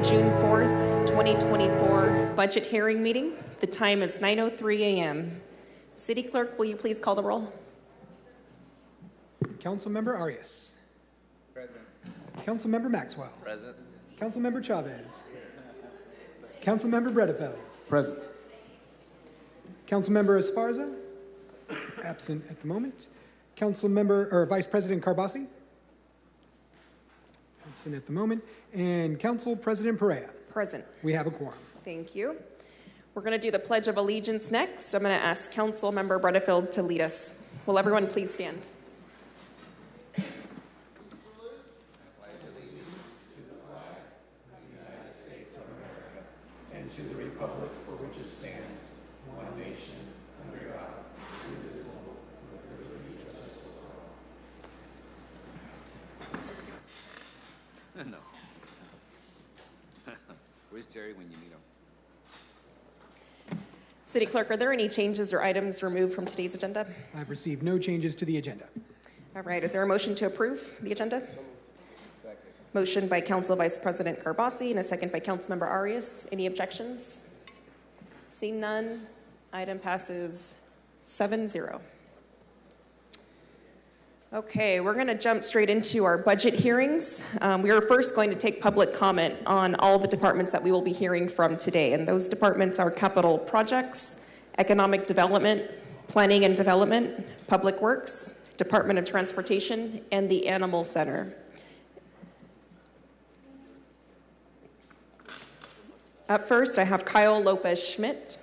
June 4th, 2024 budget hearing meeting. The time is 9:03 a.m. City Clerk, will you please call the roll? Councilmember Arias. Present. Councilmember Maxwell. Present. Councilmember Chavez. Councilmember Bredefeld. Present. Councilmember Esparza. Absent at the moment. Councilmember or Vice President Carbasi. Absent at the moment. And Council President Perea. Present. We have a quorum. Thank you. We're going to do the Pledge of Allegiance next. I'm going to ask Councilmember Bredefeld to lead us. Will everyone please stand? To the republic for which it stands, one nation, under God, indivisible, with liberty and justice for all. No. Where's Jerry when you need him? City Clerk, are there any changes or items removed from today's agenda? I've received no changes to the agenda. All right, is there a motion to approve the agenda? Motion by Council Vice President Carbasi and a second by Councilmember Arias. Any objections? Seeing none, item passes 7-0. Okay, we're going to jump straight into our budget hearings. We are first going to take public comment on all the departments that we will be hearing from today, and those departments are capital projects, economic development, planning and development, public works, Department of Transportation, and the Animal Center. Up first, I have Kyle Lopez-Schmidt.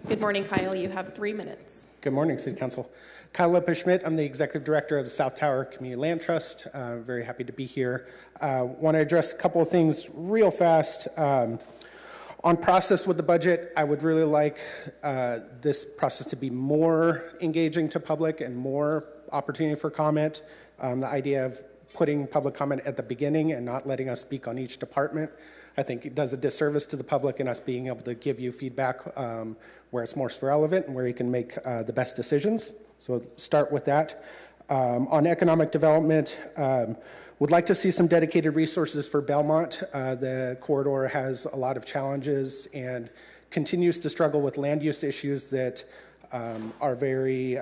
Good morning, Kyle. You have 3 minutes. Good morning, City Council. Kyle Lopez-Schmidt. I'm the Executive Director of the South Tower Community Land Trust. Very happy to be here. Want to address a couple of things real fast. On process with the budget, I would really like this process to be more engaging to public and more opportunity for comment. The idea of putting public comment at the beginning and not letting us speak on each department, I think it does a disservice to the public and us being able to give you feedback where it's most relevant and where you can make the best decisions. So start with that. On economic development, would like to see some dedicated resources for Belmont. The corridor has a lot of challenges and continues to struggle with land use issues that are very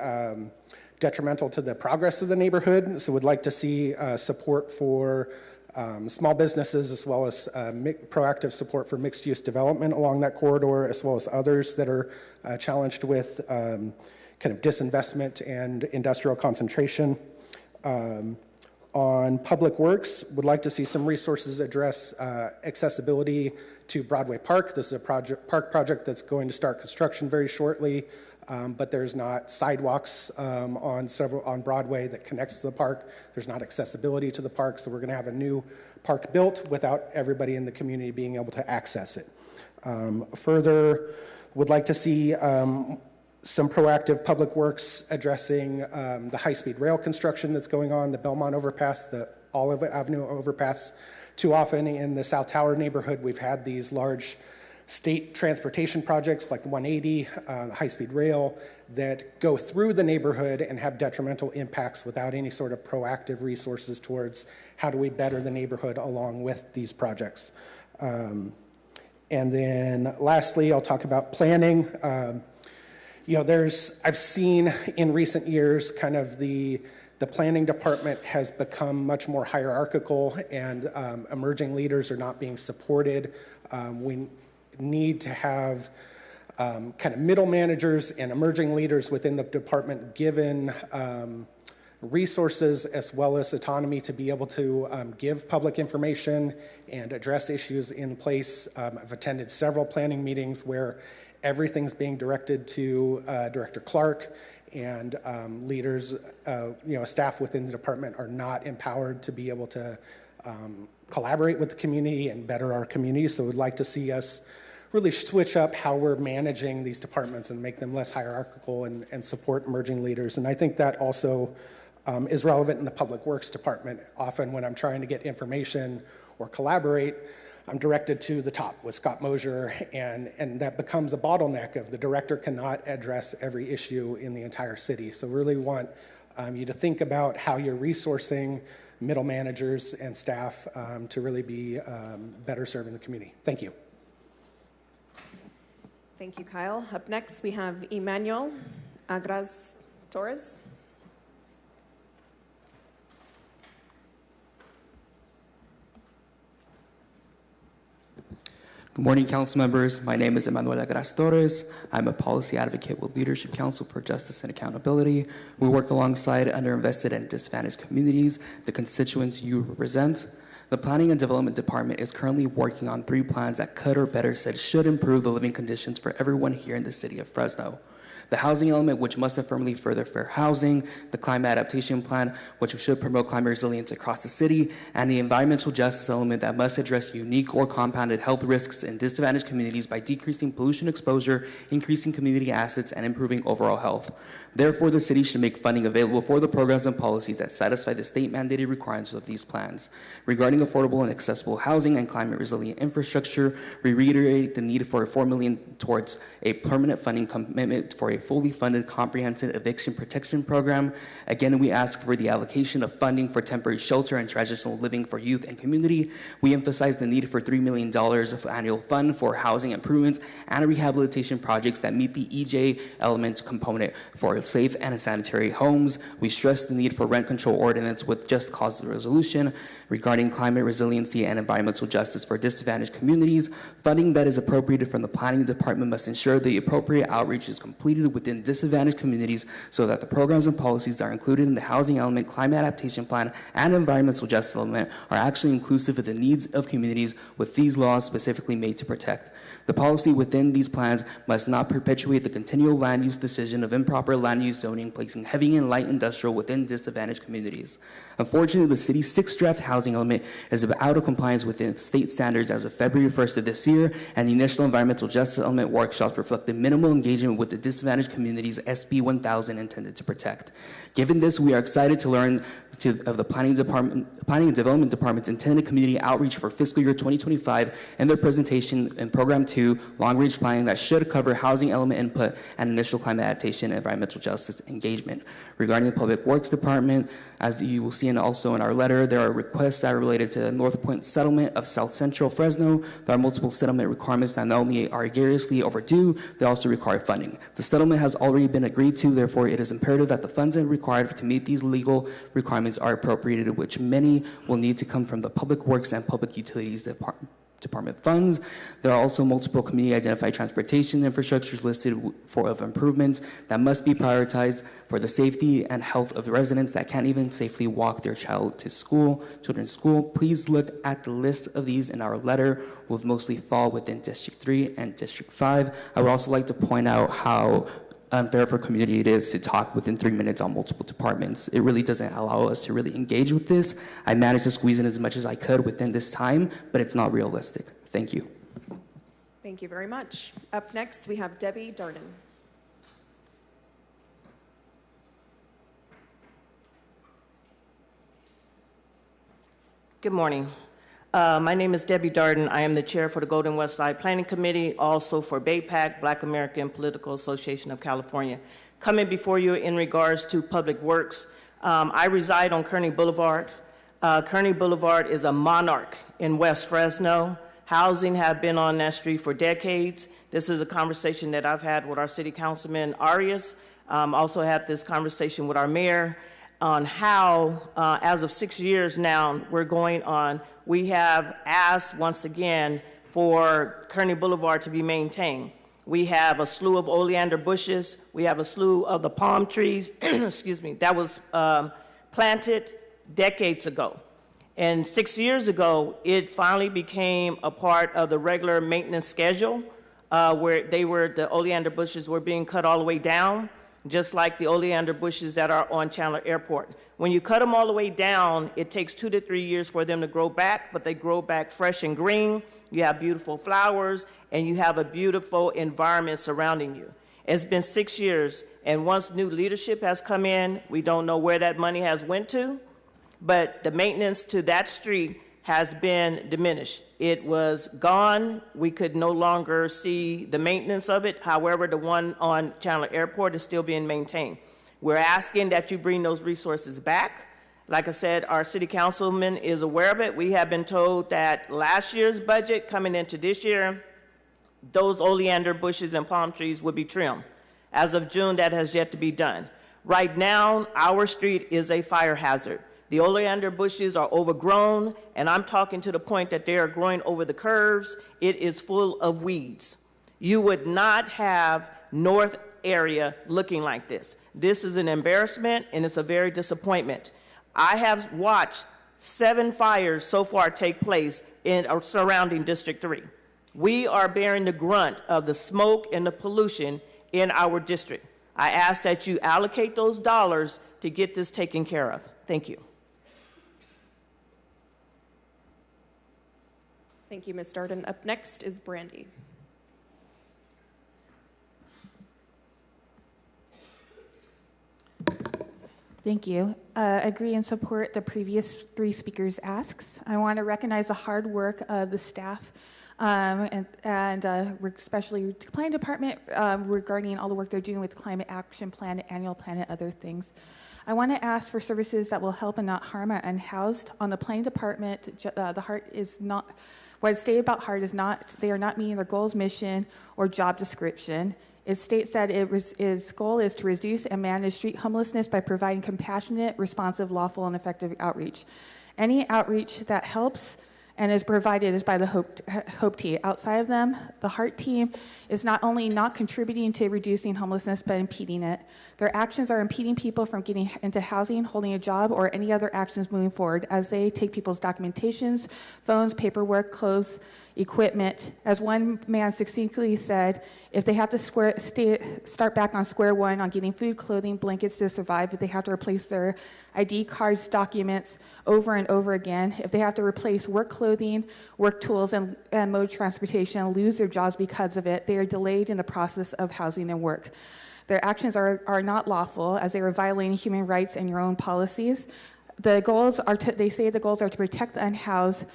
detrimental to the progress of the neighborhood. So would like to see support for small businesses as well as proactive support for mixed use development along that corridor, as well as others that are challenged with kind of disinvestment and industrial concentration. On public works, would like to see some resources address accessibility to Broadway Park. This is a park project that's going to start construction very shortly, but there's not sidewalks on Broadway that connects to the park. There's not accessibility to the park, so we're going to have a new park built without everybody in the community being able to access it. Further, would like to see some proactive public works addressing the high-speed rail construction that's going on, the Belmont overpass, the Olive Avenue overpass. Too often in the South Tower neighborhood, we've had these large state transportation projects like the 180, the high-speed rail, that go through the neighborhood and have detrimental impacts without any sort of proactive resources towards how do we better the neighborhood along with these projects. And then lastly, I'll talk about planning. I've seen in recent years kind of the planning department has become much more hierarchical and emerging leaders are not being supported. We need to have kind of middle managers and emerging leaders within the department given resources as well as autonomy to be able to give public information and address issues in place. I've attended several planning meetings where everything's being directed to Director Clark, and leaders, staff within the department are not empowered to be able to collaborate with the community and better our community. So we'd like to see us really switch up how we're managing these departments and make them less hierarchical and support emerging leaders. And I think that also is relevant in the Public Works Department. Often when I'm trying to get information or collaborate, I'm directed to the top with Scott Mosier, and that becomes a bottleneck of the director cannot address every issue in the entire city. So really want you to think about how you're resourcing middle managers and staff to really be better serving the community. Thank you. Thank you, Kyle. Up next, we have Emmanuel Agras Torres. Good morning, council members. My name is Emmanuel Agras Torres. I'm a policy advocate with Leadership Council for Justice and Accountability. We work alongside underinvested and disadvantaged communities, the constituents you represent. The Planning and Development Department is currently working on 3 plans that could, or better said, should improve the living conditions for everyone here in the city of Fresno. The housing element, which must affirmably further fair housing, the climate adaptation plan, which should promote climate resilience across the city, and the environmental justice element that must address unique or compounded health risks in disadvantaged communities by decreasing pollution exposure, increasing community assets, and improving overall health. Therefore, the city should make funding available for the programs and policies that satisfy the state-mandated requirements of these plans. Regarding affordable and accessible housing and climate-resilient infrastructure, we reiterate the need for $4 million towards a permanent funding commitment for a fully funded comprehensive eviction protection program. Again, we ask for the allocation of funding for temporary shelter and transitional living for youth and community. We emphasize the need for $3 million of annual fund for housing improvements and rehabilitation projects that meet the EJ element component for safe and sanitary homes. We stress the need for rent control ordinance with just cause resolution regarding climate resiliency and environmental justice for disadvantaged communities. Funding that is appropriated from the planning department must ensure the appropriate outreach is completed within disadvantaged communities so that the programs and policies that are included in the housing element, climate adaptation plan, and environmental justice element are actually inclusive of the needs of communities with these laws specifically made to protect. The policy within these plans must not perpetuate the continual land use decision of improper land use zoning, placing heavy and light industrial within disadvantaged communities. Unfortunately, the city's 6th draft housing element is out of compliance with state standards as of February 1st of this year, and the initial environmental justice element workshops reflect the minimal engagement with the disadvantaged communities SB 1000 intended to protect. Given this, we are excited to learn of the Planning and Development Department's intended community outreach for fiscal year 2025 and their presentation in Program 2, Long Range Planning, that should cover housing element input and initial climate adaptation and environmental justice engagement. Regarding the Public Works Department, as you will see also in our letter, there are requests that are related to the North Point settlement of South Central Fresno. There are multiple settlement requirements that not only are egregiously overdue, they also require funding. The settlement has already been agreed to, therefore it is imperative that the funds required to meet these legal requirements are appropriated, which many will need to come from the Public Works and Public Utilities Department funds. There are also multiple community identified transportation infrastructures listed of improvements that must be prioritized for the safety and health of the residents that can't even safely walk their child to school, children's school. Please look at the list of these in our letter, will mostly fall within District 3 and District 5. I would also like to point out how unfair for community it is to talk within 3 minutes on multiple departments. It really doesn't allow us to really engage with this. I managed to squeeze in as much as I could within this time, but it's not realistic. Thank you. Thank you very much. Up next, we have Debbie Darden. Good morning. My name is Debbie Darden. I am the chair for the Golden West Side Planning Committee, also for BAPAC, Black American Political Association of California. Coming before you in regards to public works, I reside on Kearney Boulevard. Kearney Boulevard is a monarch in West Fresno. Housing have been on that street for decades. This is a conversation that I've had with our city councilman Arias. Also had this conversation with our mayor on how, as of 6 years now, we're going on. We have asked once again for Kearney Boulevard to be maintained. We have a slew of oleander bushes. We have a slew of the palm trees, excuse me, that was planted decades ago. And 6 years ago, it finally became a part of the regular maintenance schedule where the oleander bushes were being cut all the way down, just like the oleander bushes that are on Chandler Airport. When you cut them all the way down, it takes 2 to 3 years for them to grow back, but they grow back fresh and green. You have beautiful flowers, and you have a beautiful environment surrounding you. It's been 6 years, and once new leadership has come in, we don't know where that money has went to, but the maintenance to that street has been diminished. It was gone. We could no longer see the maintenance of it. However, the one on Chandler Airport is still being maintained. We're asking that you bring those resources back. Like I said, our city councilman is aware of it. We have been told that last year's budget coming into this year, those oleander bushes and palm trees would be trimmed. As of June, that has yet to be done. Right now, our street is a fire hazard. The oleander bushes are overgrown, and I'm talking to the point that they are growing over the curves. It is full of weeds. You would not have North area looking like this. This is an embarrassment, and it's a very disappointment. I have watched 7 fires so far take place in surrounding District 3. We are bearing the grunt of the smoke and the pollution in our district. I ask that you allocate those dollars to get this taken care of. Thank you. Thank you, Ms. Darden. Up next is Brandy. Thank you. Agree and support the previous 3 speakers' asks. I want to recognize the hard work of the staff and especially the planning department regarding all the work they're doing with climate action plan, the annual plan, and other things. I want to ask for services that will help and not harm our unhoused. On the planning department, the heart is not, what is stated about heart is not, they are not meeting their goals, mission, or job description. It states that its goal is to reduce and manage street homelessness by providing compassionate, responsive, lawful, and effective outreach. Any outreach that helps and is provided is by the Hope Team. Outside of them, the Heart Team is not only not contributing to reducing homelessness, but impeding it. Their actions are impeding people from getting into housing, holding a job, or any other actions moving forward as they take people's documentations, phones, paperwork, clothes, equipment. As one man succinctly said, if they have to start back on square one on getting food, clothing, blankets to survive, if they have to replace their ID cards, documents over and over again, if they have to replace work clothing, work tools, and mode of transportation, and lose their jobs because of it, they are delayed in the process of housing and work. Their actions are not lawful as they are violating human rights and your own policies. The goals are they say the goals are to protect the unhoused,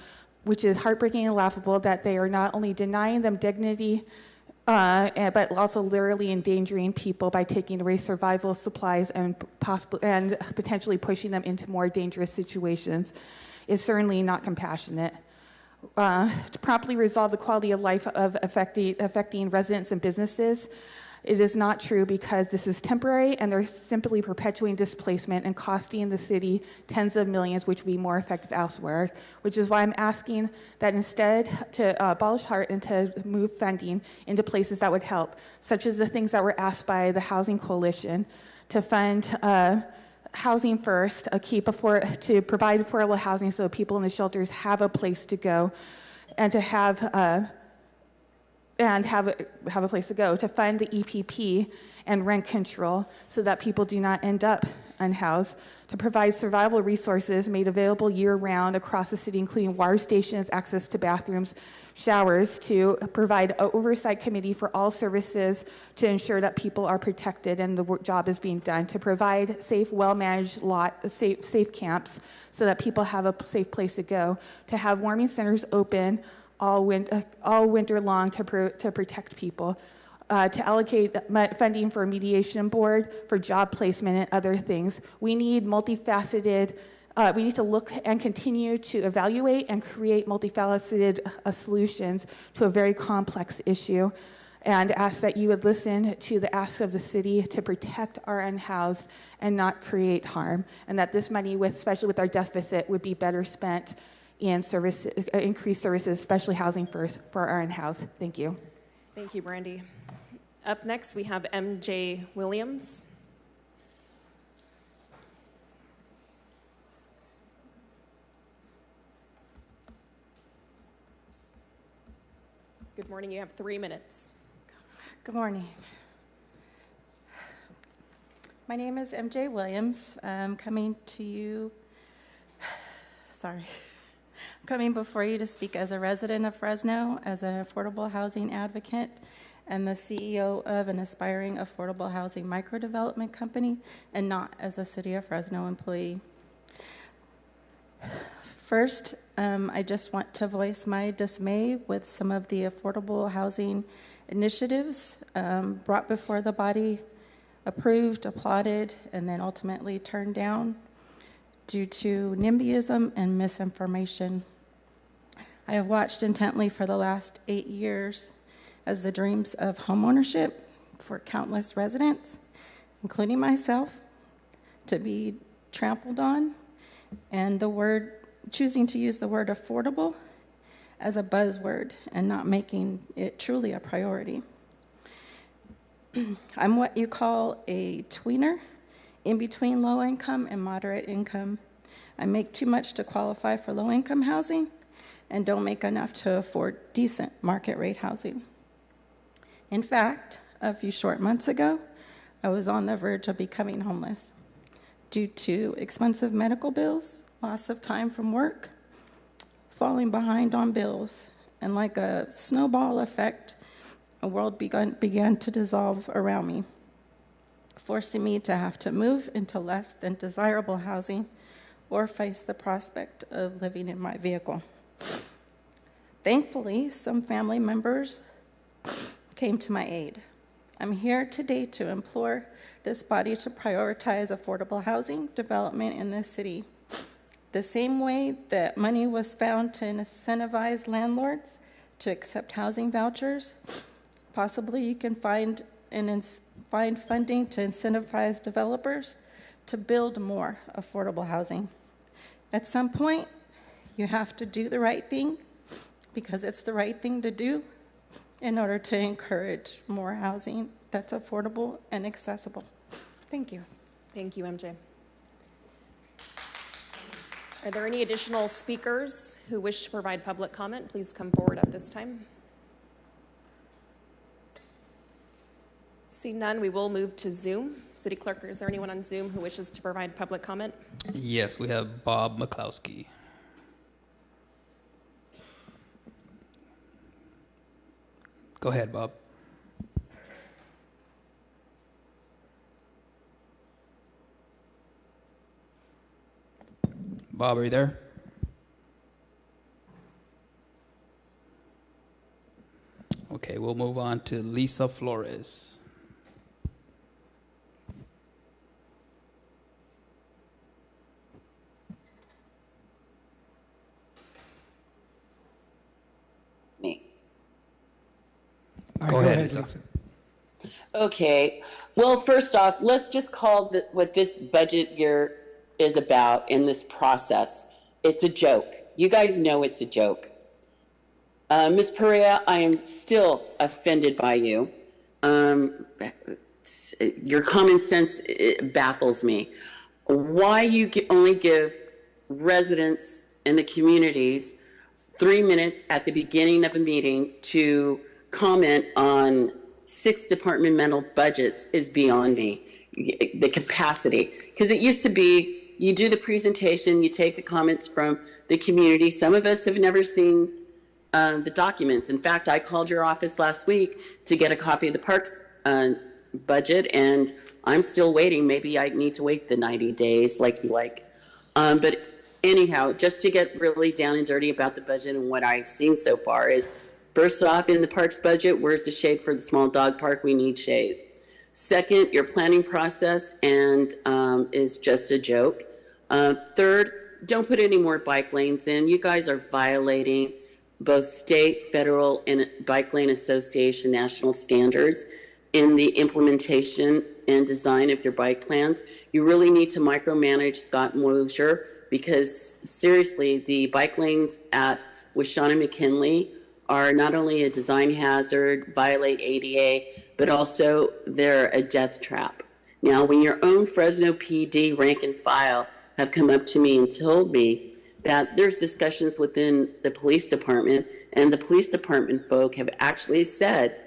which is heartbreaking and laughable that they are not only denying them dignity, but also literally endangering people by taking away survival supplies and potentially pushing them into more dangerous situations. Is certainly not compassionate. To properly resolve the quality of life of affecting residents and businesses, it is not true because this is temporary and they're simply perpetuating displacement and costing the city tens of millions, which would be more effective elsewhere, which is why I'm asking that instead to abolish HEART and to move funding into places that would help, such as the things that were asked by the Housing Coalition to fund housing first, to provide affordable housing so people in the shelters have a place to go and to have a place to go, to fund the EPP and rent control so that people do not end up unhoused, to provide survival resources made available year-round across the city, including water stations, access to bathrooms, showers, to provide an oversight committee for all services to ensure that people are protected and the job is being done, to provide safe, well-managed safe camps so that people have a safe place to go, to have warming centers open all winter long to protect people, to allocate funding for a mediation board, for job placement and other things. We need multifaceted, we need to look and continue to evaluate and create multifaceted solutions to a very complex issue, and ask that you would listen to the asks of the city to protect our unhoused and not create harm, and that this money, especially with our deficit, would be better spent in increased services, especially housing first for our unhoused. Thank you. Thank you, Brandy. Up next, we have MJ Williams. Good morning. You have 3 minutes. Good morning. My name is MJ Williams. I'm coming to you, coming before you to speak as a resident of Fresno, as an affordable housing advocate, and the CEO of an aspiring affordable housing microdevelopment company, and not as a City of Fresno employee. First, I just want to voice my dismay with some of the affordable housing initiatives brought before the body, approved, applauded, and then ultimately turned down due to NIMBYism and misinformation. I have watched intently for the last 8 years as the dreams of homeownership for countless residents, including myself, to be trampled on, and choosing to use the word affordable as a buzzword and not making it truly a priority. I'm what you call a tweener, in between low income and moderate income. I make too much to qualify for low income housing and don't make enough to afford decent market rate housing. In fact, a few short months ago, I was on the verge of becoming homeless due to expensive medical bills, loss of time from work, falling behind on bills, and like a snowball effect, a world began to dissolve around me, forcing me to have to move into less than desirable housing or face the prospect of living in my vehicle. Thankfully, some family members came to my aid. I'm here today to implore this body to prioritize affordable housing development in this city. The same way that money was found to incentivize landlords to accept housing vouchers, possibly you can find funding to incentivize developers to build more affordable housing. At some point, you have to do the right thing because it's the right thing to do in order to encourage more housing that's affordable and accessible. Thank you. Thank you, MJ. Are there any additional speakers who wish to provide public comment? Please come forward at this time. Seeing none, we will move to Zoom. City Clerk, is there anyone on Zoom who wishes to provide public comment? Yes, we have Bob McCloskey. Go ahead, Bob. Bob, are you there? Okay, we'll move on to Lisa Flores. All right, Go ahead, Lisa. Okay. Well, first off, let's just call what this budget year is about in this process. It's a joke. You guys know it's a joke. Ms. Perea, I am still offended by you. Your common sense baffles me. Why you only give residents in the communities 3 minutes at the beginning of a meeting to comment on 6 departmental budgets is beyond me. The capacity, because it used to be you do the presentation, you take the comments from the community. Some of us have never seen the documents. In fact, I called your office last week to get a copy of the parks budget, and I'm still waiting. Maybe I need to wait the 90 days like you like. But anyhow, just to get really down and dirty about the budget and what I've seen so far is, first off, in the parks budget, where's the shade for the small dog park? We need shade. Second, your planning process is just a joke. Third, don't put any more bike lanes in. You guys are violating both state, federal, and Bike Lane Association national standards in the implementation and design of your bike plans. You really need to micromanage Scott Mosier, because seriously, the bike lanes at Washana McKinley are not only a design hazard, violate ADA, but also they're a death trap. Now, when your own Fresno PD rank and file have come up to me and told me that there's discussions within the police department, and the police department folk have actually said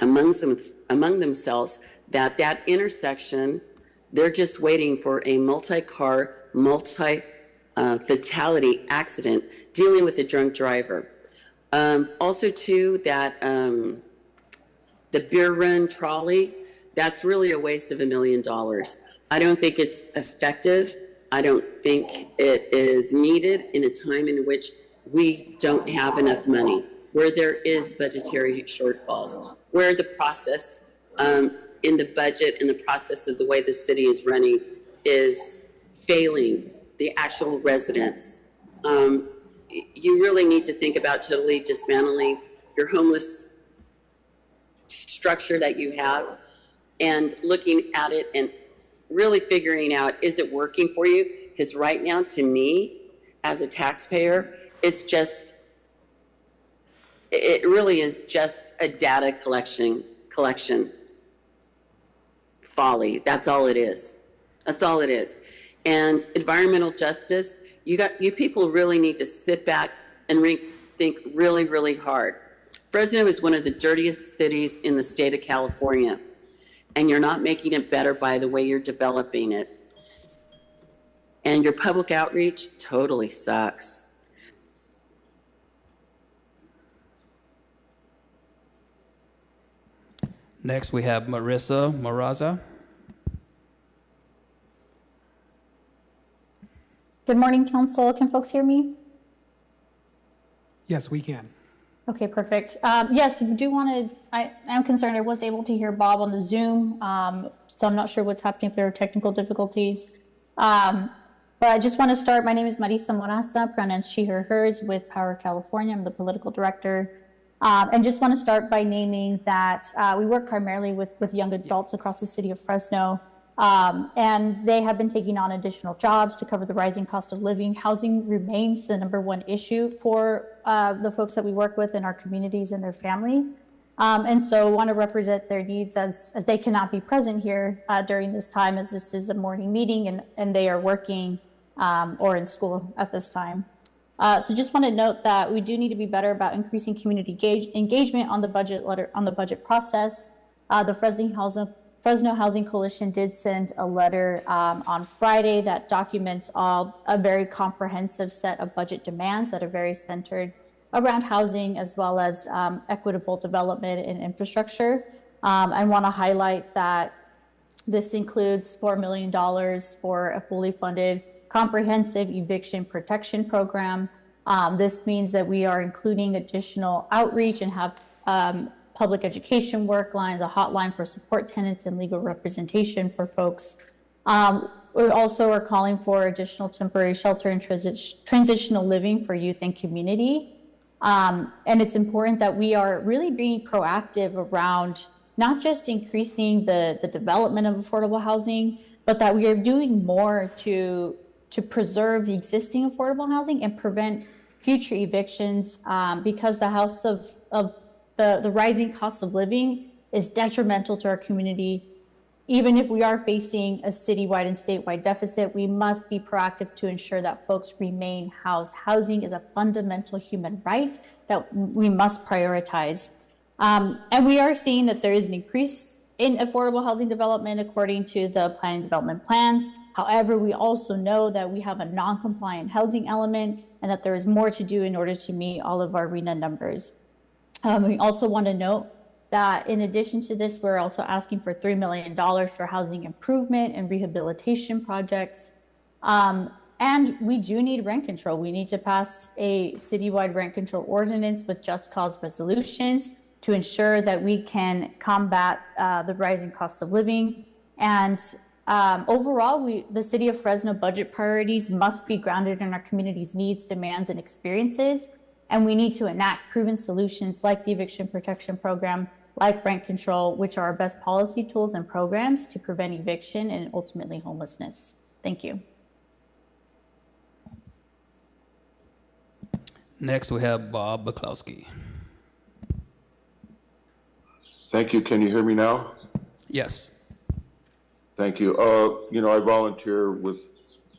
among themselves that that intersection, they're just waiting for a multi-car, fatality accident dealing with a drunk driver. Also, too, that the beer run trolley, that's really a waste of $1 million. I don't think it's effective I don't think it is needed in a time in which we don't have enough money, where there is budgetary shortfalls, where the process in the budget and the process of the way the city is running is failing the actual residents. You really need to think about totally dismantling your homeless structure that you have and looking at it and really figuring out, is it working for you? Because right now, to me, as a taxpayer, it's just, it really is just a data collection folly. That's all it is. That's all it is. And environmental justice, you people really need to sit back and think really, really hard. Fresno is one of the dirtiest cities in the state of California, and you're not making it better by the way you're developing it. And your public outreach totally sucks. Next, we have Marissa Maraza. Good morning, Council. Can folks hear me? Yes, we can. Okay, perfect. Yes, we do want to, I am concerned I was able to hear Bob on the Zoom, so I'm not sure what's happening if there are technical difficulties. But I just want to start. My name is Marissa Moraza, pronouns she, her, hers, with Power California. I'm the political director. And just want to start by naming that we work primarily with young adults across the city of Fresno. And they have been taking on additional jobs to cover the rising cost of living. Housing remains the #1 issue for the folks that we work with in our communities and their family. And so want to represent their needs as they cannot be present here during this time, as this is a morning meeting and they are working or in school at this time. So just want to note that we do need to be better about increasing community engagement on the budget process. The Fresno Housing Coalition did send a letter on Friday that documents a very comprehensive set of budget demands that are very centered around housing as well as equitable development and infrastructure. I want to highlight that this includes $4 million for a fully funded comprehensive eviction protection program. This means that we are including additional outreach and have public education work lines, a hotline for support tenants and legal representation for folks. We also are calling for additional temporary shelter and transitional living for youth and community. And it's important that we are really being proactive around not just increasing the development of affordable housing, but that we are doing more to preserve the existing affordable housing and prevent future evictions because the rising cost of living is detrimental to our community. Even if we are facing a citywide and statewide deficit, we must be proactive to ensure that folks remain housed. Housing is a fundamental human right that we must prioritize. And we are seeing that there is an increase in affordable housing development according to the planning development plans. However, we also know that we have a non-compliant housing element and that there is more to do in order to meet all of our RHNA numbers. We also want to note that in addition to this, we're also asking for $3 million for housing improvement and rehabilitation projects. And we do need rent control. We need to pass a citywide rent control ordinance with just cause resolutions to ensure that we can combat the rising cost of living. And overall, the City of Fresno budget priorities must be grounded in our community's needs, demands, and experiences. And we need to enact proven solutions like the eviction protection program, like rent control, which are our best policy tools and programs to prevent eviction and ultimately homelessness. Thank you. Next, we have Bob Bukowski. Thank you. Can you hear me now? Yes. Thank you. I volunteer with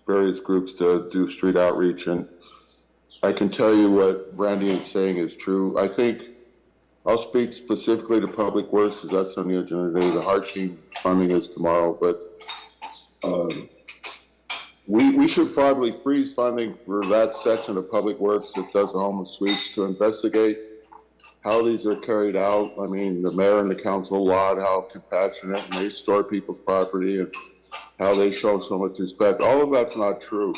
various groups to do street outreach, and I can tell you what Brandy is saying is true. I think I'll speak specifically to Public Works because that's on the agenda today. The hard team funding is tomorrow, but we should probably freeze funding for that section of Public Works that does the homeless sweeps to investigate how these are carried out. I mean, the mayor and the council laud how compassionate and they store people's property and how they show so much respect. All of that's not true.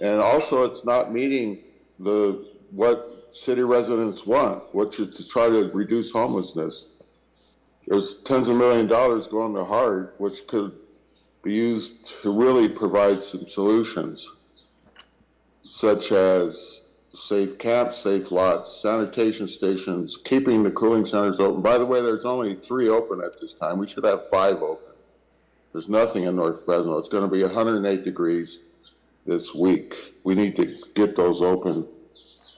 And also it's not meeting what city residents want, which is to try to reduce homelessness. There's tens of $millions going to HARD, which could be used to really provide some solutions, such as safe camps, safe lots, sanitation stations, keeping the cooling centers open. By the way, there's only 3 open at this time. We should have 5 open. There's nothing in North Fresno. It's going to be 108 degrees this week. We need to get those open.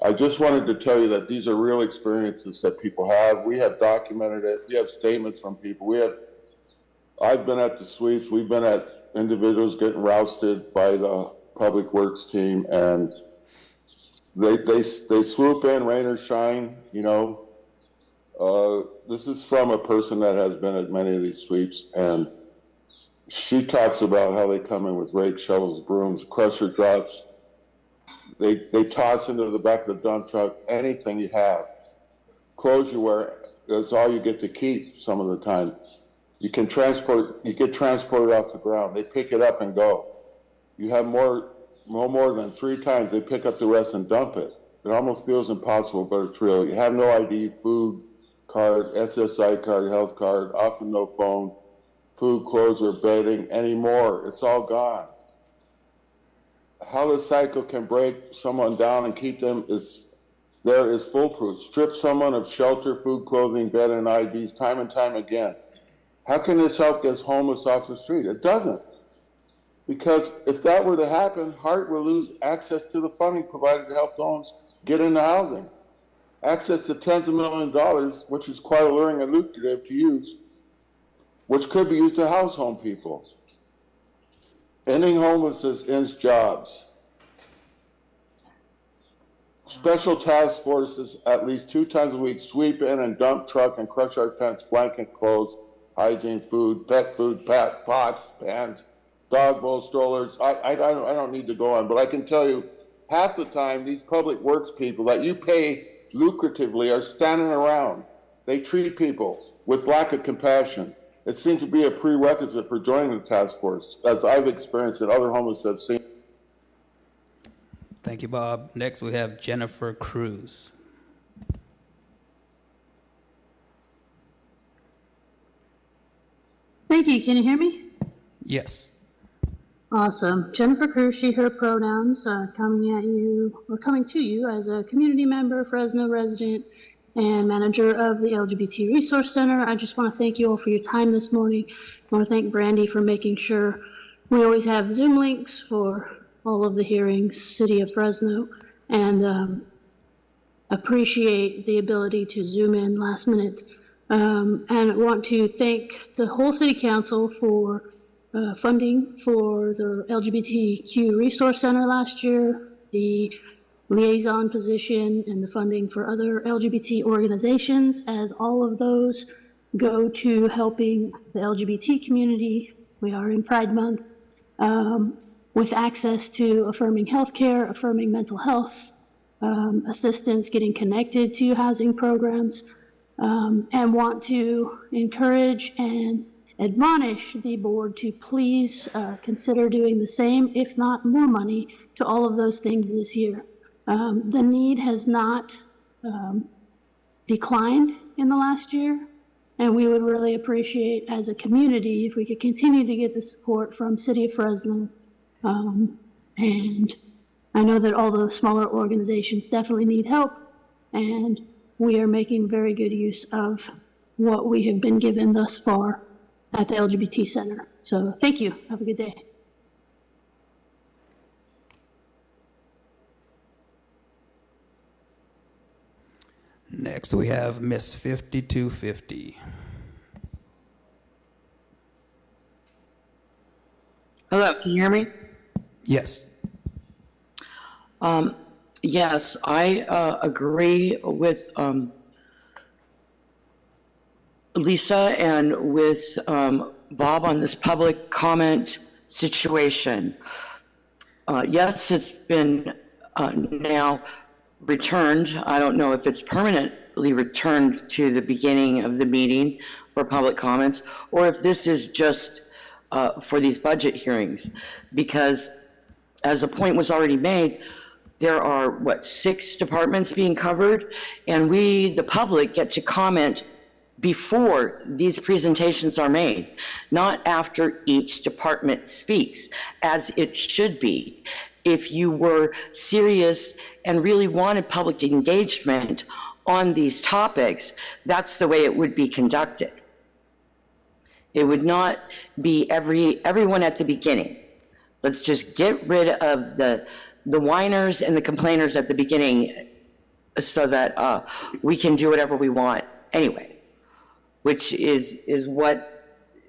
I just wanted to tell you that these are real experiences that people have. We have documented it. We have statements from people. I've been at the sweeps. We've been at individuals getting rousted by the public works team, and they swoop in, rain or shine. This is from a person that has been at many of these sweeps, and she talks about how they come in with rakes, shovels, brooms, crusher drops. They toss into the back of the dump truck anything you have. Clothes you wear, that's all you get to keep some of the time. You get transported off the ground. They pick it up and go. You have no more than 3 times they pick up the rest and dump it. It almost feels impossible, but it's real. You have no ID, food card, SSI card, health card, often no phone, food, clothes, or bedding anymore. It's all gone. How the cycle can break someone down and keep them is foolproof. Strip someone of shelter, food, clothing, bed, and IDs time and time again. How can this help get homeless off the street? It doesn't. Because if that were to happen, HART will lose access to the funding provided to help homes get into housing. Access to tens of $millions, which is quite alluring and lucrative to use, which could be used to house home people. Ending homelessness ends jobs. Special task forces at least 2 times a week sweep in and dump truck and crush our tents, blanket, clothes, hygiene, food, pots, pans, dog bowl, strollers. I don't need to go on, but I can tell you half the time these public works people that you pay lucratively are standing around. They treat people with lack of compassion. It seems to be a prerequisite for joining the task force, as I've experienced it, other homeless have seen. Thank you, Bob. Next, we have Jennifer Cruz. Thank you. Can you hear me? Yes. Awesome. Jennifer Cruz, she, her pronouns, coming to you as a community member, Fresno resident, and manager of the LGBT Resource Center. I just want to thank you all for your time this morning. I want to thank Brandy for making sure we always have Zoom links for all of the hearings, City of Fresno, and appreciate the ability to Zoom in last minute. And I want to thank the whole City Council for funding for the LGBTQ Resource Center last year, the liaison position, and the funding for other LGBT organizations, as all of those go to helping the LGBT community. We are in Pride Month, with access to affirming healthcare, affirming mental health, assistance, getting connected to housing programs, and want to encourage and admonish the board to please consider doing the same, if not more money, to all of those things this year. The need has not declined in the last year, and we would really appreciate as a community if we could continue to get the support from City of Fresno. And I know that all the smaller organizations definitely need help, and we are making very good use of what we have been given thus far at the LGBT Center. So thank you. Have a good day. Next, we have Miss 5250. Hello, can you hear me? Yes. Yes, I agree with Lisa and with Bob on this public comment situation. Yes, it's been now returned. I don't know if it's permanently returned to the beginning of the meeting for public comments, or if this is just for these budget hearings, because as a point was already made, there are, 6 departments being covered, and we, the public, get to comment before these presentations are made, not after each department speaks, as it should be. If you were serious and really wanted public engagement on these topics, that's the way it would be conducted. It would not be everyone at the beginning. Let's just get rid of the whiners and the complainers at the beginning so that we can do whatever we want anyway, which is what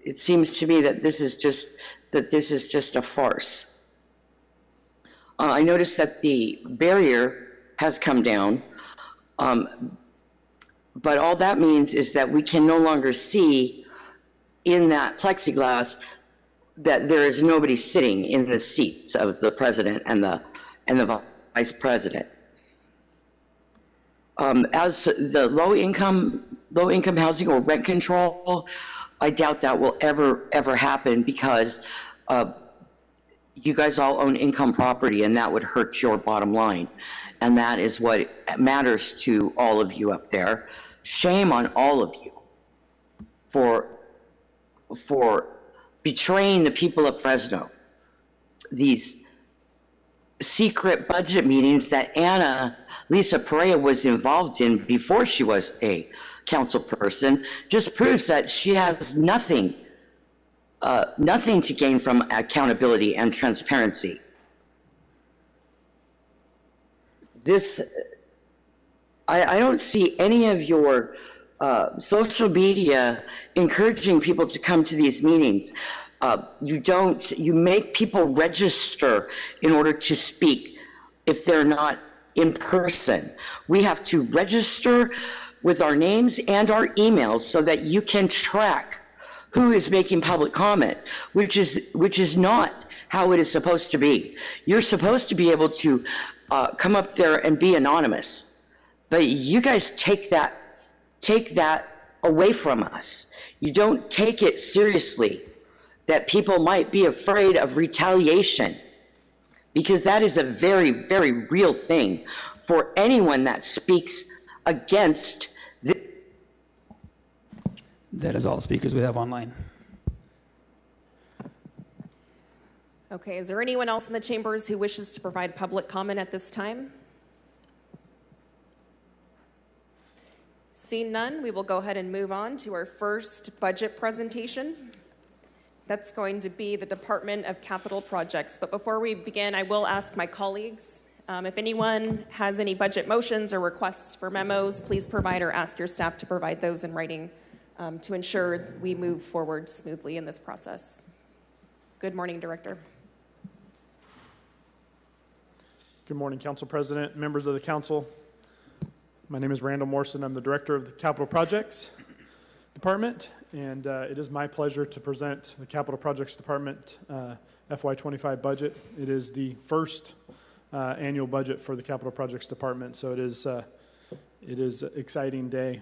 it seems to me that this is just a farce. I noticed that the barrier has come down, but all that means is that we can no longer see in that plexiglass that there is nobody sitting in the seats of the president and the vice president. As the low income housing or rent control, I doubt that will ever happen, because you guys all own income property, and that would hurt your bottom line. And that is what matters to all of you up there. Shame on all of you for betraying the people of Fresno. These secret budget meetings that Lisa Perea was involved in before she was a council person just proves that she has nothing to gain from accountability and transparency. I don't see any of your social media encouraging people to come to these meetings. You make people register in order to speak if they're not in person. We have to register with our names and our emails so that you can track who is making public comment, which is not how it is supposed to be. You're supposed to be able to come up there and be anonymous, but you guys take that away from us. You don't take it seriously that people might be afraid of retaliation, because that is a very, very real thing for anyone that speaks against this. That is all the speakers we have online. Okay, is there anyone else in the chambers who wishes to provide public comment at this time? Seeing none, we will go ahead and move on to our first budget presentation. That's going to be the Department of Capital Projects. But before we begin, I will ask my colleagues, if anyone has any budget motions or requests for memos, please provide or ask your staff to provide those in writing to ensure we move forward smoothly in this process. Good morning, Director. Good morning, Council President, members of the council. My name is Randall Morrison. I'm the Director of the Capital Projects Department, and it is my pleasure to present the Capital Projects Department FY25 budget. It is the first annual budget for the Capital Projects Department, so it is an exciting day.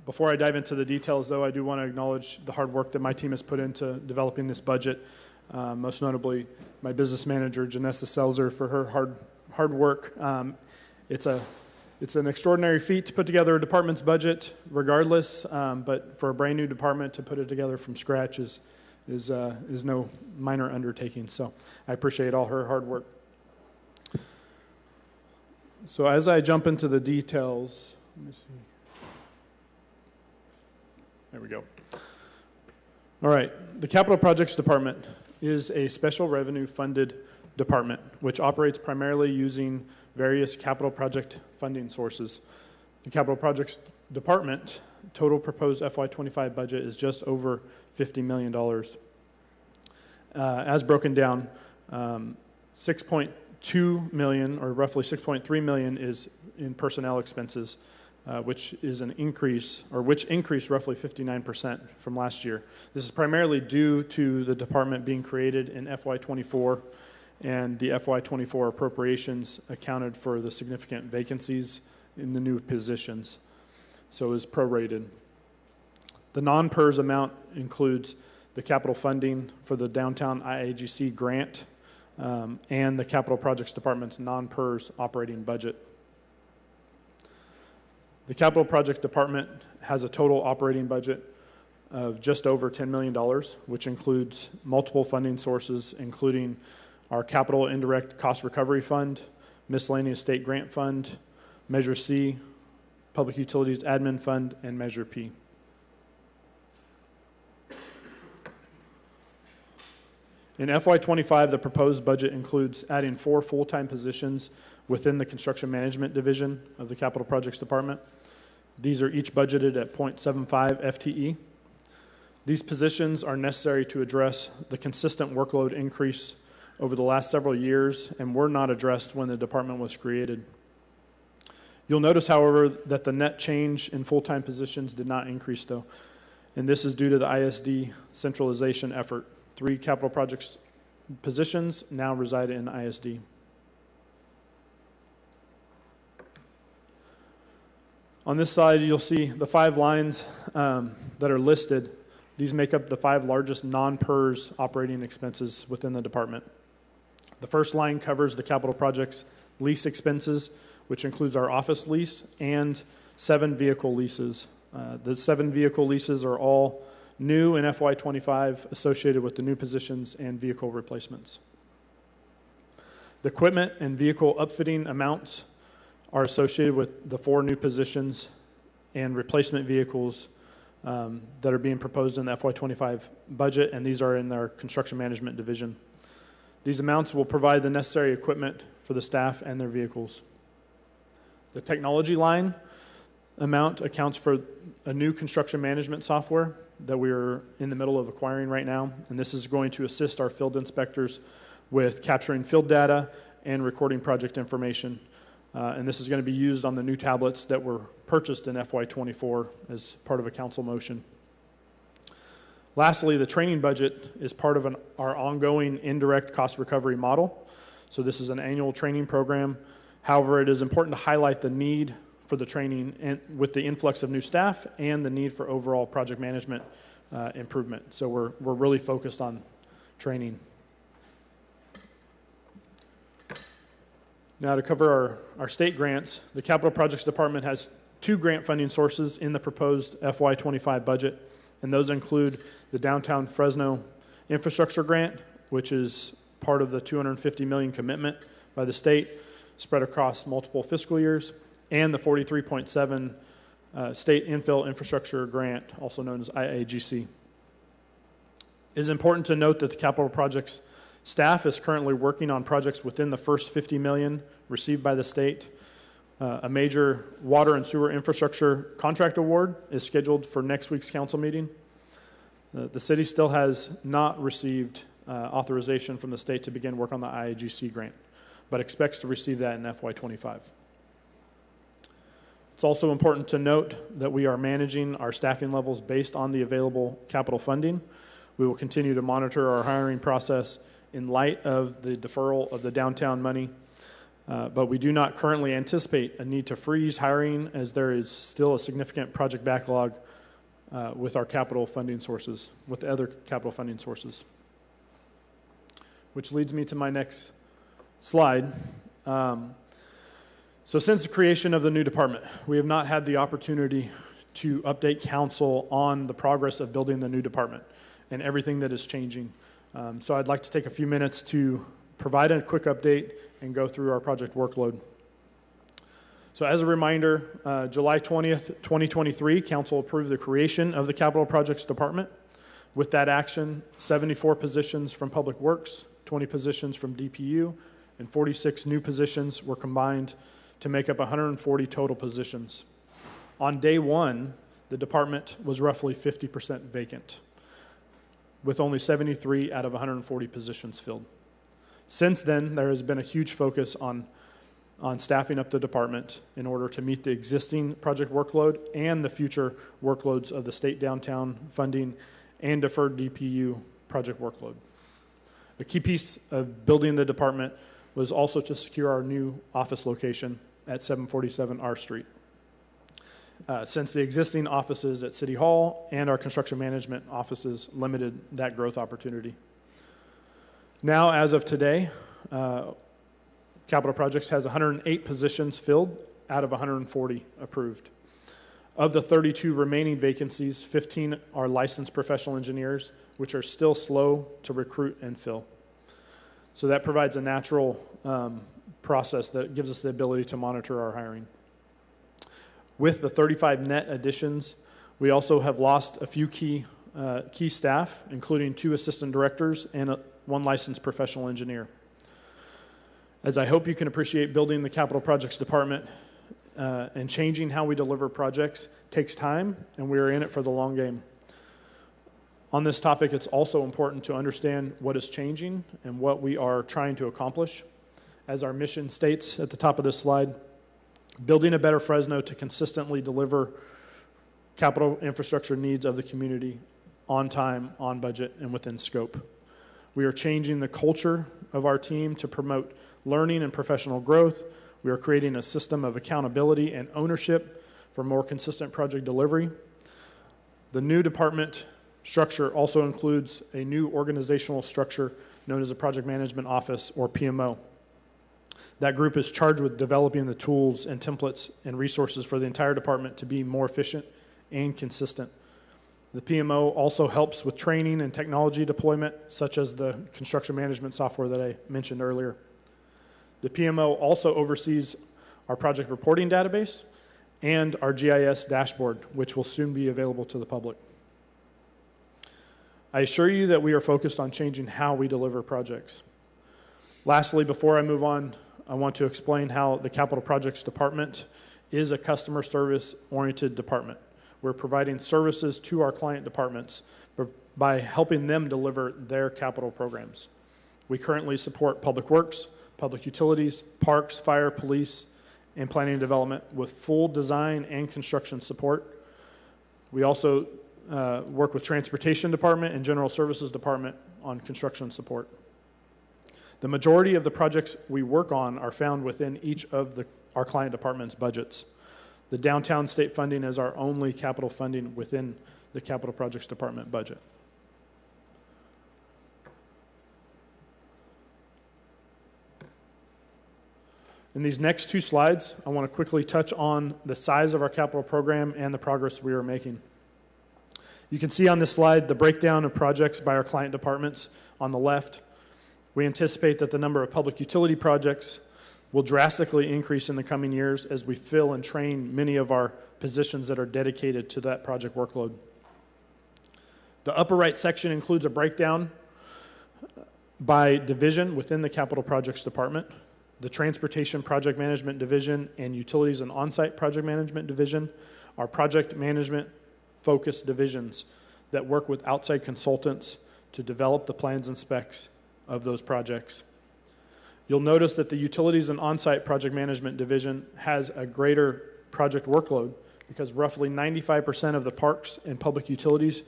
Before I dive into the details, though, I do want to acknowledge the hard work that my team has put into developing this budget, most notably my business manager, Janessa Selzer, for her hard work. It's an extraordinary feat to put together a department's budget regardless, but for a brand new department to put it together from scratch is no minor undertaking. So I appreciate all her hard work. So as I jump into the details, let me see. There we go. All right, the Capital Projects Department is a special revenue funded department which operates primarily using various capital project funding sources. The Capital Projects Department total proposed FY25 budget is just over $50 million. As broken down, 6.2 million, or roughly 6.3 million, is in personnel expenses, which increased roughly 59% from last year. This is primarily due to the department being created in FY24, and the FY24 appropriations accounted for the significant vacancies in the new positions. So it was prorated. The non-PERS amount includes the capital funding for the downtown IAGC grant, and the Capital Projects Department's non-PERS operating budget. The Capital Project Department has a total operating budget of just over $10 million, which includes multiple funding sources, including our Capital Indirect Cost Recovery Fund, Miscellaneous State Grant Fund, Measure C, Public Utilities Admin Fund, and Measure P. In FY25, the proposed budget includes adding 4 full-time positions within the Construction Management Division of the Capital Projects Department. These are each budgeted at 0.75 FTE. These positions are necessary to address the consistent workload increase over the last several years and were not addressed when the department was created. You'll notice, however, that the net change in full-time positions did not increase, though, and this is due to the ISD centralization effort. 3 capital projects positions now reside in ISD. On this slide, you'll see the 5 lines that are listed. These make up the 5 largest non-PERS operating expenses within the department. The first line covers the capital projects lease expenses, which includes our office lease and 7 vehicle leases. The 7 vehicle leases are all new in FY25 associated with the new positions and vehicle replacements. The equipment and vehicle upfitting amounts are associated with the 4 new positions and replacement vehicles that are being proposed in the FY25 budget, and these are in our Construction Management Division. These amounts will provide the necessary equipment for the staff and their vehicles. The technology line amount accounts for a new construction management software that we're in the middle of acquiring right now, and this is going to assist our field inspectors with capturing field data and recording project information. And this is going to be used on the new tablets that were purchased in FY24 as part of a council motion. Lastly, the training budget is part of our ongoing indirect cost recovery model. So this is an annual training program. However, it is important to highlight the need for the training and with the influx of new staff and the need for overall project management improvement. So we're really focused on training. Now to cover our state grants, the Capital Projects Department has 2 grant funding sources in the proposed FY25 budget, and those include the Downtown Fresno Infrastructure Grant, which is part of the $250 million commitment by the state, spread across multiple fiscal years, and the 43.7 State Infill Infrastructure Grant, also known as IAGC. It is important to note that the capital projects staff is currently working on projects within the first $50 million received by the state. A major water and sewer infrastructure contract award is scheduled for next week's council meeting. The city still has not received authorization from the state to begin work on the IAGC grant, but expects to receive that in FY25. It's also important to note that we are managing our staffing levels based on the available capital funding. We will continue to monitor our hiring process in light of the deferral of the downtown money, but we do not currently anticipate a need to freeze hiring as there is still a significant project backlog with our capital funding sources, with the other capital funding sources. Which leads me to my next slide. So since the creation of the new department, we have not had the opportunity to update council on the progress of building the new department and everything that is changing. So I'd like to take a few minutes to provide a quick update and go through our project workload. So as a reminder, July 20th, 2023, council approved the creation of the Capital Projects Department. With that action, 74 positions from Public Works, 20 positions from DPU, and 46 new positions were combined to make up 140 total positions. On day 1, the department was roughly 50% vacant, with only 73 out of 140 positions filled. Since then, there has been a huge focus on staffing up the department in order to meet the existing project workload and the future workloads of the state downtown funding and deferred DPU project workload. A key piece of building the department was also to secure our new office location at 747 R Street. since the existing offices at City Hall and our construction management offices limited that growth opportunity. Now, as of today, Capital Projects has 108 positions filled out of 140 approved. Of the 32 remaining vacancies, 15 are licensed professional engineers, which are still slow to recruit and fill. So that provides a natural process that gives us the ability to monitor our hiring. With the 35 net additions, we also have lost a few key staff, including 2 assistant directors and 1 licensed professional engineer. As I hope you can appreciate, building the Capital Projects Department and changing how we deliver projects takes time, and we are in it for the long game. On this topic, it's also important to understand what is changing and what we are trying to accomplish. As our mission states at the top of this slide, building a better Fresno to consistently deliver capital infrastructure needs of the community on time, on budget, and within scope. We are changing the culture of our team to promote learning and professional growth. We are creating a system of accountability and ownership for more consistent project delivery. The new department structure also includes a new organizational structure known as a Project Management Office, or PMO. That group is charged with developing the tools and templates and resources for the entire department to be more efficient and consistent. The PMO also helps with training and technology deployment, such as the construction management software that I mentioned earlier. The PMO also oversees our project reporting database and our GIS dashboard, which will soon be available to the public. I assure you that we are focused on changing how we deliver projects. Lastly, before I move on, I want to explain how the Capital Projects Department is a customer service-oriented department. We're providing services to our client departments by helping them deliver their capital programs. We currently support public works, public utilities, parks, fire, police, and planning and development with full design and construction support. We also work with Transportation Department and General Services Department on construction support. The majority of the projects we work on are found within each of our client department's budgets. The downtown state funding is our only capital funding within the Capital Projects Department budget. In these next 2 slides, I want to quickly touch on the size of our capital program and the progress we are making. You can see on this slide the breakdown of projects by our client departments on the left. We anticipate that the number of public utility projects will drastically increase in the coming years as we fill and train many of our positions that are dedicated to that project workload. The upper right section includes a breakdown by division within the Capital Projects Department. The Transportation Project Management Division and Utilities and On-Site Project Management Division are project management focused divisions that work with outside consultants to develop the plans and specs of those projects. You'll notice that the Utilities and On-Site Project Management Division has a greater project workload because roughly 95% of the parks and public utilities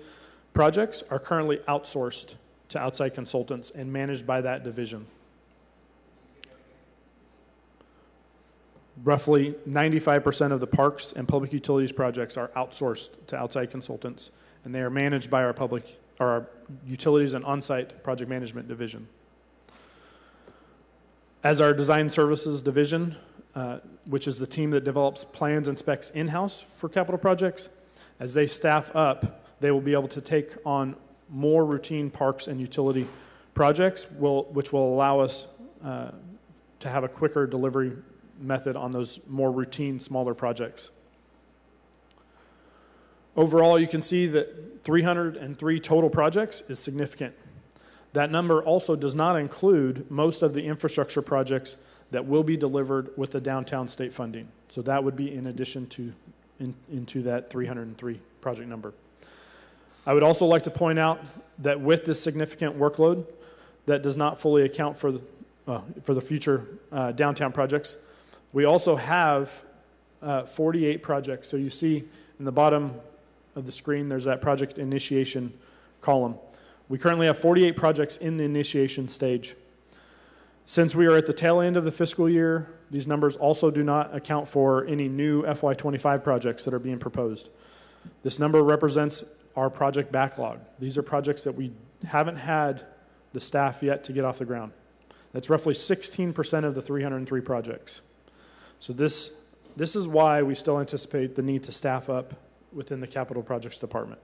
projects are currently outsourced to outside consultants and managed by that division. Roughly 95% of the parks and public utilities projects are outsourced to outside consultants, and they are managed by our Utilities and On-Site Project Management Division. As our Design Services Division, which is the team that develops plans and specs in-house for capital projects, as they staff up, they will be able to take on more routine parks and utility projects, which will allow us to have a quicker delivery method on those more routine, smaller projects. Overall, you can see that 303 total projects is significant. That number also does not include most of the infrastructure projects that will be delivered with the downtown state funding. So that would be in addition to into that 303 project number. I would also like to point out that with this significant workload, that does not fully account for the future downtown projects. We also have 48 projects. So you see in the bottom of the screen, there's that project initiation column. We currently have 48 projects in the initiation stage. Since we are at the tail end of the fiscal year, these numbers also do not account for any new FY25 projects that are being proposed. This number represents our project backlog. These are projects that we haven't had the staff yet to get off the ground. That's roughly 16% of the 303 projects. So this is why we still anticipate the need to staff up within the capital projects department.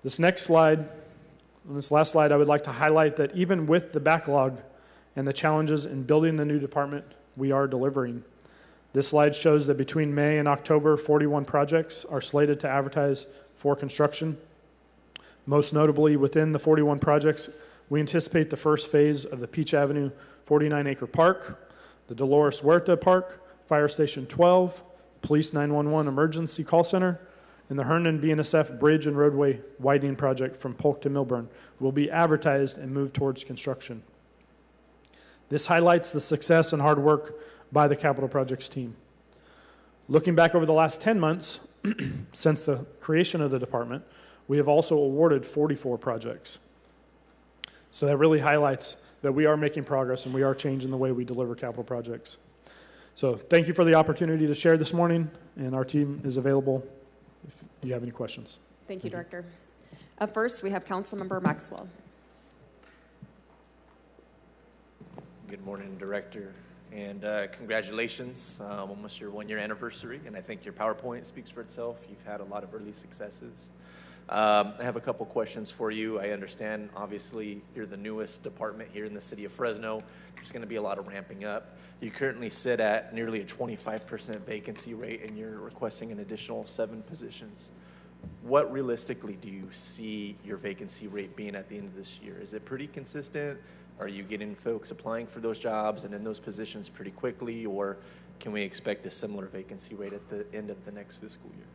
This next slide, on this last slide, I would like to highlight that even with the backlog and the challenges in building the new department, we are delivering. This slide shows that between May and October, 41 projects are slated to advertise for construction. Most notably, within the 41 projects, we anticipate the first phase of the Peach Avenue 49-acre park, the Dolores Huerta Park, Fire Station 12, Police 911 Emergency Call Center, and the Herndon BNSF Bridge and Roadway Widening Project from Polk to Milburn will be advertised and moved towards construction. This highlights the success and hard work by the capital projects team. Looking back over the last 10 months, since the creation of the department, we have also awarded 44 projects. So that really highlights that we are making progress and we are changing the way we deliver capital projects. So thank you for the opportunity to share this morning, and our team is available if you have any questions. Thank you, Director. Up first, we have Councilmember Maxwell. Good morning, Director, and congratulations. Almost your one-year anniversary, and I think your PowerPoint speaks for itself. You've had a lot of early successes. I have a couple questions for you. I understand, obviously, you're the newest department here in the city of Fresno. There's going to be a lot of ramping up. You currently sit at nearly a 25% vacancy rate, and you're requesting an additional 7 positions. What realistically do you see your vacancy rate being at the end of this year? Is it pretty consistent? Are you getting folks applying for those jobs and in those positions pretty quickly, or can we expect a similar vacancy rate at the end of the next fiscal year?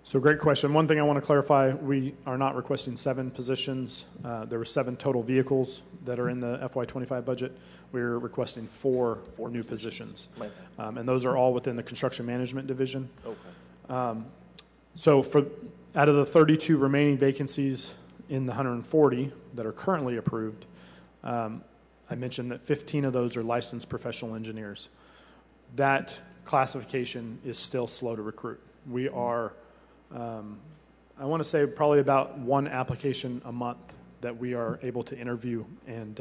So great question. One thing I want to clarify, we are not requesting 7 positions. There were 7 total vehicles that are in the FY25 budget. We're requesting 4 new positions. And those are all within the construction management division. Okay. So out of the 32 remaining vacancies in the 140 that are currently approved, I mentioned that 15 of those are licensed professional engineers. That classification is still slow to recruit. We are, I want to say, probably about 1 application a month that we are able to interview and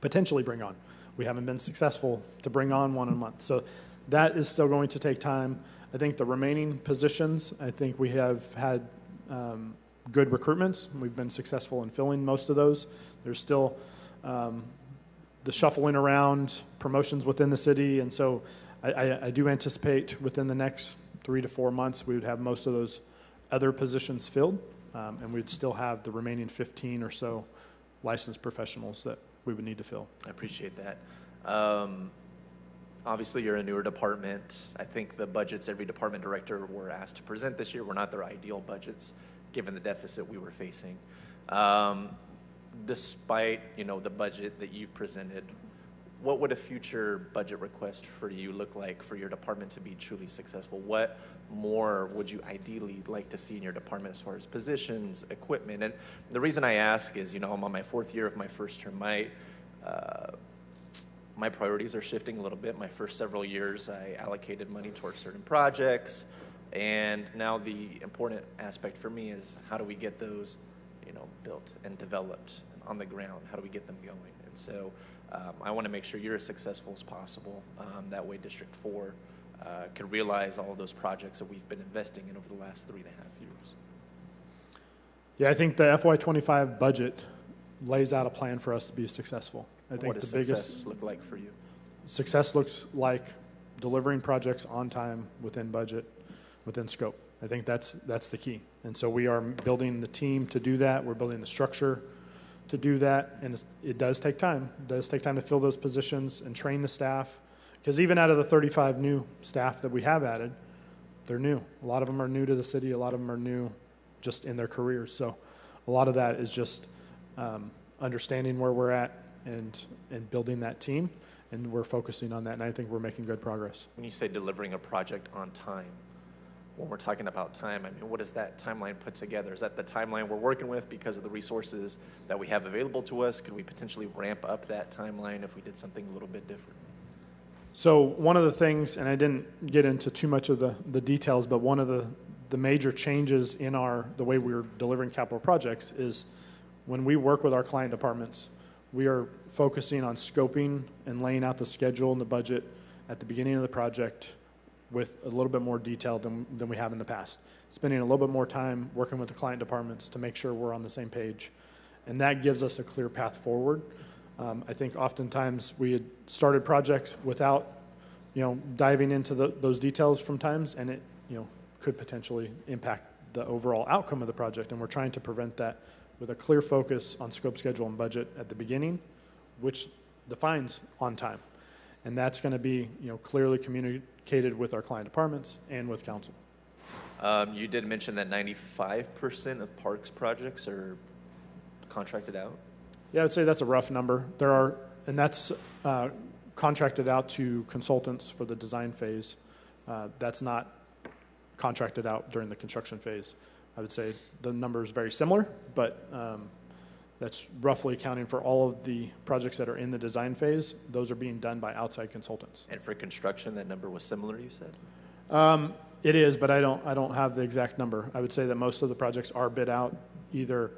potentially bring on. We haven't been successful to bring on 1 a month. So that is still going to take time. I think the remaining positions, I think we have had good recruitments. We've been successful in filling most of those. There's still the shuffling around, promotions within the city, and so I do anticipate within the next 3 to 4 months we would have most of those other positions filled, and we'd still have the remaining 15 or so licensed professionals that we would need to fill. I appreciate that. Obviously, you're a newer department. I think the budgets every department director were asked to present this year were not their ideal budgets, given the deficit we were facing. Despite, the budget that you've presented, what would a future budget request for you look like for your department to be truly successful? What more would you ideally like to see in your department as far as positions, equipment? And the reason I ask is, I'm on my 4th year of my first term. My priorities are shifting a little bit. My first several years, I allocated money towards certain projects, and now the important aspect for me is how do we get those, built and developed and on the ground? How do we get them going? And so I want to make sure you're as successful as possible. That way District 4 can realize all of those projects that we've been investing in over the last 3.5 years. Yeah, I think the FY25 budget lays out a plan for us to be successful. I think what does success look like for you? Success looks like delivering projects on time, within budget, within scope. I think that's the key. And so we are building the team to do that. We're building the structure to do that. And it does take time. It does take time to fill those positions and train the staff. Because even out of the 35 new staff that we have added, they're new. A lot of them are new to the city. A lot of them are new just in their careers. So a lot of that is just understanding where we're at and building that team. And we're focusing on that. And I think we're making good progress. When you say delivering a project on time, when we're talking about time, I mean, what does that timeline put together? Is that the timeline we're working with because of the resources that we have available to us? Could we potentially ramp up that timeline if we did something a little bit different? So one of the things, and I didn't get into too much of the details, but one of the major changes in the way we're delivering capital projects is when we work with our client departments, we are focusing on scoping and laying out the schedule and the budget at the beginning of the project with a little bit more detail than we have in the past. Spending a little bit more time working with the client departments to make sure we're on the same page. And that gives us a clear path forward. I think oftentimes we had started projects without, diving into those details from times, and it, could potentially impact the overall outcome of the project. And we're trying to prevent that with a clear focus on scope, schedule, and budget at the beginning, which defines on time. And that's going to be, clearly communicated with our client departments and with council. You did mention that 95% of parks projects are contracted out. Yeah, I would say that's a rough number. And that's contracted out to consultants for the design phase. That's not contracted out during the construction phase. I would say the number is very similar, but that's roughly accounting for all of the projects that are in the design phase. Those are being done by outside consultants. And for construction, that number was similar, you said? It is, but I don't have the exact number. I would say that most of the projects are bid out either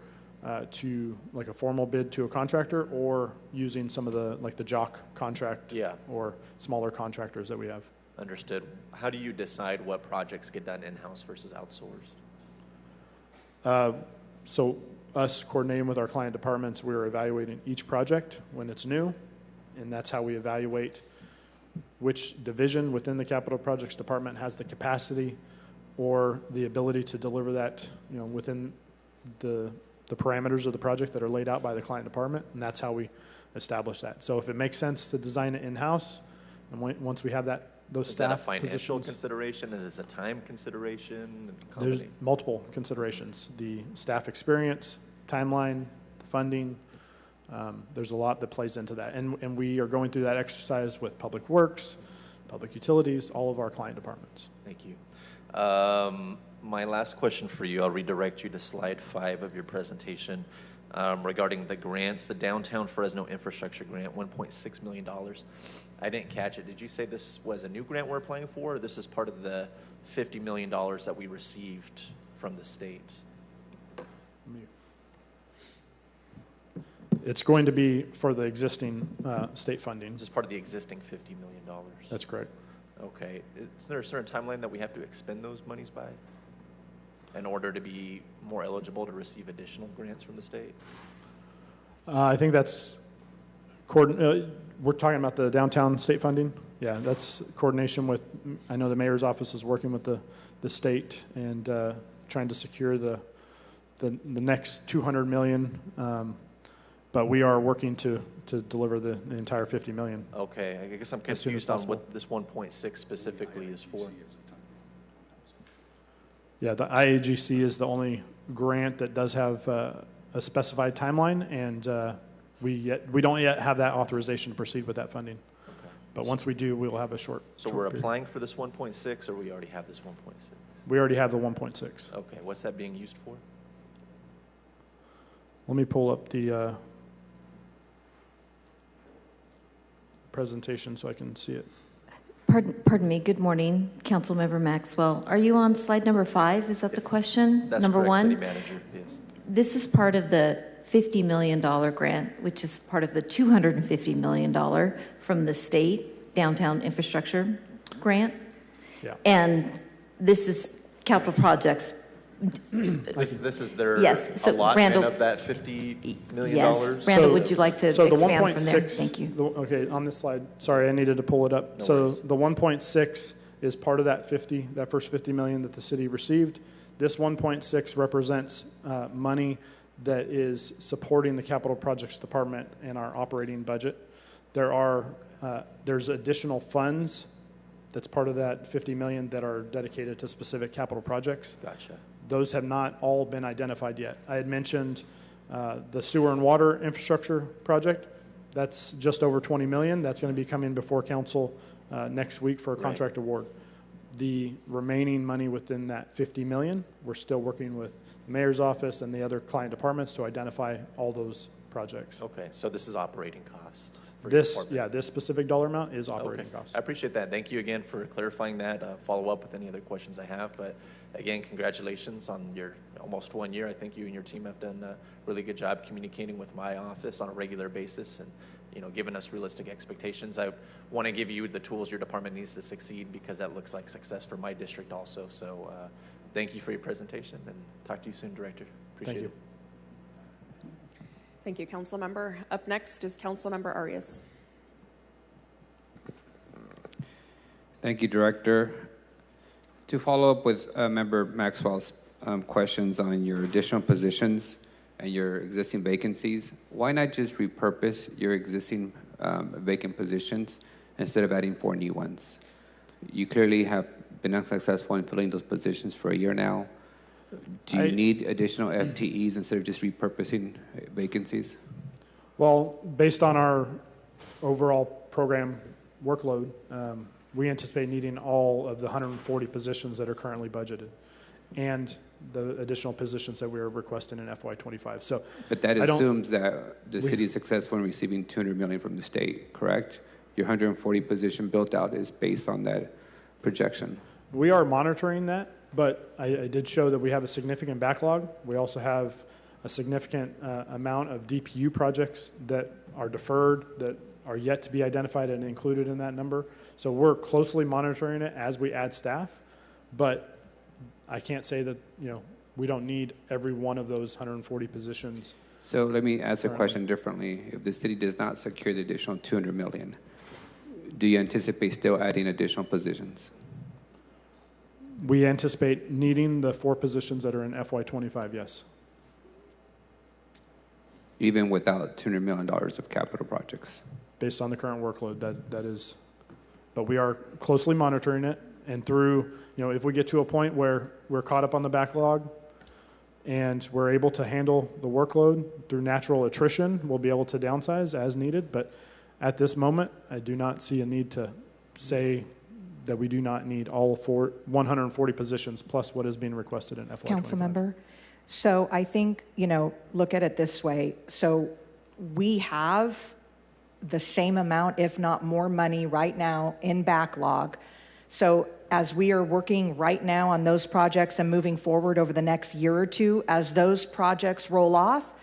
to like a formal bid to a contractor or using some of the JOC contract or smaller contractors that we have. Understood. How do you decide what projects get done in-house versus outsourced? So us coordinating with our client departments, we're evaluating each project when it's new, and that's how we evaluate which division within the capital projects department has the capacity or the ability to deliver that, within the parameters of the project that are laid out by the client department, and that's how we establish that. So if it makes sense to design it in-house, and once we have those is staff that a financial positions, consideration, and is a time consideration? there's multiple considerations: the staff experience, timeline, the funding. There's a lot that plays into that, and we are going through that exercise with Public Works, Public Utilities, all of our client departments. Thank you. My last question for you, I'll redirect you to slide 5 of your presentation regarding the grants, the Downtown Fresno Infrastructure Grant, $1.6 million. I didn't catch it. Did you say this was a new grant we're applying for, or this is part of the $50 million that we received from the state? It's going to be for the existing state funding. Is this part of the existing $50 million? That's correct. Okay. Is there a certain timeline that we have to expend those monies by in order to be more eligible to receive additional grants from the state? I think that's, we're talking about the downtown state funding? Yeah, that's coordination with, I know the mayor's office is working with the state and trying to secure the next $200 million. But we are working to deliver the entire $50 million. Okay, I guess I'm confused on what this 1.6 specifically is for. Yeah, the IAGC is the only grant that does have a specified timeline, and we don't yet have that authorization to proceed with that funding. Okay. But once we do, we will have a short. So we're applying for this 1.6, or we already have this 1.6? We already have the 1.6. Okay, what's that being used for? Let me pull up the presentation so I can see it. Pardon me. Good morning, Councilmember Maxwell. Are you on slide number 5? Is that the question? That's number correct, 1? City Manager, yes. This is part of the $50 million grant, which is part of the $250 million from the state downtown infrastructure grant. Yeah. And this is capital projects. This is their yes. So allotment Randall, of that $50 million? Yes. Randall, would you like to expand from there? Thank you. Okay, on this slide, sorry, I needed to pull it up. No so worries. the 1.6 is part of that first $50 million that the city received. This 1.6 represents money that is supporting the capital projects department in our operating budget. There's additional funds that's part of that $50 million that are dedicated to specific capital projects. Gotcha. Those have not all been identified yet. I had mentioned the sewer and water infrastructure project. That's just over $20 million. That's going to be coming before council next week for a contract award. the remaining money within that 50 million, we're still working with the mayor's office and the other client departments to identify all those projects. Okay, so this is operating cost for your department? Yeah, this specific dollar amount is operating costs. I appreciate that. Thank you again for clarifying that. Follow up with any other questions I have. But again, congratulations on your almost 1 year. I think you and your team have done a really good job communicating with my office on a regular basis and, you know, giving us realistic expectations. I want to give you the tools your department needs to succeed, because that looks like success for my district also. So thank you for your presentation, and talk to you soon, Director. Appreciate it. Thank you, Council Member. Up next is Council Member Arias. Thank you, Director. To follow up with Member Maxwell's questions on your additional positions and your existing vacancies, why not just repurpose your existing vacant positions instead of adding 4 new ones? You clearly have been unsuccessful in filling those positions for a year now. Do you need additional FTEs instead of just repurposing vacancies? Well, based on our overall program workload, we anticipate needing all of the 140 positions that are currently budgeted and the additional positions that we are requesting in FY25. So, but that assumes that the city is successful in receiving $200 million from the state, correct? Your 140 position built out is based on that projection. We are monitoring that, but I did show that we have a significant backlog. We also have a significant amount of DPU projects that are deferred, that are yet to be identified and included in that number. So we're closely monitoring it as we add staff, but I can't say that, you know, we don't need every one of those 140 positions. So let me ask the question differently. If the city does not secure the additional $200 million, do you anticipate still adding additional positions? We anticipate needing the 4 positions that are in FY25, yes. Even without $200 million of capital projects? Based on the current workload, that is. But we are closely monitoring it, and through, you know, if we get to a point where we're caught up on the backlog and we're able to handle the workload through natural attrition, we'll be able to downsize as needed. But at this moment, I do not see a need to say that we do not need all 140 positions plus what is being requested in FY25. Councilmember, so I think, you know, look at it this way. So we have the same amount, if not more money right now in backlog. So as we are working right now on those projects and moving forward over the next year or two, as those projects roll off,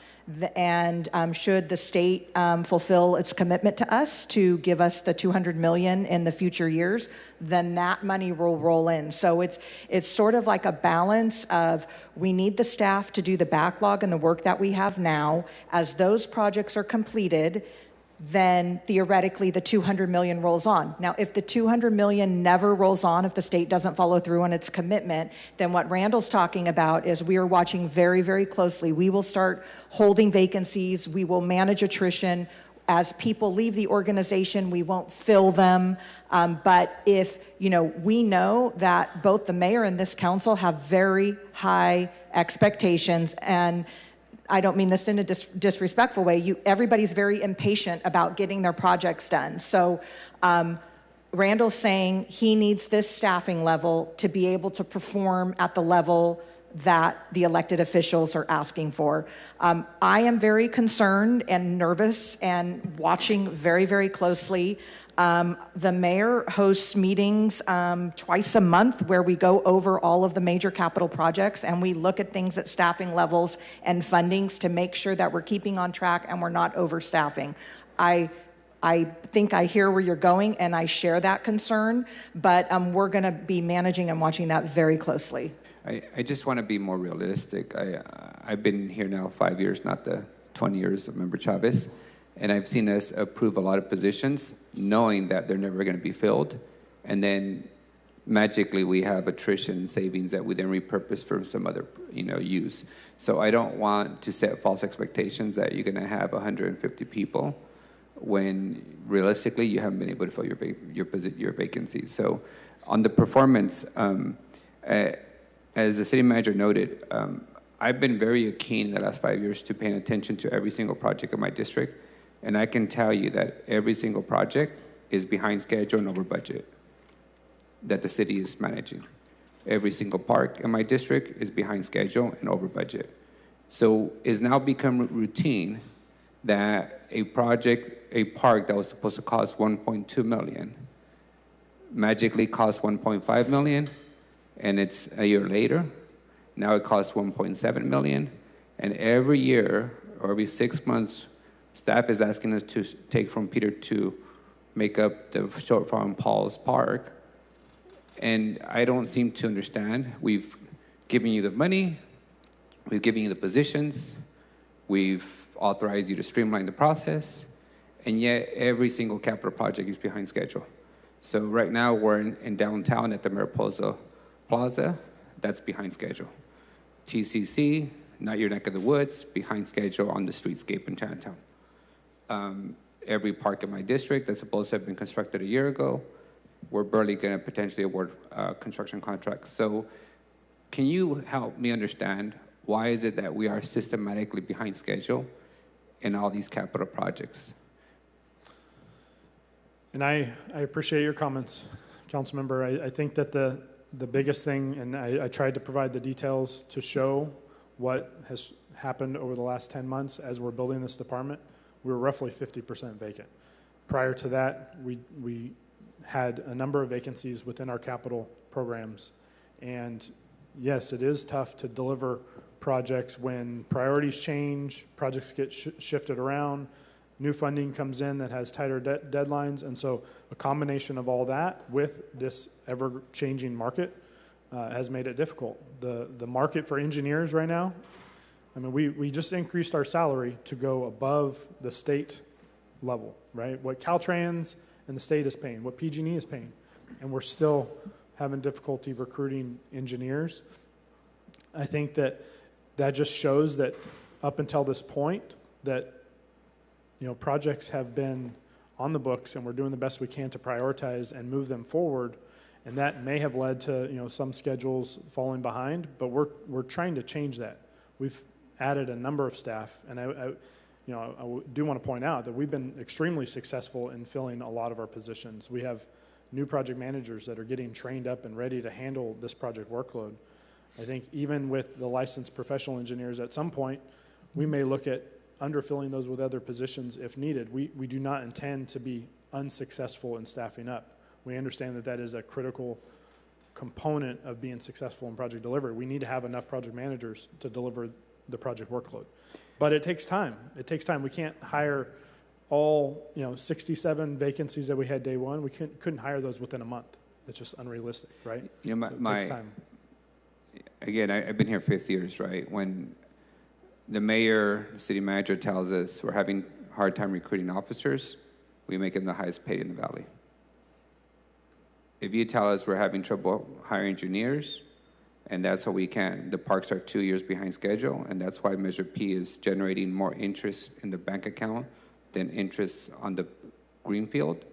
and should the state fulfill its commitment to us to give us the $200 million in the future years, then that money will roll in. So it's sort of like a balance of, we need the staff to do the backlog and the work that we have now. As those projects are completed, then theoretically the 200 million rolls on. Now, if the 200 million never rolls on, if the state doesn't follow through on its commitment, then what Randall's talking about is we are watching very, very closely. We will start holding vacancies. We will manage attrition. As people leave the organization, we won't fill them. But if, you know, we know that both the mayor and this council have very high expectations, and I don't mean this in a disrespectful way. Everybody's very impatient about getting their projects done. So Randall's saying he needs this staffing level to be able to perform at the level that the elected officials are asking for. I am very concerned and nervous and watching very, very closely. The mayor hosts meetings twice a month where we go over all of the major capital projects, and we look at things at staffing levels and fundings to make sure that we're keeping on track and we're not overstaffing. I think I hear where you're going, and I share that concern, but we're going to be managing and watching that very closely. I just want to be more realistic. I've been here now 5 years, not the 20 years of Member Chavez, and I've seen us approve a lot of positions knowing that they're never going to be filled, and then magically we have attrition savings that we then repurpose for some other, you know, use. So I don't want to set false expectations that you're going to have 150 people when realistically you haven't been able to fill your vacancies. So on the performance, as the city manager noted, I've been very keen in the last 5 years to paying attention to every single project in my district, and I can tell you that every single project is behind schedule and over budget. that the city is managing. Every single park in my district is behind schedule and over budget. So it's now become routine that a park that was supposed to cost 1.2 million magically costs 1.5 million, and it's a year later. Now it costs 1.7 million, and every year or every 6 months, staff is asking us to take from Peter to make up the shortfall in Paul's Park, and I don't seem to understand. We've given you the money, we've given you the positions, we've authorized you to streamline the process, and yet every single capital project is behind schedule. So right now we're in downtown at the Mariposa Plaza, that's behind schedule. TCC, not your neck of the woods, behind schedule on the streetscape in Chinatown. Every park in my district that's supposed to have been constructed a year ago, we're barely going to potentially award construction contracts. So can you help me understand why is it that we are systematically behind schedule in all these capital projects? And I appreciate your comments, Councilmember. I think that the biggest thing, and I tried to provide the details to show what has happened over the last 10 months as we're building this department. We were roughly 50% vacant. Prior to that, we had a number of vacancies within our capital programs. And yes, it is tough to deliver projects when priorities change, projects get shifted around, new funding comes in that has tighter deadlines. And so a combination of all that with this ever-changing market has made it difficult. The market for engineers right now, I mean, we just increased our salary to go above the state level, right? What Caltrans and the state is paying, what PG&E is paying, and we're still having difficulty recruiting engineers. I think that just shows that up until this point that, you know, projects have been on the books and we're doing the best we can to prioritize and move them forward. And that may have led to, you know, some schedules falling behind, but we're trying to change that. We've added a number of staff, and I do want to point out that we've been extremely successful in filling a lot of our positions. We have new project managers that are getting trained up and ready to handle this project workload. I think even with the licensed professional engineers, at some point, we may look at underfilling those with other positions if needed. We do not intend to be unsuccessful in staffing up. We understand that that is a critical component of being successful in project delivery. We need to have enough project managers to deliver the project workload. But it takes time. It takes time. We can't hire all 67 vacancies that we had day one. We couldn't hire those within a month. It's just unrealistic, right? You know, so it takes time. Again, I've been here 5 years, right? When the mayor, the city manager tells us we're having a hard time recruiting officers, we make them the highest paid in the valley. If you tell us we're having trouble hiring engineers, and that's what we can, the parks are 2 years behind schedule, and that's why Measure P is generating more interest in the bank account than interest on the greenfield,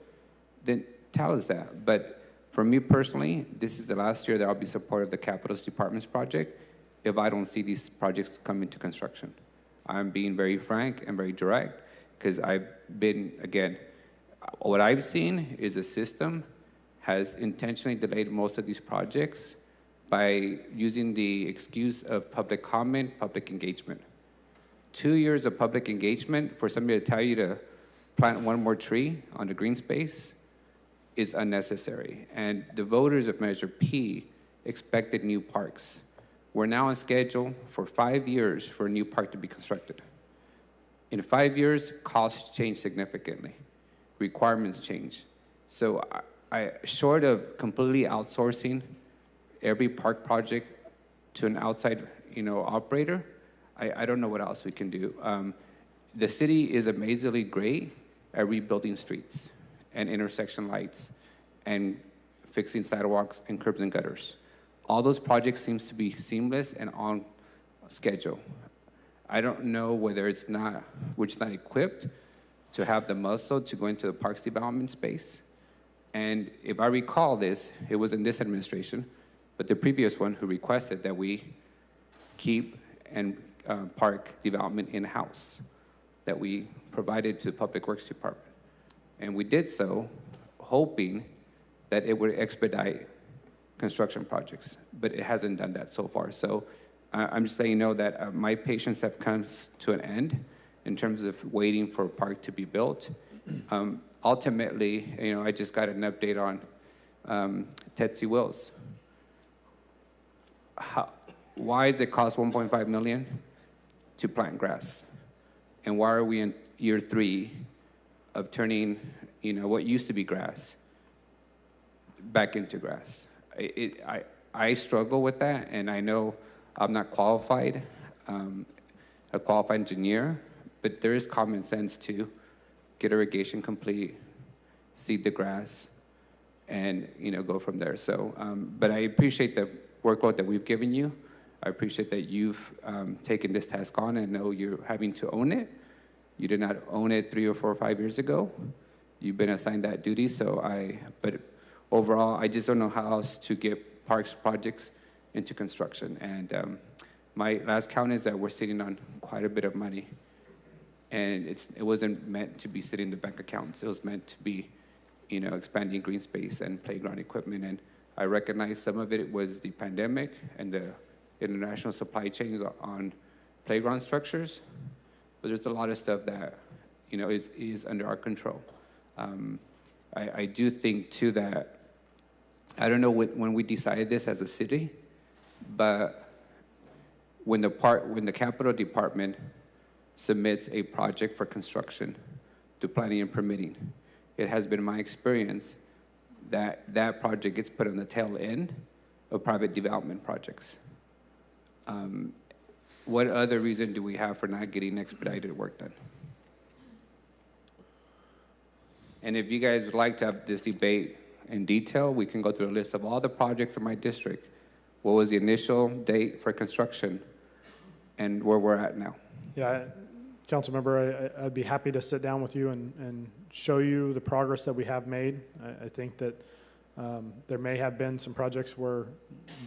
then tell us that. But for me personally, this is the last year that I'll be supportive of the Capitals Department's project if I don't see these projects come into construction. I'm being very frank and very direct, because I've been, again, what I've seen is a system has intentionally delayed most of these projects by using the excuse of public comment, public engagement. 2 years of public engagement for somebody to tell you to plant one more tree on the green space is unnecessary. And the voters of Measure P expected new parks. We're now on schedule for 5 years for a new park to be constructed. In 5 years, costs change significantly. Requirements change. So short of completely outsourcing every park project to an outside, operator, I don't know what else we can do. The city is amazingly great at rebuilding streets and intersection lights and fixing sidewalks and curbs and gutters. All those projects seems to be seamless and on schedule. I don't know whether we're just not equipped to have the muscle to go into the parks development space. And if I recall this, it was in this administration, but the previous one who requested that we keep and park development in-house, that we provided to the Public Works Department. And we did so hoping that it would expedite construction projects, but it hasn't done that so far. So I'm just letting you know that my patience have come to an end in terms of waiting for a park to be built. Ultimately, I just got an update on Tetsi Wills. Why does it cost $1.5 million to plant grass? And why are we in year 3 of turning, what used to be grass back into grass? I struggle with that, and I know I'm not qualified, a qualified engineer, but there is common sense to get irrigation complete, seed the grass, and go from there. So, but I appreciate the workload that we've given you. I appreciate that you've taken this task on and know you're having to own it. You did not own it 3 or 4 or 5 years ago. You've been assigned that duty. But overall, I just don't know how else to get parks projects into construction. And my last count is that we're sitting on quite a bit of money. And it wasn't meant to be sitting in the bank accounts. It was meant to be, expanding green space and playground equipment. And I recognize some of it was the pandemic and the international supply chains on playground structures, but there's a lot of stuff that, is under our control. I do think too that, I don't know when we decided this as a city, but when the Capital Department submits a project for construction to planning and permitting, it has been my experience that that project gets put on the tail end of private development projects. What other reason do we have for not getting expedited work done? And if you guys would like to have this debate in detail, we can go through a list of all the projects in my district. What was the initial date for construction and where we're at now? Yeah, Council Member, I'd be happy to sit down with you and show you the progress that we have made. I think that there may have been some projects where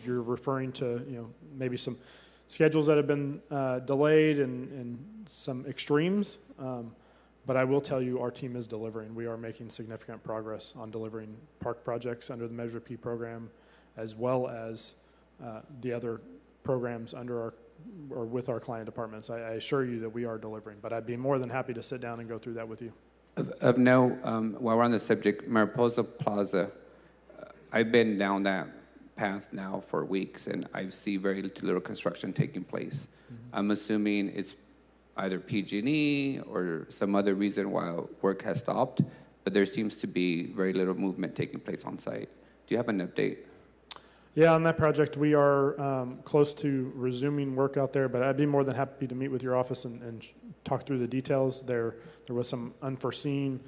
you're referring to, maybe some schedules that have been delayed and some extremes. But I will tell you our team is delivering. We are making significant progress on delivering park projects under the Measure P program, as well as the other programs under or with our client departments. I assure you that we are delivering, but I'd be more than happy to sit down and go through that with you. Of note, while we're on the subject, Mariposa Plaza, I've been down that path now for weeks, and I see very little construction taking place. I'm assuming it's either PG&E or some other reason why work has stopped, but there seems to be very little movement taking place on site. Do you have an update? Yeah, on that project, we are close to resuming work out there, but I'd be more than happy to meet with your office and talk through the details. There was some unforeseen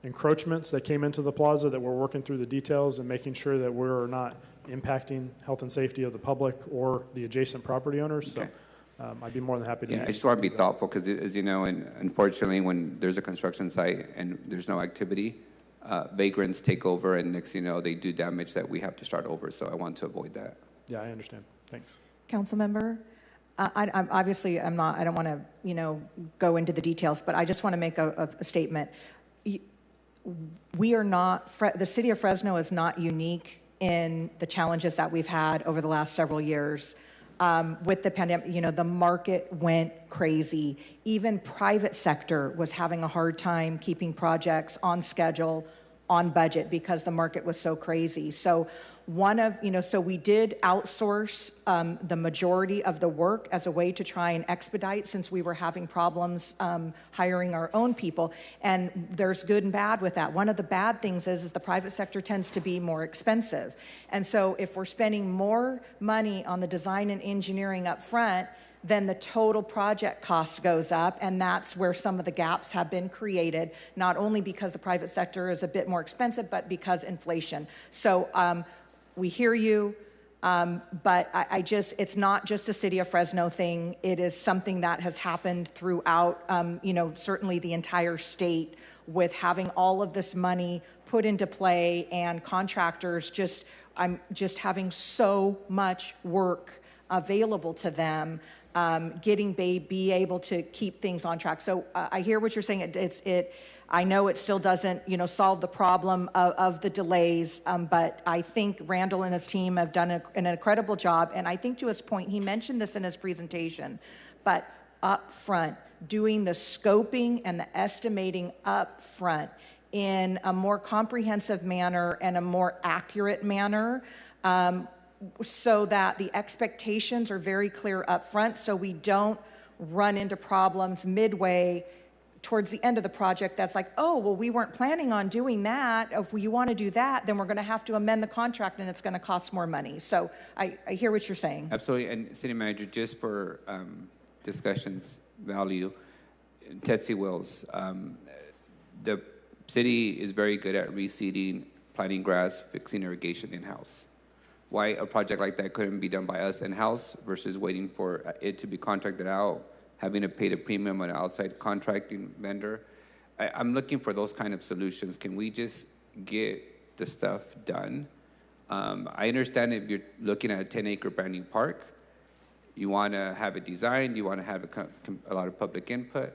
encroachments that came into the plaza that we're working through the details and making sure that we're not impacting health and safety of the public or the adjacent property owners. Okay. So I'd be more than happy to. Yeah, I just want to be thoughtful because, as you know, and unfortunately, when there's a construction site and there's no activity, vagrants take over, and next thing you know, they do damage that we have to start over. So I want to avoid that. Yeah, I understand. Thanks. Council member, I don't want to, go into the details, but I just want to make a statement. We are not, the city of Fresno is not unique in the challenges that we've had over the last several years. With the pandemic, the market went crazy. Even private sector was having a hard time keeping projects on schedule, on budget, because the market was so crazy. So so we did outsource the majority of the work as a way to try and expedite, since we were having problems hiring our own people. And there's good and bad with that. One of the bad things is the private sector tends to be more expensive. And so if we're spending more money on the design and engineering up front, then the total project cost goes up, and that's where some of the gaps have been created, not only because the private sector is a bit more expensive, but because inflation. So we hear you, but it's not just a city of Fresno thing. It is something that has happened throughout, certainly the entire state, with having all of this money put into play and contractors just having so much work available to them be able to keep things on track. So I hear what you're saying. I know it still doesn't, solve the problem of the delays, but I think Randall and his team have done an incredible job. And I think to his point, he mentioned this in his presentation, but up front, doing the scoping and the estimating up front in a more comprehensive manner and a more accurate manner, so that the expectations are very clear up front, so we don't run into problems midway towards the end of the project that's like, oh, well, we weren't planning on doing that. If you want to do that, then we're going to have to amend the contract and it's going to cost more money. So I hear what you're saying. Absolutely. And City Manager, just for discussion's value, Tetsi Wills, the city is very good at reseeding, planting grass, fixing irrigation in-house. Why a project like that couldn't be done by us in-house versus waiting for it to be contracted out, having to pay the premium on an outside contracting vendor. I'm looking for those kind of solutions. Can we just get the stuff done? I understand if you're looking at a 10-acre brand new park, you want to have it designed, you want to have a lot of public input,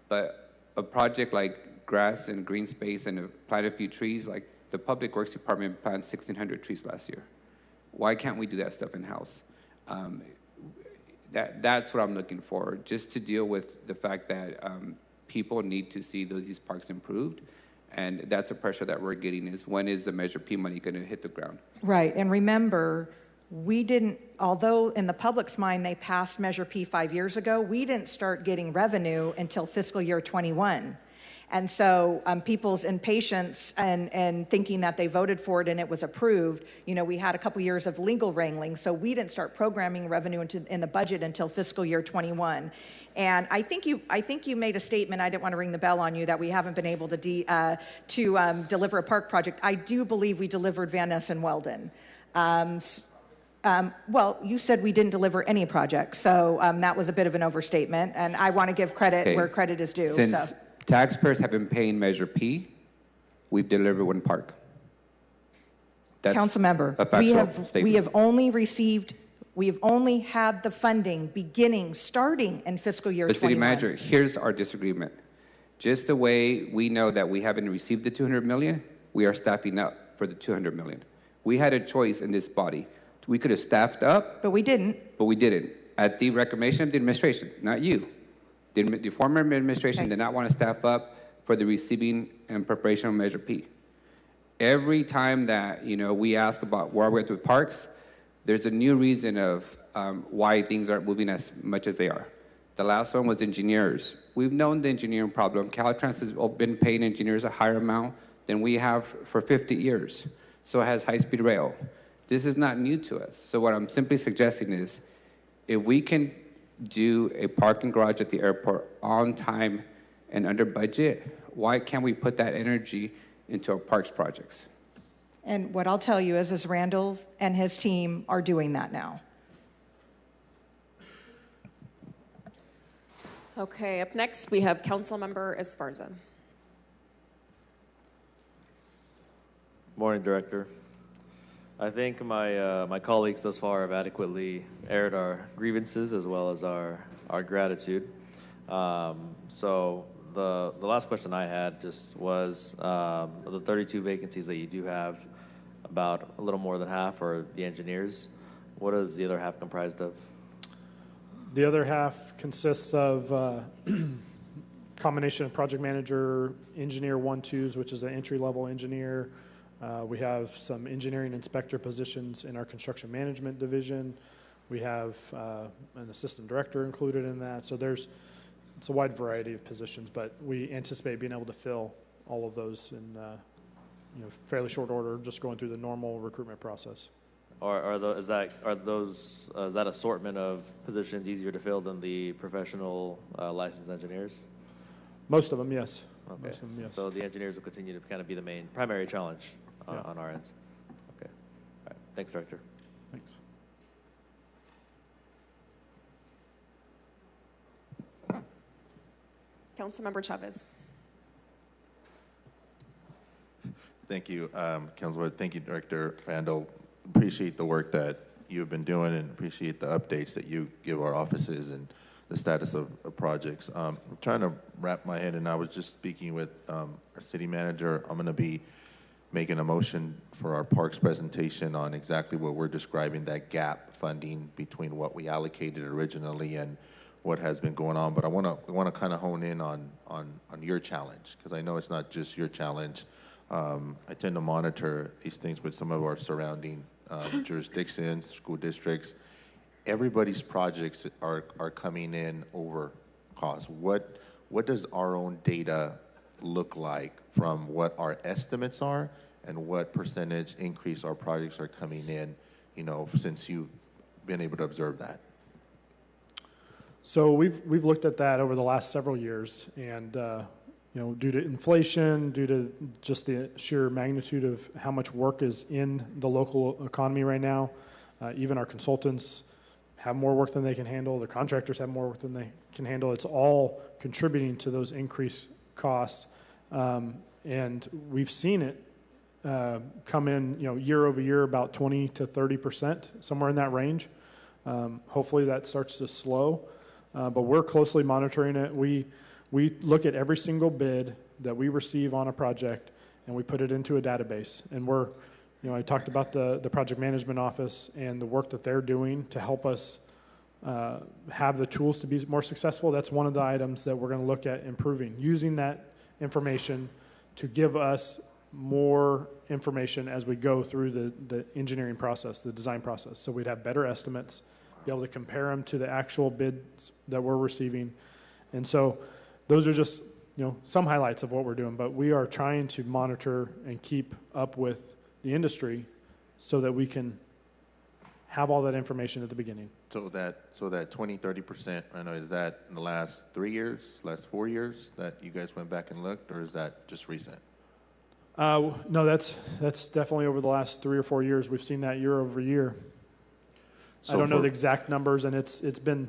but a project like grass and green space and plant a few trees, like the Public Works Department planted 1,600 trees last year. Why can't we do that stuff in-house? That's what I'm looking for, just to deal with the fact that people need to see these parks improved. And that's a pressure that we're getting is when is the Measure P money going to hit the ground? Right, and remember, we didn't, although in the public's mind they passed Measure P 5 years ago, we didn't start getting revenue until fiscal year 21. And so people's impatience and thinking that they voted for it and it was approved, we had a couple years of legal wrangling, so we didn't start programming revenue in the budget until fiscal year 21. And I think you made a statement, I didn't want to ring the bell on you, that we haven't been able to deliver a park project. I do believe we delivered Van Ness and Weldon. Well, you said we didn't deliver any project, so that was a bit of an overstatement, and I want to give credit where credit is due. Since taxpayers have been paying Measure P, we've delivered one park. That's Council member, a factual statement. we have only had the funding starting in fiscal year 21. But City Manager, here's our disagreement. Just the way we know that we haven't received the 200 million, we are staffing up for the 200 million. We had a choice in this body. We could have staffed up. But we didn't. But we didn't. At the recommendation of the administration, not you. The former administration did not want to staff up for the receiving and preparation of Measure P. Every time that we ask about where we're at with parks, there's a new reason of why things aren't moving as much as they are. The last one was engineers. We've known the engineering problem. Caltrans has been paying engineers a higher amount than we have for 50 years. So has high-speed rail. This is not new to us. So what I'm simply suggesting is, if we can do a parking garage at the airport on time and under budget, why can't we put that energy into our parks projects? And what I'll tell you is Randall and his team are doing that now. Okay, up next we have Councilmember Esparza. Morning, Director. I think my colleagues thus far have adequately aired our grievances as well as our gratitude. So the last question I had just was the 32 vacancies that you do have, about a little more than half are the engineers. What is the other half comprised of? The other half consists of combination of project manager, engineer 1-2s, which is an entry-level engineer. We have some engineering inspector positions in our construction management division. We have an assistant director included in that. So it's a wide variety of positions, but we anticipate being able to fill all of those in fairly short order, just going through the normal recruitment process. Is that assortment of positions easier to fill than the professional licensed engineers? Most of them, yes. Okay. Most of them, yes. So the engineers will continue to kind of be the primary challenge on our end. Okay. All right. Thanks, Director. Thanks. Councilmember Chavez. Thank you, Councilman. Thank you, Director Randall. Appreciate the work that you've been doing and appreciate the updates that you give our offices and the status of projects. I'm trying to wrap my head, and I was just speaking with our city manager. I'm going to be making a motion for our parks presentation on exactly what we're describing, that gap funding between what we allocated originally and what has been going on. But I want to kind of hone in on your challenge, because I know it's not just your challenge. I tend to monitor these things with some of our surrounding jurisdictions, school districts. Everybody's projects are coming in over cost. What does our own data look like from what our estimates are and what percentage increase our projects are coming in, since you've been able to observe that? So we've looked at that over the last several years, and due to inflation, due to just the sheer magnitude of how much work is in the local economy right now, even our consultants have more work than they can handle. The contractors have more work than they can handle. It's all contributing to those increased costs, and we've seen it come in, year over year, about 20 to 30%, somewhere in that range. Hopefully that starts to slow, but we're closely monitoring it. We look at every single bid that we receive on a project, and we put it into a database. And I talked about the project management office and the work that they're doing to help us have the tools to be more successful. That's one of the items that we're going to look at improving, using that information to give us more information as we go through the engineering process, the design process. So we'd have better estimates, be able to compare them to the actual bids that we're receiving. And so those are just, some highlights of what we're doing, but we are trying to monitor and keep up with the industry so that we can have all that information at the beginning. So that 20, 30%, I know, is that in the last 3 years, last 4 years that you guys went back and looked, or is that just recent? No, that's definitely over the last 3 or 4 years. We've seen that year over year. So I don't know the exact numbers, and it's been,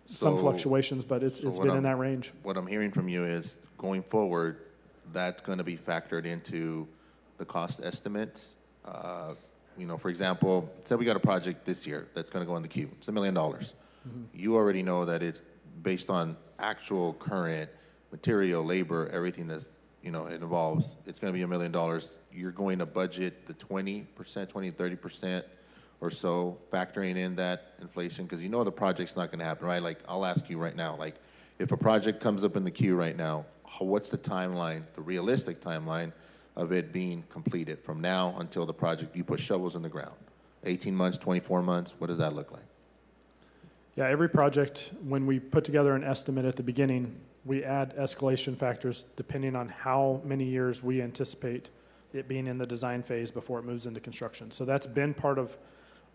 some fluctuations, but it's been in that range. What I'm hearing from you is, going forward, that's going to be factored into the cost estimates. For example, say we got a project this year that's going to go in the queue. It's $1 million. Mm-hmm. You already know that it's based on actual current material, labor, everything that's, it involves. It's going to be $1 million. You're going to budget the 20%, 30% or so, factoring in that inflation, because the project's not going to happen, right? Like, I'll ask you right now, if a project comes up in the queue right now, what's the timeline, the realistic timeline of it being completed from now until the project, you put shovels in the ground? 18 months, 24 months, what does that look like? Yeah, every project, when we put together an estimate at the beginning, we add escalation factors depending on how many years we anticipate it being in the design phase before it moves into construction. So that's been part of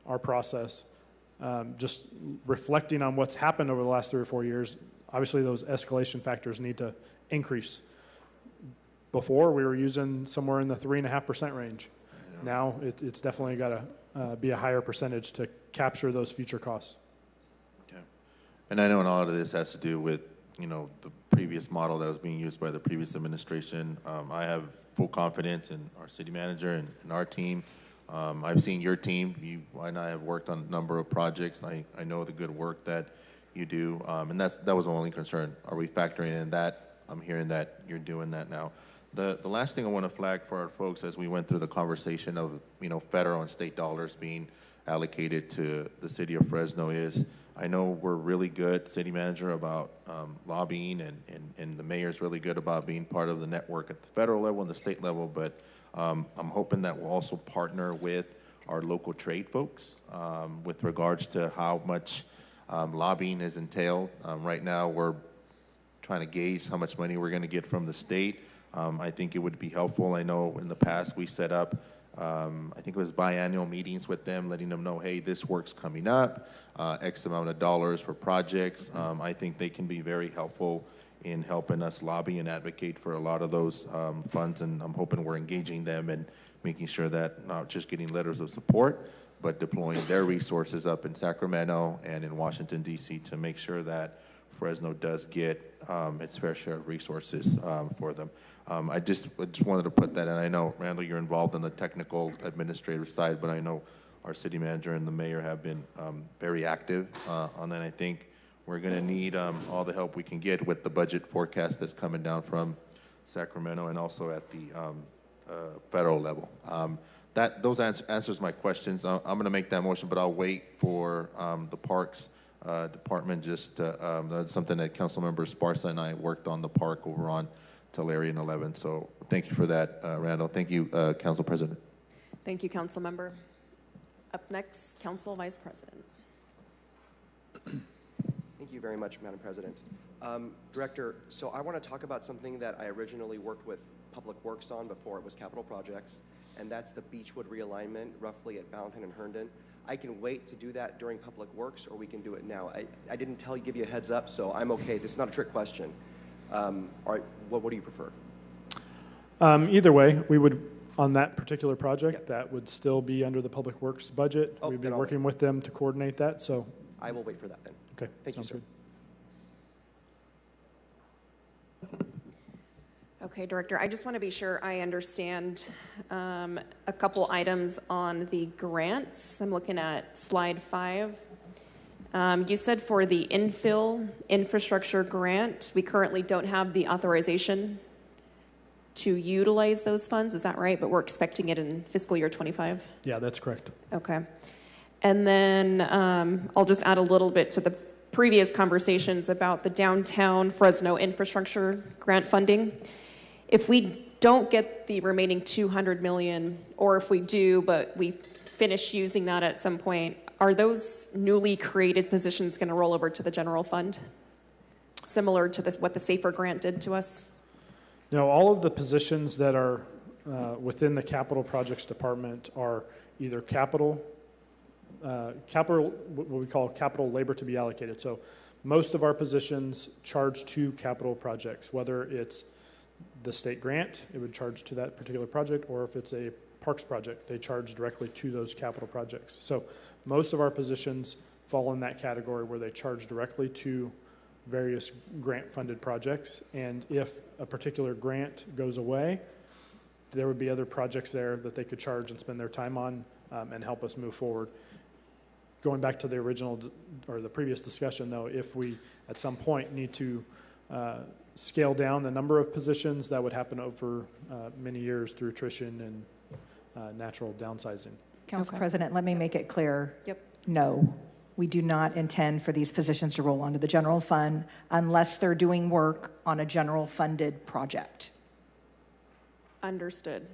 our process. Just reflecting on what's happened over the last 3 or 4 years, obviously those escalation factors need to increase. Before, we were using somewhere in the 3.5% range. Now it's definitely got to be a higher percentage to capture those future costs. Okay. And I know a lot of this has to do with, the previous model that was being used by the previous administration. I have full confidence in our city manager and our team. I've seen your team. You and I have worked on a number of projects. I know the good work that you do, and that was the only concern. Are we factoring in that? I'm hearing that you're doing that now. The last thing I want to flag for our folks as we went through the conversation of federal and state dollars being allocated to the city of Fresno is, I know we're really good, city manager, about lobbying, and the mayor's really good about being part of the network at the federal level and the state level, but I'm hoping that we'll also partner with our local trade folks with regards to how much lobbying is entailed. Right now, we're trying to gauge how much money we're going to get from the state. I think it would be helpful. I know in the past we set up, I think it was biannual meetings with them, letting them know, hey, this work's coming up, X amount of dollars for projects. I think they can be very helpful in helping us lobby and advocate for a lot of those funds, and I'm hoping we're engaging them and making sure that not just getting letters of support, but deploying their resources up in Sacramento and in Washington, D.C. to make sure that Fresno does get its fair share of resources for them. I just wanted to put that in. I know, Randall, you're involved in the technical administrative side, but I know our city manager and the mayor have been very active on that. I think we're going to need all the help we can get with the budget forecast that's coming down from Sacramento and also at the federal level. Those answers my questions. I'm going to make that motion, but I'll wait for the Parks Department. That's something that Councilmember Esparza and I worked on the park over on Tulare and 11. So thank you for that, Randall. Thank you, Council President. Thank you, Council Member. Up next, Council Vice President. Thank you very much, Madam President. Director, so I want to talk about something that I originally worked with Public Works on before it was capital projects, and that's the Beechwood realignment roughly at Valentine and Herndon. I can wait to do that during Public Works, or we can do it now. I didn't give you a heads up, so I'm okay. This is not a trick question. All right, what do you prefer? Either way, we would, on that particular project, that would still be under the Public Works budget. We'd be working with them to coordinate that, so. I will wait for that then. Okay. Thank you, sir. Good. Okay, Director, I just want to be sure I understand a couple items on the grants. I'm looking at slide 5. You said for the infill infrastructure grant, we currently don't have the authorization to utilize those funds. Is that right? But we're expecting it in fiscal year 25? Yeah, that's correct. Okay. And then I'll just add a little bit to the previous conversations about the downtown Fresno infrastructure grant funding. If we don't get the remaining $200 million, or if we do, but we finish using that at some point, are those newly created positions going to roll over to the general fund, similar to what the SAFER grant did to us? No, all of the positions that are within the capital projects department are either capital, what we call capital labor to be allocated. So most of our positions charge to capital projects, whether it's the state grant, it would charge to that particular project, or if it's a parks project, they charge directly to those capital projects. So most of our positions fall in that category where they charge directly to various grant-funded projects. And if a particular grant goes away, there would be other projects there that they could charge and spend their time on and help us move forward. Going back to the original or the previous discussion, though, if we at some point need to scale down the number of positions, that would happen over many years through attrition and natural downsizing. Council President, let me make it clear. Yep. No, we do not intend for these positions to roll onto the general fund unless they're doing work on a general funded project. Understood.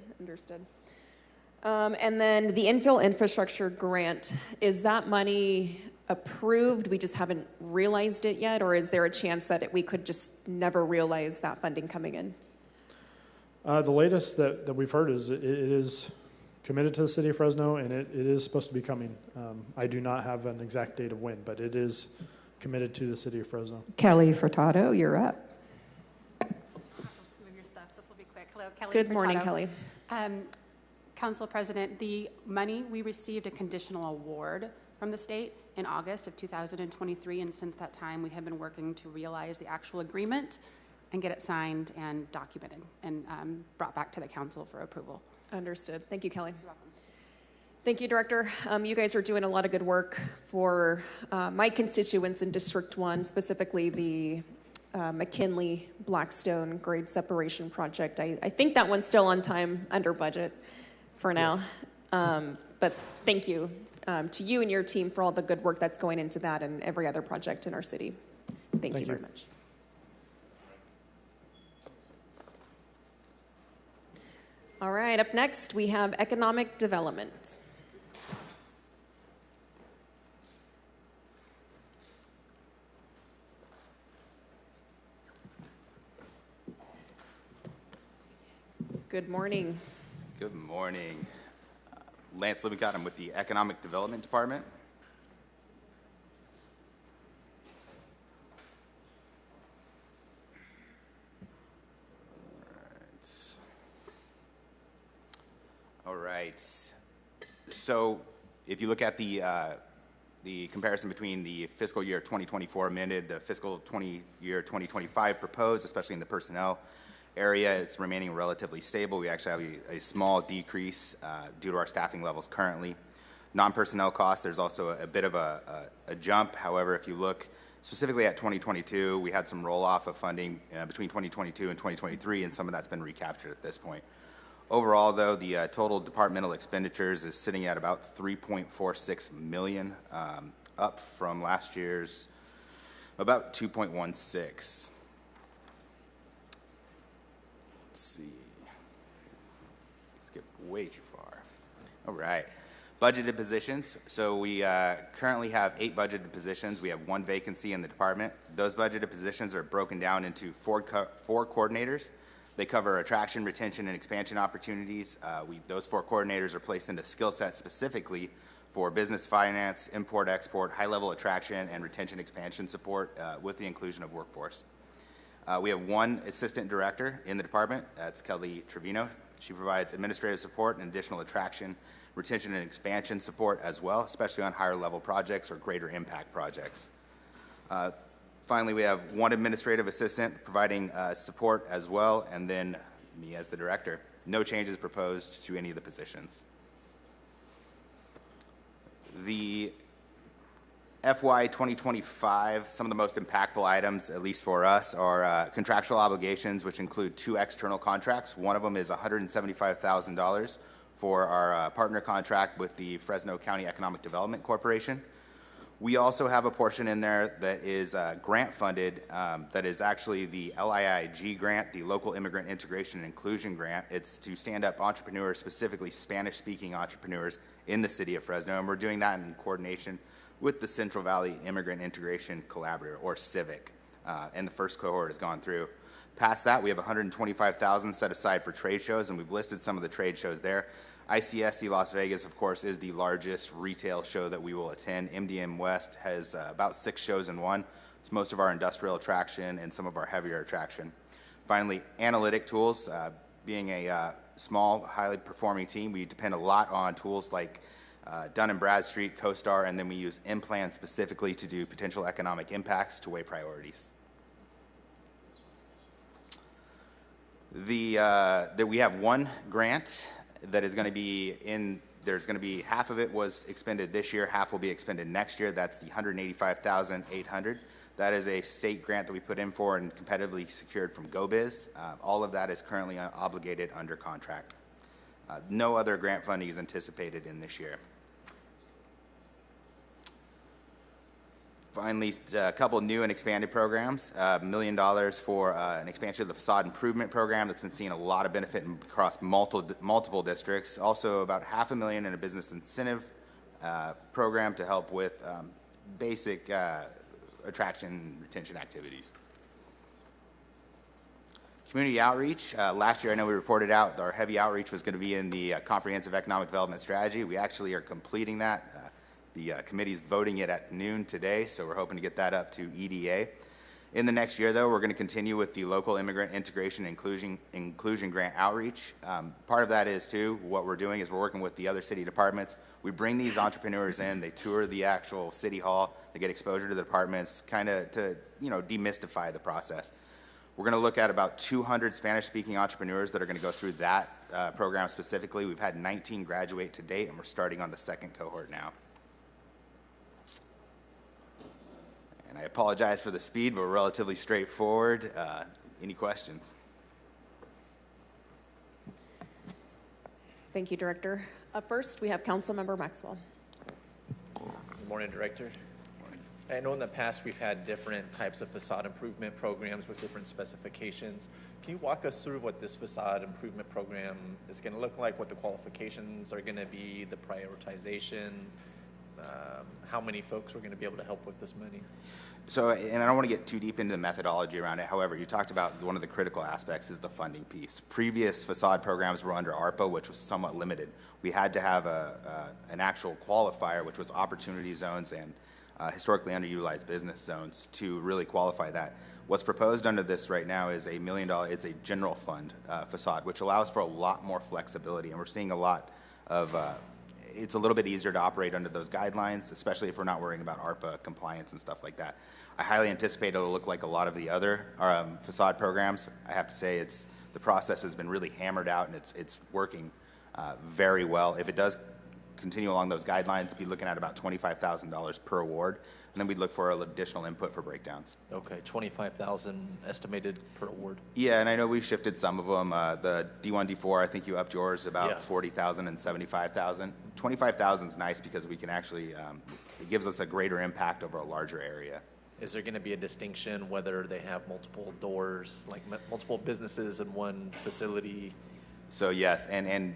And then the infill infrastructure grant, is that money approved? We just haven't realized it yet, or is there a chance that we could just never realize that funding coming in? The latest that we've heard is it is committed to the city of Fresno, and it is supposed to be coming. I do not have an exact date of when, but it is committed to the city of Fresno. Kelly Furtado, you're up. Move your stuff. This will be quick. Hello, Kelly. Good morning, Furtado. Kelly. Council President, the money, we received a conditional award from the state in August of 2023, and since that time, we have been working to realize the actual agreement and get it signed and documented and brought back to the council for approval. Understood. Thank you, Kelly. You're welcome. Thank you, Director. You guys are doing a lot of good work for my constituents in District 1, specifically the McKinley Blackstone grade separation project. I think that one's still on time, under budget for now. Yes. But thank you to you and your team for all the good work that's going into that and every other project in our city. Thank you very much. All right, up next, we have economic development. Good morning. Good morning. Lance Lippincott, I'm with the Economic Development Department. All right. So if you look at the comparison between the fiscal year 2024 amended, the fiscal year 2025 proposed, especially in the personnel area, it's remaining relatively stable. We actually have a small decrease due to our staffing levels currently. Non-personnel costs, there's also a bit of a jump. However, if you look specifically at 2022, we had some roll-off of funding between 2022 and 2023, and some of that's been recaptured at this point. Overall, though, the total departmental expenditures is sitting at about $3.46 million, up from last year's about 2.16. Let's see. Skip way too far. All right. Budgeted positions. So we currently have 8 budgeted positions. We have 1 vacancy in the department. Those budgeted positions are broken down into 4 coordinators. They cover attraction, retention, and expansion opportunities. Those 4 coordinators are placed into skill sets specifically for business finance, import-export, high-level attraction, and retention expansion support with the inclusion of workforce. We have 1 assistant director in the department. That's Kelly Trevino. She provides administrative support and additional attraction, retention, and expansion support as well, especially on higher-level projects or greater impact projects. Finally, we have 1 administrative assistant providing support as well, and then me as the director. No changes proposed to any of the positions. The FY 2025, some of the most impactful items, at least for us, are contractual obligations, which include 2 external contracts. One of them is $175,000 for our partner contract with the Fresno County Economic Development Corporation. We also have a portion in there that is grant funded, that is actually the LIIG grant, the Local Immigrant Integration and Inclusion Grant. It's to stand up entrepreneurs, specifically Spanish-speaking entrepreneurs in the city of Fresno, and we're doing that in coordination with the Central Valley Immigrant Integration Collaborator, or CIVIC, and the first cohort has gone through. Past that, we have $125,000 set aside for trade shows, and we've listed some of the trade shows there. ICSC Las Vegas, of course, is the largest retail show that we will attend. MDM West has about 6 shows in one. It's most of our industrial attraction and some of our heavier attraction. Finally, analytic tools. Being a small, highly performing team, we depend a lot on tools like Dun & Bradstreet, CoStar, and then we use M-Plan specifically to do potential economic impacts to weigh priorities. We have 1 grant that is going to be there's going to be half of it was expended this year, half will be expended next year. That's the $185,800. That is a state grant that we put in for and competitively secured from GoBiz. All of that is currently obligated under contract. No other grant funding is anticipated in this year. Finally, a couple new and expanded programs. $1 million for an expansion of the facade improvement program that's been seeing a lot of benefit across multiple districts. Also about $500,000 in a business incentive program to help with basic attraction and retention activities. Community outreach. Last year, I know we reported out our heavy outreach was going to be in the Comprehensive Economic Development Strategy. We actually are completing that. The committee's voting it at noon today, so we're hoping to get that up to EDA. In the next year, though, we're going to continue with the Local Immigrant Integration and Inclusion Grant outreach. Part of that is, too, what we're doing is we're working with the other city departments. We bring these entrepreneurs in, they tour the actual city hall, they get exposure to the departments, kind of to, demystify the process. We're going to look at about 200 Spanish-speaking entrepreneurs that are going to go through that program specifically. We've had 19 graduate to date, and we're starting on the 2nd cohort now. And I apologize for the speed, but we're relatively straightforward. Any questions? Thank you, Director. Up first, we have Councilmember Maxwell. Good morning, Director. I know in the past we've had different types of facade improvement programs with different specifications. Can you walk us through what this facade improvement program is going to look like, what the qualifications are going to be, the prioritization, how many folks we're going to be able to help with this money? So, and I don't want to get too deep into the methodology around it. However, you talked about one of the critical aspects is the funding piece. Previous facade programs were under ARPA, which was somewhat limited. We had to have an actual qualifier, which was opportunity zones and historically underutilized business zones to really qualify that. What's proposed under this right now is $1 million, it's a general fund facade, which allows for a lot more flexibility. And we're seeing a lot of, it's a little bit easier to operate under those guidelines, especially if we're not worrying about ARPA compliance and stuff like that. I highly anticipate it'll look like a lot of the other facade programs. I have to say the process has been really hammered out and it's working very well. If it does continue along those guidelines, be looking at about $25,000 per award, and then we'd look for additional input for breakdowns. Okay, 25,000 estimated per award. Yeah, and I know we've shifted some of them. The D1, D4, I think you upped yours about Yeah. 40,000 and 75,000. 25,000 is nice because we can actually, it gives us a greater impact over a larger area. Is there going to be a distinction whether they have multiple doors, like multiple businesses in one facility? So yes, and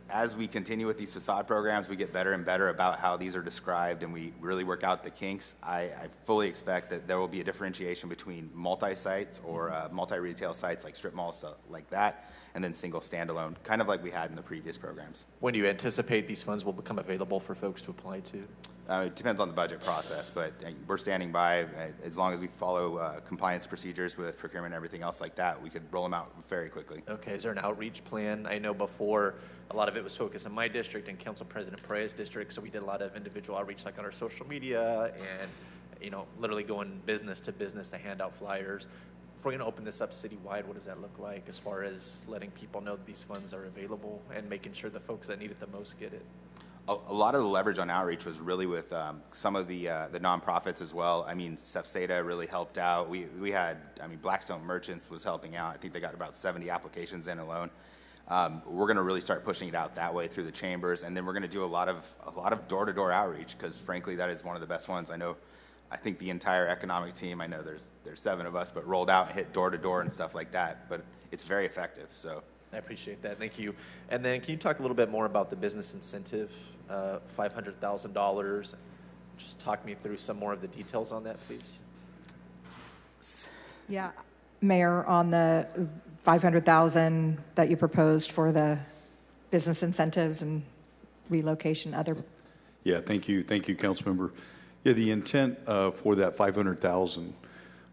as we continue with these facade programs, we get better and better about how these are described, and we really work out the kinks. I fully expect that there will be a differentiation between multi-sites or multi-retail sites like strip malls, so like that, and then single standalone, kind of like we had in the previous programs. When do you anticipate these funds will become available for folks to apply to? It depends on the budget process, but we're standing by. As long as we follow compliance procedures with procurement and everything else like that, we could roll them out very quickly. Okay, is there an outreach plan? I know before a lot of it was focused on my district and Council President Pereira's district, so we did a lot of individual outreach like on our social media and, you know, literally going business to hand out flyers. If we're going to open this up citywide, what does that look like as far as letting people know that these funds are available and making sure the folks that need it the most get it? A lot of the leverage on outreach was really with some of the nonprofits as well. I mean, CEFSETA really helped out. We had, I mean, Blackstone Merchants was helping out. I think they got about 70 applications in alone. We're going to really start pushing it out that way through the chambers, and then we're going to do a lot of door-to-door outreach because, frankly, that is one of the best ones. I think the entire economic team, I know there's 7 of us, but rolled out and hit door-to-door and stuff like that. But it's very effective. So I appreciate that. Thank you. And then can you talk a little bit more about the business incentive, $500,000? Just talk me through some more of the details on that, please. Yeah, Mayor, on the 500,000 that you proposed for the business incentives and relocation, other. Yeah, thank you, Councilmember. Yeah, the intent for that 500,000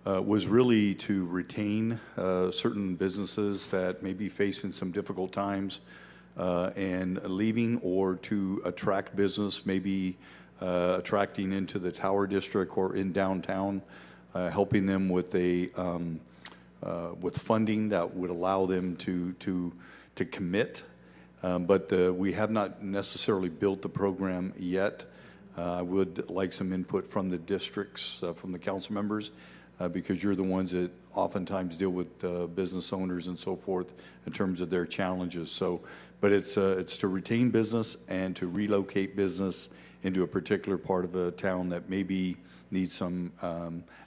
was really to retain certain businesses that may be facing some difficult times and leaving, or to attract business, maybe attracting into the Tower District or in downtown, helping them with with funding that would allow them to commit. But we have not necessarily built the program yet. I would like some input from the districts, from the council members, because you're the ones that oftentimes deal with business owners and so forth in terms of their challenges. So, but it's to retain business and to relocate business into a particular part of a town that maybe needs some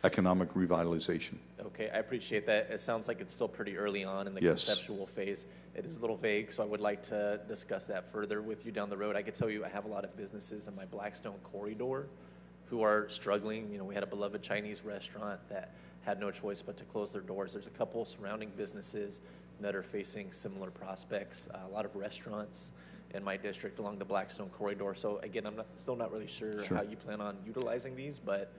economic revitalization. Okay, I appreciate that. It sounds like it's still pretty early on in the Yes. conceptual phase. It is a little vague, so I would like to discuss that further with you down the road. I can tell you I have a lot of businesses in my Blackstone corridor who are struggling. You know, we had a beloved Chinese restaurant that had no choice but to close their doors. There's a couple surrounding businesses that are facing similar prospects. A lot of restaurants in my district along the Blackstone corridor. So again, I'm still not really sure how you plan on utilizing these, but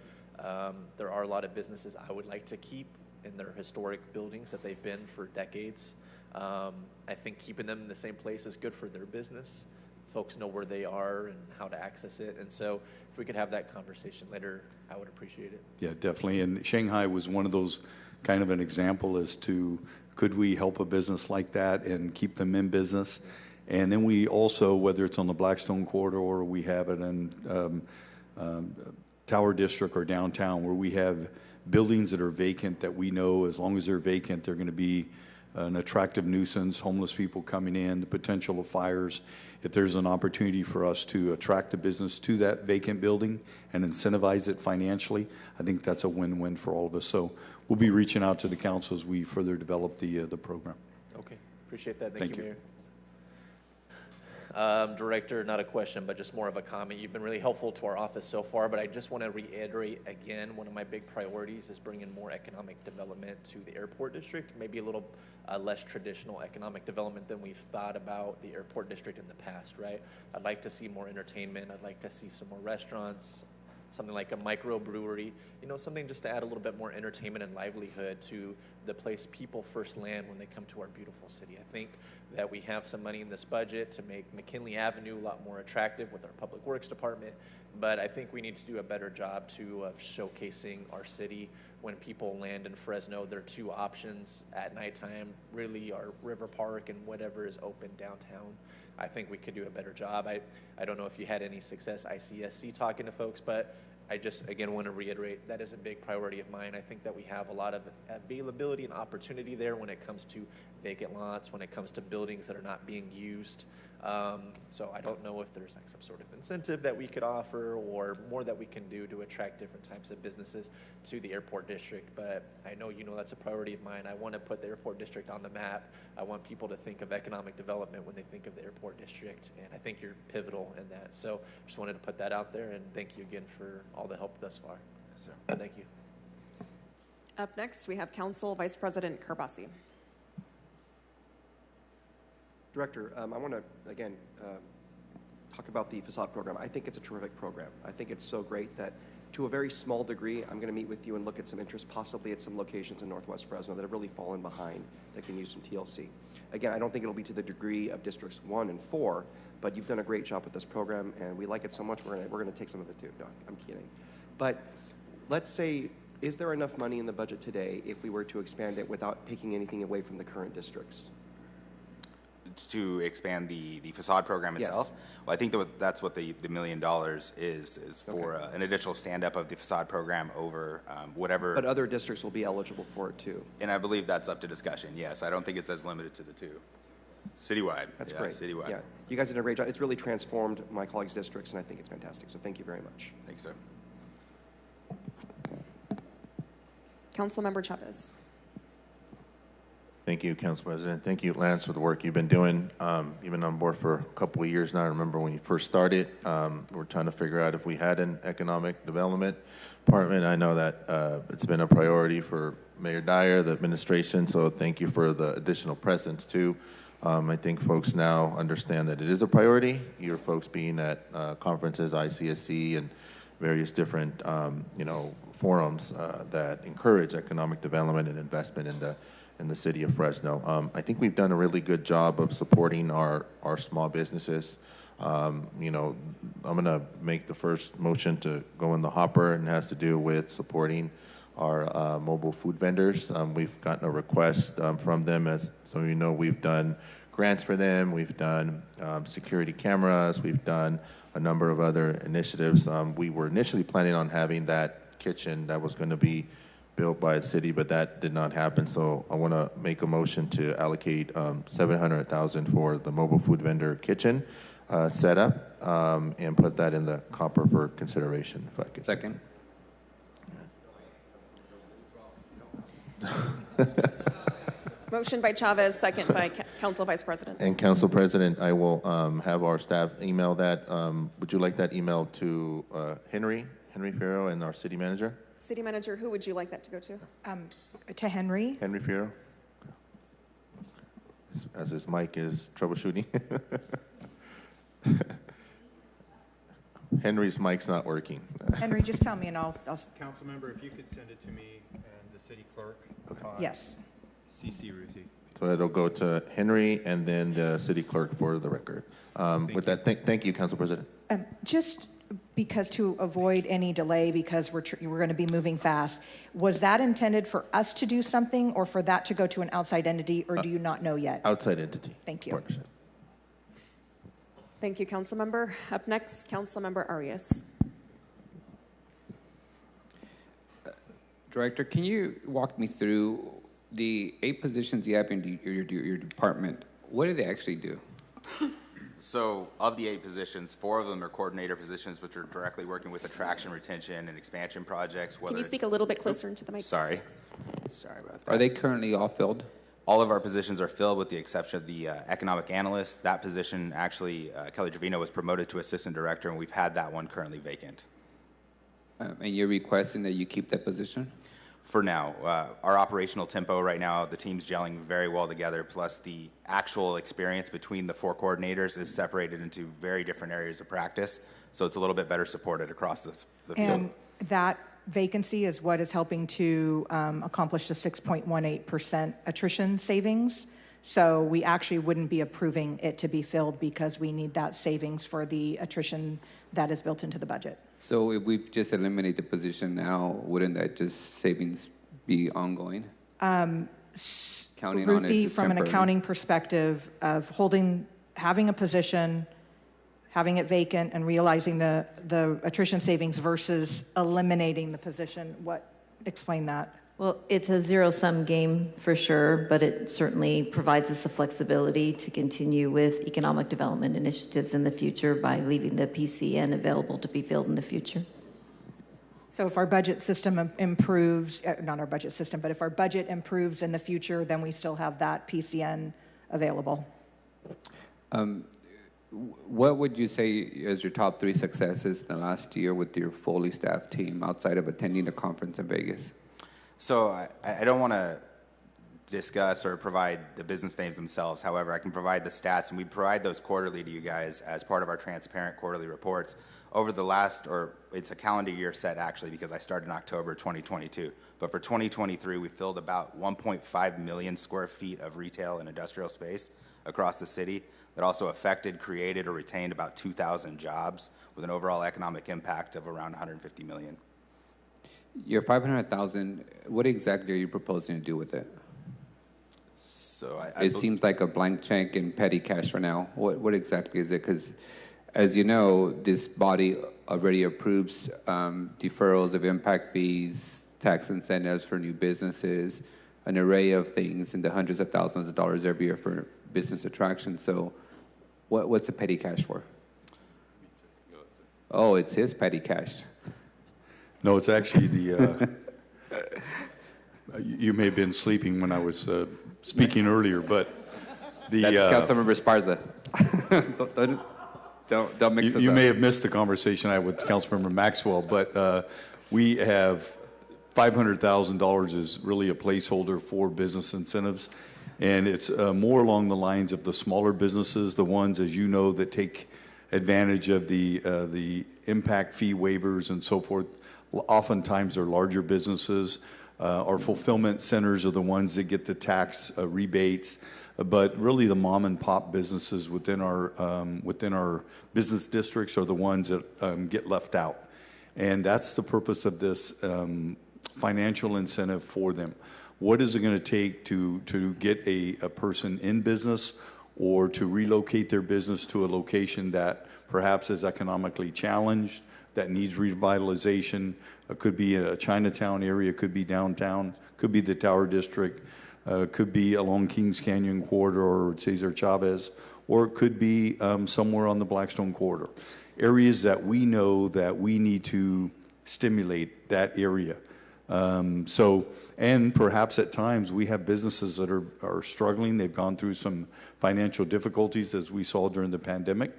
there are a lot of businesses I would like to keep in their historic buildings that they've been for decades. I think keeping them in the same place is good for their business. Folks know where they are and how to access it. And so if we could have that conversation later, I would appreciate it. Yeah, definitely. And Shanghai was one of those, kind of an example as to could we help a business like that and keep them in business. And then we also, whether it's on the Blackstone corridor or we have it in Tower District or downtown, where we have buildings that are vacant that we know as long as they're vacant, they're going to be an attractive nuisance, homeless people coming in, the potential of fires. If there's an opportunity for us to attract a business to that vacant building and incentivize it financially, I think that's a win-win for all of us. So we'll be reaching out to the council as we further develop the program. Okay, appreciate that. Thank you. Mayor. Director, not a question, but just more of a comment. You've been really helpful to our office so far, but I just want to reiterate again, one of my big priorities is bringing more economic development to the airport district, maybe a little less traditional economic development than we've thought about the airport district in the past, right? I'd like to see more entertainment. I'd like to see some more restaurants, something like a microbrewery, you know, something just to add a little bit more entertainment and livelihood to the place people first land when they come to our beautiful city. I think that we have some money in this budget to make McKinley Avenue a lot more attractive with our Public Works Department, But I think we need to do a better job too of showcasing our city. When people land in Fresno, their two options at nighttime really are River Park and whatever is open downtown. I think we could do a better job. I don't know if you had any success ICSC talking to folks, but I just, again, want to reiterate that is a big priority of mine. I think that we have a lot of availability and opportunity there when it comes to vacant lots, when it comes to buildings that are not being used. So I don't know if there's like some sort of incentive that we could offer or more that we can do to attract different types of businesses to the airport district. But I know you know that's a priority of mine. I want to put the airport district on the map. I want people to think of economic development when they think of the airport district. And I think you're pivotal in that. So just wanted to put that out there, and thank you again for all the help thus far. Yes, sir. Thank you. Up next, we have Council Vice President Karbasi. Director, I want to, again, talk about the facade program. I think it's a terrific program. I think it's so great that to a very small degree, I'm going to meet with you and look at some interest possibly at some locations in Northwest Fresno that have really fallen behind that can use some TLC. Again, I don't think it'll be to the degree of Districts 1 and 4, but you've done a great job with this program, and we like it so much, we're going to take some of it too. No, I'm kidding. But let's say, is there enough money in the budget today if we were to expand it without taking anything away from the current districts? To expand the facade program itself? Yes. Well, I think that's what the $1 million is for an additional stand-up of the facade program over whatever. But other districts will be eligible for it too. And I believe that's up to discussion, yes. I don't think it's as limited to the two. Citywide. That's yeah, great. Citywide. Yeah, you guys did a great job. It's really transformed my colleagues' districts, and I think it's fantastic. So thank you very much. Thank you, sir. Councilmember Chavez. Thank you, Council President. Thank you, Lance, for the work you've been doing. You've been on board for a couple of years now. I remember when you first started, we're trying to figure out if we had an economic development department. I know that it's been a priority for Mayor Dyer, the administration, so thank you for the additional presence, too. I think folks now understand that it is a priority. Your folks being at conferences, ICSC, and various different, forums that encourage economic development and investment in the city of Fresno. I think we've done a really good job of supporting our small businesses. I'm gonna make the first motion to go in the hopper, and it has to do with supporting our mobile food vendors. We've gotten a request from them. As some of you know, we've done grants for them. We've done security cameras. We've done a number of other initiatives. We were initially planning on having that kitchen that was gonna be built by the city, but that did not happen. So I want to make a motion to allocate $700,000 for the mobile food vendor kitchen setup and put that in the copper for consideration, if I could. Second. Motion by Chavez, second by Council Vice President. And Council President, I will have our staff email that. Would you like that email to Henry Ferro, and our city manager? City Manager, who would you like that to go to? To Henry. Henry Ferro. As his mic is troubleshooting. Henry's mic's not working. Henry, just tell me and I'll Council member, if you could send it to me and the city clerk. Yes. CC Ruthie. So it'll go to Henry and then the city clerk for the record. With that, thank you, Council President. Just because to avoid any delay, because we're going to be moving fast, was that intended for us to do something or for that to go to an outside entity, or do you not know yet? Outside entity. Thank you. Partnership. Thank you, Councilmember. Up next, Councilmember Arias. Director, can you walk me through the 8 positions you have in your department? What do they actually do? So of the 8 positions, 4 of them are coordinator positions, which are directly working with attraction, retention, and expansion projects. Can you speak a little bit closer into the mic? Sorry about that. Are they currently all filled? All of our positions are filled with the exception of the economic analyst. That position, actually, Kelly Trevino was promoted to assistant director, and we've had that one currently vacant. And you're requesting that you keep that position? For now. Our operational tempo right now, the team's gelling very well together, plus the actual experience between the 4 coordinators is separated into very different areas of practice, so it's a little bit better supported across the field. And that vacancy is what is helping to accomplish the 6.18% attrition savings. So we actually wouldn't be approving it to be filled because we need that savings for the attrition that is built into the budget. So if we just eliminate the position now, wouldn't that just savings be ongoing? Counting on it Ruthie, just from an temporarily? accounting perspective of having a position, having it vacant, and realizing the attrition savings versus eliminating the position, explain that. Well, it's a zero-sum game for sure, but it certainly provides us the flexibility to continue with economic development initiatives in the future by leaving the PCN available to be filled in the future. So if our budget system improves, not our budget system, but if our budget improves in the future, then we still have that PCN available. What would you say as your top 3 successes in the last year with your fully staffed team outside of attending a conference in Vegas? So I don't want to discuss or provide the business names themselves. However, I can provide the stats, and we provide those quarterly to you guys as part of our transparent quarterly reports. Over the last, or it's a calendar year set actually, because I started in October 2022. But for 2023, we filled about 1.5 million square feet of retail and industrial space across the city. That also affected, created, or retained about 2,000 jobs with an overall economic impact of around 150 million. Your 500,000, what exactly are you proposing to do with it? So it seems like a blank check in petty cash for now. What exactly is it? Because as you know, this body already approves deferrals of impact fees, tax incentives for new businesses, an array of things in the hundreds of thousands of dollars every year for business attraction. So what's the petty cash for? Oh, it's his petty cash. No, it's actually the, you may have been sleeping when I was speaking earlier, but the... That's Councilmember Esparza. don't mix it up. You may have missed the conversation I had with Councilmember Maxwell, but we have $500,000 is really a placeholder for business incentives, and it's more along the lines of the smaller businesses, the ones, as you know, that take advantage of the impact fee waivers and so forth. Oftentimes they're larger businesses. Our fulfillment centers are the ones that get the tax rebates, but really the mom and pop businesses within our business districts are the ones that get left out. And that's the purpose of this financial incentive for them. What is it going to take to get a person in business or to relocate their business to a location that perhaps is economically challenged, that needs revitalization? It could be a Chinatown area, could be downtown, could be the Tower District, could be along Kings Canyon Corridor or Cesar Chavez, or it could be somewhere on the Blackstone Corridor. Areas that we know that we need to stimulate that area. And perhaps at times we have businesses that are struggling. They've gone through some financial difficulties, as we saw during the pandemic,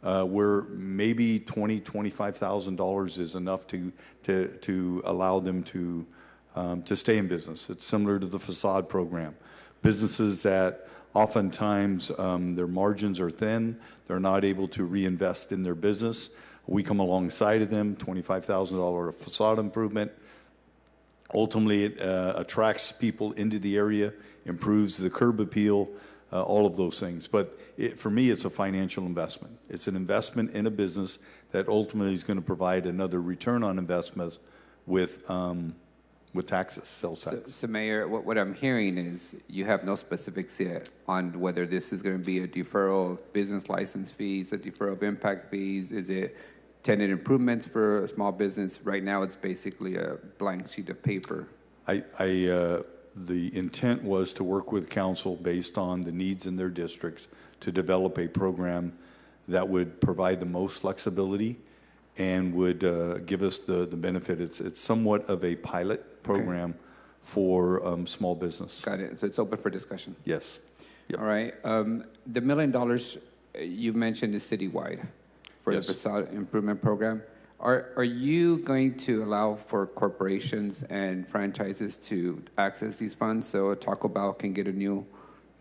where maybe $20,000, $25,000 is enough to allow them to stay in business. It's similar to the facade program. Businesses that oftentimes their margins are thin, they're not able to reinvest in their business. We come alongside of them, $25,000 facade improvement. Ultimately, it attracts people into the area, improves the curb appeal, all of those things. But for me, it's a financial investment. It's an investment in a business that ultimately is going to provide another return on investment with taxes, sales tax. So Mayor, what I'm hearing is you have no specifics yet on whether this is going to be a deferral of business license fees, a deferral of impact fees. Is it tenant improvements for a small business? Right now, it's basically a blank sheet of paper. The intent was to work with council based on the needs in their districts to develop a program that would provide the most flexibility and would give us the benefit. It's somewhat of a pilot program for small business. Got it. So it's open for discussion. Yes. Yep. All right. The $1 million you mentioned is citywide for the facade improvement program. Are you going to allow for corporations and franchises to access these funds so Taco Bell can get a new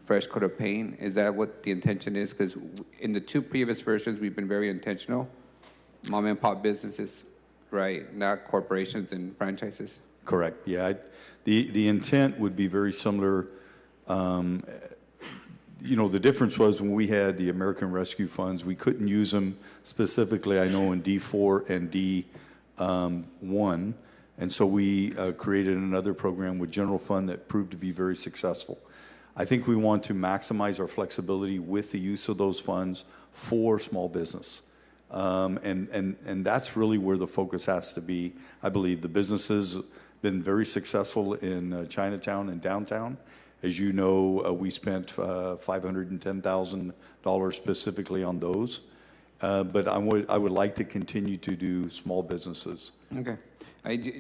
fresh coat of paint? Is that what the intention is? Because in the 2 previous versions, we've been very intentional. Mom and pop businesses, right? Not corporations and franchises. Correct. Yeah. The intent would be very similar. you know, the difference was when we had the American Rescue Funds, we couldn't use them specifically, I know, in D4 and D1. And so we created another program with general fund that proved to be very successful. I think we want to maximize our flexibility with the use of those funds for small business. And that's really where the focus has to be. I believe the businesses been very successful in Chinatown and downtown. As you know, we spent $510,000 specifically on those. But I would like to continue to do small businesses. Okay.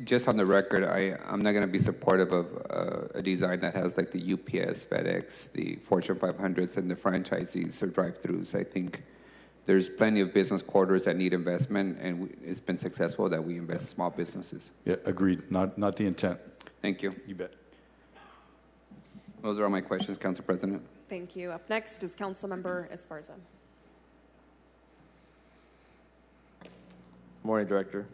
Just on the record, I'm not going to be supportive of a design that has like the UPS, FedEx, the Fortune 500s, and the franchisees or drive-throughs. I think there's plenty of business corridors that need investment, and it's been successful that we invest in small businesses. Yeah, agreed. Not the intent. Thank you. You bet. Those are all my questions, Council President. Thank you. Up next is Councilmember Esparza. Morning, Director.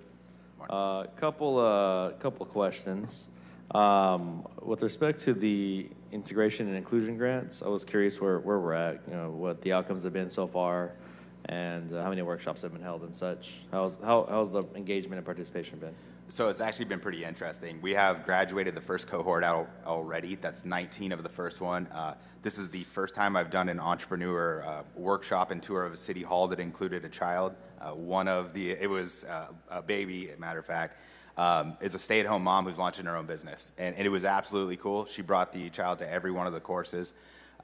Couple questions. With respect to the integration and inclusion grants, I was curious where we're at, you know, what the outcomes have been so far, and how many workshops have been held and such. How's the engagement and participation been? So it's actually been pretty interesting. We have graduated the first cohort out already. That's 19 of the first one. This is the first time I've done an entrepreneur workshop and tour of a city hall that included a child. It was a baby, as a matter of fact. It's a stay-at-home mom who's launching her own business. And it was absolutely cool. She brought the child to every one of the courses.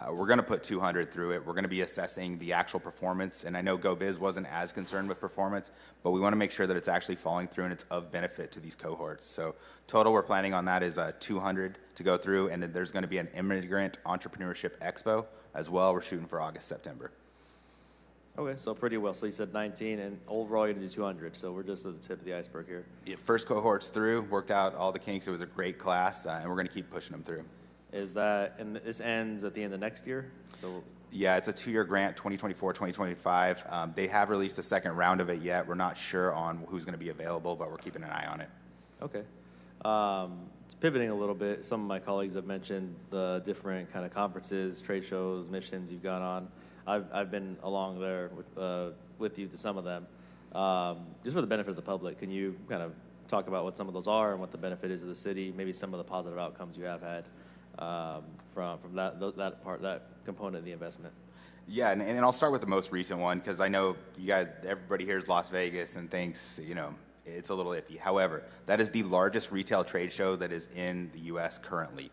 We're going to put 200 through it. We're going to be assessing the actual performance. And I know GoBiz wasn't as concerned with performance, but we want to make sure that it's actually falling through and it's of benefit to these cohorts. So total we're planning on that is 200 to go through. And then there's going to be an immigrant entrepreneurship expo as well. We're shooting for August, September. Okay, so pretty well. So you said 19, and overall you're going to do 200. So we're just at the tip of the iceberg here. Yeah, first cohort's through, worked out all the kinks. It was a great class, and we're going to keep pushing them through. Is that, and this ends at the end of next year? So yeah, it's a 2-year grant, 2024, 2025. They have released a second round of it yet. We're not sure on who's going to be available, but we're keeping an eye on it. Okay. Pivoting a little bit, some of my colleagues have mentioned the different kind of conferences, trade shows, missions you've gone on. I've been along there with you to some of them. Just for the benefit of the public, can you kind of talk about what some of those are and what the benefit is of the city, maybe some of the positive outcomes you have had from that component of the investment? Yeah, and I'll start with the most recent one because I know you guys, everybody hears Las Vegas and thinks, you know, it's a little iffy. However, that is the largest retail trade show that is in the U.S. currently.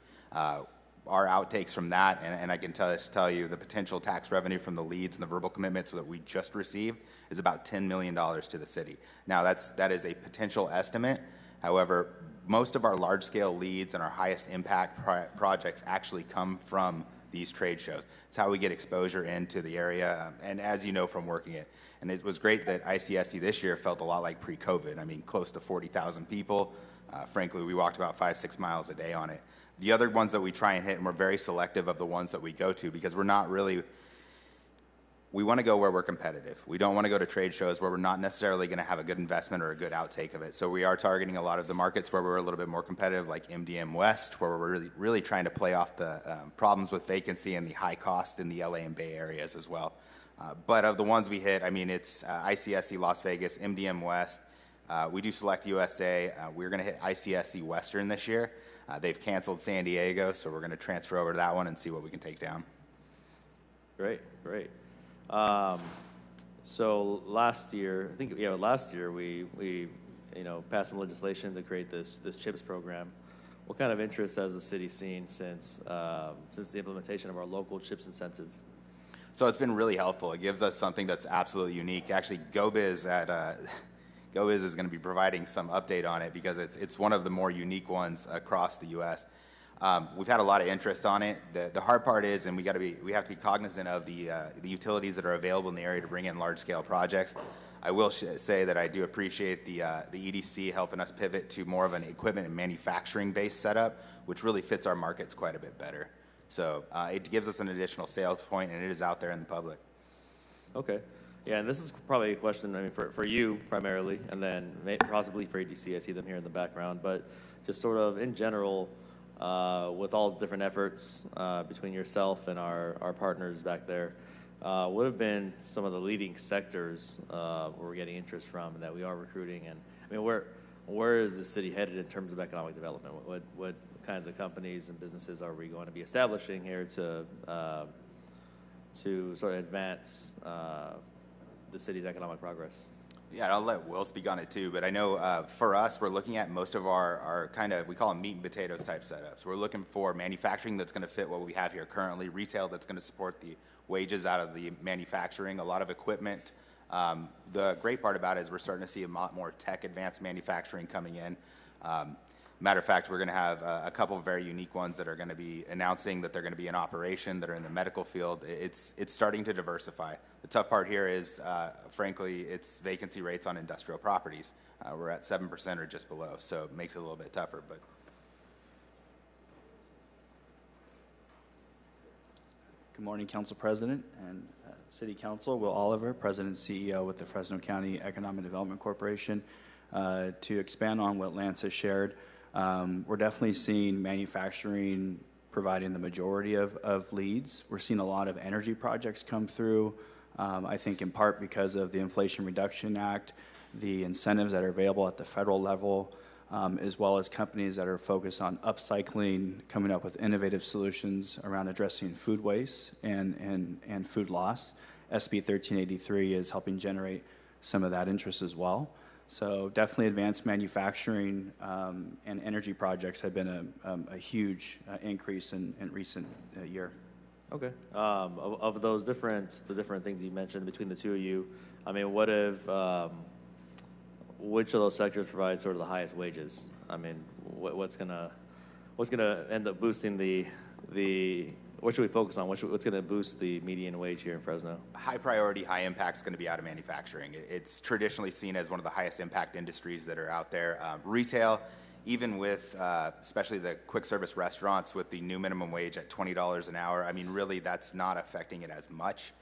Our outtakes from that, and I can tell you the potential tax revenue from the leads and the verbal commitments that we just received is about $10 million to the city. Now, that is a potential estimate. However, most of our large-scale leads and our highest impact projects actually come from these trade shows. It's how we get exposure into the area, and as you know from working it. And it was great that ICSC this year felt a lot like pre-COVID. I mean, close to 40,000 people. Frankly, we walked about 5-6 miles a day on it. The other ones that we try and hit, and we're very selective of the ones that we go to because we're not really, we want to go where we're competitive. We don't want to go to trade shows where we're not necessarily going to have a good investment or a good outtake of it. So we are targeting a lot of the markets where we're a little bit more competitive, like MDM West, where we're really trying to play off the problems with vacancy and the high cost in the LA and Bay areas as well. But of the ones we hit, I mean, it's ICSC Las Vegas, MDM West. We do Select USA. We're going to hit ICSC Western this year. They've canceled San Diego, so we're going to transfer over to that one and see what we can take down. Great. So last year, we passed some legislation to create this CHIPS program. What kind of interest has the city seen since the implementation of our local CHIPS incentive? So it's been really helpful. It gives us something that's absolutely unique. Actually, GoBiz is going to be providing some update on it because it's one of the more unique ones across the U.S. We've had a lot of interest on it. The hard part is, and we have to be cognizant of the utilities that are available in the area to bring in large-scale projects. I will say that I do appreciate the EDC helping us pivot to more of an equipment and manufacturing-based setup, which really fits our markets quite a bit better. So it gives us an additional sales point, and it is out there in the public. Okay. Yeah, and this is probably a question, I mean, for you primarily, and then possibly for EDC. I see them here in the background. But just sort of in general, with all the different efforts between yourself and our partners back there, what have been some of the leading sectors where we're getting interest from and that we are recruiting? And I mean, where is the city headed in terms of economic development? What kinds of companies and businesses are we going to be establishing here to sort of advance the city's economic progress? Yeah, I'll let Will speak on it too, but I know for us, we're looking at most of our kind of, we call them meat and potatoes type setups. We're looking for manufacturing that's going to fit what we have here currently, retail that's going to support the wages out of the manufacturing, a lot of equipment. The great part about it is we're starting to see a lot more tech advanced manufacturing coming in. Matter of fact, we're going to have a couple of very unique ones that are going to be announcing that they're going to be in operation, that are in the medical field. It's starting to diversify. The tough part here is, frankly, it's vacancy rates on industrial properties. We're at 7% or just below, so it makes it a little bit tougher. But good morning, Council President and City Council. Will Oliver, President and CEO with the Fresno County Economic Development Corporation. To expand on what Lance has shared, we're definitely seeing manufacturing providing the majority of leads. We're seeing a lot of energy projects come through, I think in part because of the Inflation Reduction Act, the incentives that are available at the federal level, as well as companies that are focused on upcycling, coming up with innovative solutions around addressing food waste and food loss. SB 1383 is helping generate some of that interest as well. So definitely advanced manufacturing and energy projects have been a huge increase in recent year. Okay. Of those the different things you mentioned between the two of you, I mean, which of those sectors provide sort of the highest wages? I mean, what's gonna end up boosting what should we focus on? What's going to boost the median wage here in Fresno? high priority, high impact is going to be out of manufacturing. It's traditionally seen as one of the highest impact industries that are out there. Retail, even with especially the quick service restaurants with the new minimum wage at $20 an hour, I mean, really that's not affecting it as much.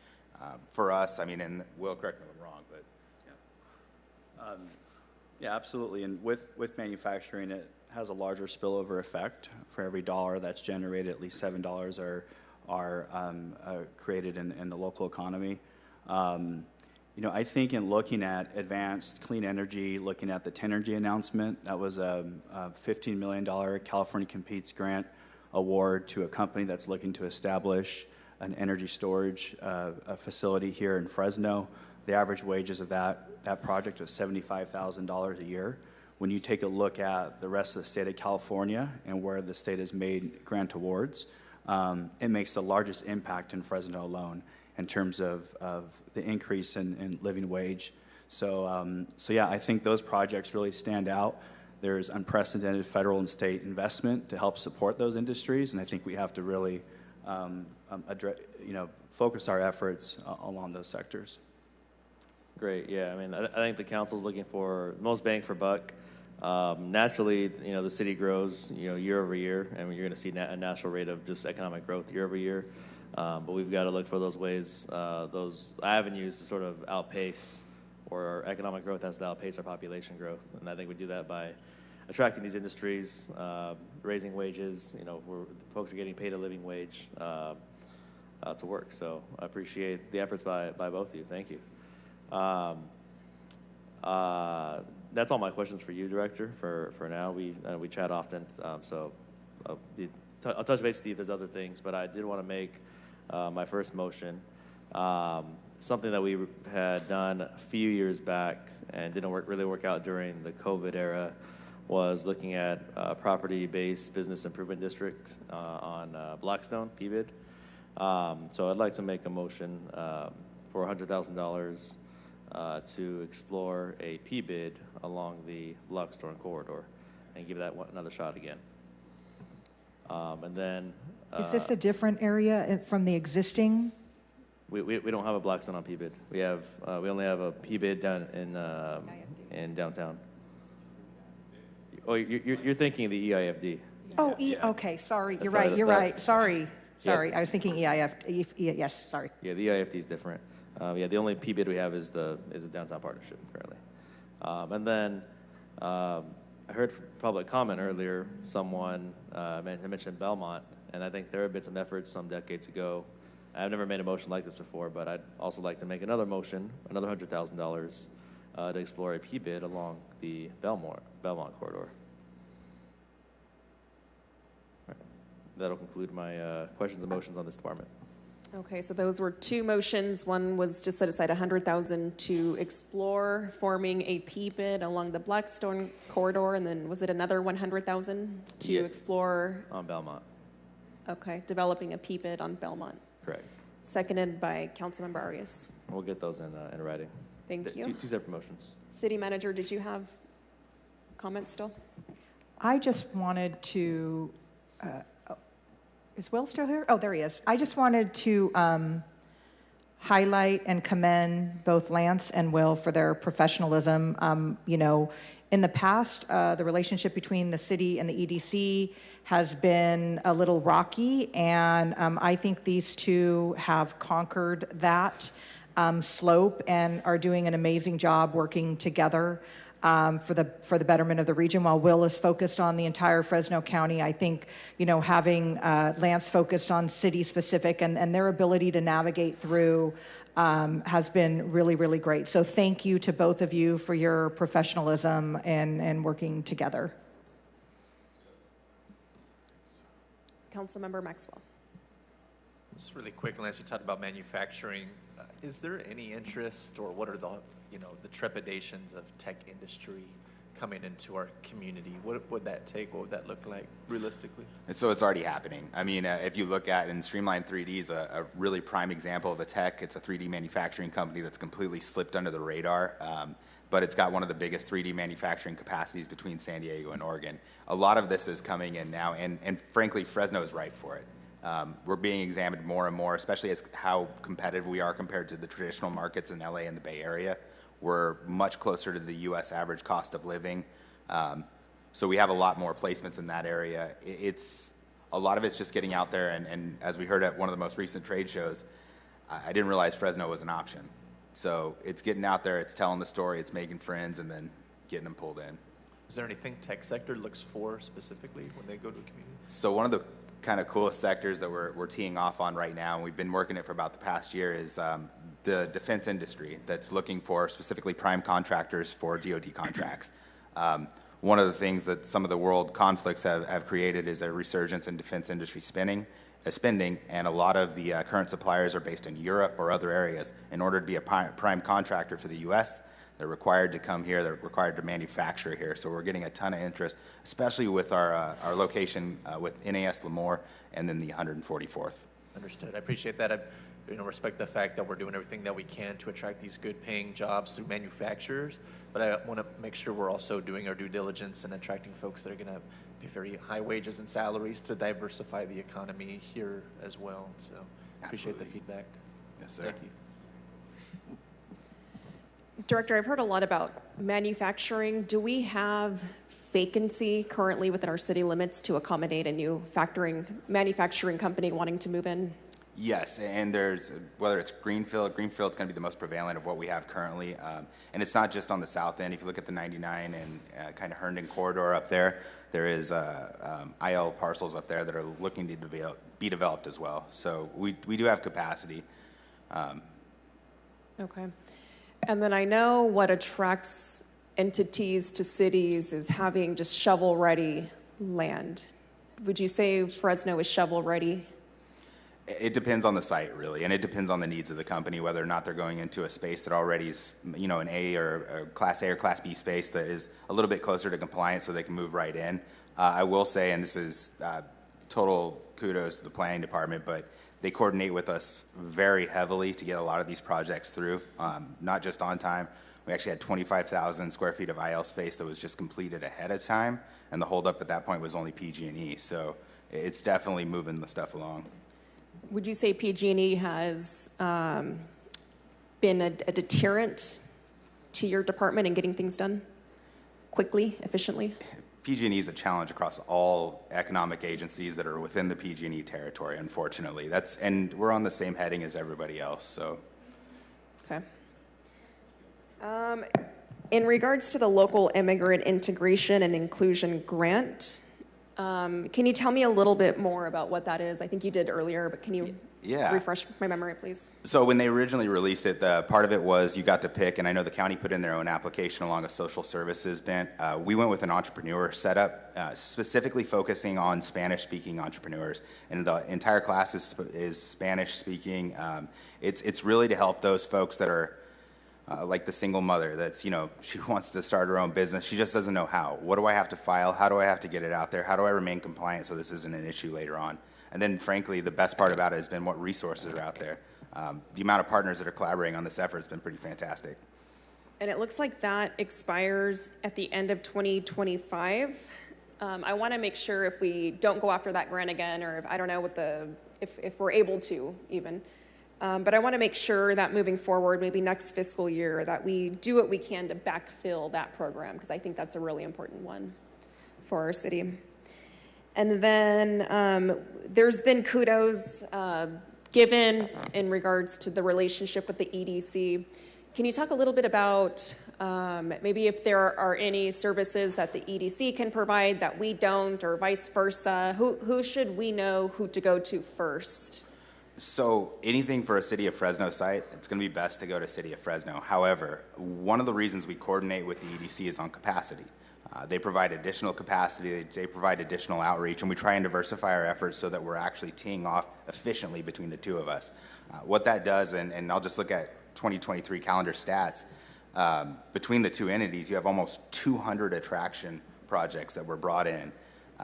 For us, I mean, and Will, correct me if I'm wrong, but. Yeah, absolutely. And with manufacturing, it has a larger spillover effect. For every dollar that's generated, at least $7 are created in the local economy. I think in looking at advanced clean energy, looking at the Tenergy announcement, that was a $15 million California Competes grant award to a company that's looking to establish an energy storage facility here in Fresno. The average wages of that project was $75,000 a year. When you take a look at the rest of the state of California and where the state has made grant awards, it makes the largest impact in Fresno alone in terms of the increase in living wage. So yeah, I think those projects really stand out. There's unprecedented federal and state investment to help support those industries, and I think we have to really focus our efforts along those sectors. Great. Yeah. I mean, I think the council's looking for most bang for buck. Naturally, the city grows, year over year, and you're going to see a natural rate of just economic growth year over year. But we've got to look for those ways, those avenues to sort of outpace, or our economic growth has to outpace our population growth. And I think we do that by attracting these industries, raising wages. Where folks are getting paid a living wage to work. So I appreciate the efforts by both of you. Thank you. That's all my questions for you, Director, for now. We chat often, so I'll touch base with you if there's other things, but I did want to make my first motion. Something that we had done a few years back and didn't really work out during the COVID era was looking at property-based business improvement district on Blackstone, PBID. So I'd like to make a motion for $100,000 to explore a PBID along the Blackstone corridor and give that another shot again. And then... Is this a different area from the existing? We don't have a Blackstone on PBID. We only have a PBID down in downtown. Oh, you're thinking of the EIFD. Oh, okay, sorry, you're right. Sorry, I was thinking EIF, yes, sorry. Yeah, the EIFD is different. The only PBID we have is the downtown partnership currently. And then I heard from public comment earlier, someone mentioned Belmont, and I think there have been some efforts some decades ago. I've never made a motion like this before, but I'd also like to make another motion, another $100,000, to explore a P-bid along the Belmont corridor. All right. That'll conclude my questions and motions on this department. Okay, so those were two motions. One was to set aside $100,000 to explore forming a P-bid along the Blackstone corridor, and then was it another $100,000 to explore? On Belmont. Okay, developing a P-bid on Belmont. Correct. Seconded by Councilmember Arias. We'll get those in writing. Thank you. Two separate motions. City Manager, did you have comments still? I just wanted to, is Will still here? Oh, there he is. I just wanted to highlight and commend both Lance and Will for their professionalism. You know, in the past, the relationship between the city and the EDC has been a little rocky, and I think these two have conquered that slope and are doing an amazing job working together for the betterment of the region. While Will is focused on the entire Fresno County, I think, you know, having Lance focused on city specific and their ability to navigate through has been really, really great. So thank you to both of you for your professionalism and working together. Councilmember Maxwell. Just really quick, Lance, you talked about manufacturing. Is there any interest, or what are the, you know, the trepidations of tech industry coming into our community? What would that take? What would that look like realistically? And so it's already happening. I mean, if you look at, and Streamline 3D is a really prime example of a tech. It's a 3D manufacturing company that's completely slipped under the radar, but it's got one of the biggest 3D manufacturing capacities between San Diego and Oregon. A lot of this is coming in now, and frankly, Fresno is ripe for it. We're being examined more and more, especially as how competitive we are compared to the traditional markets in LA and the Bay Area. We're much closer to the U.S. average cost of living. So we have a lot more placements in that area. A lot of it's just getting out there, and as we heard at one of the most recent trade shows, I didn't realize Fresno was an option. So it's getting out there, it's telling the story, it's making friends, and then getting them pulled in. Is there anything tech sector looks for specifically when they go to a community? So one of the kind of coolest sectors that we're teeing off on right now, and we've been working it for about the past year, is the defense industry that's looking for specifically prime contractors for DoD contracts. One of the things that some of the world conflicts have created is a resurgence in defense industry spending, and a lot of the current suppliers are based in Europe or other areas. In order to be a prime contractor for the U.S., they're required to come here, they're required to manufacture here. So we're getting a ton of interest, especially with our location with NAS Lemoore and then the 144th. Understood. I appreciate that. I respect the fact that we're doing everything that we can to attract these good paying jobs through manufacturers, but I want to make sure we're also doing our due diligence and attracting folks that are going to pay very high wages and salaries to diversify the economy here as well. So appreciate the feedback. Yes, sir. Thank you. Director, I've heard a lot about manufacturing. Do we have vacancy currently within our city limits to accommodate a new manufacturing company wanting to move in? Yes, and there's, whether it's Greenfield's going to be the most prevalent of what we have currently. And it's not just on the south end. If you look at the 99 and kind of Herndon corridor up there, there is IL parcels up there that are looking to be developed as well. So we do have capacity. Okay. And then I know what attracts entities to cities is having just shovel-ready land. Would you say Fresno is shovel-ready? It depends on the site, really, and it depends on the needs of the company, whether or not they're going into a space that already is, an A or Class A or Class B space that is a little bit closer to compliance so they can move right in. I will say, and this is total kudos to the planning department, but they coordinate with us very heavily to get a lot of these projects through, not just on time. We actually had 25,000 square feet of IL space that was just completed ahead of time, and the holdup at that point was only PG&E. So it's definitely moving the stuff along. Would you say PG&E has been a deterrent to your department in getting things done quickly, efficiently? PG&E is a challenge across all economic agencies that are within the PG&E territory, unfortunately. And we're on the same heading as everybody else, so. Okay. In regards to the local immigrant integration and inclusion grant, can you tell me a little bit more about what that is? I think you did earlier, but can you refresh my memory, please? So when they originally released it, the part of it was you got to pick, and I know the county put in their own application along a social services bent. We went with an entrepreneur setup, specifically focusing on Spanish-speaking entrepreneurs, and the entire class is Spanish-speaking. It's really to help those folks that are like the single mother that's, she wants to start her own business. She just doesn't know how. What do I have to file? How do I have to get it out there? How do I remain compliant so this isn't an issue later on? And then, frankly, the best part about it has been what resources are out there. The amount of partners that are collaborating on this effort has been pretty fantastic. And it looks like that expires at the end of 2025. I want to make sure if we don't go after that grant again, or I don't know if we're able to even. But I want to make sure that moving forward, maybe next fiscal year, that we do what we can to backfill that program, because I think that's a really important one for our city. And then there's been kudos given in regards to the relationship with the EDC. Can you talk a little bit about maybe if there are any services that the EDC can provide that we don't, or vice versa? Who should we know who to go to first? So anything for a City of Fresno site, it's going to be best to go to City of Fresno. However, one of the reasons we coordinate with the EDC is on capacity. They provide additional capacity, they provide additional outreach, and we try and diversify our efforts so that we're actually teeing off efficiently between the two of us. What that does, and I'll just look at 2023 calendar stats, between the two entities, you have almost 200 attraction projects that were brought in.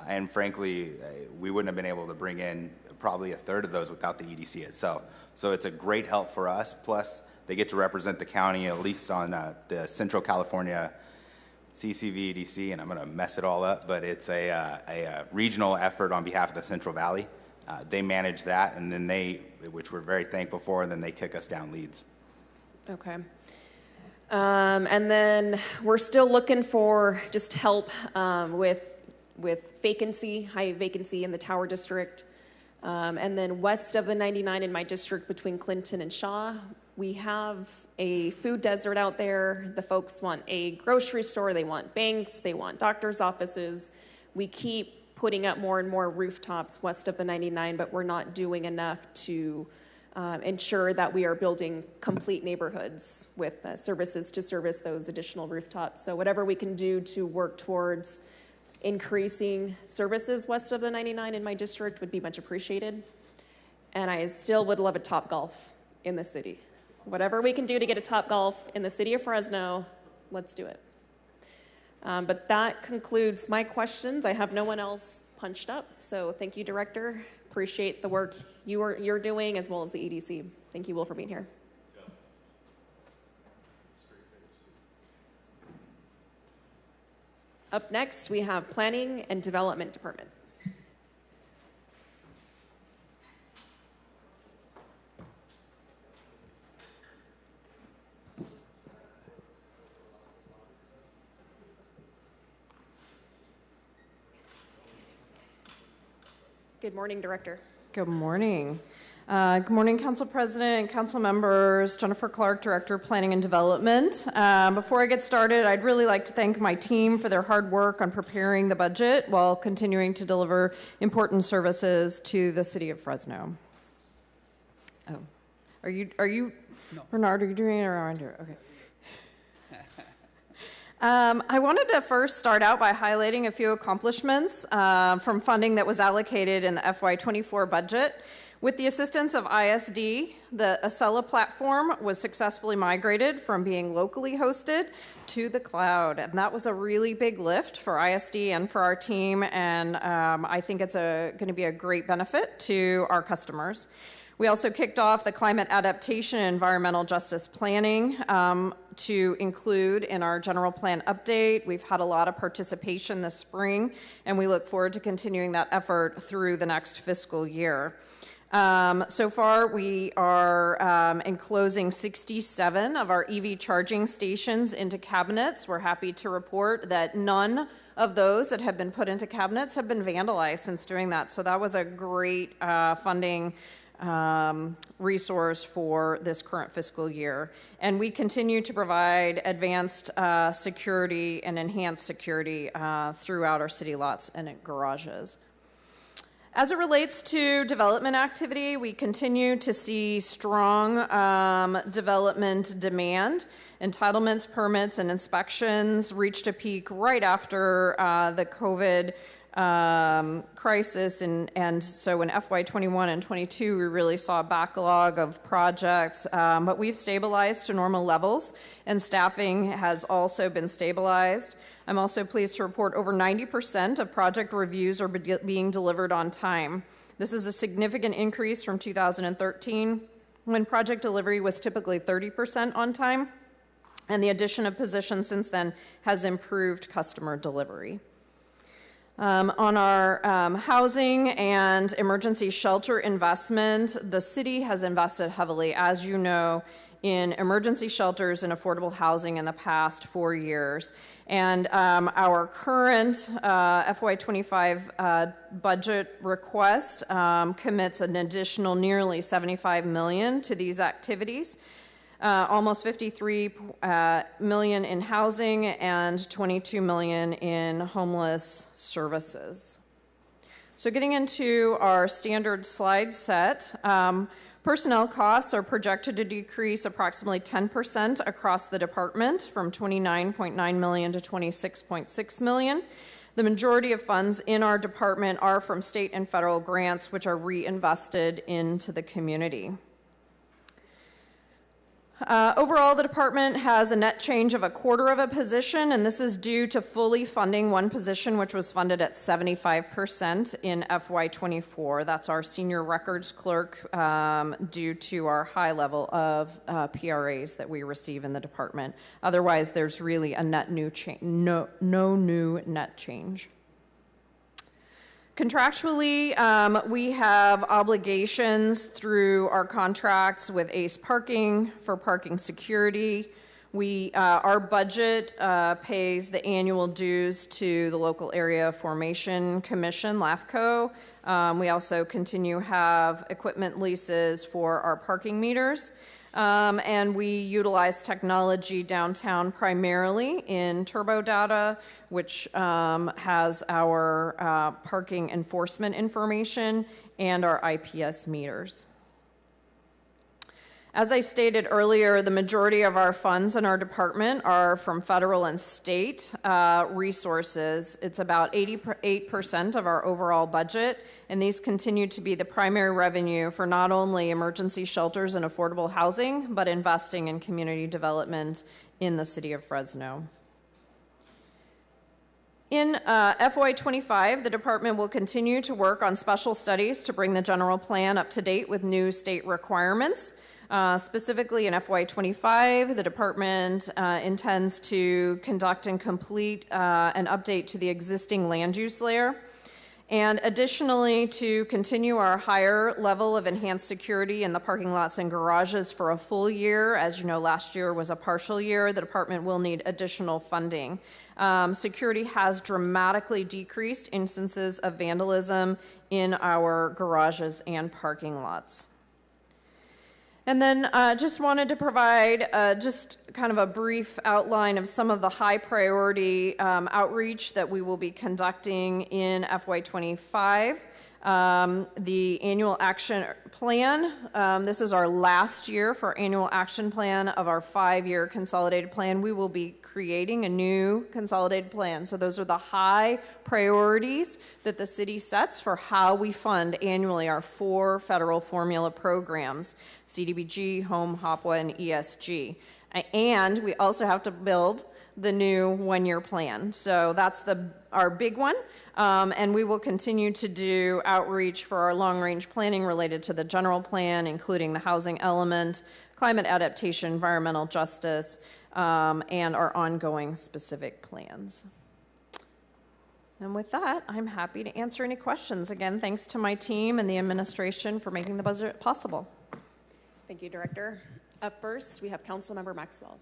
And frankly, we wouldn't have been able to bring in probably a third of those without the EDC itself. So it's a great help for us. Plus, they get to represent the county, at least on the Central California CCV EDC, and I'm going to mess it all up, but it's a regional effort on behalf of the Central Valley. They manage that, and then which we're very thankful for, and then they kick us down leads. Okay. And then we're still looking for just help with vacancy, high vacancy in the Tower District. And then west of the 99 in my district between Clinton and Shaw, we have a food desert out there. The folks want a grocery store, they want banks, they want doctor's offices. We keep putting up more and more rooftops west of the 99, but we're not doing enough to ensure that we are building complete neighborhoods with services to service those additional rooftops. So whatever we can do to work towards increasing services west of the 99 in my district would be much appreciated. And I still would love a Topgolf in the city. Whatever we can do to get a Topgolf in the city of Fresno, let's do it. But that concludes my questions. I have no one else punched up, so thank you, Director. Appreciate the work you're doing, as well as the EDC. Thank you, Will, for being here. Up next, we have Planning and Development Department. Good morning, Director. Good morning. Good morning, Council President, Council members. Jennifer Clark, Director of Planning and Development. Before I get started, I'd really like to thank my team for their hard work on preparing the budget while continuing to deliver important services to the City of Fresno. Oh, are you, no. Bernard, are you doing it around here? Okay. I wanted to first start out by highlighting a few accomplishments from funding that was allocated in the FY24 budget. With the assistance of ISD, the Acela platform was successfully migrated from being locally hosted to the cloud. And that was a really big lift for ISD and for our team. And I think it's going to be a great benefit to our customers. We also kicked off the climate adaptation and environmental justice planning to include in our general plan update. We've had a lot of participation this spring, and we look forward to continuing that effort through the next fiscal year. So far, we are enclosing 67 of our EV charging stations into cabinets. We're happy to report that none of those that have been put into cabinets have been vandalized since doing that. So that was a great funding resource for this current fiscal year. And we continue to provide advanced security and enhanced security throughout our city lots and garages. As it relates to development activity, we continue to see strong development demand. Entitlements, permits, and inspections reached a peak right after the COVID crisis, and so in FY21 and 22 we really saw a backlog of projects, but we've stabilized to normal levels, and staffing has also been stabilized. I'm also pleased to report over 90% of project reviews are being delivered on time. This is a significant increase from 2013, when project delivery was typically 30% on time, and the addition of positions since then has improved customer delivery. On our housing and emergency shelter investment, the city has invested heavily, as you know, in emergency shelters and affordable housing in the past 4 years. And our current FY25 budget request commits an additional nearly $75 million to these activities. Almost $53 million in housing and $22 million in homeless services. So getting into our standard slide set, personnel costs are projected to decrease approximately 10% across the department, from $29.9 million to $26.6 million. The majority of funds in our department are from state and federal grants, which are reinvested into the community. Overall, the department has a net change of 1/4 of a position, and this is due to fully funding one position, which was funded at 75% in FY24. That's our senior records clerk, due to our high level of PRAs that we receive in the department. Otherwise, there's really a net new no new net change. Contractually, we have obligations through our contracts with ACE Parking for parking security. Our budget pays the annual dues to the Local Area Formation Commission, LAFCO. We also continue to have equipment leases for our parking meters. And we utilize technology downtown primarily in TurboData, which has our parking enforcement information and our IPS meters. As I stated earlier, the majority of our funds in our department are from federal and state resources. It's about 88% of our overall budget, and these continue to be the primary revenue for not only emergency shelters and affordable housing, but investing in community development in the city of Fresno. In FY25, the department will continue to work on special studies to bring the general plan up to date with new state requirements. Specifically in FY25, the department intends to conduct and complete an update to the existing land use layer, and additionally to continue our higher level of enhanced security in the parking lots and garages for a full year. As you know, last year was a partial year. The department will need additional funding. Security has dramatically decreased instances of vandalism in our garages and parking lots. And then just wanted to provide just kind of a brief outline of some of the high priority outreach that we will be conducting in FY25. The annual action plan, this is our last year for annual action plan of our 5-year consolidated plan. We will be creating a new consolidated plan. So those are the high priorities that the city sets for how we fund annually our 4 federal formula programs: CDBG, Home, HOPWA, and ESG. And we also have to build the new 1-year plan. So that's our big one. And we will continue to do outreach for our long-range planning related to the general plan, including the housing element, climate adaptation, environmental justice, and our ongoing specific plans. And with that, I'm happy to answer any questions. Again, thanks to my team and the administration for making the budget possible. Thank you, Director. Up first, we have Councilmember Maxwell.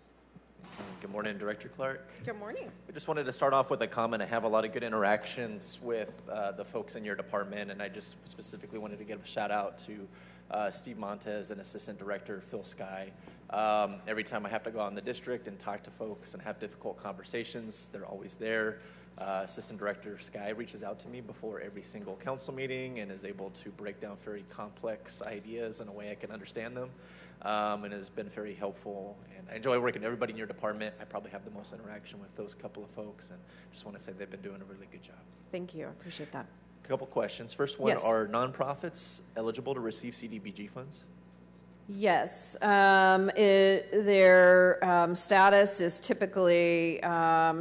Good morning, Director Clark. Good morning. I just wanted to start off with a comment. I have a lot of good interactions with the folks in your department, and I just specifically wanted to give a shout out to Steve Montez and Assistant Director Phil Sky. Every time I have to go out in the district and talk to folks and have difficult conversations, they're always there. Assistant Director Sky reaches out to me before every single council meeting and is able to break down very complex ideas in a way I can understand them, and has been very helpful. And I enjoy working with everybody in your department. I probably have the most interaction with those couple of folks, and just want to say they've been doing a really good job. Thank you. I appreciate that. A couple questions. First one, Yes. are nonprofits eligible to receive CDBG funds? Yes, their status is typically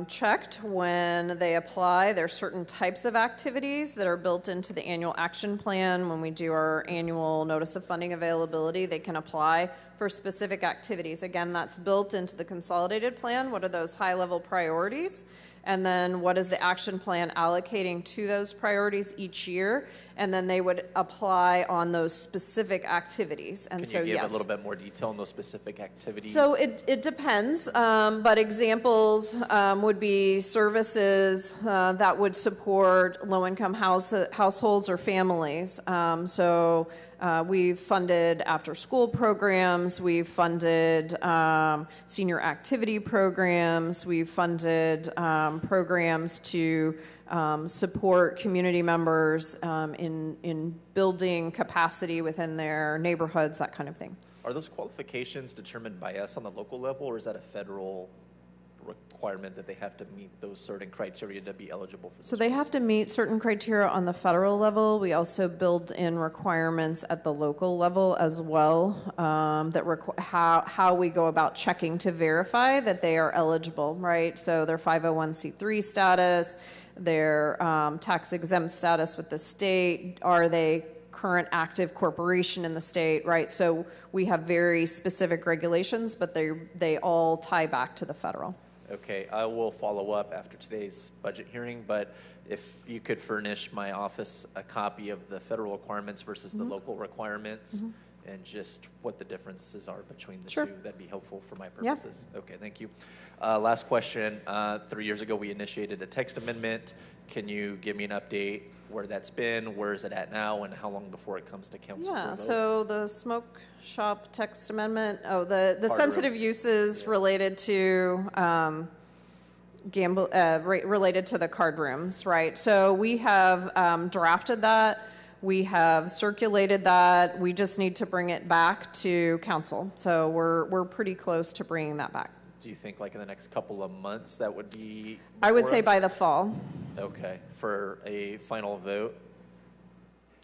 checked when they apply. There are certain types of activities that are built into the annual action plan. When we do our annual notice of funding availability, they can apply for specific activities. Again, that's built into the consolidated plan. What are those high-level priorities? And then what is the action plan allocating to those priorities each year? And then they would apply on those specific activities. And Can you give a little bit more detail on those specific activities? So it depends, but examples would be services that would support low-income households or families. We've funded after-school programs, we've funded senior activity programs, we've funded programs to support community members in building capacity within their neighborhoods, that kind of thing. Are those qualifications determined by us on the local level, or is that a federal requirement that they have to meet those certain criteria to be eligible for this? So they have to meet certain criteria on the federal level. We also build in requirements at the local level as well, how we go about checking to verify that they are eligible, right? So their 501c3 status, their tax exempt status with the state, are they current active corporation in the state, right? So we have very specific regulations, but they all tie back to the federal. Okay, I will follow up after today's budget hearing, but if you could furnish my office a copy of the federal requirements versus the local requirements, and just what the differences are between the two, that'd be helpful for my purposes. Yeah. Okay, thank you. Last question. 3 years ago, we initiated a text amendment. Can you give me an update where that's been, where is it at now, and how long before it comes to council? Yeah, so the smoke shop text amendment, the sensitive uses related to related to the card rooms, right? So we have drafted that. We have circulated that. We just need to bring it back to council. So we're pretty close to bringing that back. Do you think like in the next couple of months that would be? I would say by the fall. Okay, for a final vote?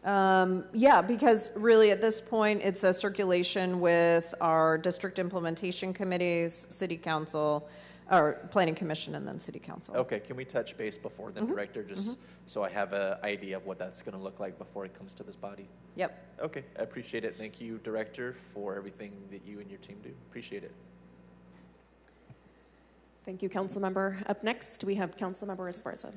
Yeah, because really at this point, it's a circulation with our district implementation committees, city council, or planning commission, and then city council. Okay, can we touch base before then, Director, just so I have an idea of what that's going to look like before it comes to this body? Yep. Okay, I appreciate it. Thank you, Director, for everything that you and your team do. Appreciate it. Thank you, Councilmember. Up next, we have Councilmember Esparza.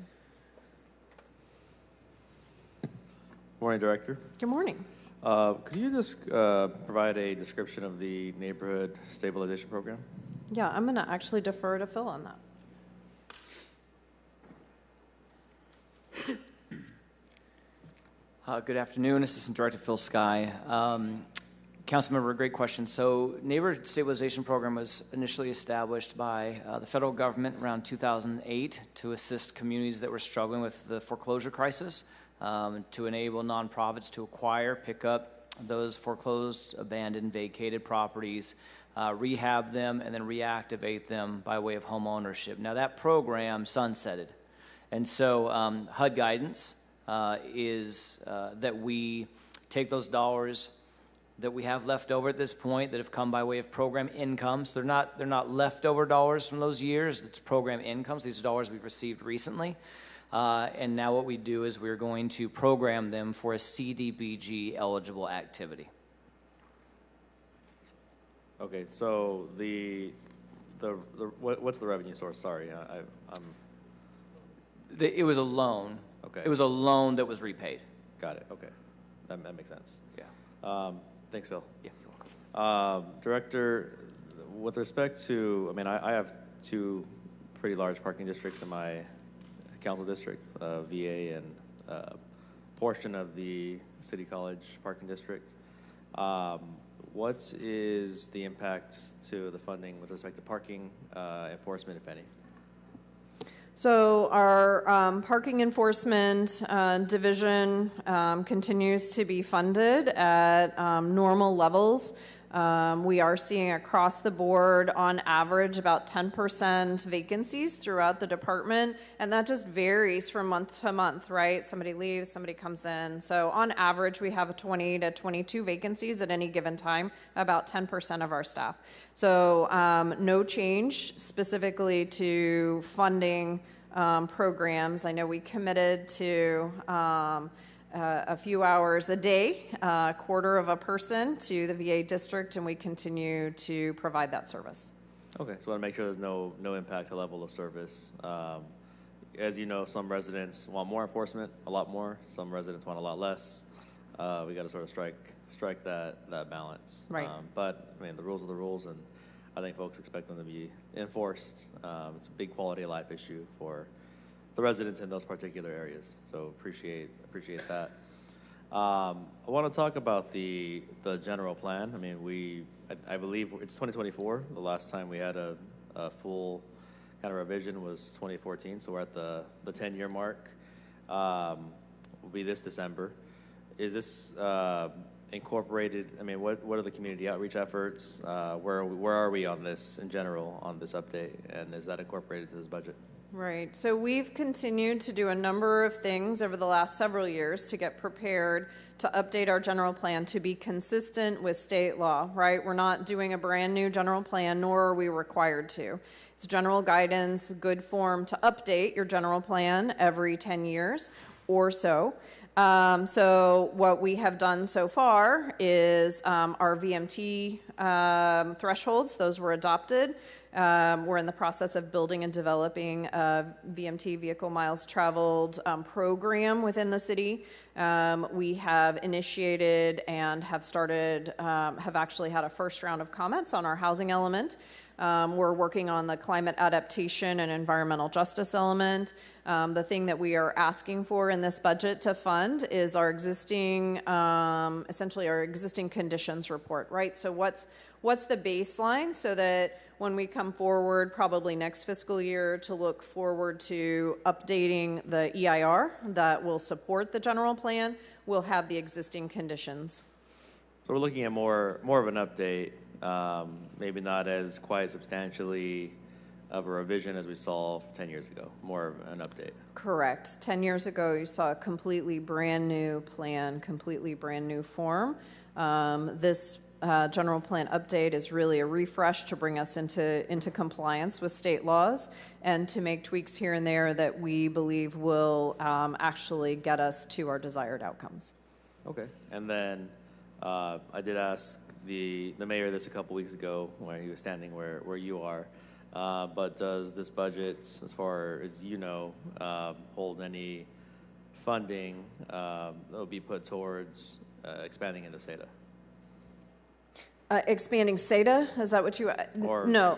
Morning, Director. Good morning. Could you just provide a description of the neighborhood stabilization program? Yeah, I'm going to actually defer to Phil on that. Good afternoon, Assistant Director Phil Sky. Councilmember, great question. So, neighborhood stabilization program was initially established by the federal government around 2008 to assist communities that were struggling with the foreclosure crisis, to enable nonprofits to acquire, pick up those foreclosed, abandoned, vacated properties, rehab them, and then reactivate them by way of home ownership. Now, that program sunsetted. And so HUD guidance is that we take those dollars that we have left over at this point that have come by way of program incomes. They're not leftover dollars from those years. It's program incomes. These are dollars we've received recently. And now what we do is we're going to program them for a CDBG eligible activity. Okay, so what's the revenue source? Sorry, It was a loan. Okay. It was a loan that was repaid. Got it. Okay, that makes sense. Yeah. Thanks, Phil. Yeah, you're welcome. Director, with respect to, I mean, I have two pretty large parking districts in my council district, VA and portion of the City College parking district. What is the impact to the funding with respect to parking enforcement, if any? So our parking enforcement division continues to be funded at normal levels. We are seeing across the board, on average, about 10% vacancies throughout the department, and that just varies from month to month, right? Somebody leaves, somebody comes in. So on average, we have 20 to 22 vacancies at any given time, about 10% of our staff. So no change specifically to funding programs. I know we committed to a few hours a day, a quarter of a person to the VA district, and we continue to provide that service. Okay, so I want to make sure there's no impact to level of service. As you know, some residents want more enforcement, a lot more. Some residents want a lot less. We got to sort of strike that balance. Right. But I mean, the rules are the rules, and I think folks expect them to be enforced. It's a big quality of life issue for the residents in those particular areas. So appreciate that. I want to talk about the general plan. I mean, I believe it's 2024. The last time we had a full kind of revision was 2014. So we're at the 10-year mark. Will be this December. Is this incorporated? I mean, what are the community outreach efforts? Where are we on this in general on this update? And is that incorporated to this budget? Right. So we've continued to do a number of things over the last several years to get prepared to update our general plan to be consistent with state law, right? We're not doing a brand new general plan, nor are we required to. It's general guidance, good form to update your general plan every 10 years or so. So what we have done so far is our VMT thresholds, those were adopted. We're in the process of building and developing a VMT, vehicle miles traveled, program within the city. We have initiated and have started, have actually had a first round of comments on our housing element. We're working on the climate adaptation and environmental justice element. The thing that we are asking for in this budget to fund is our existing, essentially our existing conditions report, right? So what's the baseline so that when we come forward, probably next fiscal year, to look forward to updating the EIR that will support the general plan, we'll have the existing conditions. So we're looking at more of an update, maybe not as quite substantially of a revision as we saw 10 years ago, more of an update. Correct. 10 years ago, you saw a completely brand new plan, completely brand new form. This general plan update is really a refresh to bring us into compliance with state laws and to make tweaks here and there that we believe will actually get us to our desired outcomes. Okay. And then I did ask the mayor this a couple weeks ago when he was standing where you are. But does this budget, as far as you know, hold any funding that will be put towards expanding into SATA? Expanding SATA, is that what you? Or no.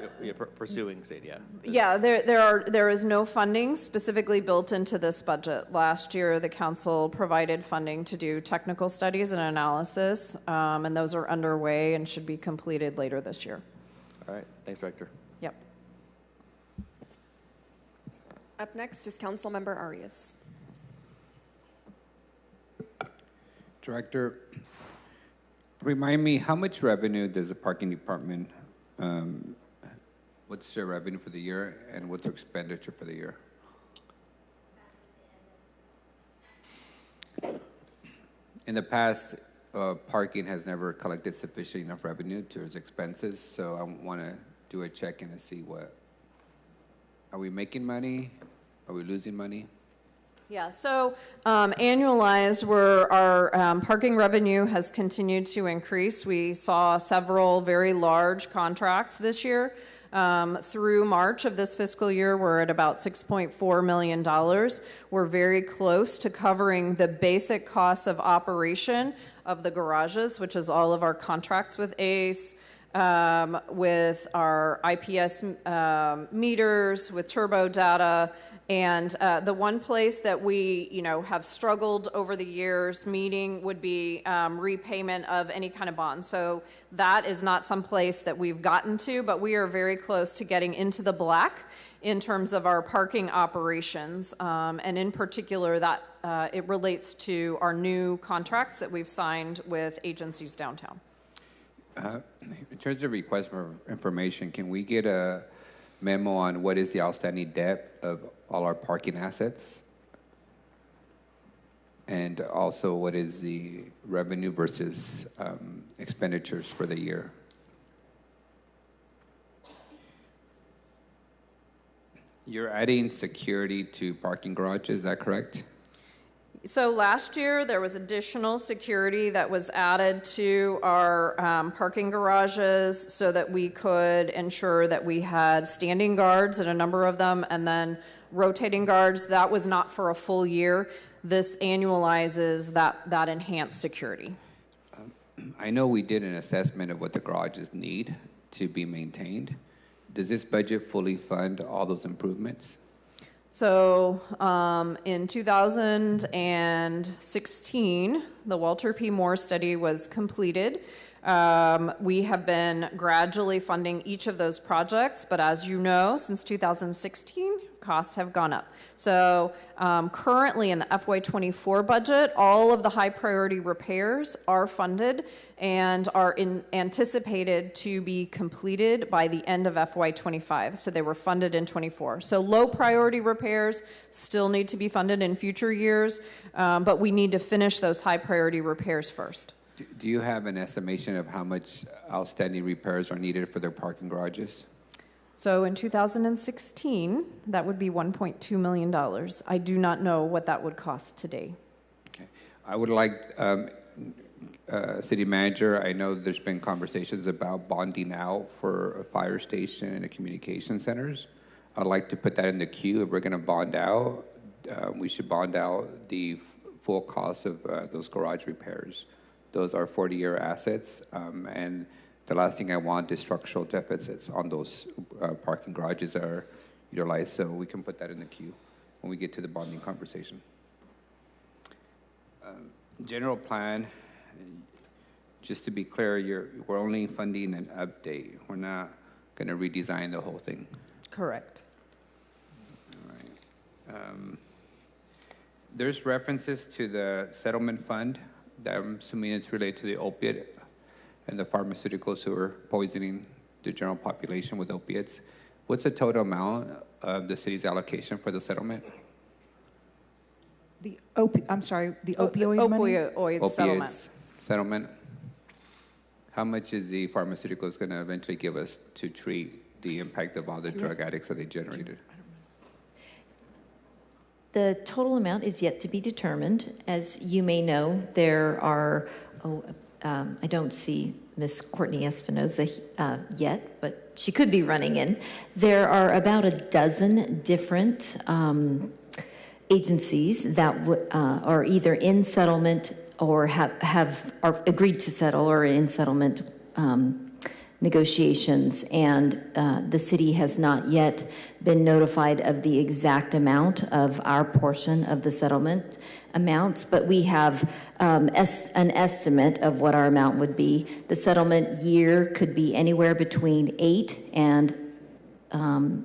Pursuing SATA, yeah. Yeah, there is no funding specifically built into this budget. Last year, the council provided funding to do technical studies and analysis, and those are underway and should be completed later this year. All right, thanks, Director. Yep. Up next is Councilmember Arias. Director, remind me, how much revenue does the parking department, what's their revenue for the year and what's their expenditure for the year? In the past, parking has never collected sufficient enough revenue to its expenses, so I want to do a check-in to see are we making money? Are we losing money? Yeah, so annualized, our parking revenue has continued to increase. We saw several very large contracts this year. Through March of this fiscal year, we're at about $6.4 million. We're very close to covering the basic costs of operation of the garages, which is all of our contracts with ACE, with our IPS meters, with turbo data, And the one place that we, have struggled over the years meeting would be repayment of any kind of bond. So that is not some place that we've gotten to, but we are very close to getting into the black in terms of our parking operations. And in particular, that it relates to our new contracts that we've signed with agencies downtown. In terms of request for information, can we get a memo on what is the outstanding debt of all our parking assets? And also, what is the revenue versus expenditures for the year? You're adding security to parking garages, is that correct? So last year, there was additional security that was added to our parking garages so that we could ensure that we had standing guards at a number of them and then rotating guards. That was not for a full year. This annualizes that enhanced security. I know we did an assessment of what the garages need to be maintained. Does this budget fully fund all those improvements? So in 2016, the Walter P. Moore study was completed. We have been gradually funding each of those projects, but as you know, since 2016, costs have gone up. So currently in the FY24 budget, all of the high priority repairs are funded and are anticipated to be completed by the end of FY25. So they were funded in 24. So low priority repairs still need to be funded in future years, but we need to finish those high priority repairs first. Do you have an estimation of how much outstanding repairs are needed for their parking garages? So in 2016, that would be $1.2 million. I do not know what that would cost today. Okay. I would like, City Manager, I know there's been conversations about bonding out for a fire station and a communication centers. I'd like to put that in the queue. If we're going to bond out, we should bond out the full cost of those garage repairs. Those are 40-year assets, and the last thing I want is structural deficits on those parking garages that are utilized, so we can put that in the queue when we get to the bonding conversation. General plan, just to be clear, we're only funding an update. We're not going to redesign the whole thing. Correct. All right. There's references to the settlement fund that I'm assuming it's related to the opiate and the pharmaceuticals who are poisoning the general population with opiates. What's the total amount of the city's allocation for the settlement? The opioid money? Opioid settlement. How much is the pharmaceuticals going to eventually give us to treat the impact of all the drug addicts that they generated? The total amount is yet to be determined. As you may know, there are, I don't see Ms. Courtney Espinoza yet, but she could be running in. There are about a dozen different agencies that are either in settlement or are agreed to settle or in settlement negotiations, and the city has not yet been notified of the exact amount of our portion of the settlement amounts, but we have an estimate of what our amount would be. The settlement year could be anywhere between 8 and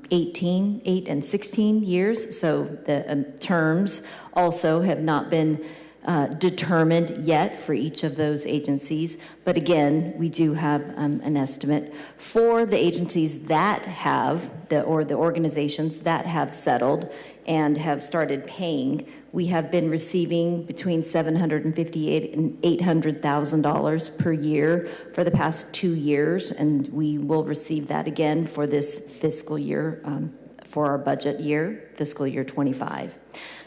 16 years, so the terms also have not been determined yet for each of those agencies. But again, we do have an estimate for the agencies that have, or the organizations that have settled and have started paying. We have been receiving between $758,000 and $800,000 per year for the past 2 years, and we will receive that again for this fiscal year, for our budget year, fiscal year 25.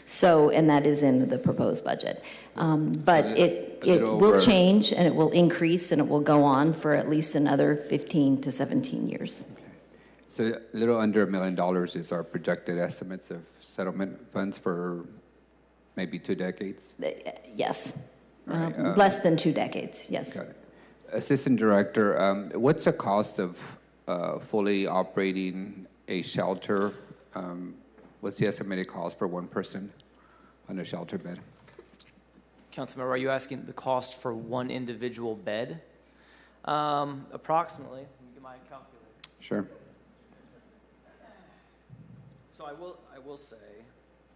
So, and that is in the proposed budget. But it will change, and it will increase, and it will go on for at least another 15 to 17 years. Okay. So a little under $1 million is our projected estimates of settlement funds for maybe 2 decades? Yes. Right. Less than 2 decades, yes. Got it. Assistant Director, what's the cost of fully operating a shelter what's the estimated cost for one person on a shelter bed? Councilmember, are you asking the cost for one individual bed? Approximately, let me get my calculator. Sure. So I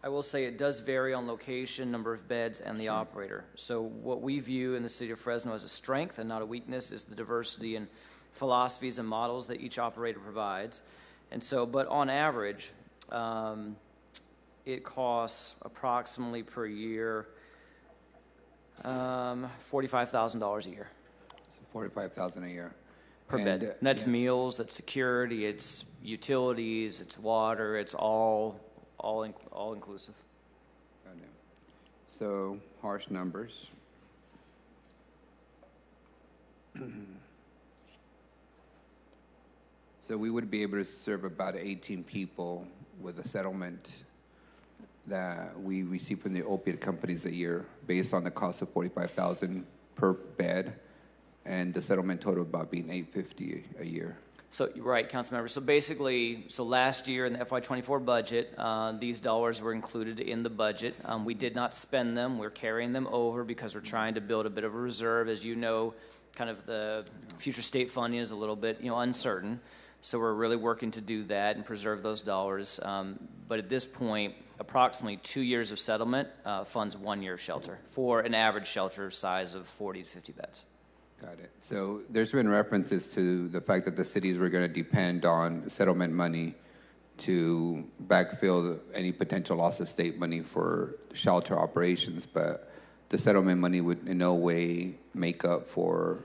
will say it does vary on location, number of beds, and the operator. So what we view in the city of Fresno as a strength and not a weakness is the diversity in philosophies and models that each operator provides. And so, but on average, it costs approximately per year $45,000 a year. $45,000 a year. Per bed. And that's meals, that's security, it's utilities, it's water, it's all inclusive. Got it. So harsh numbers. So we would be able to serve about 18 people with a settlement that we receive from the opiate companies a year based on the cost of $45,000 per bed, and the settlement total about being $850 a year. So, right, Councilmember. So basically, last year in the FY24 budget, these dollars were included in the budget. We did not spend them. We're carrying them over because we're trying to build a bit of a reserve. As you know, kind of the future state funding is a little bit, uncertain. So we're really working to do that and preserve those dollars. But at this point, approximately 2 years of settlement funds 1 year of shelter for an average shelter size of 40 to 50 beds. Got it. So there's been references to the fact that the cities were going to depend on settlement money to backfill any potential loss of state money for shelter operations, but the settlement money would in no way make up for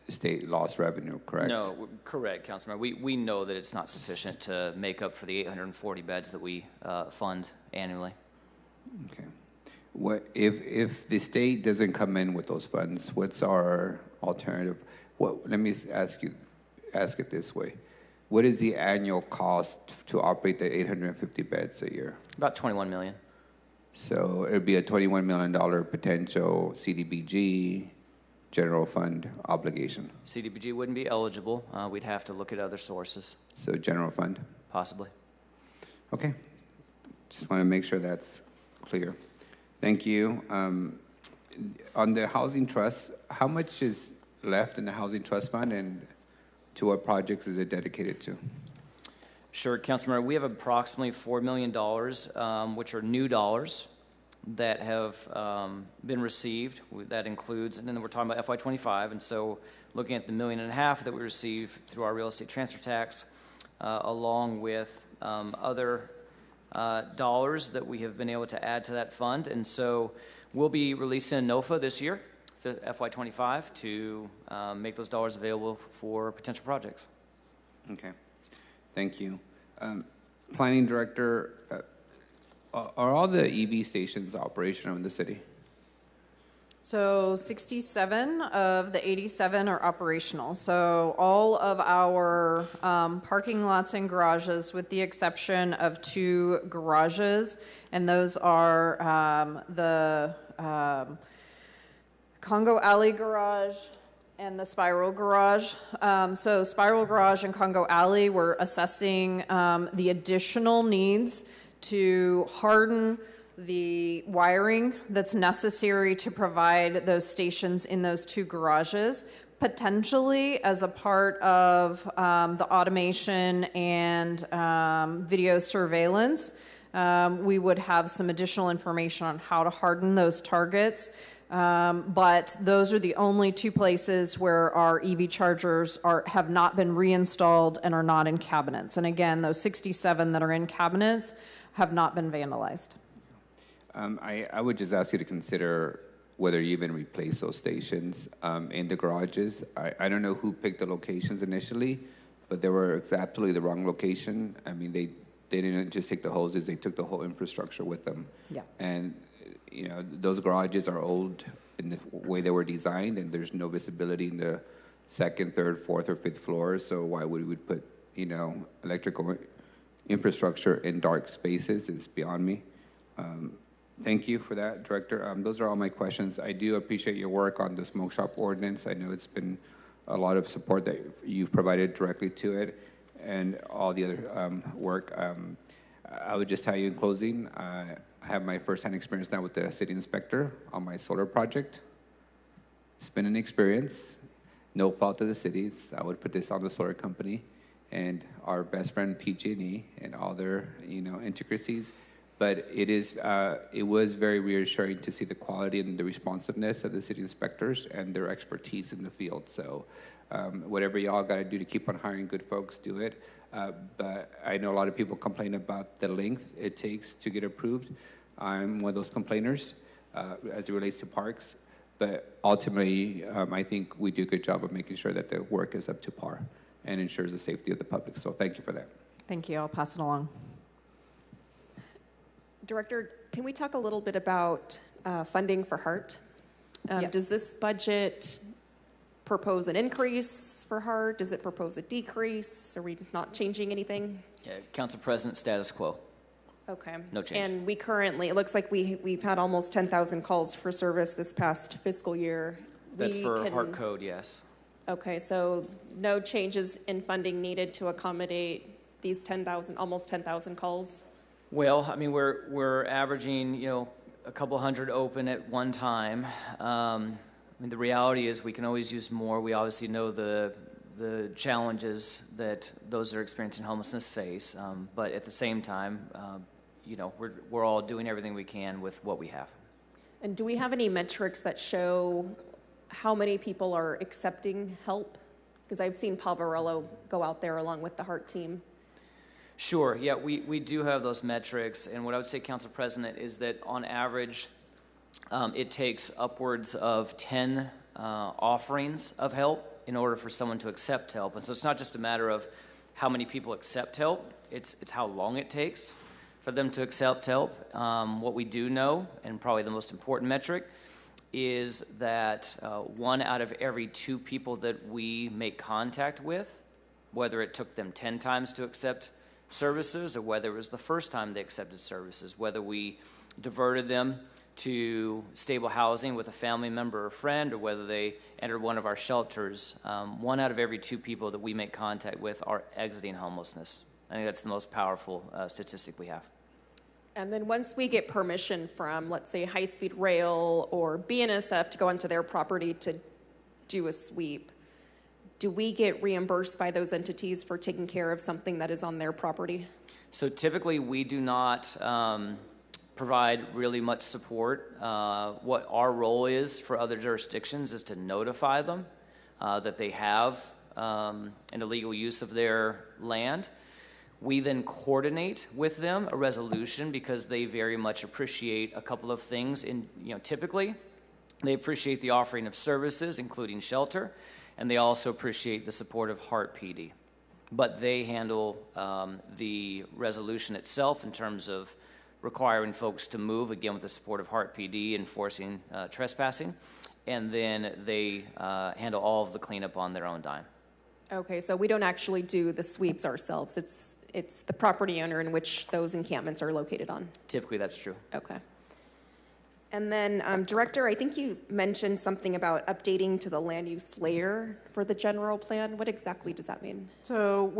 state lost revenue, correct? No, correct, Councilmember. We know that it's not sufficient to make up for the 840 beds that we fund annually. Okay. What if the state doesn't come in with those funds? What's our alternative? Let me ask it this way: what is the annual cost to operate the 850 beds a year? About $21 million. So it would be a $21 million potential CDBG general fund obligation. CDBG wouldn't be eligible. We'd have to look at other sources. So general fund? Possibly. Okay. Just want to make sure that's clear. Thank you. On the housing trust, how much is left in the housing trust fund, and to what projects is it dedicated to? Sure, Councilmember. We have approximately $4 million, which are new dollars that have been received. That includes, and then we're talking about FY25, and so looking at the $1.5 million that we receive through our real estate transfer tax, along with other dollars that we have been able to add to that fund. And so we'll be releasing a NOFA this year, FY25, to make those dollars available for potential projects. Okay, thank you. Planning Director, are all the EV stations operational in the city? So 67 of the 87 are operational. So all of our parking lots and garages, with the exception of 2 garages, and those are the Congo Alley garage and the Spiral garage. So Spiral garage and Congo Alley, we're assessing the additional needs to harden the wiring that's necessary to provide those stations in those 2 garages, potentially as a part of the automation and video surveillance. We would have some additional information on how to harden those targets. But those are the only 2 places where our EV chargers have not been reinstalled and are not in cabinets. And again, those 67 that are in cabinets have not been vandalized. I would just ask you to consider whether you even replace those stations in the garages. I don't know who picked the locations initially, but they were absolutely the wrong location. I mean, they didn't just take the hoses, they took the whole infrastructure with them. Yeah. And, those garages are old in the way they were designed, and there's no visibility in the 2nd, 3rd, 4th, or 5th floors, so why would we put, electrical infrastructure in dark spaces is beyond me. Thank you for that, Director. Those are all my questions. I do appreciate your work on the smoke shop ordinance. I know it's been a lot of support that you've provided directly to it, and all the other work. I would just tell you in closing, I have my firsthand experience now with the city inspector on my solar project. It's been an experience, no fault of the cities. I would put this on the solar company and our best friend PG&E and all their intricacies. But it was very reassuring to see the quality and the responsiveness of the city inspectors and their expertise in the field. So whatever y'all got to do to keep on hiring good folks, do it. But I know a lot of people complain about the length it takes to get approved. I'm one of those complainers as it relates to parks. But ultimately, I think we do a good job of making sure that the work is up to par and ensures the safety of the public. So thank you for that. Thank you. I'll pass it along. Director, can we talk a little bit about funding for HART? Yes. Does this budget propose an increase for HART? Does it propose a decrease? Are we not changing anything? Yeah, Council President, status quo. Okay. No change. And we currently, it looks like we've had almost 10,000 calls for service this past fiscal year. That's for HART code, yes. Okay, so no changes in funding needed to accommodate these 10,000, almost 10,000 calls? Well, I mean, we're averaging, a couple hundred open at one time. I mean, the reality is we can always use more. We obviously know the challenges that those that are experiencing homelessness face, but at the same time, we're all doing everything we can with what we have. And do we have any metrics that show how many people are accepting help? Because I've seen Pavarello go out there along with the HART team. Sure, yeah, we do have those metrics, and what I would say, Council President, is that on average, it takes upwards of 10 offerings of help in order for someone to accept help. And so it's not just a matter of how many people accept help, it's how long it takes for them to accept help. What we do know, and probably the most important metric, is that 1 out of every 2 people that we make contact with, whether it took them 10 times to accept services or whether it was the first time they accepted services, whether we diverted them to stable housing with a family member or friend, or whether they entered one of our shelters, 1 out of every 2 people that we make contact with are exiting homelessness. I think that's the most powerful statistic we have. And then once we get permission from, let's say, High Speed Rail or BNSF to go onto their property to do a sweep, do we get reimbursed by those entities for taking care of something that is on their property? So typically we do not provide really much support. What our role is for other jurisdictions is to notify them that they have an illegal use of their land. We then coordinate with them a resolution because they very much appreciate a couple of things. Typically, they appreciate the offering of services, including shelter, and they also appreciate the support of HART PD. But they handle the resolution itself in terms of requiring folks to move, again with the support of HART PD, enforcing trespassing, and then they handle all of the cleanup on their own dime. Okay, so we don't actually do the sweeps ourselves. It's the property owner in which those encampments are located on. Typically, that's true. Okay. And then, Director, I think you mentioned something about updating to the land use layer for the general plan. What exactly does that mean? So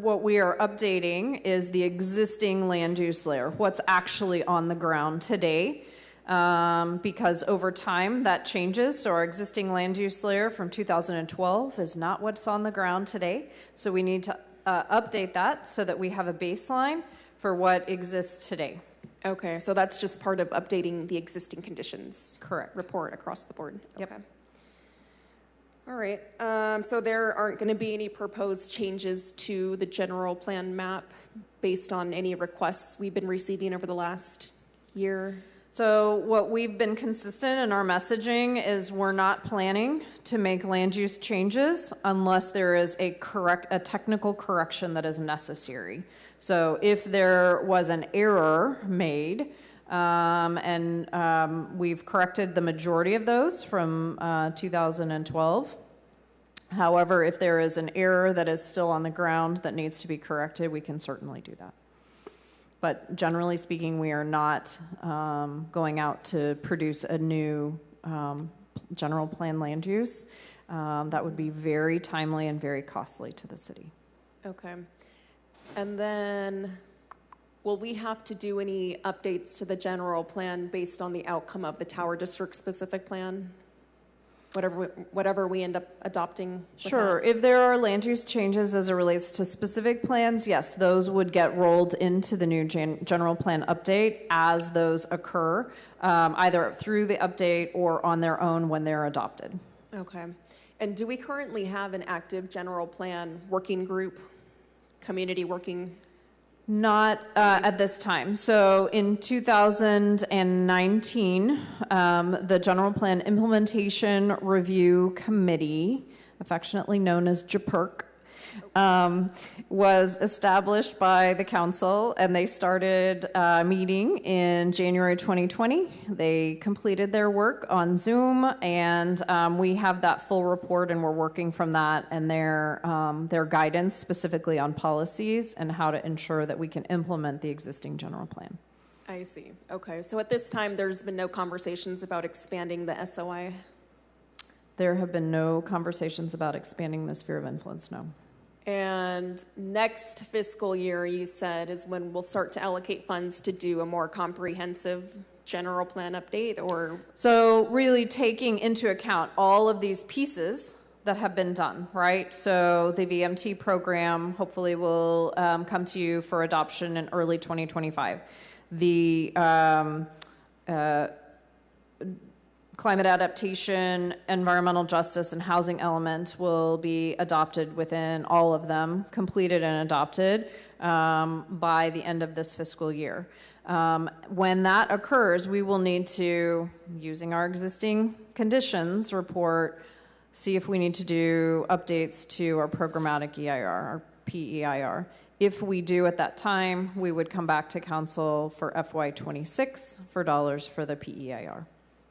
what we are updating is the existing land use layer, what's actually on the ground today. Because over time that changes. So our existing land use layer from 2012 is not what's on the ground today. So we need to update that so that we have a baseline for what exists today. Okay, so that's just part of updating the existing conditions. Correct. Report across the board. Yep. Okay. All right, so there aren't going to be any proposed changes to the general plan map based on any requests we've been receiving over the last year? So what we've been consistent in our messaging is we're not planning to make land use changes unless there is a technical correction that is necessary. So if there was an error made, we've corrected the majority of those from 2012. However, if there is an error that is still on the ground that needs to be corrected, we can certainly do that. But generally speaking, we are not going out to produce a new general plan land use. That would be very timely and very costly to the city. Okay. And then will we have to do any updates to the general plan based on the outcome of the Tower District specific plan? Whatever we end up adopting? Sure. If there are land use changes as it relates to specific plans, yes, those would get rolled into the new general plan update as those occur, either through the update or on their own when they're adopted. Okay. And do we currently have an active general plan working group, community working? Not at this time. So in 2019, the General Plan Implementation Review Committee, affectionately known as JPIRC, was established by the council, and they started meeting in January 2020. They completed their work on Zoom, and we have that full report, and we're working from that and their guidance specifically on policies and how to ensure that we can implement the existing general plan. I see. Okay. So at this time, there's been no conversations about expanding the SOI? There have been no conversations about expanding the sphere of influence, no. And next fiscal year, you said, is when we'll start to allocate funds to do a more comprehensive general plan update, or? So really taking into account all of these pieces that have been done, right? So the VMT program hopefully will come to you for adoption in early 2025. The climate adaptation, environmental justice, and housing element will be adopted within all of them, completed and adopted by the end of this fiscal year. When that occurs, we will need to, using our existing conditions report, see if we need to do updates to our programmatic EIR, our PEIR. If we do at that time, we would come back to council for FY26 for dollars for the PEIR.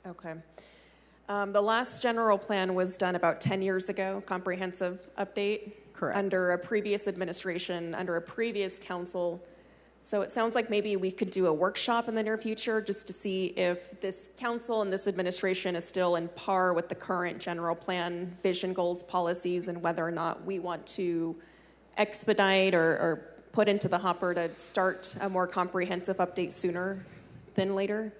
Okay. The last general plan was done about 10 years ago, comprehensive update. Correct. Under a previous administration, under a previous council. So it sounds like maybe we could do a workshop in the near future just to see if this council and this administration is still in par with the current general plan, vision, goals, policies, and whether or not we want to expedite or put into the hopper to start a more comprehensive update sooner than later.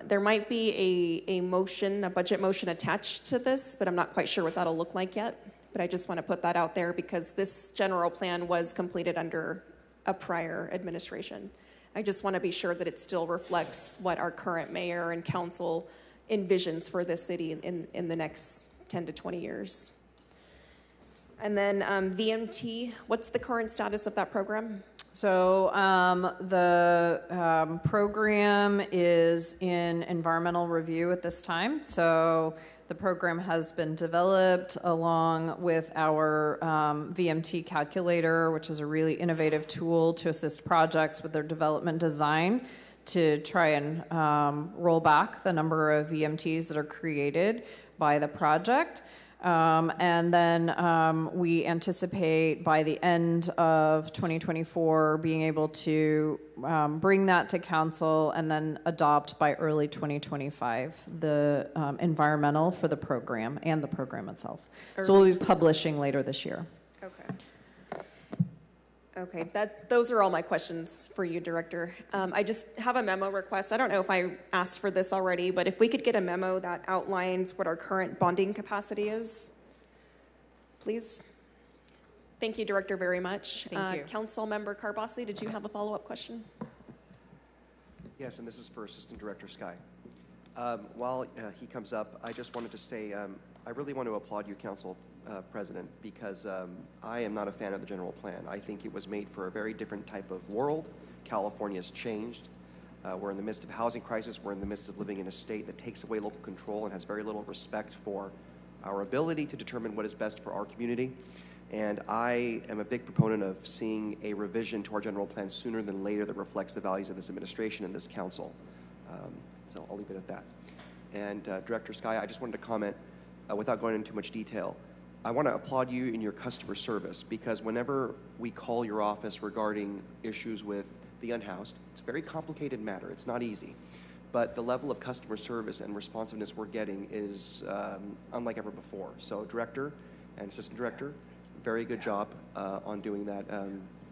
There might be a motion, a budget motion attached to this, but I'm not quite sure what that'll look like yet. But I just want to put that out there because this general plan was completed under a prior administration. I just want to be sure that it still reflects what our current mayor and council envisions for this city in the next 10 to 20 years. And then VMT, what's the current status of that program? So the program is in environmental review at this time. So the program has been developed along with our VMT calculator, which is a really innovative tool to assist projects with their development design to try and roll back the number of VMTs that are created by the project. And then we anticipate by the end of 2024 being able to bring that to council and then adopt by early 2025 the environmental for the program and the program itself. So we'll be publishing later this year. Okay. Okay, those are all my questions for you, Director. I just have a memo request. I don't know if I asked for this already, but if we could get a memo that outlines what our current bonding capacity is, please. Thank you, Director, very much. Thank you. Council Member Carbasi, did you have a follow-up question? Yes, and this is for Assistant Director Sky. While he comes up, I just wanted to say I really want to applaud you, Council President, because I am not a fan of the general plan. I think it was made for a very different type of world. California's changed. We're in the midst of a housing crisis. We're in the midst of living in a state that takes away local control and has very little respect for our ability to determine what is best for our community. And I am a big proponent of seeing a revision to our general plan sooner than later that reflects the values of this administration and this council. So I'll leave it at that. And Director Sky, I just wanted to comment, without going into too much detail, I want to applaud you in your customer service, because whenever we call your office regarding issues with the unhoused, it's a very complicated matter. It's not easy. But the level of customer service and responsiveness we're getting is unlike ever before. So Director and Assistant Director, very good job on doing that.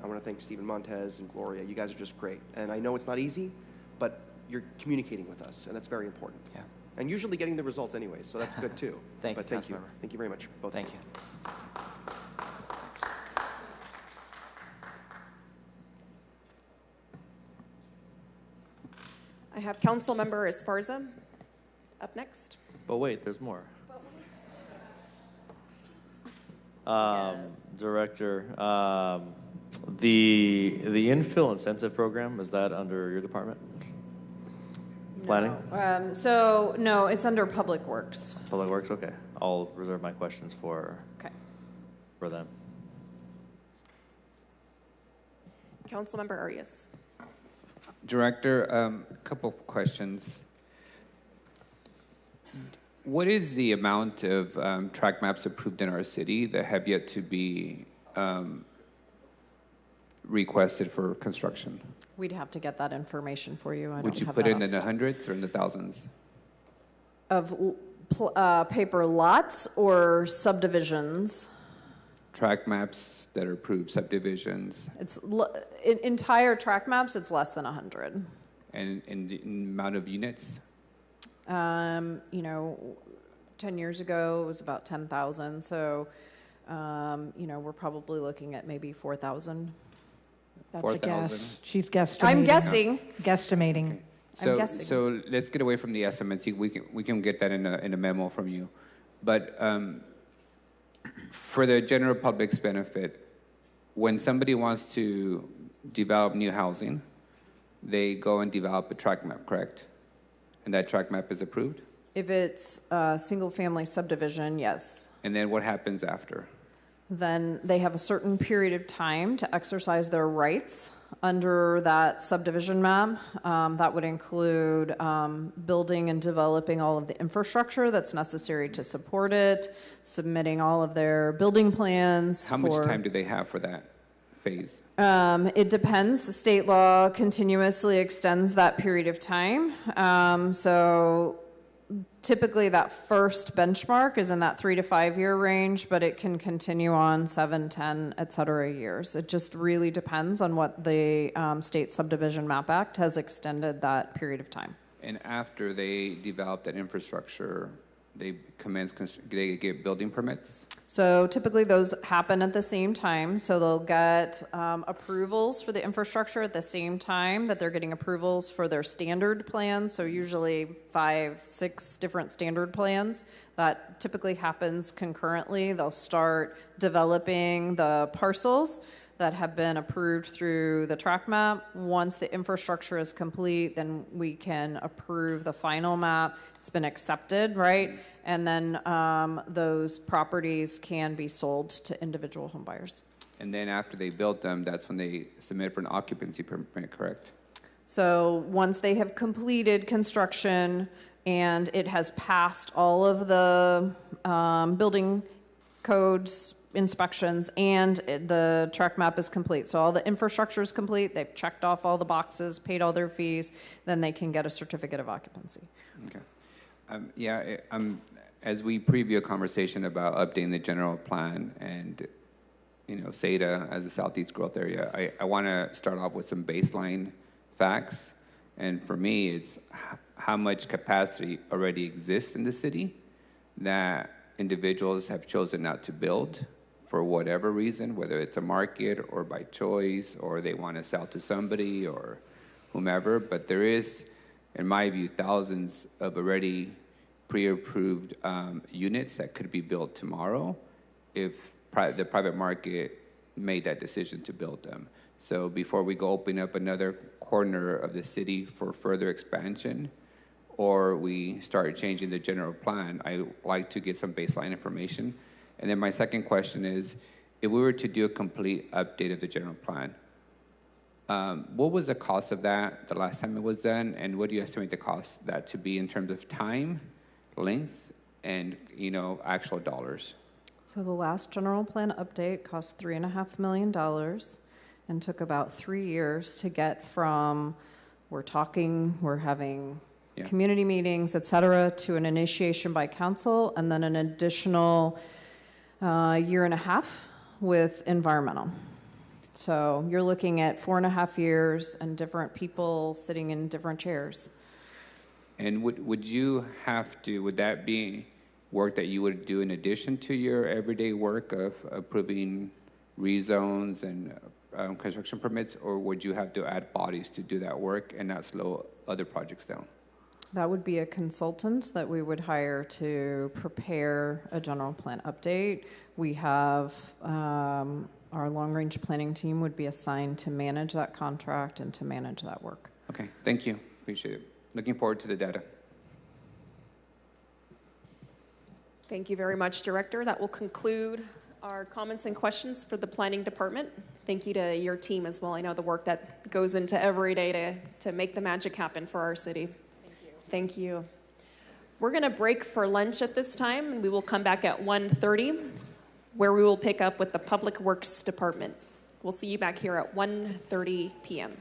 I want to thank Stephen Montez and Gloria. You guys are just great. And I know it's not easy, but you're communicating with us, and that's very important. Yeah. And usually getting the results anyways, so that's good too. Thank you, but thank you. Councilmember. Thank you very much, both. Thank of you. I have Councilmember Esparza up next. But wait, there's more. Director, the infill incentive program, is that under your department? Planning? So, no, it's under Public Works. Public Works, okay. I'll reserve my questions for them. Councilmember Arias. Director, a couple of questions. What is the amount of track maps approved in our city that have yet to be requested for construction? We'd have to get that information for you. Would you put it in the hundreds or in the thousands? Of paper lots or subdivisions? Track maps that are approved, subdivisions. It's entire track maps. It's less than 100. And the amount of units? 10 years ago it was about 10,000. So, we're probably looking at maybe 4,000. That's 4, a guess. 000. She's guesstimating. I'm guessing. Guesstimating. Okay. So, I'm guessing. so let's get away from the estimates. We can get that in a memo from you. But for the general public's benefit, when somebody wants to develop new housing, they go and develop a tract map, correct? And that tract map is approved? If it's a single-family subdivision, yes. And then what happens after? Then they have a certain period of time to exercise their rights under that subdivision map. That would include building and developing all of the infrastructure that's necessary to support it, submitting all of their building plans. How much time do they have for that phase? It depends. State law continuously extends that period of time. So typically that first benchmark is in that 3 to 5 year range, but it can continue on 7, 10, et cetera years. It just really depends on what the State Subdivision Map Act has extended that period of time. And after they develop that infrastructure, they they get building permits? So typically those happen at the same time. So they'll get approvals for the infrastructure at the same time that they're getting approvals for their standard plans. So usually 5, 6 different standard plans. That typically happens concurrently. They'll start developing the parcels that have been approved through the track map. Once the infrastructure is complete, then we can approve the final map. It's been accepted, right? And then those properties can be sold to individual home buyers. And then after they built them, that's when they submit for an occupancy permit, correct? So once they have completed construction and it has passed all of the building codes, inspections, and the track map is complete. So all the infrastructure is complete, they've checked off all the boxes, paid all their fees, then they can get a certificate of occupancy. Okay. As we preview a conversation about updating the general plan and, SADA as a Southeast growth area, I want to start off with some baseline facts. And for me, it's how much capacity already exists in the city that individuals have chosen not to build for whatever reason, whether it's a market or by choice, or they want to sell to somebody or whomever. But there is, in my view, thousands of already pre-approved units that could be built tomorrow if the private market made that decision to build them. So before we go open up another corner of the city for further expansion, or we start changing the general plan, I like to get some baseline information. And then my second question is, if we were to do a complete update of the general plan, what was the cost of that the last time it was done, and what do you estimate the cost of that to be in terms of time, length, and actual dollars? So the last general plan update cost $3.5 million and took about 3 years to get from we're having community meetings, et cetera, to an initiation by council, and then an additional 1.5 years with environmental. So you're looking at 4.5 years and different people sitting in different chairs. And would you have to, would that be work that you would do in addition to your everyday work of approving rezones and construction permits, or would you have to add bodies to do that work and not slow other projects down? That would be a consultant that we would hire to prepare a general plan update. We have our long-range planning team would be assigned to manage that contract and to manage that work. Okay, thank you. Appreciate it. Looking forward to the data. Thank you very much, Director. That will conclude our comments and questions for the Planning Department. Thank you to your team as well. I know the work that goes into every day to make the magic happen for our city. Thank you. We're going to break for lunch at this time, and we will come back at 1:30, where we will pick up with the Public Works Department. We'll see you back here at 1:30 p.m.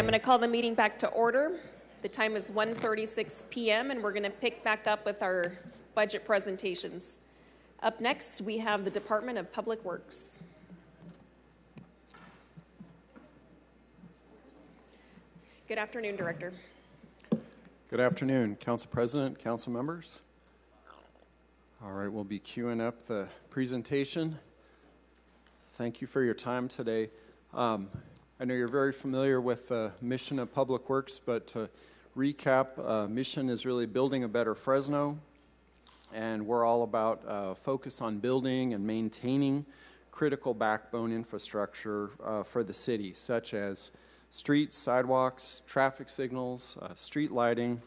going to call the meeting back to order. The time is 1:36 p.m. and we're going to pick back up with our budget presentations. Up next, we have the Department of Public Works. Good afternoon, Director. Good afternoon, Council President, Council members. All right, we'll be queuing up the presentation. Thank you for your time today. I know you're very familiar with the mission of Public Works, but to recap, mission is really building a better Fresno, and we're all about focus on building and maintaining critical backbone infrastructure for the city, such as streets, sidewalks, traffic signals, street lighting,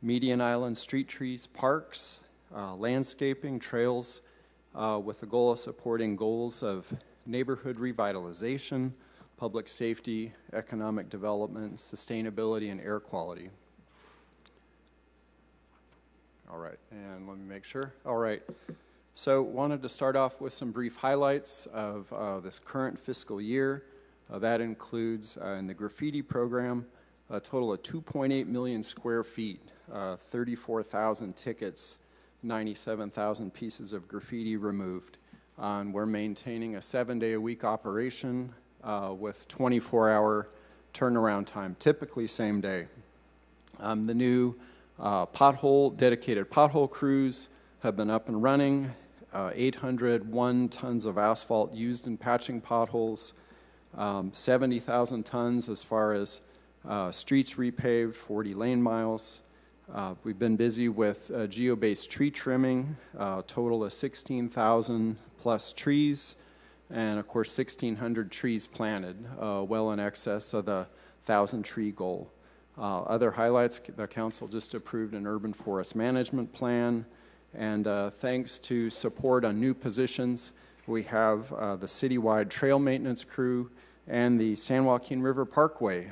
median island street trees, parks, landscaping, trails, with the goal of supporting goals of neighborhood revitalization, public safety, economic development, sustainability, and air quality. All right, and let me make sure. All right, so wanted to start off with some brief highlights of this current fiscal year. That includes, in the graffiti program, a total of 2.8 million square feet, 34,000 tickets, 97,000 pieces of graffiti removed. And we're maintaining a 7-day-a-week operation with 24-hour turnaround time, typically same day. The new dedicated pothole crews have been up and running, 801 tons of asphalt used in patching potholes, 70,000 tons as far as streets repaved, 40 lane miles. We've been busy with geo-based tree trimming, a total of 16,000 plus trees, and of course 1,600 trees planted, well in excess of the 1,000 tree goal. Other highlights, the council just approved an urban forest management plan, and thanks to support on new positions, we have the citywide trail maintenance crew and the San Joaquin River Parkway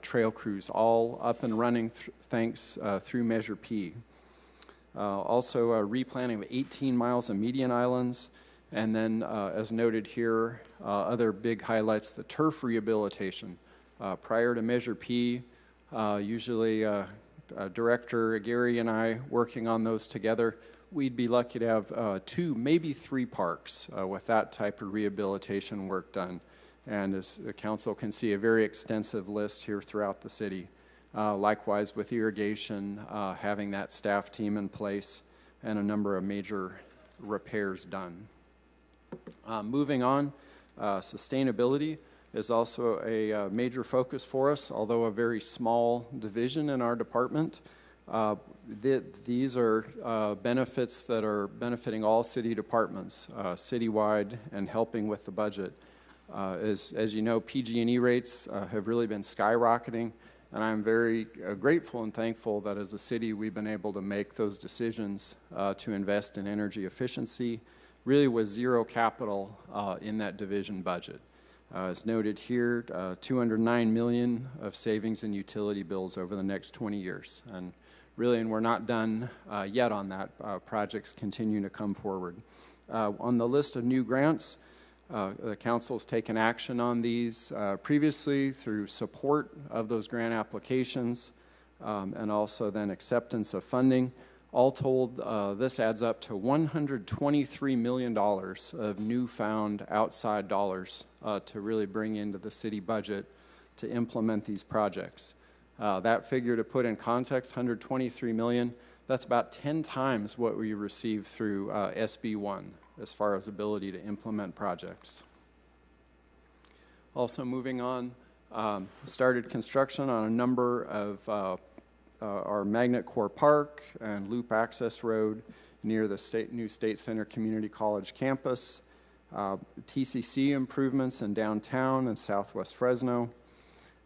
trail crews all up and running thanks through Measure P. Also replanting of 18 miles of median islands, and then as noted here, other big highlights, the turf rehabilitation. Prior to Measure P, usually Director Gary and I working on those together, we'd be lucky to have 2, maybe 3 parks with that type of rehabilitation work done. And as the council can see, a very extensive list here throughout the city. Likewise with irrigation, having that staff team in place and a number of major repairs done. Moving on, sustainability is also a major focus for us, although a very small division in our department. These are benefits that are benefiting all city departments citywide and helping with the budget. As you know, PG&E rates have really been skyrocketing, and I'm very grateful and thankful that as a city we've been able to make those decisions to invest in energy efficiency, really with zero capital in that division budget. As noted here, $209 million of savings in utility bills over the next 20 years. And really, and we're not done yet on that. Projects continue to come forward. On the list of new grants, the council's taken action on these previously through support of those grant applications and also then acceptance of funding. All told, this adds up to $123 million of newfound outside dollars to really bring into the city budget to implement these projects. That figure, to put in context, $123 million, that's about 10 times what we received through SB1 as far as ability to implement projects. Also moving on, started construction on a number of our Magnet Core Park and Loop Access Road near the new State Center Community College campus, TCC improvements in downtown and southwest Fresno.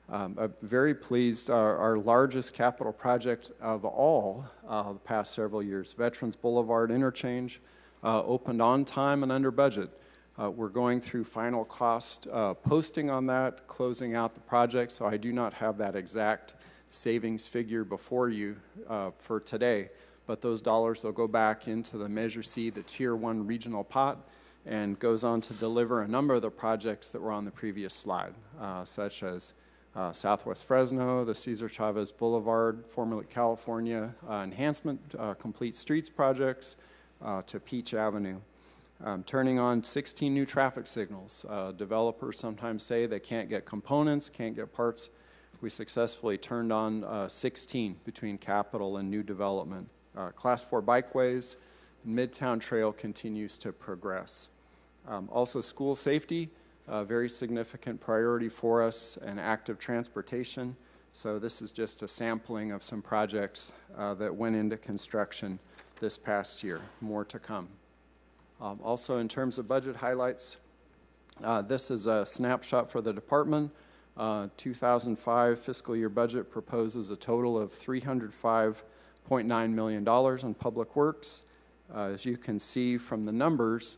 I'm very pleased, our largest capital project of all the past several years, Veterans Boulevard Interchange, opened on time and under budget. We're going through final cost posting on that, closing out the project, so I do not have that exact savings figure before you for today, but those dollars will go back into the Measure C, the Tier 1 regional pot, and goes on to deliver a number of the projects that were on the previous slide, such as Southwest Fresno, the Cesar Chavez Boulevard, formerly California enhancement, complete streets projects, to Peach Avenue. Turning on 16 new traffic signals. Developers sometimes say they can't get components, can't get parts. We successfully turned on 16 between capital and new development. Class 4 bikeways, Midtown Trail continues to progress. Also school safety, a very significant priority for us, and active transportation. So this is just a sampling of some projects that went into construction this past year. More to come. Also in terms of budget highlights, this is a snapshot for the department. 2005 fiscal year budget proposes a total of $305.9 million on public works. As you can see from the numbers,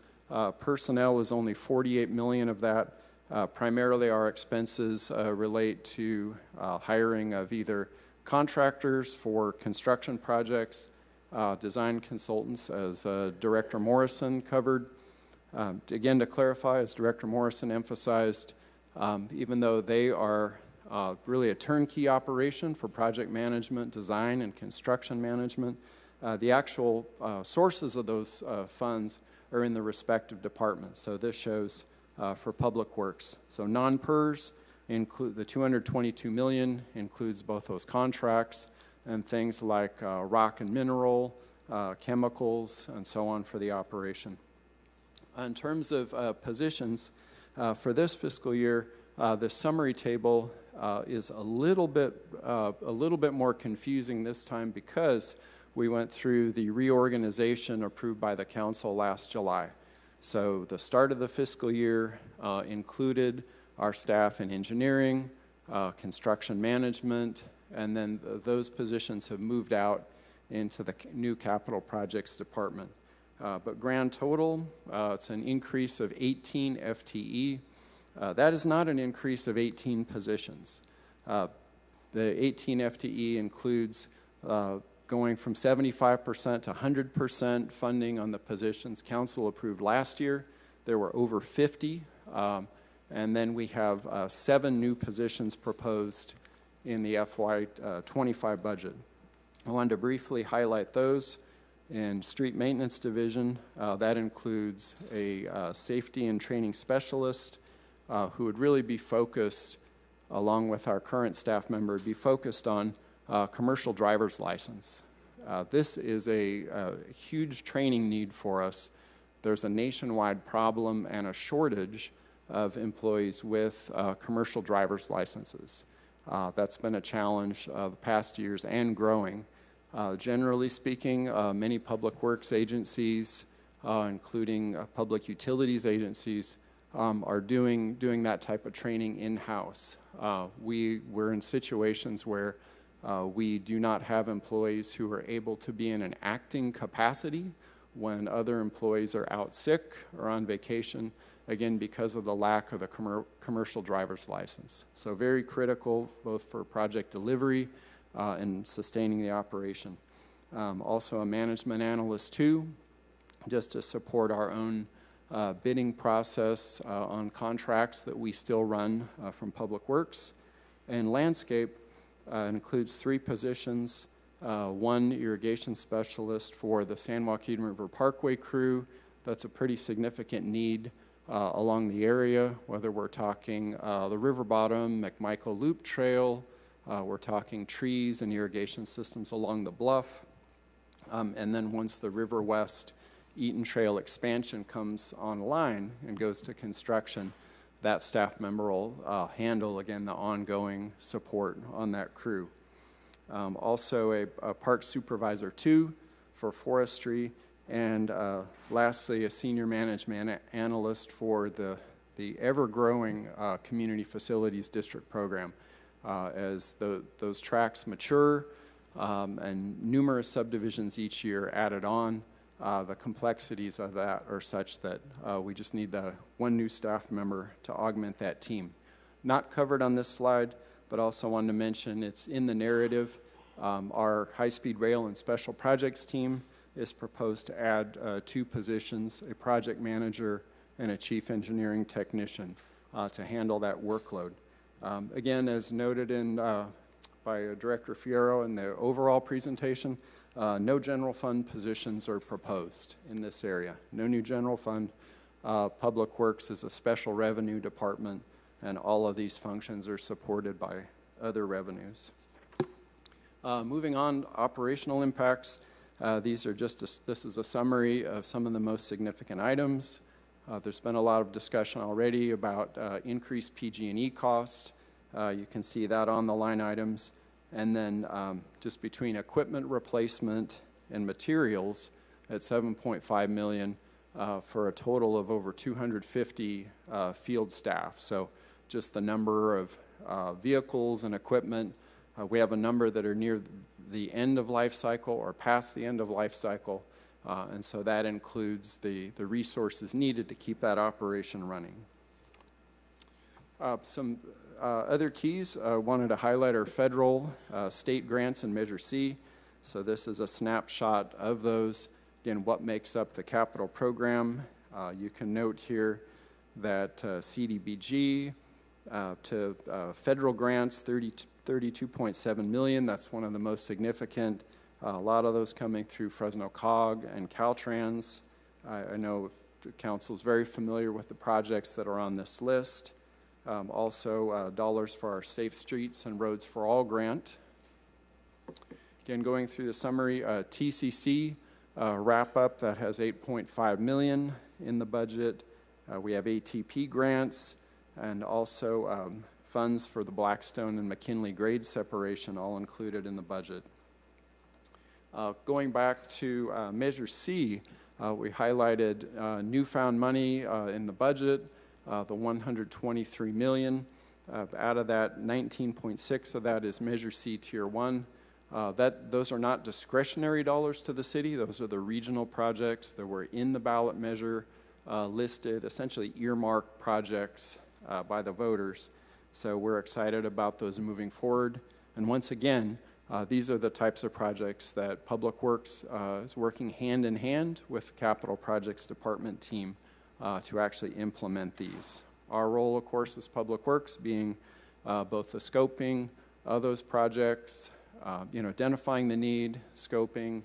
personnel is only $48 million of that. Primarily our expenses relate to hiring of either contractors for construction projects, design consultants, as Director Morrison covered. Again, to clarify, as Director Morrison emphasized, even though they are really a turnkey operation for project management, design, and construction management, the actual sources of those funds are in the respective departments. So this shows for public works. So non-PERS include the $222 million includes both those contracts and things like rock and mineral, chemicals, and so on for the operation. In terms of positions, for this fiscal year, the summary table is a little bit more confusing this time because we went through the reorganization approved by the council last July. So the start of the fiscal year included our staff in engineering, construction management, and then those positions have moved out into the new capital projects department. But grand total, it's an increase of 18 FTE. That is not an increase of 18 positions. The 18 FTE includes going from 75% to 100% funding on the positions council approved last year. There were over 50. And then we have 7 new positions proposed in the FY25 budget. I wanted to briefly highlight those. In Street Maintenance Division, that includes a safety and training specialist who would really be focused, along with our current staff member, be focused on commercial driver's license. This is a huge training need for us. There's a nationwide problem and a shortage of employees with commercial driver's licenses. That's been a challenge the past years and growing. Generally speaking, many public works agencies, including public utilities agencies, are doing that type of training in-house. We're in situations where we do not have employees who are able to be in an acting capacity when other employees are out sick or on vacation, again, because of the lack of a commercial driver's license. So very critical both for project delivery and sustaining the operation. Also a management analyst too, just to support our own bidding process on contracts that we still run from Public Works. And landscape includes 3 positions, 1 irrigation specialist for the San Joaquin River Parkway crew. That's a pretty significant need along the area, whether we're talking the river bottom, McMichael Loop Trail, we're talking trees and irrigation systems along the bluff. And then once the River West Eaton Trail expansion comes online and goes to construction, that staff member will handle, again, the ongoing support on that crew. Also a park supervisor 2 for forestry, and lastly, a senior management analyst for the ever-growing community facilities district program. As those tracks mature and numerous subdivisions each year added on, the complexities of that are such that we just need the 1 new staff member to augment that team. Not covered on this slide, but also wanted to mention it's in the narrative. Our high-speed rail and special projects team is proposed to add 2 positions, a project manager and a chief engineering technician, to handle that workload. Again, as noted by Director Fierro in the overall presentation, no general fund positions are proposed in this area. No new general fund. Public Works is a special revenue department, and all of these functions are supported by other revenues. Moving on, operational impacts. This is a summary of some of the most significant items. There's been a lot of discussion already about increased PG&E costs. You can see that on the line items. And then just between equipment replacement and materials at $7.5 million for a total of over 250 field staff. So just the number of vehicles and equipment. We have a number that are near the end of life cycle or past the end of life cycle. And so that includes the resources needed to keep that operation running. Some other keys I wanted to highlight are federal, state grants and Measure C. So this is a snapshot of those. Again, what makes up the capital program. You can note here that CDBG to federal grants, $32.7 million. That's one of the most significant. A lot of those coming through Fresno COG and Caltrans. I know the council is very familiar with the projects that are on this list. Also, dollars for our Safe Streets and Roads for All grant. Again, going through the summary, TCC wrap-up that has $8.5 million in the budget. We have ATP grants and also funds for the Blackstone and McKinley grade separation all included in the budget. Going back to Measure C, we highlighted newfound money in the budget, the $123 million. Out of that, 19.6 of that is Measure C Tier 1. Those are not discretionary dollars to the city. Those are the regional projects that were in the ballot measure listed, essentially earmarked projects by the voters. So we're excited about those moving forward. And once again, these are the types of projects that Public Works is working hand in hand with the Capital Projects Department team to actually implement these. Our role, of course, as Public Works being both the scoping of those projects, identifying the need, scoping,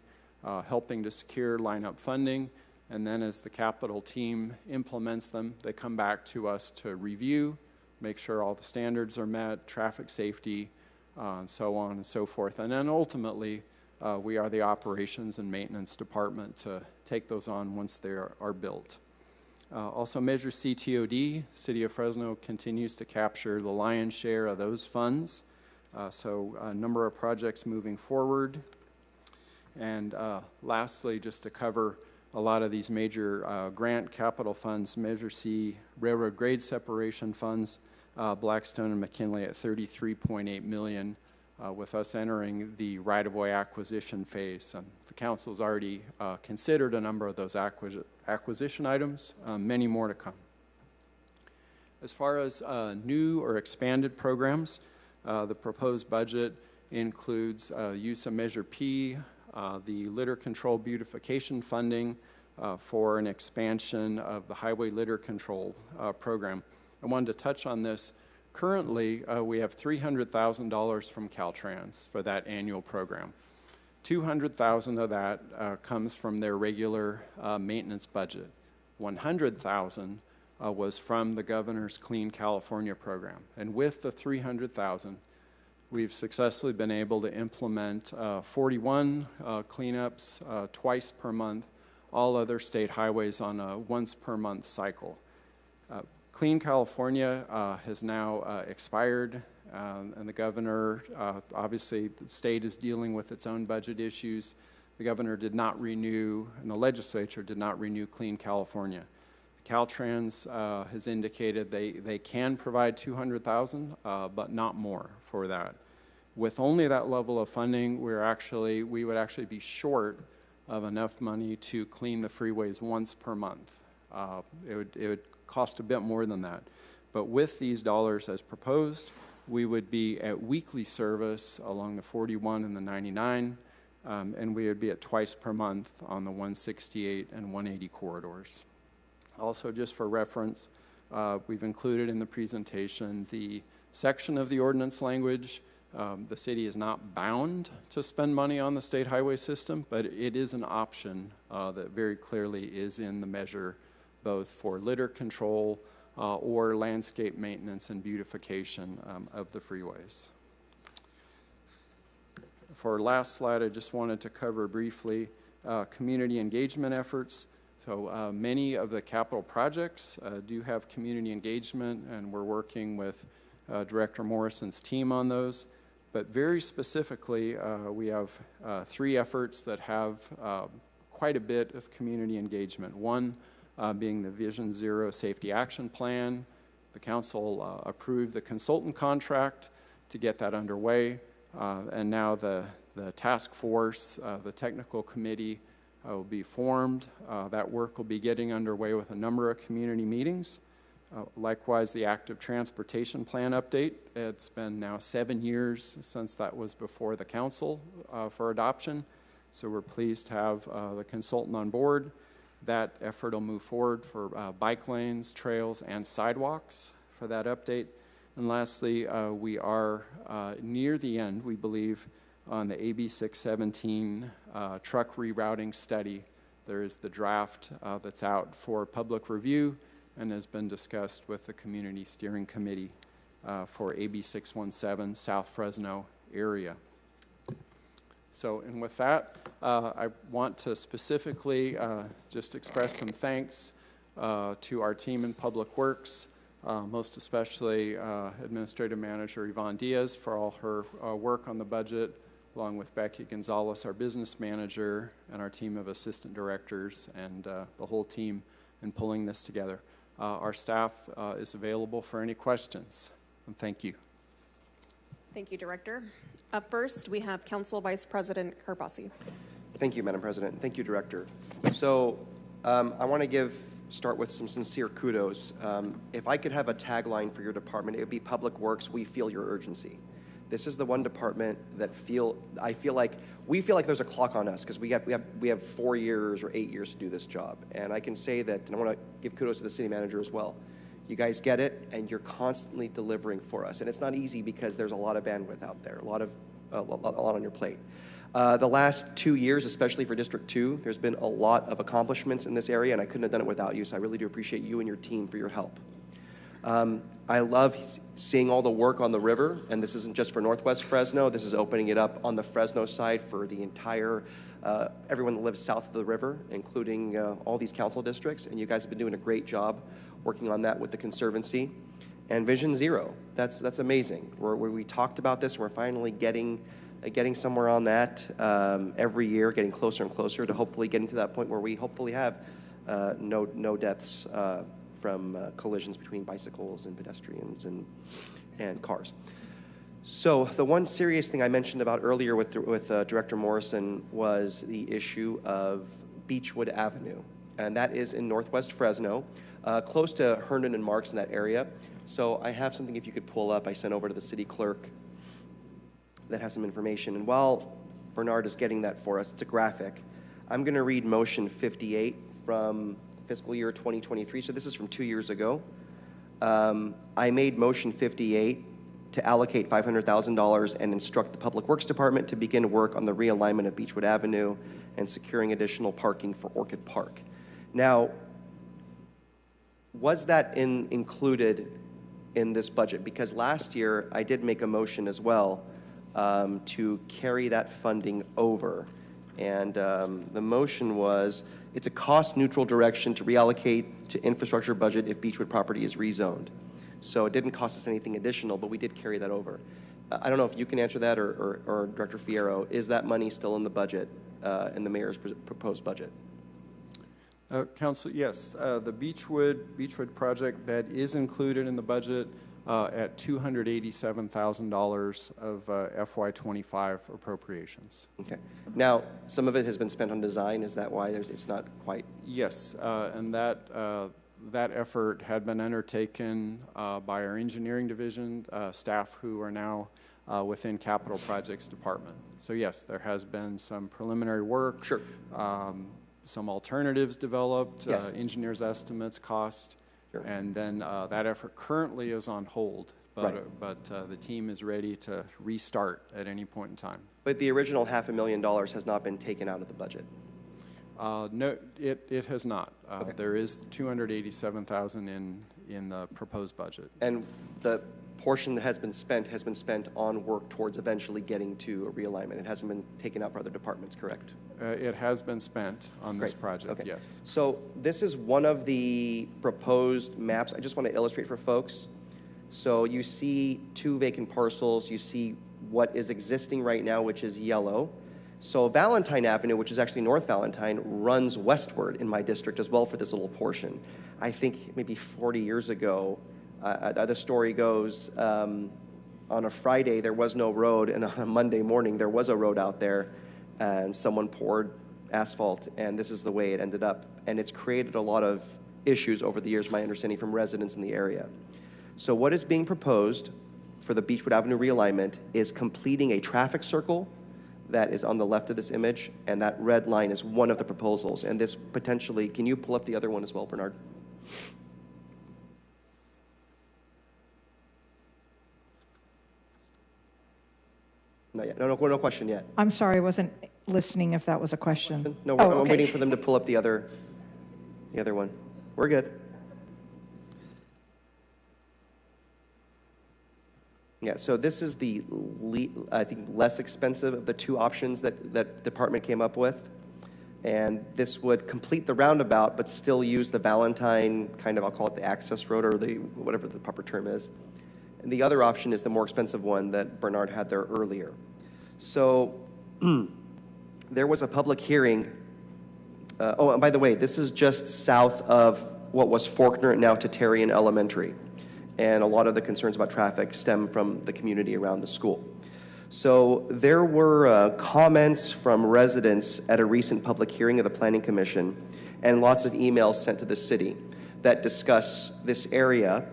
helping to secure lineup funding, and then as the capital team implements them, they come back to us to review, make sure all the standards are met, traffic safety, and so on and so forth. And then ultimately, we are the operations and maintenance department to take those on once they are built. Also, Measure CTOD, City of Fresno continues to capture the lion's share of those funds. So a number of projects moving forward. And lastly, just to cover a lot of these major grant capital funds, Measure C, railroad grade separation funds, Blackstone and McKinley at $33.8 million, with us entering the right-of-way acquisition phase. The council's already considered a number of those acquisition items, many more to come. As far as new or expanded programs, the proposed budget includes use of Measure P, the litter control beautification funding for an expansion of the highway litter control program. I wanted to touch on this. Currently, we have $300,000 from Caltrans for that annual program. $200,000 of that comes from their regular maintenance budget. $100,000 was from the governor's Clean California program. And with the $300,000, we've successfully been able to implement 41 cleanups twice per month, all other state highways on a once per month cycle. Clean California has now expired, and the governor, obviously the state is dealing with its own budget issues. The governor did not renew, and the legislature did not renew Clean California. Caltrans has indicated they can provide $200,000, but not more for that. With only that level of funding, we would actually be short of enough money to clean the freeways once per month. It would cost a bit more than that. But with these dollars as proposed, we would be at weekly service along the 41 and the 99, and we would be at twice per month on the 168 and 180 corridors. Also, just for reference, we've included in the presentation the section of the ordinance language. The city is not bound to spend money on the state highway system, but it is an option that very clearly is in the measure, both for litter control or landscape maintenance and beautification of the freeways. For our last slide, I just wanted to cover briefly community engagement efforts. So many of the capital projects do have community engagement, and we're working with Director Morrison's team on those. But very specifically, we have 3 efforts that have quite a bit of community engagement. One being the Vision Zero Safety Action Plan. The council approved the consultant contract to get that underway. And now the task force, the technical committee will be formed. That work will be getting underway with a number of community meetings. Likewise, the active transportation plan update. It's been now 7 years since that was before the council for adoption. So we're pleased to have the consultant on board. That effort will move forward for bike lanes, trails, and sidewalks for that update. And lastly, we are near the end, we believe, on the AB 617 truck rerouting study. There is the draft that's out for public review and has been discussed with the Community Steering Committee for AB 617 South Fresno area. So, and with that, I want to specifically just express some thanks to our team in Public Works, most especially Administrative Manager Yvonne Diaz for all her work on the budget, along with Becky Gonzalez, our business manager, and our team of assistant directors, and the whole team in pulling this together. Our staff is available for any questions, and thank you. Thank you, Director. Up first, we have Council Vice President Karbasi. Thank you, Madam President. Thank you, Director. So I want to start with some sincere kudos. If I could have a tagline for your department, it would be Public Works, we feel your urgency. This is the one department that we feel like there's a clock on us because we have 4 years or 8 years to do this job. And I can say that, and I want to give kudos to the city manager as well. You guys get it, and you're constantly delivering for us. And it's not easy because there's a lot of bandwidth out there, a lot on your plate. The last 2 years, especially for District 2, there's been a lot of accomplishments in this area, and I couldn't have done it without you, so I really do appreciate you and your team for your help. I love seeing all the work on the river, and this isn't just for Northwest Fresno. This is opening it up on the Fresno side for the entire, everyone that lives south of the river, including all these council districts, and you guys have been doing a great job working on that with the Conservancy. And Vision Zero, that's amazing. We talked about this, we're finally getting somewhere on that every year, getting closer and closer to hopefully getting to that point where we hopefully have no deaths from collisions between bicycles and pedestrians and cars. So the one serious thing I mentioned about earlier with Director Morrison was the issue of Beechwood Avenue, and that is in Northwest Fresno, close to Herndon and Marks in that area. So I have something, if you could pull up, I sent over to the city clerk that has some information. And while Bernard is getting that for us, it's a graphic. I'm going to read motion 58 from fiscal year 2023. So this is from 2 years ago. I made motion 58 to allocate $500,000 and instruct the Public Works Department to begin work on the realignment of Beechwood Avenue and securing additional parking for Orchid Park. Now, was that included in this budget? Because last year I did make a motion as well to carry that funding over. And the motion was, it's a cost-neutral direction to reallocate to infrastructure budget if Beechwood property is rezoned. So it didn't cost us anything additional, but we did carry that over. I don't know if you can answer that or Director Fierro. Is that money still in the budget, in the mayor's proposed budget? Council, yes. The Beechwood project, that is included in the budget at $287,000 of FY25 appropriations. Okay. Now, some of it has been spent on design. Is that why it's not quite? Yes, and that effort had been undertaken by our engineering division staff who are now within Capital Projects Department. So yes, there has been some preliminary work. Sure. Some alternatives developed, yes. Engineers' estimates, cost, sure. And then that effort currently is on hold, but the team is ready to restart at any point in time. But the original $500,000 has not been taken out of the budget. No, it has not. There is $287,000 in the proposed budget. And the portion that has been spent on work towards eventually getting to a realignment. It hasn't been taken out for other departments, correct? It has been spent on this Great. project, Okay. yes. So this is one of the proposed maps. I just want to illustrate for folks. So you see 2 vacant parcels. You see what is existing right now, which is yellow. So Valentine Avenue, which is actually North Valentine, runs westward in my district as well for this little portion. I think maybe 40 years ago, the story goes, on a Friday there was no road, and on a Monday morning there was a road out there, and someone poured asphalt, and this is the way it ended up. And it's created a lot of issues over the years, my understanding, from residents in the area. So what is being proposed for the Beechwood Avenue realignment is completing a traffic circle that is on the left of this image, and that red line is one of the proposals. And this potentially, can you pull up the other one as well, Bernard? Not yet. No question yet. I'm sorry, I wasn't listening if that was a question. No, Oh, I'm okay. waiting for them to pull up the other one. We're good. Yeah, so this is the, I think, less expensive of the 2 options that department came up with. And this would complete the roundabout, but still use the Valentine, kind of, I'll call it the access road, or the whatever the proper term is. And the other option is the more expensive one that Bernard had there earlier. So there was a public hearing. Oh, and by the way, this is just south of what was Faulkner, now Tatarian Elementary. And a lot of the concerns about traffic stem from the community around the school. So there were comments from residents at a recent public hearing of the Planning Commission, and lots of emails sent to the city that discuss this area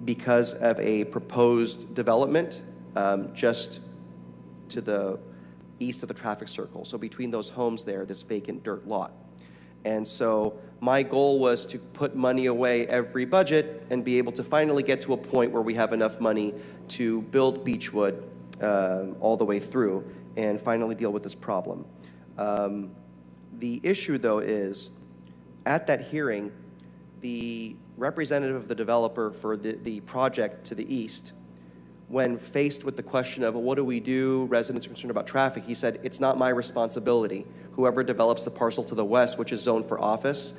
because of a proposed development just to the east of the traffic circle. So between those homes there, this vacant dirt lot. And so my goal was to put money away every budget and be able to finally get to a point where we have enough money to build Beechwood all the way through and finally deal with this problem. The issue, though, is at that hearing, the representative of the developer for the project to the east, when faced with the question of, well, what do we do? Residents are concerned about traffic. He said, it's not my responsibility. Whoever develops the parcel to the west, which is zoned for office,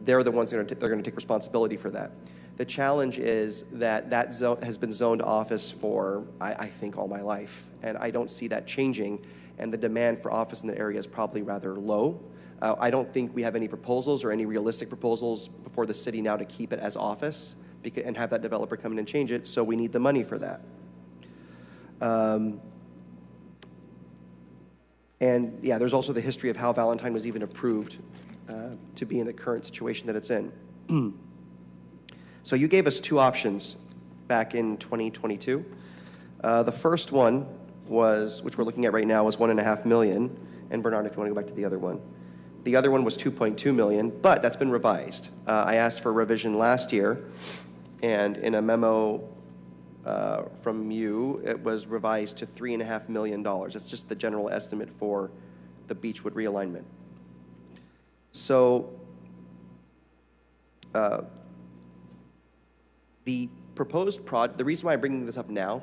they're the ones that they're going to take responsibility for that. The challenge is that that zone has been zoned office for, I think, all my life. And I don't see that changing. And the demand for office in the area is probably rather low. I don't think we have any proposals or any realistic proposals before the city now to keep it as office and have that developer come in and change it. So we need the money for that. And yeah, there's also the history of how Valentine was even approved to be in the current situation that it's in. So you gave us 2 options back in 2022. The first one was, which we're looking at right now, was $1.5 million. And Bernard, if you want to go back to the other one. The other one was $2.2 million, but that's been revised. I asked for a revision last year, and in a memo from you, it was revised to $3.5 million. That's just the general estimate for the Beechwood realignment. So the proposed the reason why I'm bringing this up now,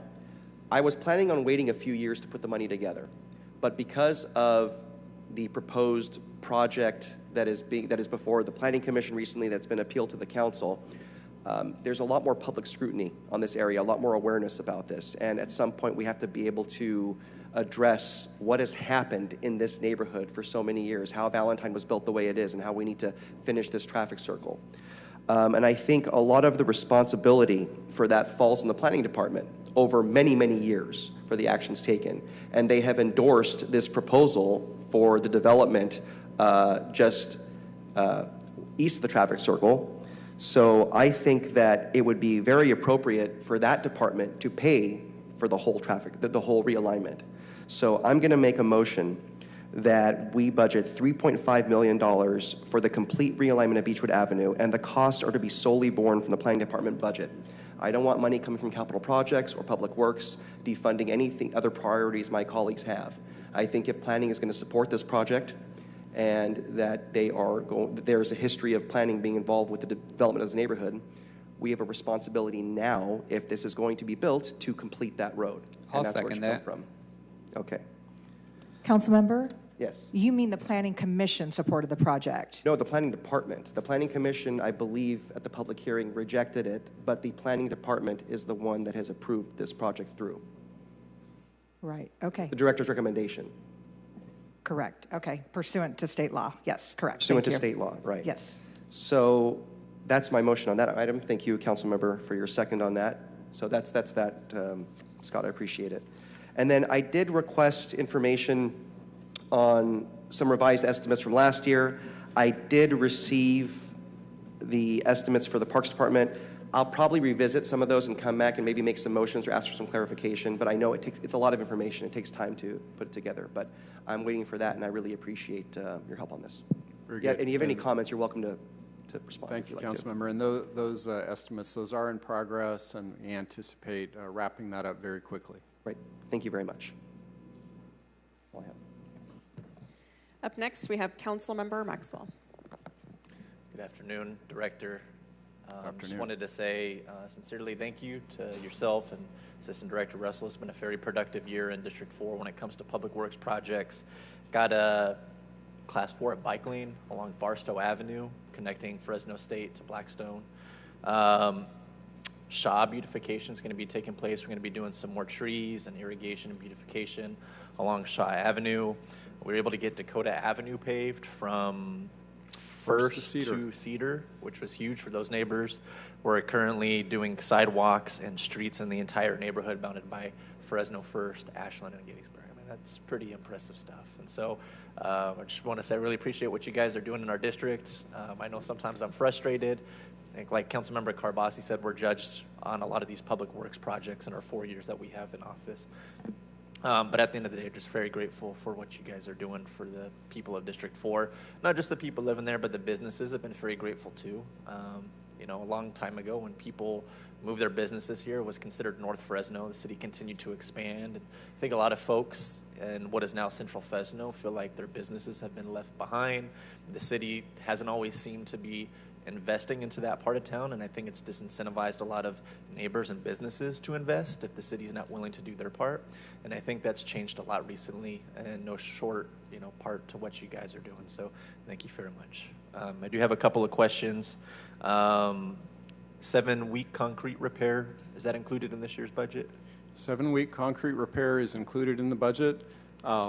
I was planning on waiting a few years to put the money together, but because of the proposed project that is before the Planning Commission recently, that's been appealed to the council, there's a lot more public scrutiny on this area, a lot more awareness about this, and at some point we have to be able to address what has happened in this neighborhood for so many years, how Valentine was built the way it is, and how we need to finish this traffic circle. And I think a lot of the responsibility for that falls in the planning department over many, many years for the actions taken. And they have endorsed this proposal for the development just east of the traffic circle. So I think that it would be very appropriate for that department to pay for the whole the whole realignment. So I'm going to make a motion that we budget $3.5 million for the complete realignment of Beechwood Avenue, and the costs are to be solely borne from the planning department budget. I don't want money coming from capital projects or public works defunding anything, other priorities my colleagues have. I think if planning is going to support this project and that there's a history of planning being involved with the development of this neighborhood, we have a responsibility now, if this is going to be built, to complete that road. I'll And that's where it second should that. come from. Okay. Councilmember? Yes. You mean the Planning Commission supported the project? No, the Planning Department. The Planning Commission, I believe, at the public hearing rejected it, but the Planning Department is the one that has approved this project through. Right, okay, The director's recommendation. correct, okay. Pursuant to state law, yes, correct. Pursuant to Thank you. state law, right. Yes. So that's my motion on that item. Thank you, Councilmember, for your second on that. So that's that, Scott, I appreciate it. And then I did request information on some revised estimates from last year. I did receive the estimates for the Parks Department. I'll probably revisit some of those and come back and maybe make some motions or ask for some clarification, but I know it's a lot of information. It takes time to put it together, but I'm waiting for that, and I really appreciate your help on this. Very Yeah, good. and if you have any comments, you're welcome to respond. Thank if you, you'd like to. Councilmember. And those estimates, those are in progress, and we anticipate wrapping that up very quickly. Right. Thank you very much. That's all I have. Up next, we have Councilmember Maxwell. Good afternoon, Director. Just Afternoon. wanted to say sincerely thank you to yourself and Assistant Director Russell. It's been a very productive year in District 4 when it comes to public works projects. Got a Class 4 at bike lane along Barstow Avenue, connecting Fresno State to Blackstone. Shaw beautification is going to be taking place. We're going to be doing some more trees and irrigation and beautification along Shaw Avenue. We were able to get Dakota Avenue paved from First to Cedar, which was huge for those neighbors. We're currently doing sidewalks and streets in the entire neighborhood bounded by Fresno First, Ashland, and Gettysburg. I mean, that's pretty impressive stuff. And so I just want to say I really appreciate what you guys are doing in our district. I know sometimes I'm frustrated. I think like Councilmember Carbasi said, we're judged on a lot of these public works projects in our 4 years that we have in office. But at the end of the day, I'm just very grateful for what you guys are doing for the people of District 4. Not just the people living there, but the businesses have been very grateful too. You know, a long time ago when people moved their businesses here, it was considered North Fresno. The city continued to expand. And I think a lot of folks in what is now Central Fresno feel like their businesses have been left behind. The city hasn't always seemed to be investing into that part of town, and I think it's disincentivized a lot of neighbors and businesses to invest if the city's not willing to do their part. And I think that's changed a lot recently, and no short, part to what you guys are doing. So thank you very much. I do have a couple of questions. 7-week concrete repair, is that included in this year's budget? 7-week concrete repair is included in the budget,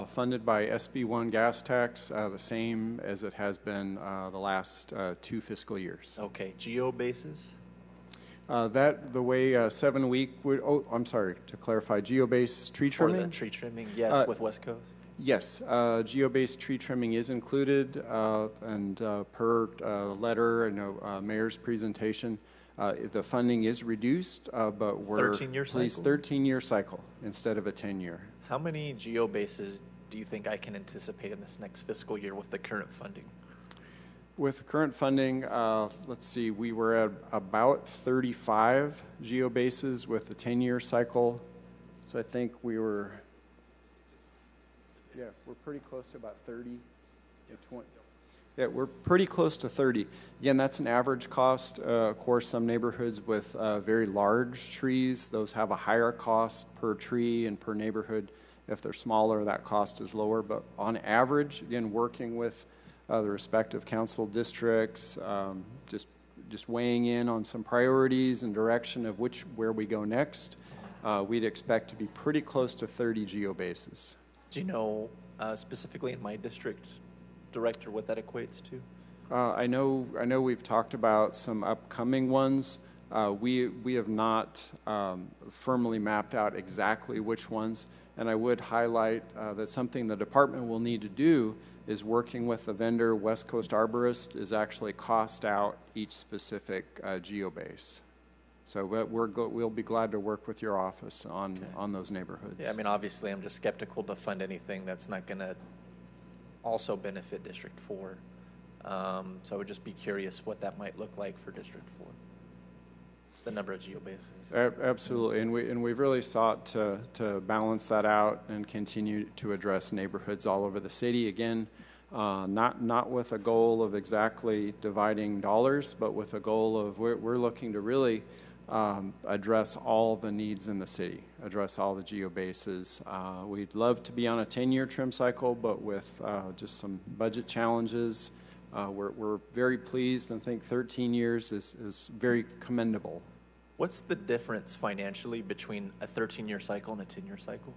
funded by SB1 gas tax, the same as it has been the last 2 fiscal years. Okay, geo bases? The way 7-week would, I'm sorry, to clarify, geo-based tree trimming? For the tree trimming, yes, with West Coast? Yes, geo-based tree trimming is included, and per letter and mayor's presentation, the funding is reduced, but we're 13-year cycle? 13-year cycle instead of a 10-year. How many geo bases do you think I can anticipate in this next fiscal year with the current funding? With the current funding, let's see, we were at about 35 geo bases with the 10-year cycle. So I think we were, yeah, we're pretty close to about 30. Yeah, we're pretty close to 30. Again, that's an average cost. Of course, some neighborhoods with very large trees, those have a higher cost per tree and per neighborhood. If they're smaller, that cost is lower. But on average, again, working with the respective council districts, just weighing in on some priorities and direction of where we go next, we'd expect to be pretty close to 30 geo bases. Do you know specifically in my district, Director, what that equates to? I know we've talked about some upcoming ones. We have not firmly mapped out exactly which ones, and I would highlight that something the department will need to do is working with the vendor, West Coast Arborist, is actually cost out each specific geobase. So we'll be glad to work with your office on those neighborhoods. Yeah, I mean, obviously, I'm just skeptical to fund anything that's not going to also benefit District 4. So I would just be curious what that might look like for District 4. the number of geobases. Absolutely, and we've really sought to balance that out and continue to address neighborhoods all over the city. Again, not with a goal of exactly dividing dollars, but with a goal of we're looking to really address all the needs in the city, address all the geobases. We'd love to be on a 10-year trim cycle, but with just some budget challenges, we're very pleased and think 13 years is very commendable. What's the difference financially between a 13-year cycle and a 10-year cycle?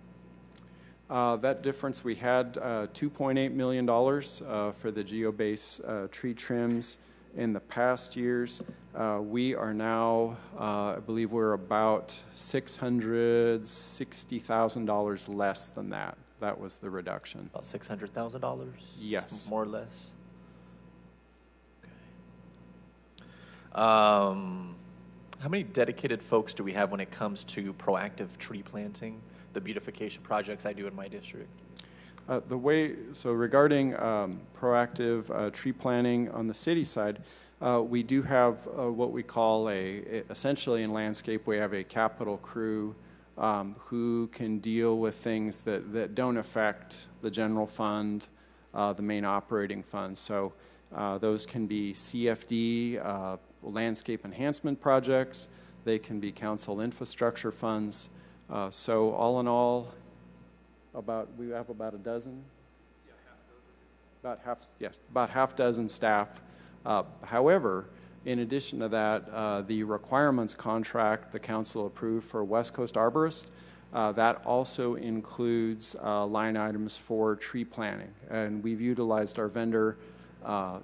That difference, we had $2.8 million for the geobase tree trims in the past years. We are now, I believe we're about $660,000 less than that. That was the reduction. About $600,000? Yes. More or less? Okay. How many dedicated folks do we have when it comes to proactive tree planting, the beautification projects I do in my district? So regarding proactive tree planting on the city side, we do have what we call essentially in landscape, we have a capital crew who can deal with things that don't affect the general fund, the main operating fund. So those can be CFD, landscape enhancement projects. They can be council infrastructure funds. So all in all, we have about a dozen? Yeah, half dozen. About half dozen staff. However, in addition to that, the requirements contract the council approved for West Coast Arborist, that also includes line items for tree planting. And we've utilized our vendor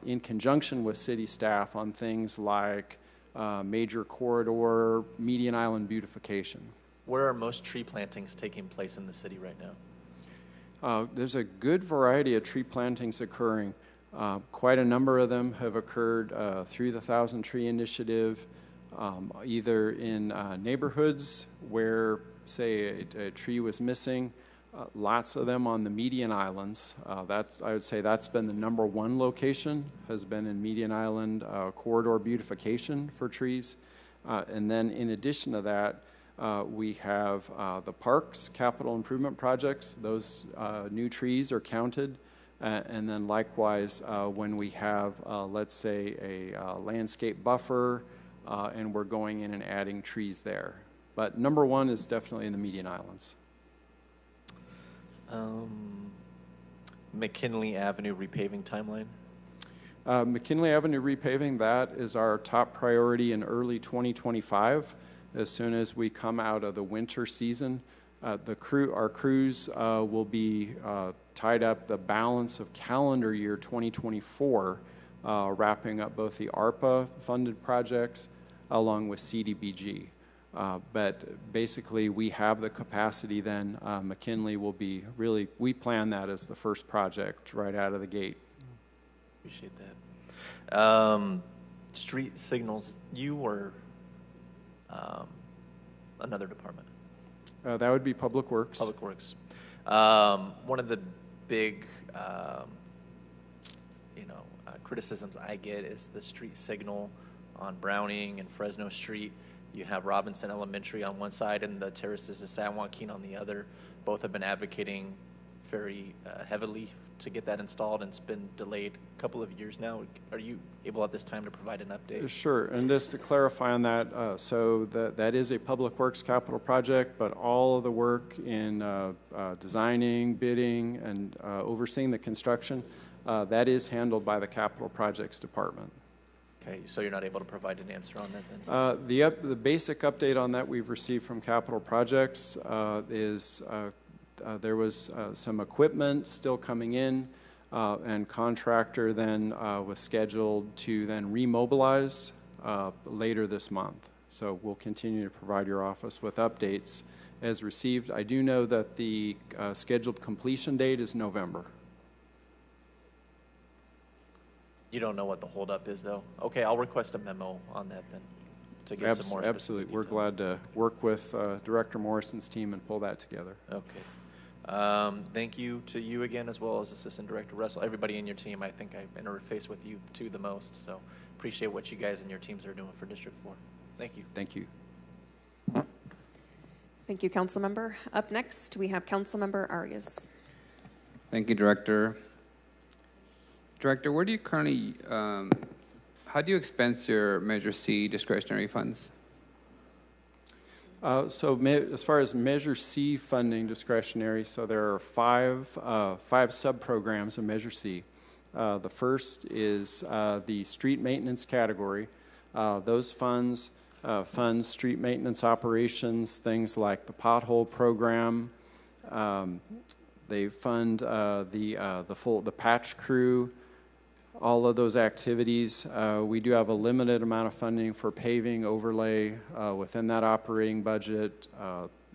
in conjunction with city staff on things like major corridor, median island beautification. Where are most tree plantings taking place in the city right now? There's a good variety of tree plantings occurring. Quite a number of them have occurred through the Thousand Tree Initiative, either in neighborhoods where, say, a tree was missing. Lots of them on the median islands. I would say that's been the #1 location, has been in median island corridor beautification for trees. And then in addition to that, we have the parks, capital improvement projects. Those new trees are counted. And then likewise, when we have, let's say, a landscape buffer, and we're going in and adding trees there. But #1 is definitely in the median islands. McKinley Avenue repaving timeline? McKinley Avenue repaving, that is our top priority in early 2025. As soon as we come out of the winter season, our crews will be tied up the balance of calendar year 2024, wrapping up both the ARPA funded projects along with CDBG. But basically we have the capacity then. McKinley will be we plan that as the first project right out of the gate. Appreciate that. Street signals, you or another department? That would be Public Works. Public Works. One of the big, criticisms I get is the street signal on Browning and Fresno Street. You have Robinson Elementary on one side and the terraces of San Joaquin on the other. Both have been advocating very heavily to get that installed, and it's been delayed a couple of years now. Are you able at this time to provide an update? Sure, and just to clarify on that, so that is a Public Works capital project, but all of the work in designing, bidding, and overseeing the construction, that is handled by the Capital Projects Department. Okay, so you're not able to provide an answer on that then? The basic update on that we've received from Capital Projects is there was some equipment still coming in, and contractor then was scheduled to then remobilize later this month. So we'll continue to provide your office with updates as received. I do know that the scheduled completion date is November. You don't know what the holdup is, though? Okay, I'll request a memo on that then to get some more specific Absolutely. We're glad to work with Director Morrison's team and pull that together. Okay. Thank you to you again, as well as Assistant Director Russell. Everybody in your team, I think I interface with you too the most, so appreciate what you guys and your teams are doing for District 4. Thank you. Thank you. Thank you, Councilmember. Up next, we have Councilmember Arias. Thank you, Director. Director, where do you currently, how do you expense your Measure C discretionary funds? As far as Measure C funding discretionary, so there are five sub-programs in Measure C. The first is the street maintenance category. Those funds fund street maintenance operations, things like the pothole program. They fund the patch crew, all of those activities. We do have a limited amount of funding for paving overlay within that operating budget,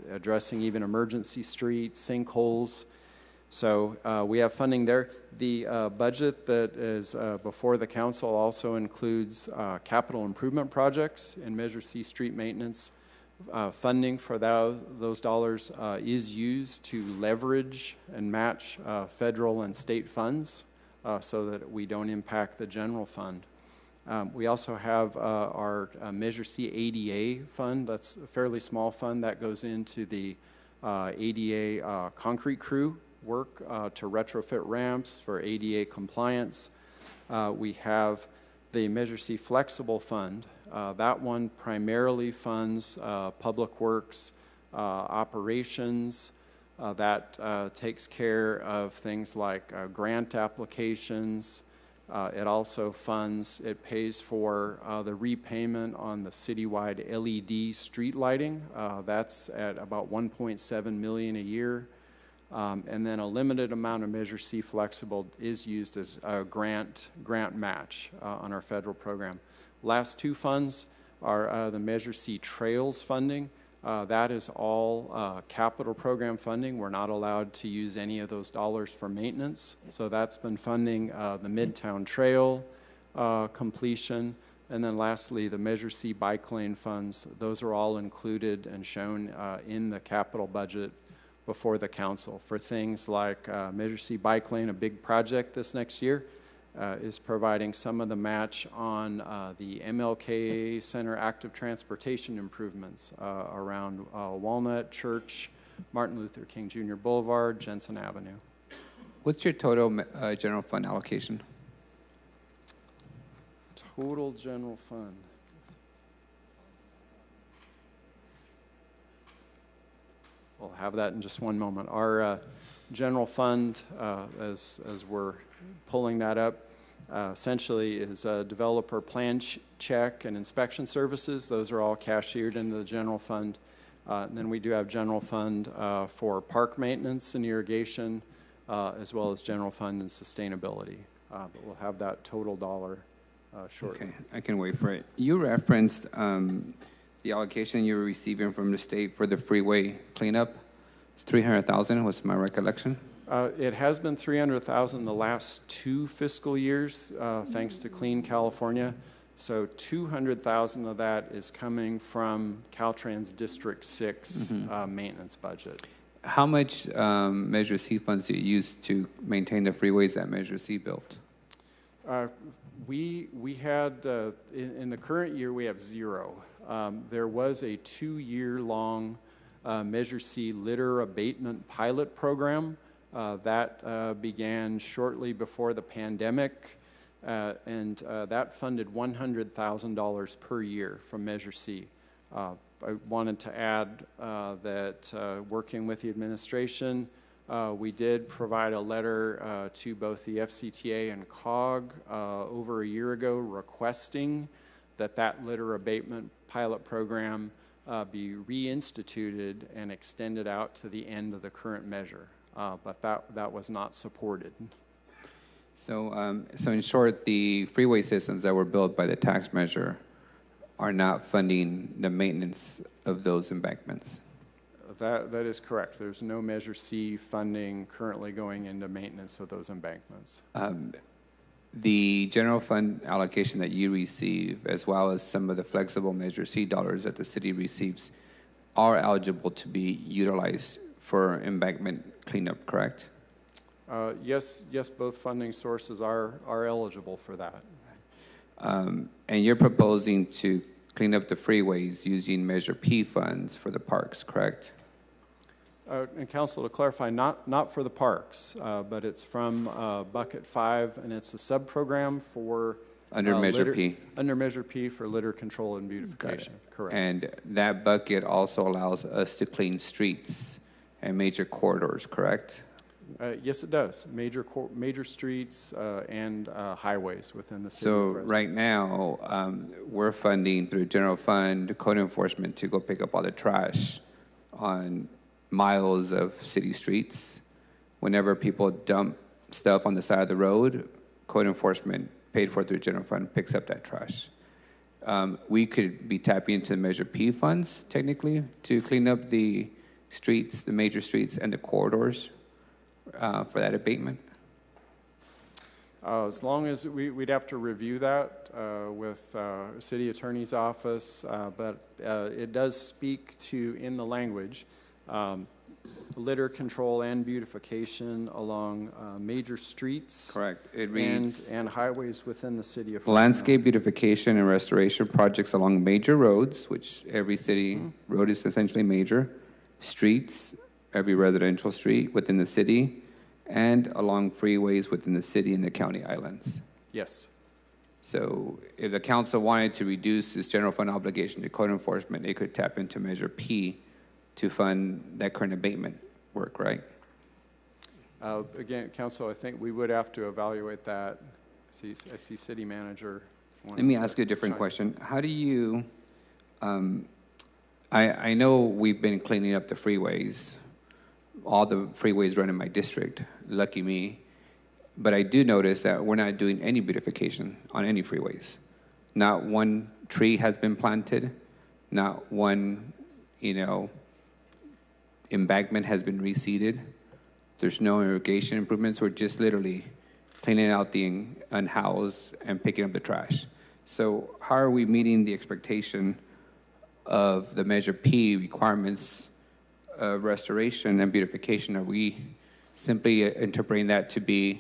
addressing even emergency streets, sinkholes. So we have funding there. The budget that is before the council also includes capital improvement projects in Measure C street maintenance. Funding for those dollars is used to leverage and match federal and state funds so that we don't impact the general fund. We also have our Measure C ADA fund. That's a fairly small fund that goes into the ADA concrete crew work to retrofit ramps for ADA compliance. We have the Measure C Flexible Fund. That one primarily funds public works operations. That takes care of things like grant applications. It also pays for the repayment on the citywide LED street lighting. That's at about $1.7 million a year. And then a limited amount of Measure C Flexible is used as a grant match on our federal program. Last two funds are the Measure C Trails funding. That is all capital program funding. We're not allowed to use any of those dollars for maintenance. So that's been funding the Midtown Trail completion. And then lastly, the Measure C bike lane funds. Those are all included and shown in the capital budget before the council for things like Measure C bike lane, a big project this next year, is providing some of the match on the MLK Center active transportation improvements around Walnut, Church, Martin Luther King Jr. Boulevard, Jensen Avenue. What's your total general fund allocation? Total general fund. We'll have that in just one moment. Our general fund, as we're pulling that up, essentially is developer plan check and inspection services. Those are all cashiered into the general fund. And then we do have general fund for park maintenance and irrigation, as well as general fund and sustainability. But we'll have that total dollar shortly. Okay, I can wait for it. You referenced the allocation you were receiving from the state for the freeway cleanup. It's $300,000 was my recollection. It has been $300,000 the last 2 fiscal years, thanks to Clean California. So $200,000 of that is coming from Caltrans District 6 maintenance budget. How much Measure C funds do you use to maintain the freeways that Measure C built? We had, in the current year, we have 0. There was a 2-year-long Measure C litter abatement pilot program that began shortly before the pandemic, and that funded $100,000 per year from Measure C. I wanted to add that working with the administration, we did provide a letter to both the FCTA and COG over a year ago requesting that litter abatement pilot program be reinstituted and extended out to the end of the current measure. But that was not supported. So, so in short, the freeway systems that were built by the tax measure are not funding the maintenance of those embankments. That is correct. There's no Measure C funding currently going into maintenance of those embankments. The general fund allocation that you receive, as well as some of the flexible Measure C dollars that the city receives, are eligible to be utilized for embankment cleanup, correct? Yes, both funding sources are eligible for that. And you're proposing to clean up the freeways using Measure P funds for the parks, correct? And Council, to clarify, not for the parks, but it's from Bucket 5, and it's a sub-program for Under Measure P. Under Measure P for litter control and beautification, correct. And that bucket also allows us to clean streets and major corridors, correct? Yes, it does. Major streets and highways within the city So of Fresno. right now, we're funding through general fund code enforcement to go pick up all the trash on miles of city streets. Whenever people dump stuff on the side of the road, code enforcement paid for through general fund picks up that trash. We could be tapping into the Measure P funds technically to clean up the streets, the major streets and the corridors for that abatement. As long as we'd have to review that with city attorney's office, but it does speak to, in the language, litter control and beautification along major streets. Correct. It reads, and highways within the city of Fresno. Landscape beautification and restoration projects along major roads, which every city road is essentially major, streets, every residential street within the city, and along freeways within the city and the county islands. Yes. So if the council wanted to reduce its general fund obligation to code enforcement, it could tap into Measure P to fund that current abatement work, right? Again, Council, I think we would have to evaluate that. I see City Manager. Let me ask you a different question. How do you, I know we've been cleaning up the freeways, all the freeways run in my district, lucky me, but I do notice that we're not doing any beautification on any freeways. Not one tree has been planted, not one, embankment has been reseeded. There's no irrigation improvements. We're just literally cleaning out the unhoused and picking up the trash. So how are we meeting the expectation of the Measure P requirements of restoration and beautification? Are we simply interpreting that to be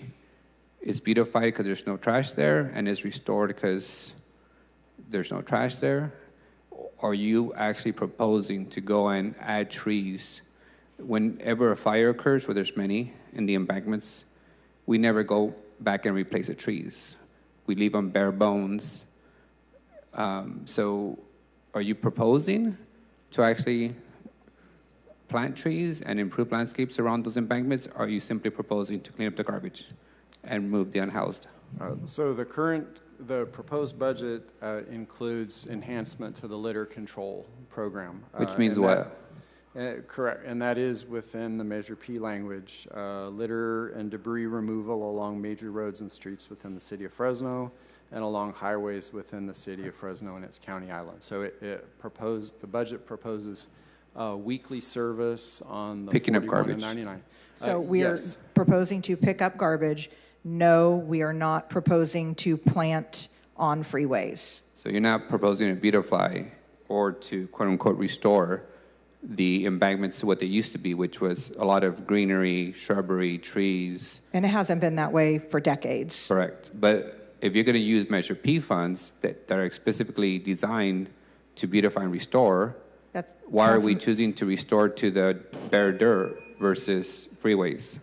it's beautified because there's no trash there and it's restored because there's no trash there? Are you actually proposing to go and add trees? Whenever a fire occurs, where there's many in the embankments, we never go back and replace the trees. We leave them bare bones. So are you proposing to actually plant trees and improve landscapes around those embankments? Or are you simply proposing to clean up the garbage and move the unhoused? So the proposed budget includes enhancement to the litter control program. Which means what? Correct, and that is within the Measure P language. Litter and debris removal along major roads and streets within the city of Fresno and along highways within the city of Fresno and its county islands. So the budget proposes weekly service on the picking up garbage. 41 and 99. So we're yes. proposing to pick up garbage. No, we are not proposing to plant on freeways. So you're not proposing to beautify or to quote unquote restore the embankments to what they used to be, which was a lot of greenery, shrubbery, trees. And it hasn't been that way for decades. Correct. But if you're going to use Measure P funds that are specifically designed to beautify and restore, why are we choosing to restore to the bare dirt versus freeways?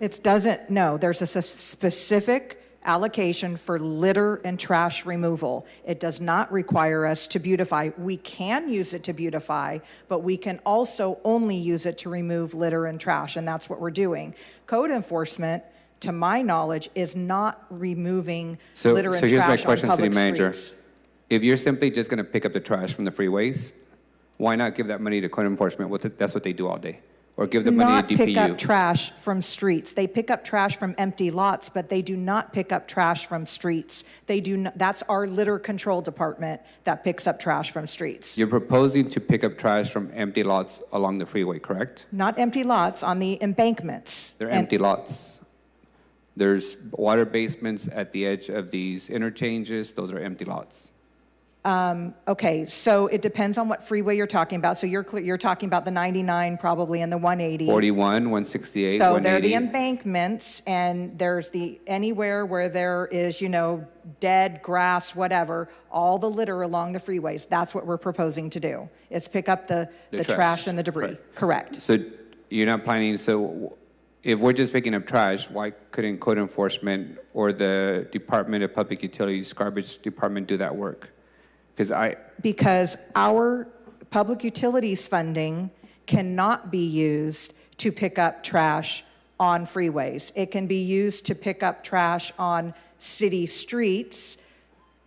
There's a specific allocation for litter and trash removal. It does not require us to beautify. We can use it to beautify, but we can also only use it to remove litter and trash, and that's what we're doing. Code enforcement, to my knowledge, is not removing litter and so here's my trash question, on City public Manager. streets. If you're simply just going to pick up the trash from the freeways, why not give that money to code enforcement? That's what they do all day. Or give the money to DPU. Pick up trash from streets. They pick up trash from empty lots, but they do not pick up trash from streets. That's our litter control department that picks up trash from streets. You're proposing to pick up trash from empty lots along the freeway, correct? Not empty lots, on the embankments. They're empty lots. There's water basements at the edge of these interchanges. Those are empty lots. Okay, so it depends on what freeway you're talking about. So you're talking about the 99 probably and the 180. 41, 168, So 180. they're the embankments, and there's the anywhere where there is, dead grass, whatever, all the litter along the freeways. That's what we're proposing to do. Is pick up the trash and the debris. Correct. So you're not planning, so if we're just picking up trash, why couldn't code enforcement or the Department of Public Utilities garbage department do that work? Because our public utilities funding cannot be used to pick up trash on freeways. It can be used to pick up trash on city streets,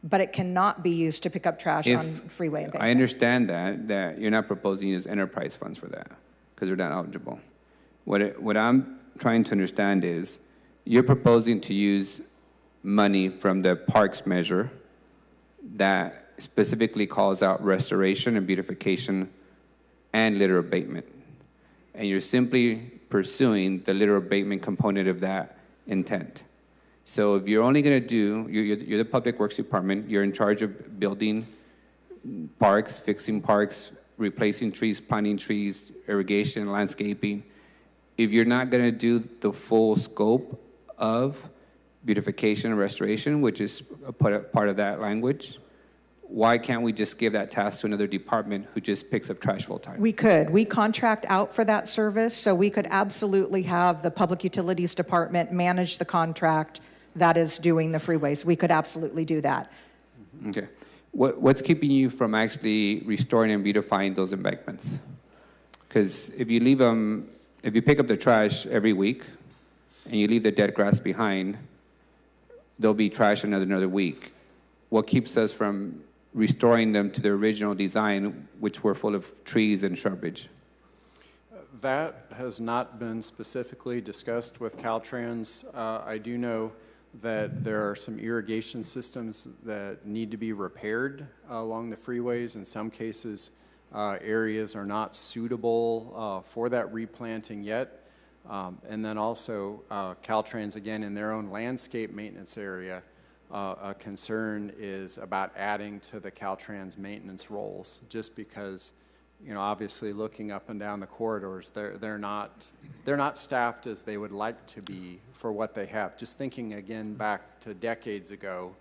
but it cannot be used to pick up trash on freeway embankments. I understand that you're not proposing to use enterprise funds for that because they're not eligible. What I'm trying to understand is you're proposing to use money from the parks measure that specifically calls out restoration and beautification and litter abatement. And you're simply pursuing the litter abatement component of that intent. So if you're only going to do, you're the Public Works Department, you're in charge of building parks, fixing parks, replacing trees, planting trees, irrigation, landscaping. If you're not going to do the full scope of beautification and restoration, which is a part of that language, why can't we just give that task to another department who just picks up trash full time? We could. We contract out for that service, so we could absolutely have the Public Utilities Department manage the contract that is doing the freeways. We could absolutely do that. Okay. What's keeping you from actually restoring and beautifying those embankments? Because if you leave them, if you pick up the trash every week and you leave the dead grass behind, there'll be trash another week. What keeps us from restoring them to the original design, which were full of trees and shrubage? That has not been specifically discussed with Caltrans. I do know that there are some irrigation systems that need to be repaired along the freeways. In some cases, areas are not suitable for that replanting yet. And then also, Caltrans, again, in their own landscape maintenance area, a concern is about adding to the Caltrans maintenance roles, just because, obviously looking up and down the corridors, they're not staffed as they would like to be for what they have. Just thinking again back to decades ago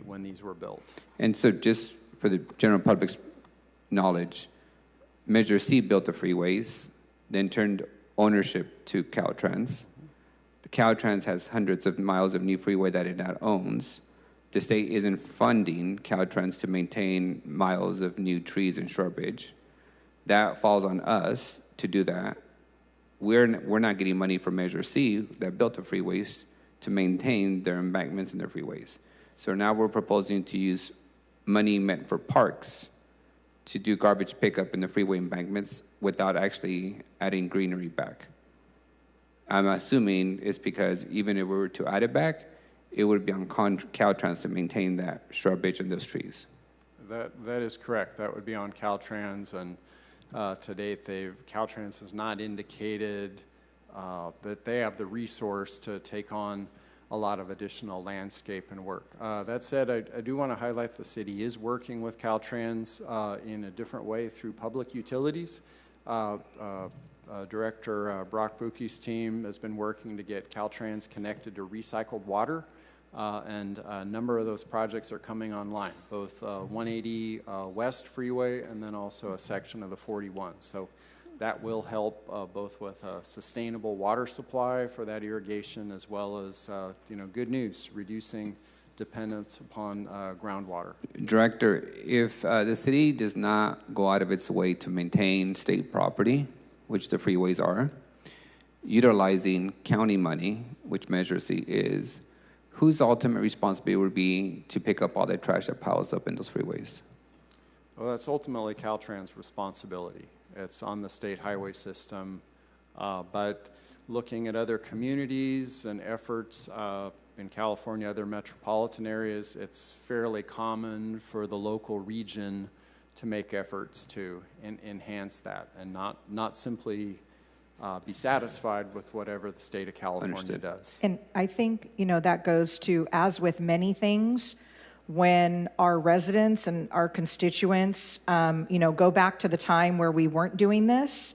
when these were built. And so, just for the general public's knowledge, Measure C built the freeways, then turned ownership to Caltrans. Caltrans has hundreds of miles of new freeway that it now owns. The state isn't funding Caltrans to maintain miles of new trees and shrubage. That falls on us to do that. We're not getting money from Measure C that built the freeways to maintain their embankments and their freeways. So now we're proposing to use money meant for parks to do garbage pickup in the freeway embankments without actually adding greenery back. I'm assuming it's because even if we were to add it back, it would be on Caltrans to maintain that shrubage and those trees. That is correct. That would be on Caltrans, and to date, Caltrans has not indicated that they have the resource to take on a lot of additional landscape and work. That said, I do want to highlight the city is working with Caltrans in a different way through public utilities. Director Brock Buki's team has been working to get Caltrans connected to recycled water, and a number of those projects are coming online, both 180 West Freeway and then also a section of the 41. So that will help both with a sustainable water supply for that irrigation, as well as, good news, reducing dependence upon groundwater. Director, if the city does not go out of its way to maintain state property, which the freeways are, utilizing county money, which Measure C is, whose ultimate responsibility would be to pick up all that trash that piles up in those freeways? Well, that's ultimately Caltrans' responsibility. It's on the state highway system, but looking at other communities and efforts in California, other metropolitan areas, it's fairly common for the local region to make efforts to enhance that and not simply be satisfied with whatever the state of California does. And I think, that goes to, as with many things, when our residents and our constituents, go back to the time where we weren't doing this,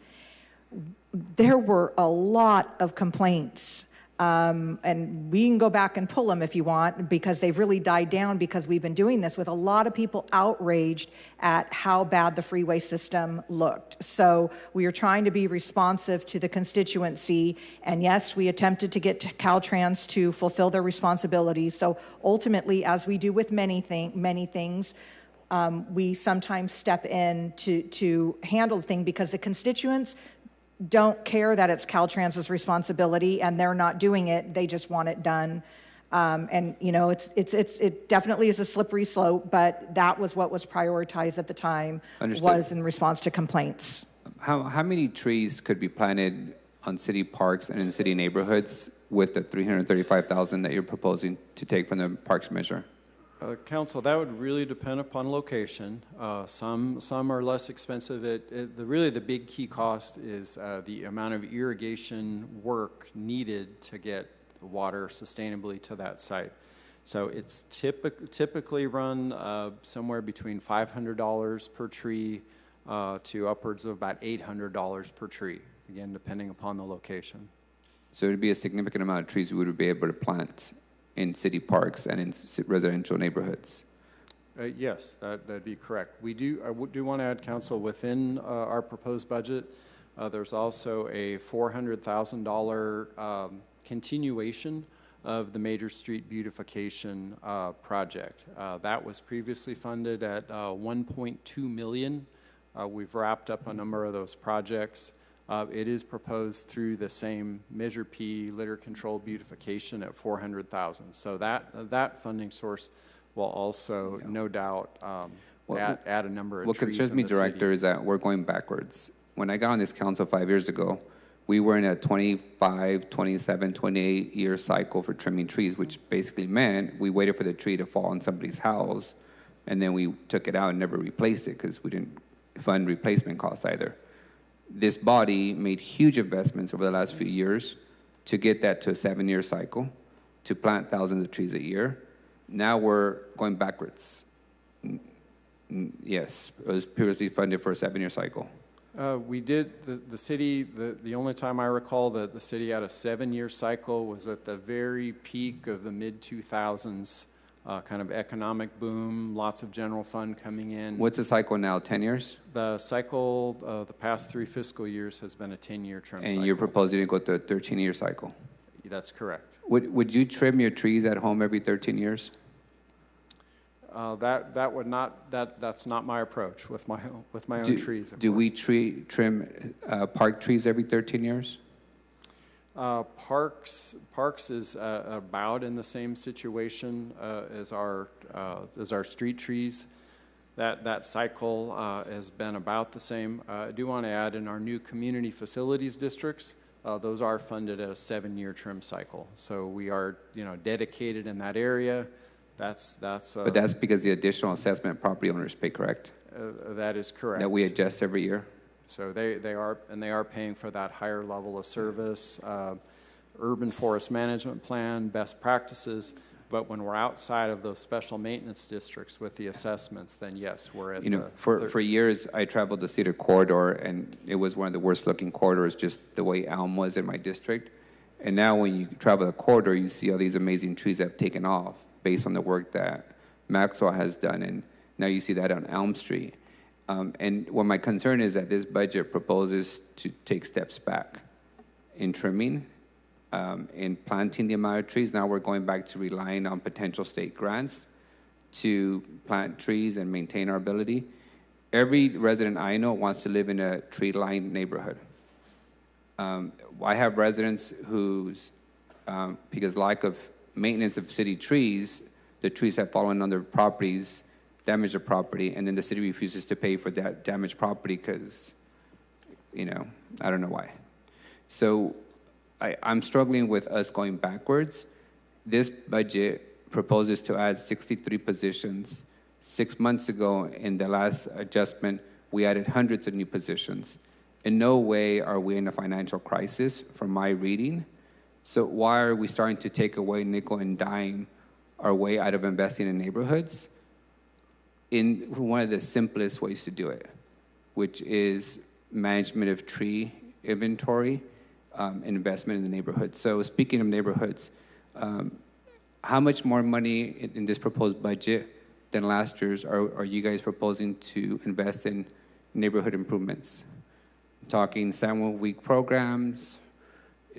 there were a lot of complaints. And we can go back and pull them if you want, because they've really died down because we've been doing this with a lot of people outraged at how bad the freeway system looked. So we are trying to be responsive to the constituency. And yes, we attempted to get Caltrans to fulfill their responsibilities. So ultimately, as we do with many things, we sometimes step in to handle the thing because the constituents don't care that it's Caltrans's responsibility and they're not doing it. They just want it done. It definitely is a slippery slope, but that was what was prioritized at the time. Understood. Was in response to complaints. How many trees could be planted on city parks and in city neighborhoods with the $335,000 that you're proposing to take from the parks measure? Council, that would really depend upon location. Some are less expensive. Really the big key cost is the amount of irrigation work needed to get water sustainably to that site. So it's typically run somewhere between $500 per tree to upwards of about $800 per tree, again, depending upon the location. So it would be a significant amount of trees we would be able to plant in city parks and in residential neighborhoods. Yes, that'd be correct. I do want to add, Council, within our proposed budget, there's also a $400,000 continuation of the major street beautification project. That was previously funded at $1.2 million. We've wrapped up a number of those projects. It is proposed through the same Measure P litter control beautification at $400,000. So that funding source will also, no doubt, add a number of trees. What concerns me, Director, is that we're going backwards. When I got on this council 5 years ago, we were in a 25, 27, 28-year cycle for trimming trees, which basically meant we waited for the tree to fall on somebody's house, and then we took it out and never replaced it because we didn't fund replacement costs either. This body made huge investments over the last few years to get that to a 7-year cycle, to plant thousands of trees a year. Now we're going backwards. Yes, it was previously funded for a 7-year cycle. We did, the city, the only time I recall that the city had a 7-year cycle was at the very peak of the mid-2000s, kind of economic boom, lots of general fund coming in. What's the cycle now, 10 years? The cycle, the past 3 fiscal years has been a 10-year trim cycle. And you're proposing to go to a 13-year cycle? That's correct. Would you trim your trees at home every 13 years? That's not my approach with my own trees. Do we trim park trees every 13 years? Parks is about in the same situation as our street trees. That cycle has been about the same. I do want to add, in our new community facilities districts, those are funded at a 7-year trim cycle. So we are, dedicated in that area. But that's because the additional assessment property owners pay, correct? That is correct. That we adjust every year? So they are paying for that higher level of service, urban forest management plan, best practices. But when we're outside of those special maintenance districts with the assessments, then yes, we're at for years I traveled the Cedar Corridor, and it was one of the worst looking corridors, just the way Elm was in my district. And now when you travel the corridor, you see all these amazing trees that have taken off based on the work that Maxwell has done, and now you see that on Elm Street. And what my concern is that this budget proposes to take steps back in trimming, in planting the amount of trees. Now we're going back to relying on potential state grants to plant trees and maintain our ability. Every resident I know wants to live in a tree-lined neighborhood. I have residents whose, because lack of maintenance of city trees, the trees have fallen on their properties, damaged their property, and then the city refuses to pay for that damaged property because, I don't know why. So I'm struggling with us going backwards. This budget proposes to add 63 positions. 6 months ago, in the last adjustment, we added hundreds of new positions. In no way are we in a financial crisis, from my reading. So why are we starting to take away nickel and dime our way out of investing in neighborhoods in one of the simplest ways to do it, which is management of tree inventory, investment in the neighborhood. So speaking of neighborhoods, how much more money in this proposed budget than last year's are you guys proposing to invest in neighborhood improvements? I'm talking sidewalk week programs,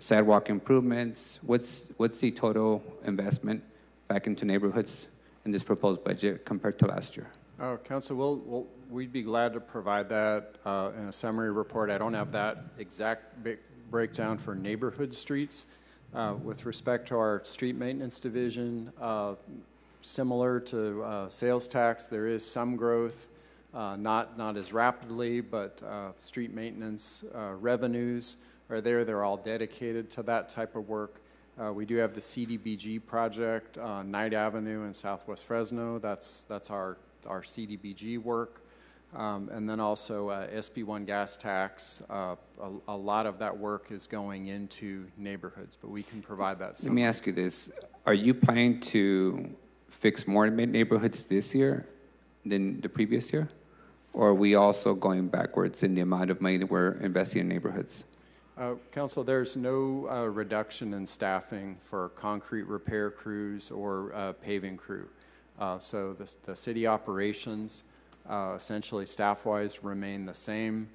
sidewalk improvements. What's the total investment back into neighborhoods in this proposed budget compared to last year? Oh, Council, we'd be glad to provide that in a summary report. I don't have that exact breakdown for neighborhood streets. With respect to our street maintenance division, similar to sales tax, there is some growth, not as rapidly, but street maintenance revenues are there. They're all dedicated to that type of work. We do have the CDBG project on Knight Avenue in Southwest Fresno. That's our CDBG work. And then also SB1 gas tax. A lot of that work is going into neighborhoods, but we can provide that. Let me ask you this. Are you planning to fix more neighborhoods this year than the previous year? Or are we also going backwards in the amount of money that we're investing in neighborhoods? Council, there's no reduction in staffing for concrete repair crews or paving crew. So the city operations, essentially staff-wise, remain the same.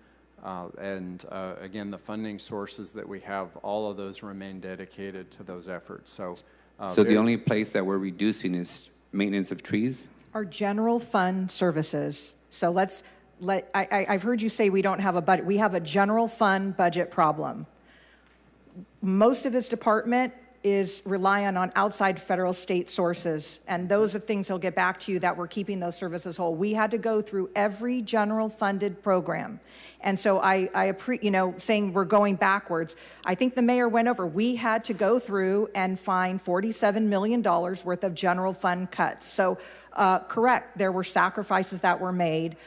And again, the funding sources that we have, all of those remain dedicated to those efforts. So the only place that we're reducing is maintenance of trees? Our general fund services. So I've heard you say we don't have a budget. We have a general fund budget problem. Most of his department is relying on outside federal state sources, and those are things he'll get back to you that we're keeping those services whole. We had to go through every general funded program, and so saying we're going backwards, I think the mayor went over. We had to go through and find $47 million worth of general fund cuts. So correct, there were sacrifices that were made.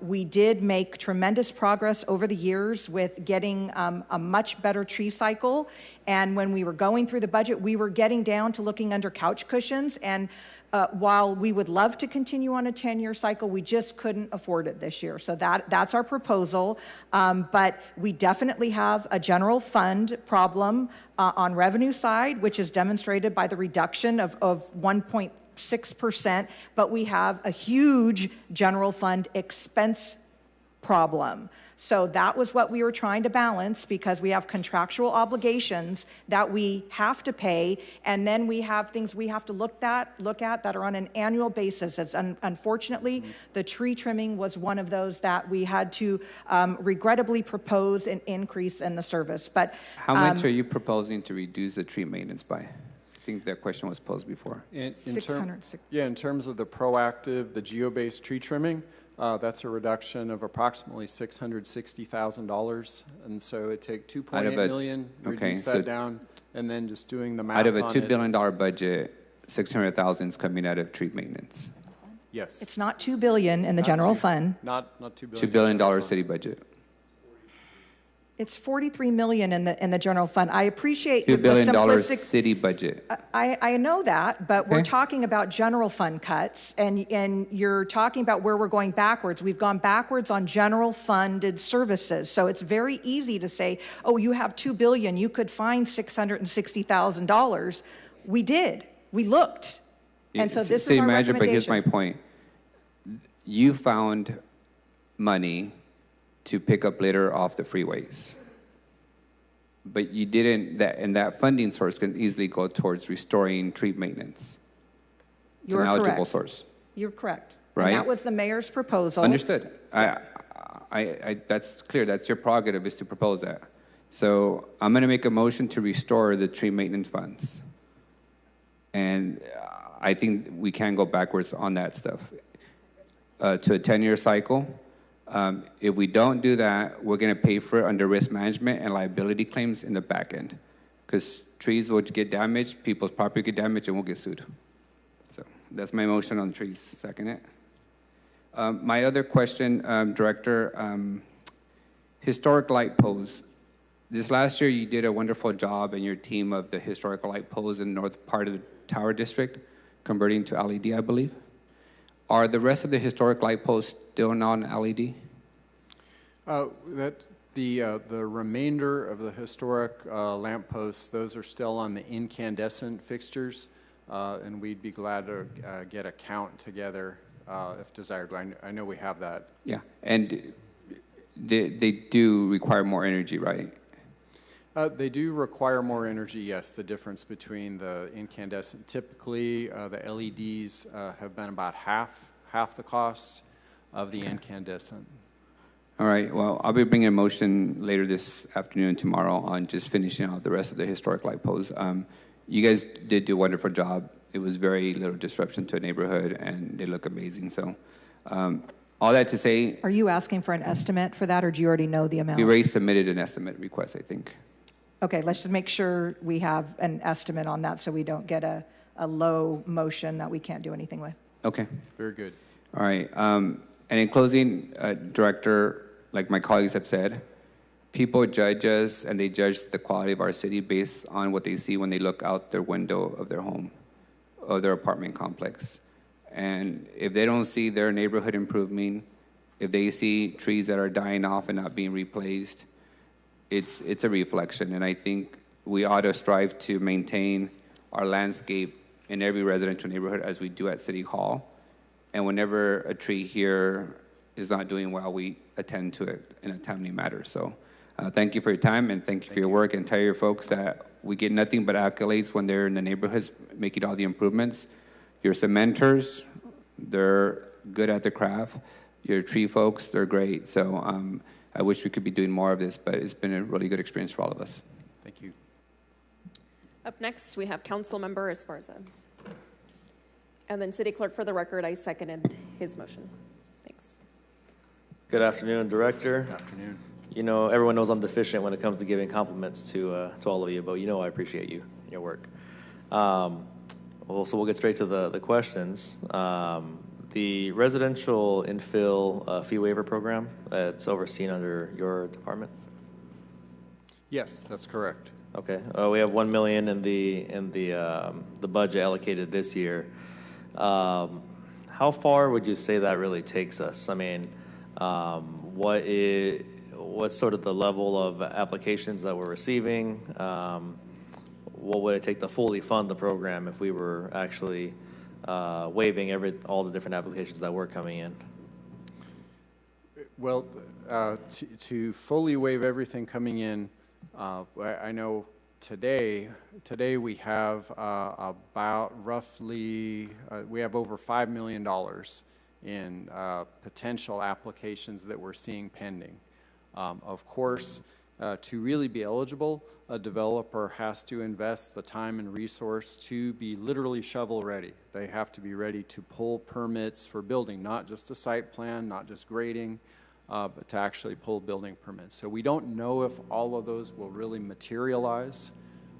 We did make tremendous progress over the years with getting a much better tree cycle. And when we were going through the budget, we were getting down to looking under couch cushions. And while we would love to continue on a 10-year cycle, we just couldn't afford it this year. So that's our proposal. But we definitely have a general fund problem on revenue side, which is demonstrated by the reduction of 1.6%, but we have a huge general fund expense problem. So that was what we were trying to balance, because we have contractual obligations that we have to pay, and then we have things we have to look at that are on an annual basis. It's unfortunately, the tree trimming was one of those that we had to regrettably propose an increase in the service. But how much are you proposing to reduce the tree maintenance by? I think that question was posed before. In terms of the proactive, the geo-based tree trimming, that's a reduction of approximately $660,000, and so it take 2.8 million, reduce that down, and then just doing the math. Out of a $2 billion budget, 600,000 is coming out of tree maintenance. Yes. It's not $2 billion in the general fund. Not $2 billion. $2 billion city budget. It's $43 million in the general fund. I appreciate $2 billion simplistic city budget. I know that, but we're talking about general fund cuts, and you're talking about where we're going backwards. We've gone backwards on general funded services. So it's very easy to say, oh, you have $2 billion, you could find $660,000. We did. We looked. And so this is our recommendation. But here's my point. You found money to pick up litter off the freeways. But you didn't, and that funding source can easily go towards restoring tree maintenance. It's an eligible source. You're correct. Right? And that was the mayor's proposal. Understood. That's clear. That's your prerogative, is to propose that. So I'm going to make a motion to restore the tree maintenance funds. And I think we can go backwards on that stuff to a 10-year cycle. If we don't do that, we're going to pay for it under risk management and liability claims in the back end, because trees will get damaged, people's property get damaged, and we'll get sued. So that's my motion on trees. Second it. My other question, Director, historic light poles. This last year, you did a wonderful job, and your team, of the historical light poles in the north part of the Tower District. converting to LED, I believe. Are the rest of the historic light posts still non-LED? The remainder of the historic lamp posts, those are still on the incandescent fixtures, and we'd be glad to get a count together if desired. I know we have that. Yeah, and they do require more energy, right? They do require more energy, yes. The difference between the incandescent, typically the LEDs have been about half the cost of the incandescent. All right, well, I'll be bringing a motion later this afternoon and tomorrow on just finishing out the rest of the historic light posts. You guys did do a wonderful job. It was very little disruption to a neighborhood, and they look amazing. So all that to say... Are you asking for an estimate for that, or do you already know the amount? We already submitted an estimate request, I think. Okay, let's just make sure we have an estimate on that so we don't get a low motion that we can't do anything with. Okay. Very good. All right. And in closing, Director, like my colleagues have said, people judge us and they judge the quality of our city based on what they see when they look out their window of their home, of their apartment complex. And if they don't see their neighborhood improving, if they see trees that are dying off and not being replaced, it's a reflection. And I think we ought to strive to maintain our landscape in every residential neighborhood as we do at City Hall. And whenever a tree here is not doing well, we attend to it in a timely manner. So thank you for your time, and thank you for your work, and tell your folks that we get nothing but accolades when they're in the neighborhoods making all the improvements. Your cementers, they're good at the craft. Your tree folks, they're great. So I wish we could be doing more of this, but it's been a really good experience for all of us. Thank you. Up next, we have Councilmember Esparza. And then City Clerk, for the record, I seconded his motion. Thanks. Good afternoon, Director. Good afternoon. You know, everyone knows I'm deficient when it comes to giving compliments to all of you, but you know I appreciate you and your work. So we'll get straight to the questions. The residential infill fee waiver program, that's overseen under your department? Yes, that's correct. Okay. We have $1 million in the budget allocated this year. How far would you say that really takes us? I mean, what's sort of the level of applications that we're receiving? What would it take to fully fund the program if we were actually waiving all the different applications that were coming in? Well, to fully waive everything coming in, I know today we have about roughly, we have over $5 million in potential applications that we're seeing pending. Of course, to really be eligible, a developer has to invest the time and resource to be literally shovel ready. They have to be ready to pull permits for building, not just a site plan, not just grading, but to actually pull building permits. So we don't know if all of those will really materialize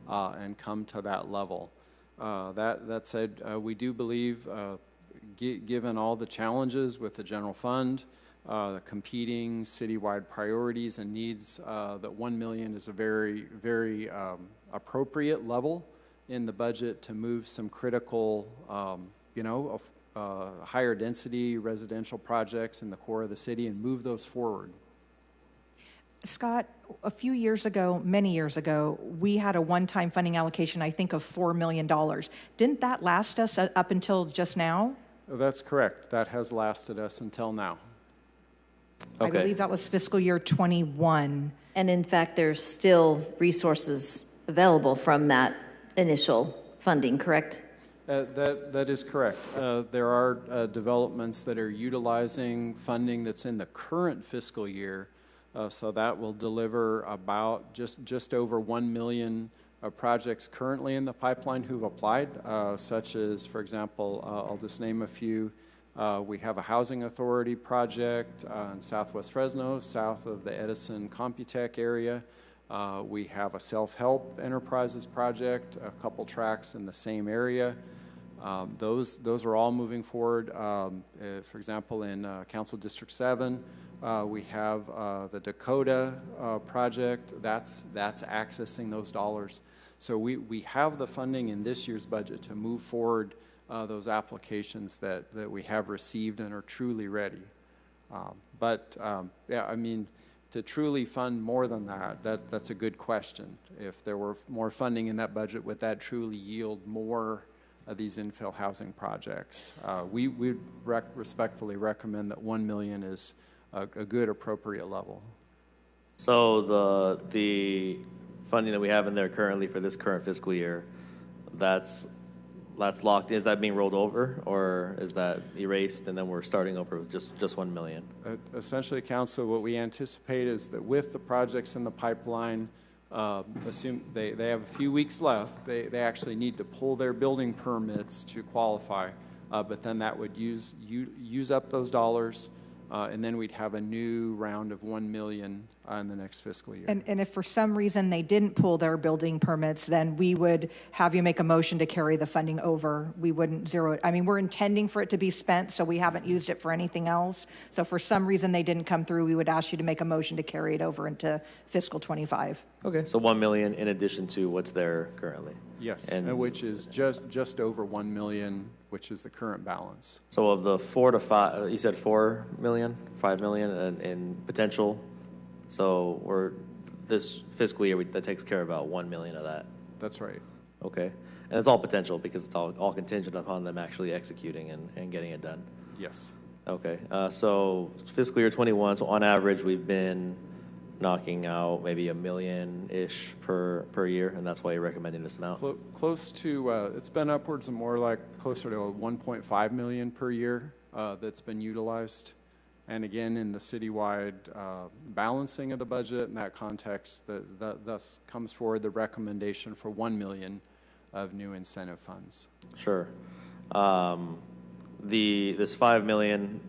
and come to that level. That said, we do believe, given all the challenges with the general fund, the competing citywide priorities and needs, that $1 million is a very, very appropriate level in the budget to move some critical, higher density residential projects in the core of the city and move those forward. Scott, a few years ago, many years ago, we had a one-time funding allocation, I think, of $4 million. Didn't that last us up until just now? That's correct. That has lasted us until now. Okay. I believe that was fiscal year 21. And in fact, there's still resources available from that initial funding, correct? That is correct. There are developments that are utilizing funding that's in the current fiscal year, so that will deliver about just over 1 million projects currently in the pipeline who've applied, such as, for example, I'll just name a few. We have a housing authority project in Southwest Fresno, south of the Edison Computech area. We have a self-help enterprises project, a couple tracks in the same area. Those are all moving forward. For example, in Council District 7, we have the Dakota project that's accessing those dollars. So we have the funding in this year's budget to move forward those applications that we have received and are truly ready. Yeah, I mean, to truly fund more than that's a good question. If there were more funding in that budget, would that truly yield more of these infill housing projects? We respectfully recommend that 1 million is a good appropriate level. So the funding that we have in there currently for this current fiscal year, that's locked. Is that being rolled over, or is that erased and then we're starting over with just 1 million? Essentially, Council, what we anticipate is that with the projects in the pipeline, assume they have a few weeks left. They actually need to pull their building permits to qualify, but then that would use up those dollars, and then we'd have a new round of 1 million in the next fiscal year. And if for some reason they didn't pull their building permits, then we would have you make a motion to carry the funding over. We wouldn't zero it. I mean, we're intending for it to be spent, so we haven't used it for anything else. So if for some reason they didn't come through, we would ask you to make a motion to carry it over into fiscal 25. Okay, so 1 million in addition to what's there currently. Yes, and which is just over 1 million, which is the current balance. So of the 4 to 5, you said 4 million, 5 million in potential. So this fiscal year, that takes care of about 1 million of that. That's right. Okay. And it's all potential because it's all contingent upon them actually executing and getting it done. Yes. Okay. So fiscal year 21, so on average, we've been knocking out maybe $1 million-ish per year, and that's why you're recommending this amount? Close to, it's been upwards of more like closer to 1.5 million per year that's been utilized. And again, in the citywide balancing of the budget, in that context, thus comes forward the recommendation for 1 million of new incentive funds. Sure. This 5 million,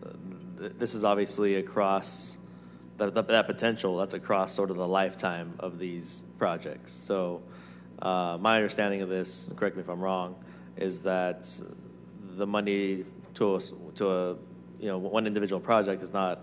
this is obviously across that potential. That's across sort of the lifetime of these projects. So my understanding of this, correct me if I'm wrong, is that the money to a one individual project is not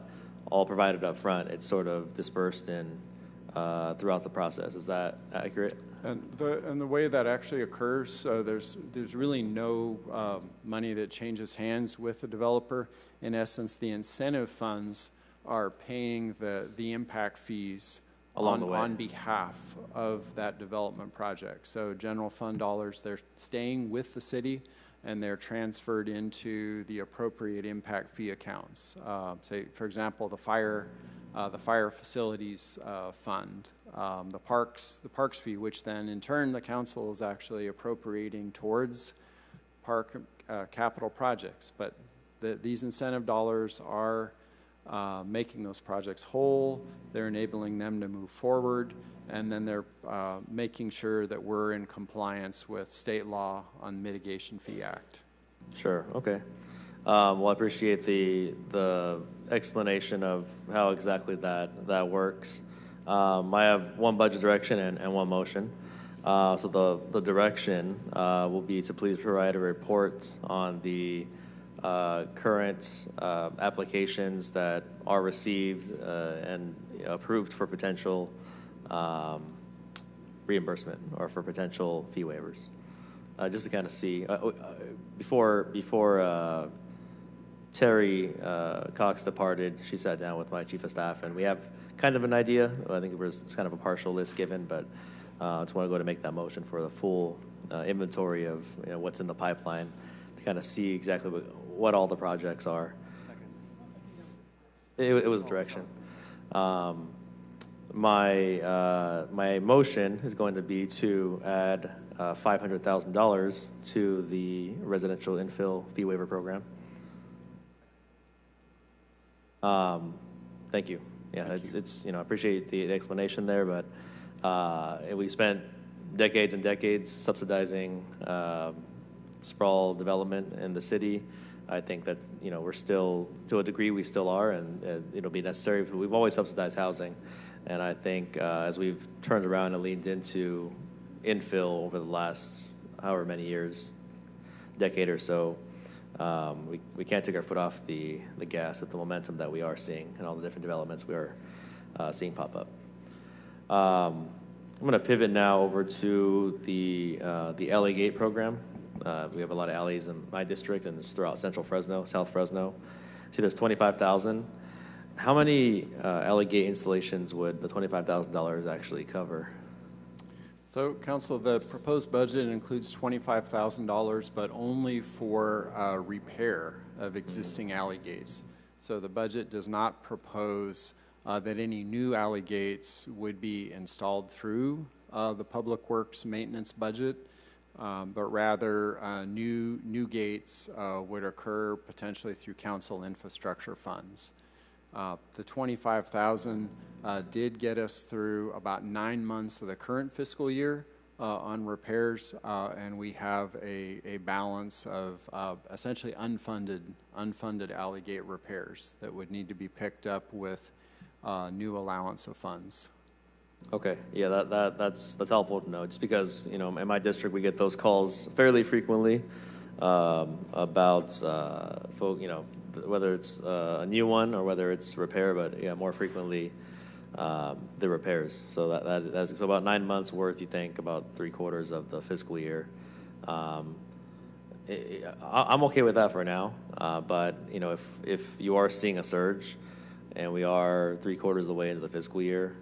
all provided up front. It's sort of dispersed throughout the process. Is that accurate? And the way that actually occurs, there's really no money that changes hands with the developer. In essence, the incentive funds are paying the impact fees on behalf of that development project. So general fund dollars, they're staying with the city, and they're transferred into the appropriate impact fee accounts. Say, for example, the fire facilities fund, the parks fee, which then in turn the council is actually appropriating towards park capital projects. But these incentive dollars are making those projects whole. They're enabling them to move forward. And then they're making sure that we're in compliance with state law on Mitigation Fee Act. Sure. Okay. Well, I appreciate the explanation of how exactly that works. I have one budget direction and one motion. So the direction will be to please provide a report on the current applications that are received and approved for potential reimbursement or for potential fee waivers, just to kind of see before Terry Cox departed, she sat down with my chief of staff, and we have kind of an idea. I think it was kind of a partial list given, but I just want to go to make that motion for the full inventory of what's in the pipeline to kind of see exactly what all the projects are. It was direction. My motion is going to be to add $500,000 to the residential infill fee waiver program. Thank you. Yeah, it's I appreciate the explanation there, but we spent decades and decades subsidizing sprawl development in the city. I think that we're still, to a degree, we still are, and it'll be necessary. We've always subsidized housing. And I think as we've turned around and leaned into infill over the last however many years, decade or so, we can't take our foot off the gas at the momentum that we are seeing and all the different developments we are seeing pop up. I'm going to pivot now over to the alley gate program. We have a lot of alleys in my district and it's throughout central Fresno, South Fresno. See, there's 25,000. How many alley gate installations would the $25,000 actually cover? So, Council, the proposed budget includes $25,000, but only for repair of existing alley gates. So the budget does not propose that any new alley gates would be installed through the Public Works maintenance budget, but rather new gates would occur potentially through council infrastructure funds. The $25,000 did get us through about 9 months of the current fiscal year on repairs, and we have a balance of essentially unfunded alley gate repairs that would need to be picked up with new allowance of funds. Okay, yeah, that's helpful to know. Just because, you know, in my district we get those calls fairly frequently about you know, whether it's a new one or whether it's repair, but yeah, more frequently the repairs. So that's so about 9 months worth. You think about 3/4 of the fiscal year. I'm okay with that for now, but you know, if you are seeing a surge, and we are 3/4 of the way into the fiscal year,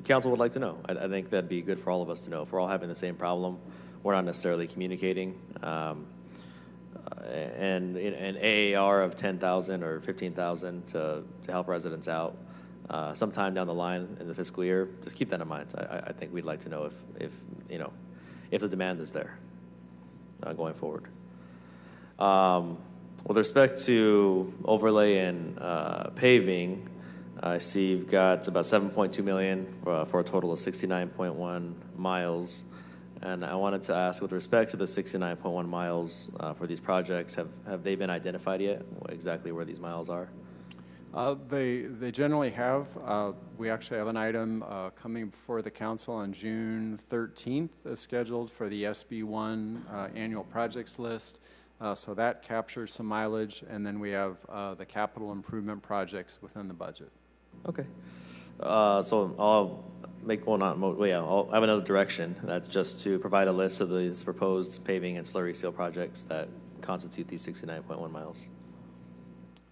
council would like to know. I think that'd be good for all of us to know. If we're all having the same problem, we're not necessarily communicating. And an AAR of 10,000 or 15,000 to help residents out sometime down the line in the fiscal year, just keep that in mind. I think we'd like to know if you know, if the demand is there going forward. With respect to overlay and paving, I see you've got about $7.2 million for a total of 69.1 miles. And I wanted to ask, with respect to the 69.1 miles for these projects, have they been identified yet, exactly where these miles are? They generally have. We actually have an item coming before the council on June 13th scheduled for the SB1 annual projects list. So that captures some mileage, and then we have the capital improvement projects within the budget. Okay. So I'll make one I'll have another direction. That's just to provide a list of these proposed paving and slurry seal projects that constitute these 69.1 miles.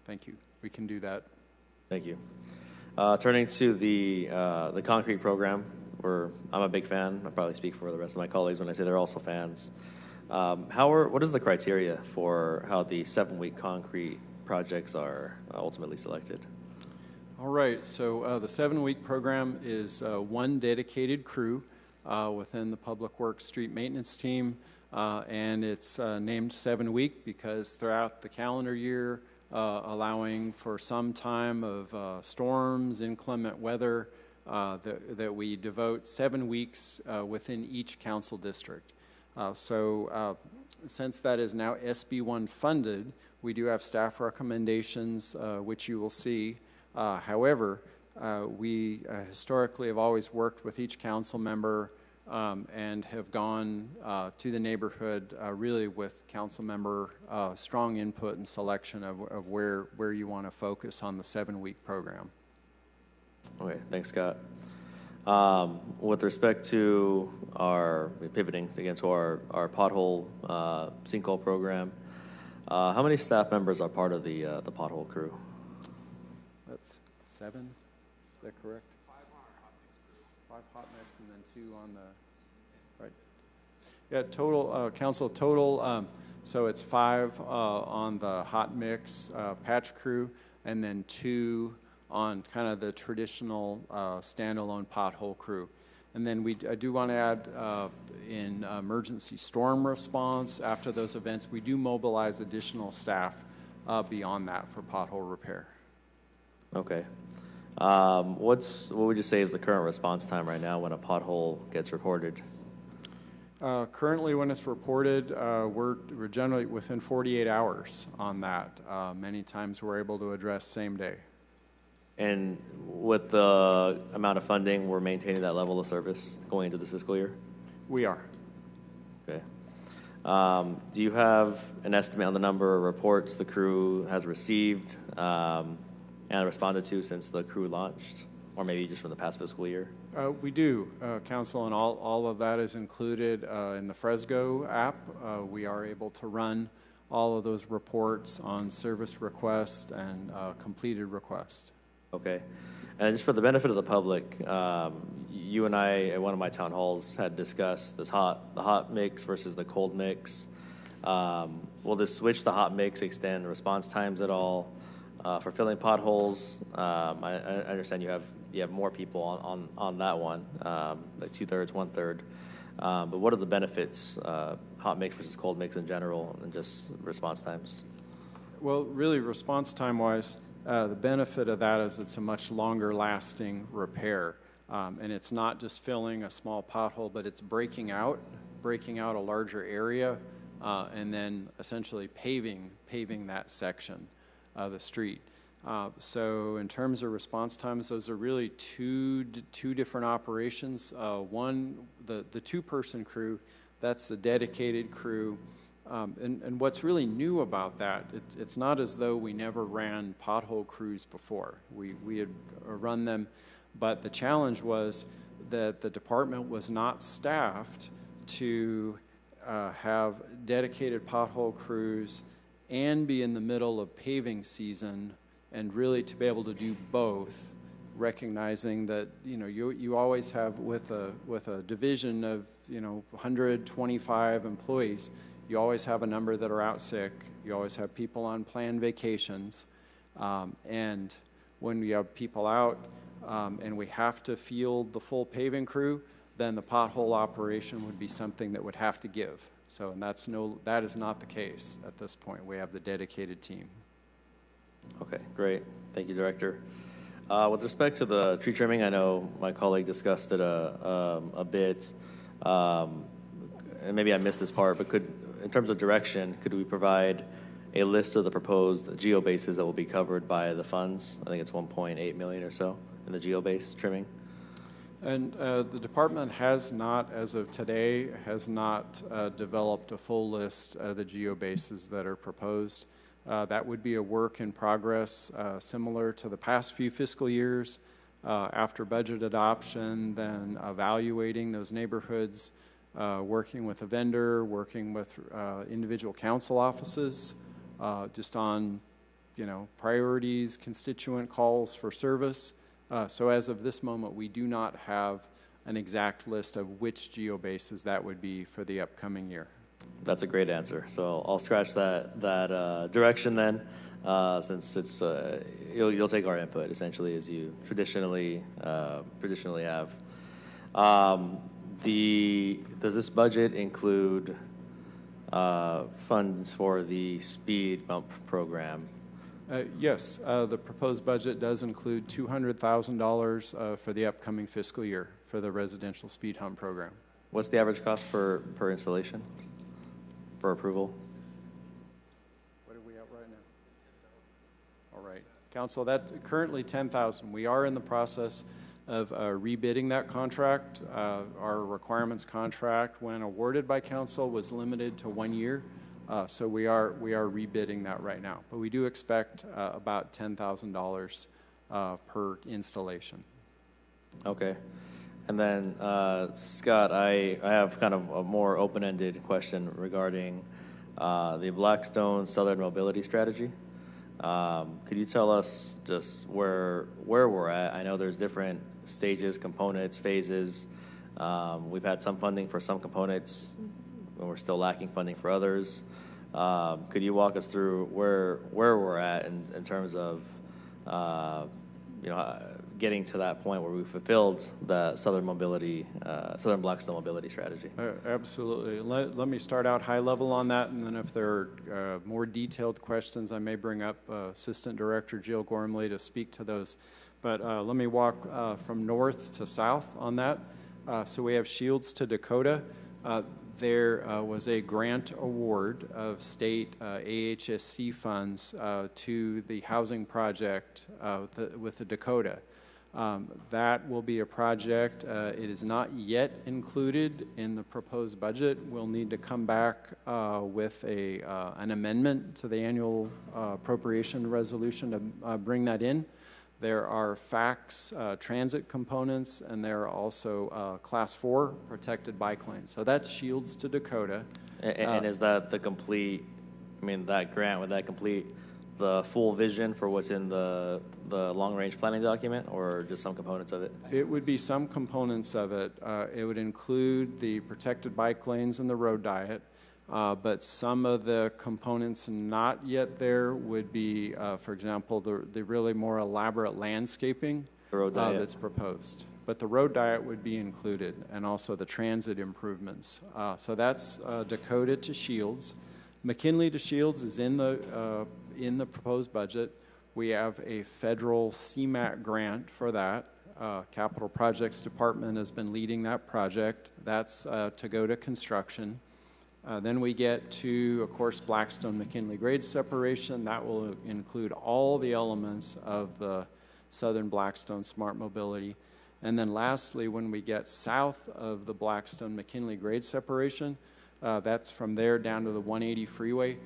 Thank you. We can do that. Thank you. Turning to the concrete program, where I'm a big fan. I probably speak for the rest of my colleagues when I say they're also fans. What is the criteria for how the 7-week concrete projects are ultimately selected? All right, so the 7-week program is one dedicated crew within the Public Works Street Maintenance Team, and it's named 7-week because throughout the calendar year, allowing for some time of storms, inclement weather, that we devote 7 weeks within each council district. Since that is now SB1 funded, we do have staff recommendations, which you will see. However, we historically have always worked with each council member and have gone to the neighborhood really with council member strong input and selection of where you want to focus on the 7-week program. Okay, thanks, Scott. With respect to our pivoting again to our pothole sinkhole program, how many staff members are part of the pothole crew? That's 7. Is that correct? 5 on our hot mix crew. 5 hot mix and then 2 on the right. Yeah, total council total. So it's 5 on the hot mix patch crew, and then 2 on kind of the traditional standalone pothole crew. And then I do want to add in emergency storm response after those events, we do mobilize additional staff beyond that for pothole repair. Okay. What would you say is the current response time right now when a pothole gets reported? Currently, when it's reported, we're generally within 48 hours on that. Many times we're able to address same day. And with the amount of funding, we're maintaining that level of service going into this fiscal year? We are. Okay. Do you have an estimate on the number of reports the crew has received and responded to since the crew launched? or maybe just from the past fiscal year? We do, Council, and all of that is included in the Fresno app. We are able to run all of those reports on service requests and completed requests. Okay. And just for the benefit of the public, you and I at one of my town halls had discussed the hot mix versus the cold mix. Will this switch the hot mix extend response times at all for filling potholes? I understand you have more people on that one, like 2/3, 1/3. But what are the benefits, hot mix versus cold mix in general, and just response times? Well, really, response time-wise, the benefit of that is it's a much longer-lasting repair, and it's not just filling a small pothole, but it's breaking out a larger area, and then essentially paving that section of the street. So in terms of response times, those are really two different operations. One, the two-person crew, that's the dedicated crew. And what's really new about that, it's not as though we never ran pothole crews before. We had run them, but the challenge was that the department was not staffed to have dedicated pothole crews and be in the middle of paving season, and really to be able to do both, recognizing that you always have with a division of 125 employees, you always have a number that are out sick, you always have people on planned vacations, and when we have people out and we have to field the full paving crew, then the pothole operation would be something that would have to give. So, and that is not the case at this point. We have the dedicated team. Okay, great. Thank you, Director. With respect to the tree trimming, I know my colleague discussed it a bit, and maybe I missed this part, but in terms of direction, could we provide a list of the proposed geobases that will be covered by the funds? I think it's 1.8 million or so in the geobase trimming. And the department has not, as of today, developed a full list of the geobases that are proposed. That would be a work in progress, similar to the past few fiscal years. After budget adoption, then evaluating those neighborhoods, working with a vendor, working with individual council offices, just on, priorities, constituent calls for service. So as of this moment, we do not have an exact list of which geobases that would be for the upcoming year. That's a great answer. So I'll scratch that direction then, since it's you'll take our input essentially as you traditionally have. Does this budget include funds for the speed bump program? Yes, the proposed budget does include $200,000 for the upcoming fiscal year for the residential speed hump program. What's the average cost per installation for approval? What are we at right now? All right, Council, that's currently $10,000. We are in the process of rebidding that contract. Our requirements contract, when awarded by Council, was limited to 1 year. So we are rebidding that right now, but we do expect about $10,000 per installation. Okay, and then Scott, I have kind of a more open-ended question regarding the Blackstone Southern Mobility Strategy. Could you tell us just where we're at? I know there's different stages, components, phases. We've had some funding for some components, and we're still lacking funding for others. Could you walk us through where we're at in terms of getting to that point where we fulfilled the Southern Blackstone Mobility Strategy? Absolutely. Let me start out high level on that, and then if there are more detailed questions, I may bring up Assistant Director Jill Gormley to speak to those. But let me walk from north to south on that. So we have Shields to Dakota. There was a grant award of state AHSC funds to the housing project with the Dakota. That will be a project. It is not yet included in the proposed budget. We'll need to come back with an amendment to the annual appropriation resolution to bring that in. There are FACTS transit components, and there are also Class 4 protected bike lanes. So that's Shields to Dakota. And is that the complete, I mean, that grant, would that complete the full vision for what's in the long-range planning document, or just some components of it? It would be some components of it. It would include the protected bike lanes and the road diet, but some of the components not yet there would be, for example, the really more elaborate landscaping that's proposed. But the road diet would be included, and also the transit improvements. So that's Dakota to Shields. McKinley to Shields is in the proposed budget. We have a federal CMAQ grant for that. Capital Projects Department has been leading that project. That's to go to construction. Then we get to, of course, Blackstone-McKinley grade separation. That will include all the elements of the Southern Blackstone Smart Mobility. And then lastly, when we get south of the Blackstone-McKinley grade separation, that's from there down to the 180 freeway.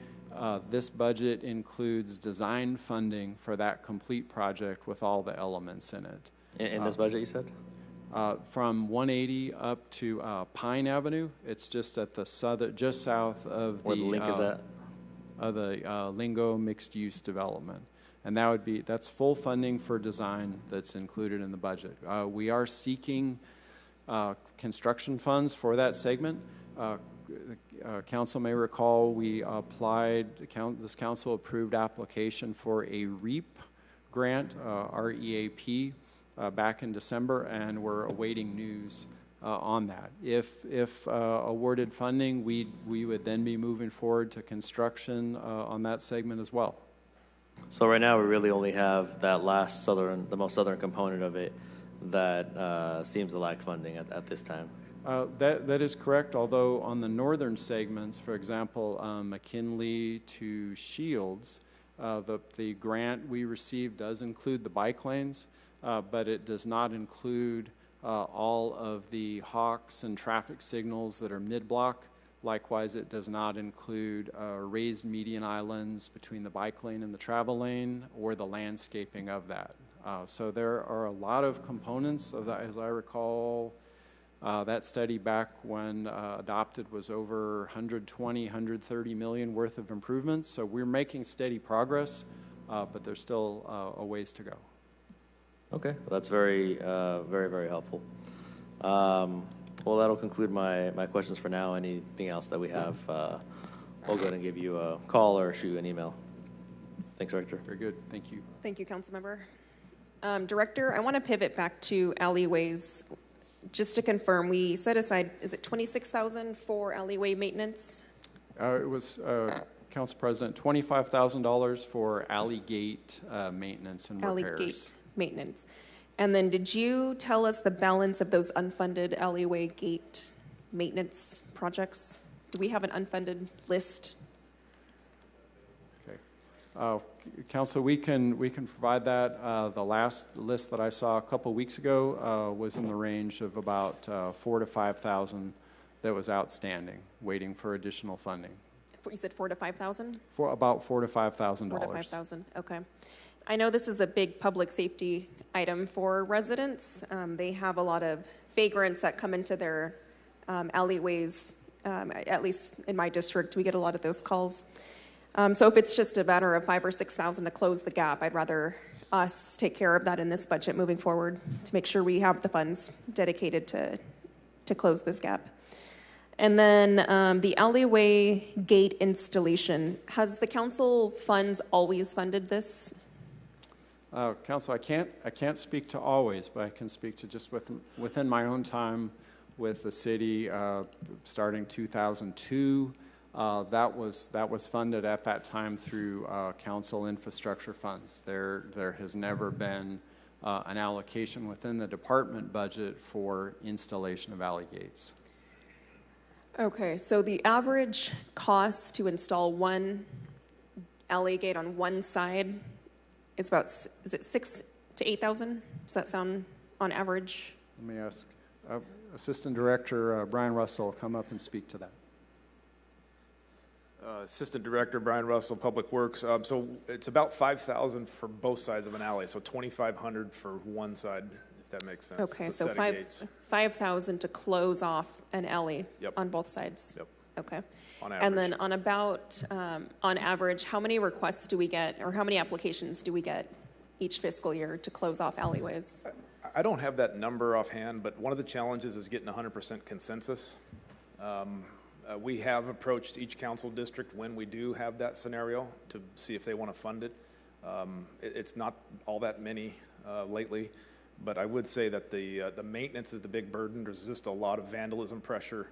This budget includes design funding for that complete project with all the elements in it. In this budget, you said? From 180 up to Pine Avenue. It's just at the southern, just south of where the link is at? Of the Lingo mixed-use development. And that would be, that's full funding for design that's included in the budget. We are seeking construction funds for that segment. Council may recall we applied, this council approved application for a REAP grant, REAP, back in December, and we're awaiting news on that. If awarded funding, we would then be moving forward to construction on that segment as well. So right now we really only have that last the most southern component of it that seems to lack funding at this time. That is correct, although on the northern segments, for example, McKinley to Shields, the grant we received does include the bike lanes, but it does not include all of the hawks and traffic signals that are mid-block. Likewise, it does not include raised median islands between the bike lane and the travel lane or the landscaping of that. So there are a lot of components of that. As I recall, that study back when adopted was over 120, 130 million worth of improvements. So we're making steady progress, but there's still a ways to go. Okay, well, that's very, very helpful. Well, that'll conclude my questions for now. Anything else that we have, I'll go ahead and give you a call or shoot you an email. Thanks, Director. Very good. Thank you. Thank you, Councilmember. Director, I want to pivot back to alleyways. Just to confirm, we set aside, is it $26,000 for alleyway maintenance? It was, Council President, $25,000 for alley gate maintenance and repairs. Alley gate maintenance. And then did you tell us the balance of those unfunded alleyway gate maintenance projects? Do we have an unfunded list? Okay. Council, we can provide that. The last list that I saw a couple weeks ago was in the range of about $4,000 to $5,000 that was outstanding, waiting for additional funding. You said $4,000 to $5,000? For about $4,000 to $5,000. $4,000 to $5,000. Okay. I know this is a big public safety item for residents. They have a lot of vagrants that come into their alleyways. At least in my district, we get a lot of those calls. So if it's just a matter of $5,000 or $6,000 to close the gap, I'd rather us take care of that in this budget moving forward to make sure we have the funds dedicated to close this gap. And then the alleyway gate installation, has the council funds always funded this? Council, I can't speak to always, but I can speak to just within my own time with the city, starting 2002. That was funded at that time through council infrastructure funds. There has never been an allocation within the department budget for installation of alley gates. Okay, so the average cost to install one alley gate on one side is about, is it $6,000 to $8,000? Does that sound on average? Let me ask Assistant Director Brian Russell come up and speak to that. Assistant Director Brian Russell, Public Works. So it's about 5,000 for both sides of an alley, so 2,500 for one side, if that makes sense. Okay, It's a so set of gates. 5,000 to close off an alley Yep. on both sides? Yep. Okay. On And then average. on average, how many requests do we get, or how many applications do we get each fiscal year to close off alleyways? I don't have that number offhand, but one of the challenges is getting 100% consensus. We have approached each council district when we do have that scenario to see if they want to fund it. It's not all that many lately, but I would say that the maintenance is the big burden. There's just a lot of vandalism pressure,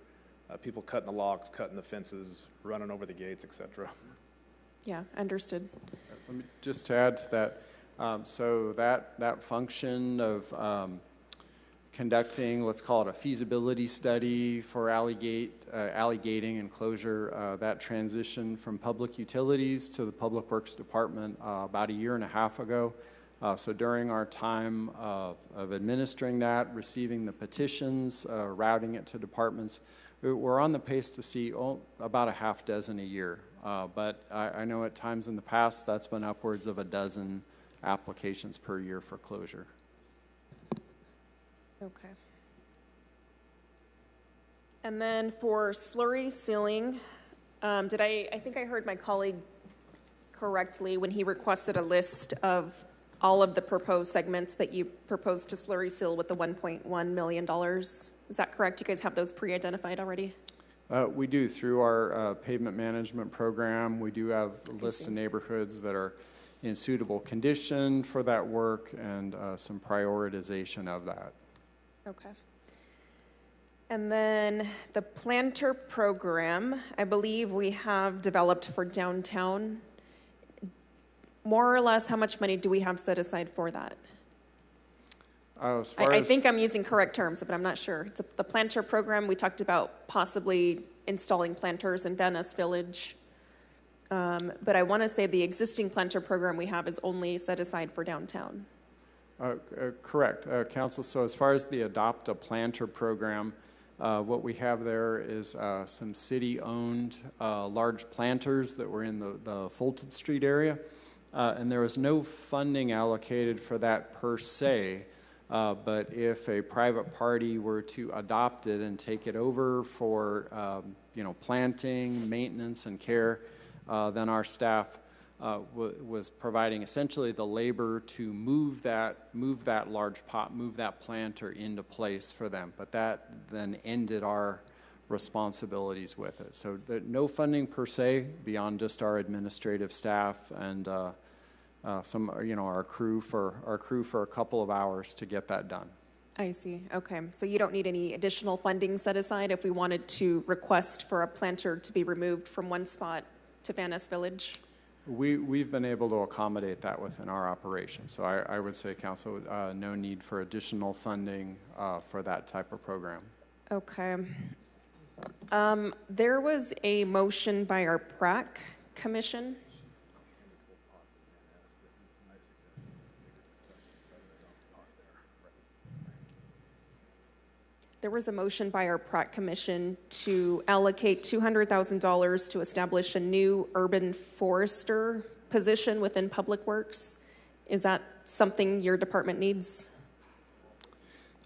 people cutting the locks, cutting the fences, running over the gates, etc. Yeah, understood. Let me just add to that. So that function of conducting, let's call it a feasibility study for alley gating and closure, that transition from public utilities to the Public Works Department about 1.5 years ago. So during our time of administering that, receiving the petitions, routing it to departments, we're on the pace to see about 6 a year. But I know at times in the past that's been upwards of 12 applications per year for closure. Okay. And then for slurry sealing, I think I heard my colleague correctly when he requested a list of all of the proposed segments that you proposed to slurry seal with the $1.1 million. Is that correct? You guys have those pre-identified already? We do. Through our pavement management program, we do have a list of neighborhoods that are in suitable condition for that work and some prioritization of that. Okay. And then the planter program, I believe we have developed for downtown. More or less, how much money do we have set aside for that? I think I'm using correct terms, but I'm not sure. It's the planter program. We talked about possibly installing planters in Van Ness Village. But I want to say the existing planter program we have is only set aside for downtown. Correct, Council. So as far as the Adopt a Planter program, what we have there is some city-owned large planters that were in the Fulton Street area. And there was no funding allocated for that per se. But if a private party were to adopt it and take it over for planting, maintenance, and care, then our staff was providing essentially the labor to move that large pot, move that planter into place for them. But that then ended our responsibilities with it. So no funding per se beyond just our administrative staff and our crew for a couple of hours to get that done. I see. Okay. So you don't need any additional funding set aside if we wanted to request for a planter to be removed from one spot to Van Ness Village? We've been able to accommodate that within our operation. So I would say, Council, no need for additional funding for that type of program. Okay. There was a motion by our PRAC commission. There was a motion by our PRAC commission to allocate $200,000 to establish a new urban forester position within Public Works. Is that something your department needs?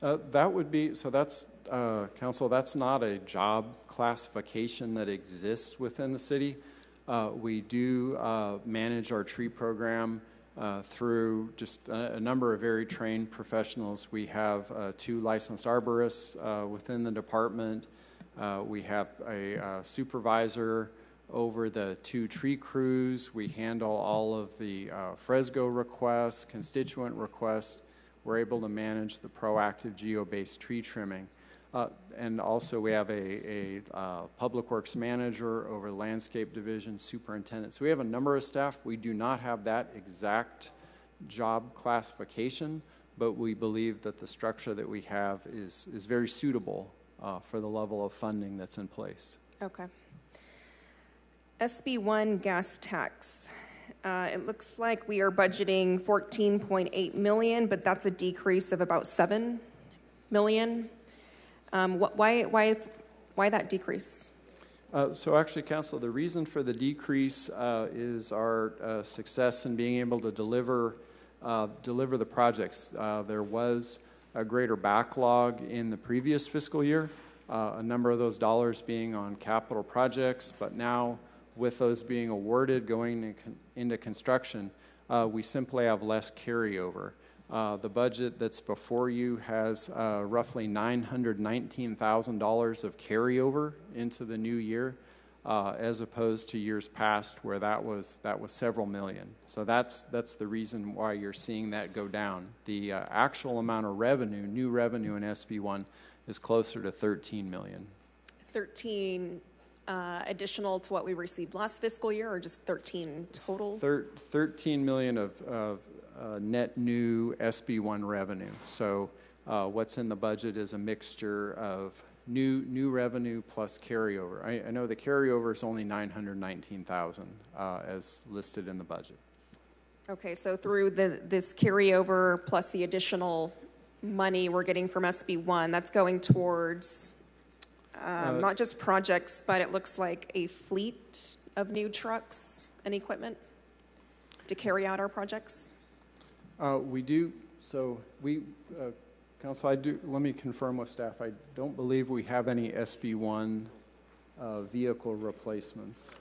That would be, so that's, Council, that's not a job classification that exists within the city. We do manage our tree program through just a number of very trained professionals. We have 2 licensed arborists within the department. We have a supervisor over the 2 tree crews. We handle all of the Fresno requests, constituent requests. We're able to manage the proactive geo-based tree trimming. And also we have a Public Works manager over the landscape division, superintendent. So we have a number of staff. We do not have that exact job classification, but we believe that the structure that we have is very suitable for the level of funding that's in place. Okay. SB1 gas tax. It looks like we are budgeting $14.8 million, but that's a decrease of about $7 million. Why that decrease? So actually, Council, the reason for the decrease is our success in being able to deliver the projects. There was a greater backlog in the previous fiscal year, a number of those dollars being on capital projects, but now with those being awarded going into construction, we simply have less carryover. The budget that's before you has roughly $919,000 of carryover into the new year, as opposed to years past where that was several million. So that's the reason why you're seeing that go down. The actual amount of revenue, new revenue in SB1, is closer to 13 million. 13 additional to what we received last fiscal year, or just 13 total? 13 million of net new SB1 revenue. So what's in the budget is a mixture of new revenue plus carryover. I know the carryover is only 919,000 as listed in the budget. Okay, so through this carryover plus the additional money we're getting from SB1, that's going towards not just projects, but it looks like a fleet of new trucks and equipment to carry out our projects. We do, so we, Council, let me confirm with staff, I don't believe we have any SB1 vehicle replacements.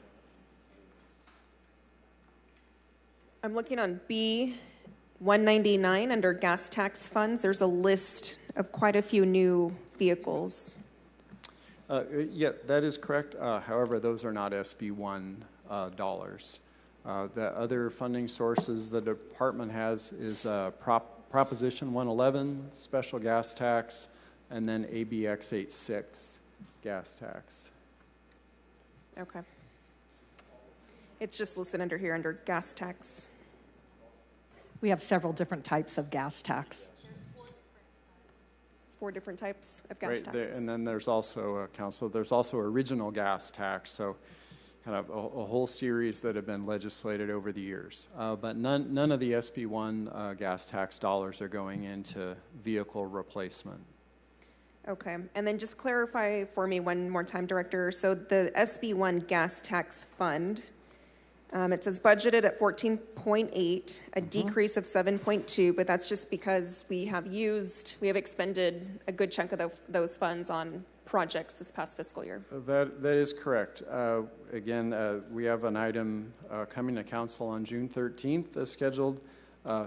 I'm looking on B199 under gas tax funds. There's a list of quite a few new vehicles. Yeah, that is correct. However, those are not SB1 dollars. The other funding sources the department has is Proposition 111, special gas tax, and then ABX 86 gas tax. Okay. It's just listed under here under gas tax. We have several different types of gas tax. 4 different types of gas taxes. And then there's also, Council, there's also original gas tax, so kind of a whole series that have been legislated over the years. But none of the SB1 gas tax dollars are going into vehicle replacement. Okay, and then just clarify for me one more time, Director. So the SB1 gas tax fund, it says budgeted at 14.8, a decrease of 7.2, but that's just because we have expended a good chunk of those funds on projects this past fiscal year. That is correct. Again, we have an item coming to Council on June 13th as scheduled,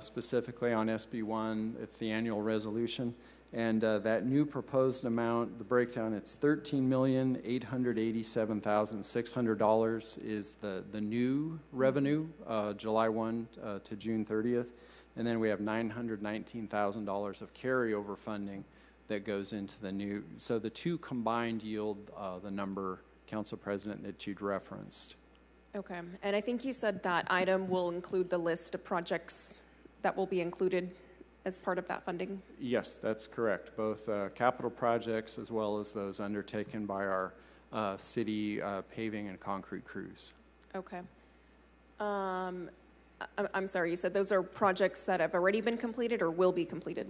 specifically on SB1. It's the annual resolution. And that new proposed amount, the breakdown, it's $13,887,600 is the new revenue, July 1 to June 30th. And then we have $919,000 of carryover funding that goes into the new. So the two combined yield the number, Council President, that you'd referenced. Okay, and I think you said that item will include the list of projects that will be included as part of that funding? Yes, that's correct. Both capital projects as well as those undertaken by our city paving and concrete crews. Okay. I'm sorry, you said those are projects that have already been completed or will be completed?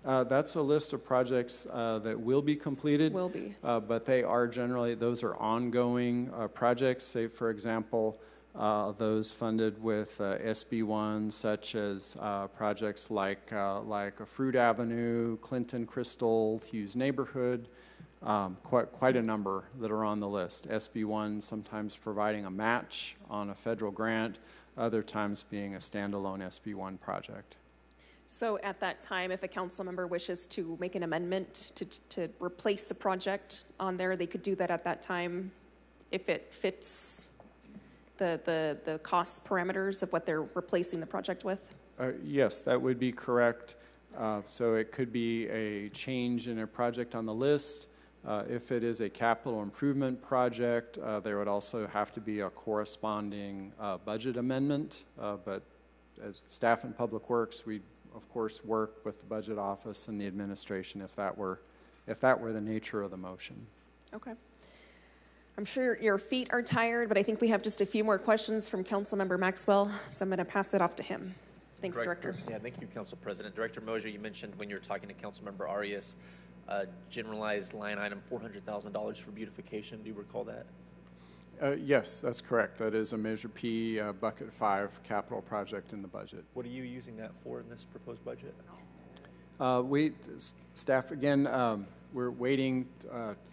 That's a list of projects that will be completed. Will be. But they are generally, those are ongoing projects. Say, for example, those funded with SB1, such as projects like a Fruit Avenue, Clinton, Crystal, Hughes Neighborhood, quite a number that are on the list. SB1 sometimes providing a match on a federal grant, other times being a standalone SB1 project. So at that time, if a council member wishes to make an amendment to replace a project on there, they could do that at that time if it fits the cost parameters of what they're replacing the project with? Yes, that would be correct. So it could be a change in a project on the list. If it is a capital improvement project, there would also have to be a corresponding budget amendment. But as staff in Public Works, we of course work with the budget office and the administration if that were the nature of the motion. Okay. I'm sure your feet are tired, but I think we have just a few more questions from Councilmember Maxwell, so I'm going to pass it off to him. Thanks, Director. Yeah, thank you, Council President. Director Mosier, you mentioned when you were talking to Councilmember Arias, generalized line item $400,000 for beautification. Do you recall that? Yes, that's correct. That is a Measure P Bucket 5 capital project in the budget. What are you using that for in this proposed budget? Staff, again, we're waiting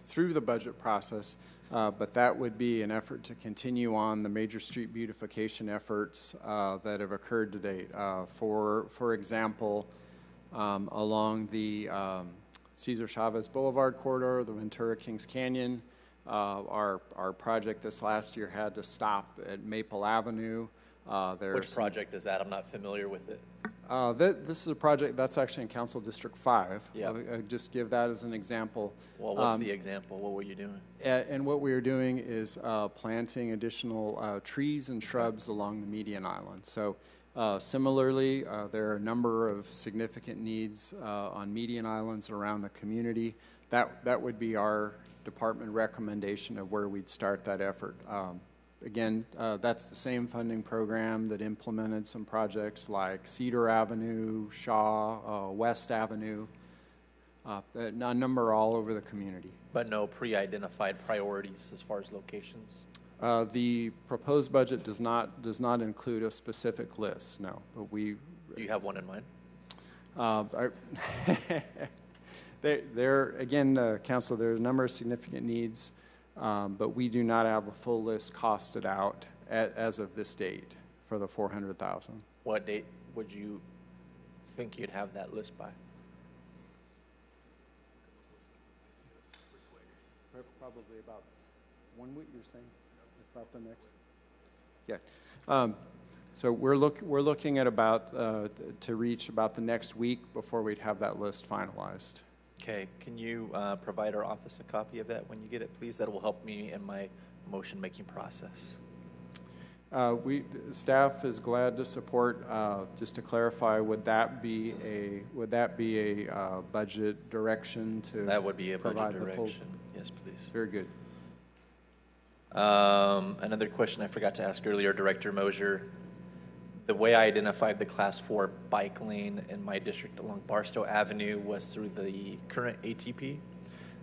through the budget process, but that would be an effort to continue on the major street beautification efforts that have occurred to date. For example, along the Cesar Chavez Boulevard corridor, the Ventura Kings Canyon, our project this last year had to stop at Maple Avenue. Which project is that? I'm not familiar with it. This is a project that's actually in Council District 5. Yeah. I'll just give that as an example. Well, what's the example? What were you doing? And what we are doing is planting additional trees and shrubs along the median island. So similarly, there are a number of significant needs on median islands around the community. That would be our department recommendation of where we'd start that effort. Again, that's the same funding program that implemented some projects like Cedar Avenue, Shaw, West Avenue, a number all over the community. But no pre-identified priorities as far as locations? The proposed budget does not include a specific list, no. But we. Do you have one in mind? Again, Council, there are a number of significant needs. But we do not have a full list costed out as of this date for the 400,000. What date would you think you'd have that list by? Probably about 1 week, you're saying? It's about the next? Yeah. So we're looking at about, to reach about the next week before we'd have that list finalized. Okay, can you provide our office a copy of that when you get it, please? That will help me in my motion-making process. Staff is glad to support. Just to clarify, would that be a budget direction to? That would be a budget direction. Yes, please. Very good. Another question I forgot to ask earlier, Director Mosier. The way I identified the Class 4 bike lane in my district along Barstow Avenue was through the current ATP.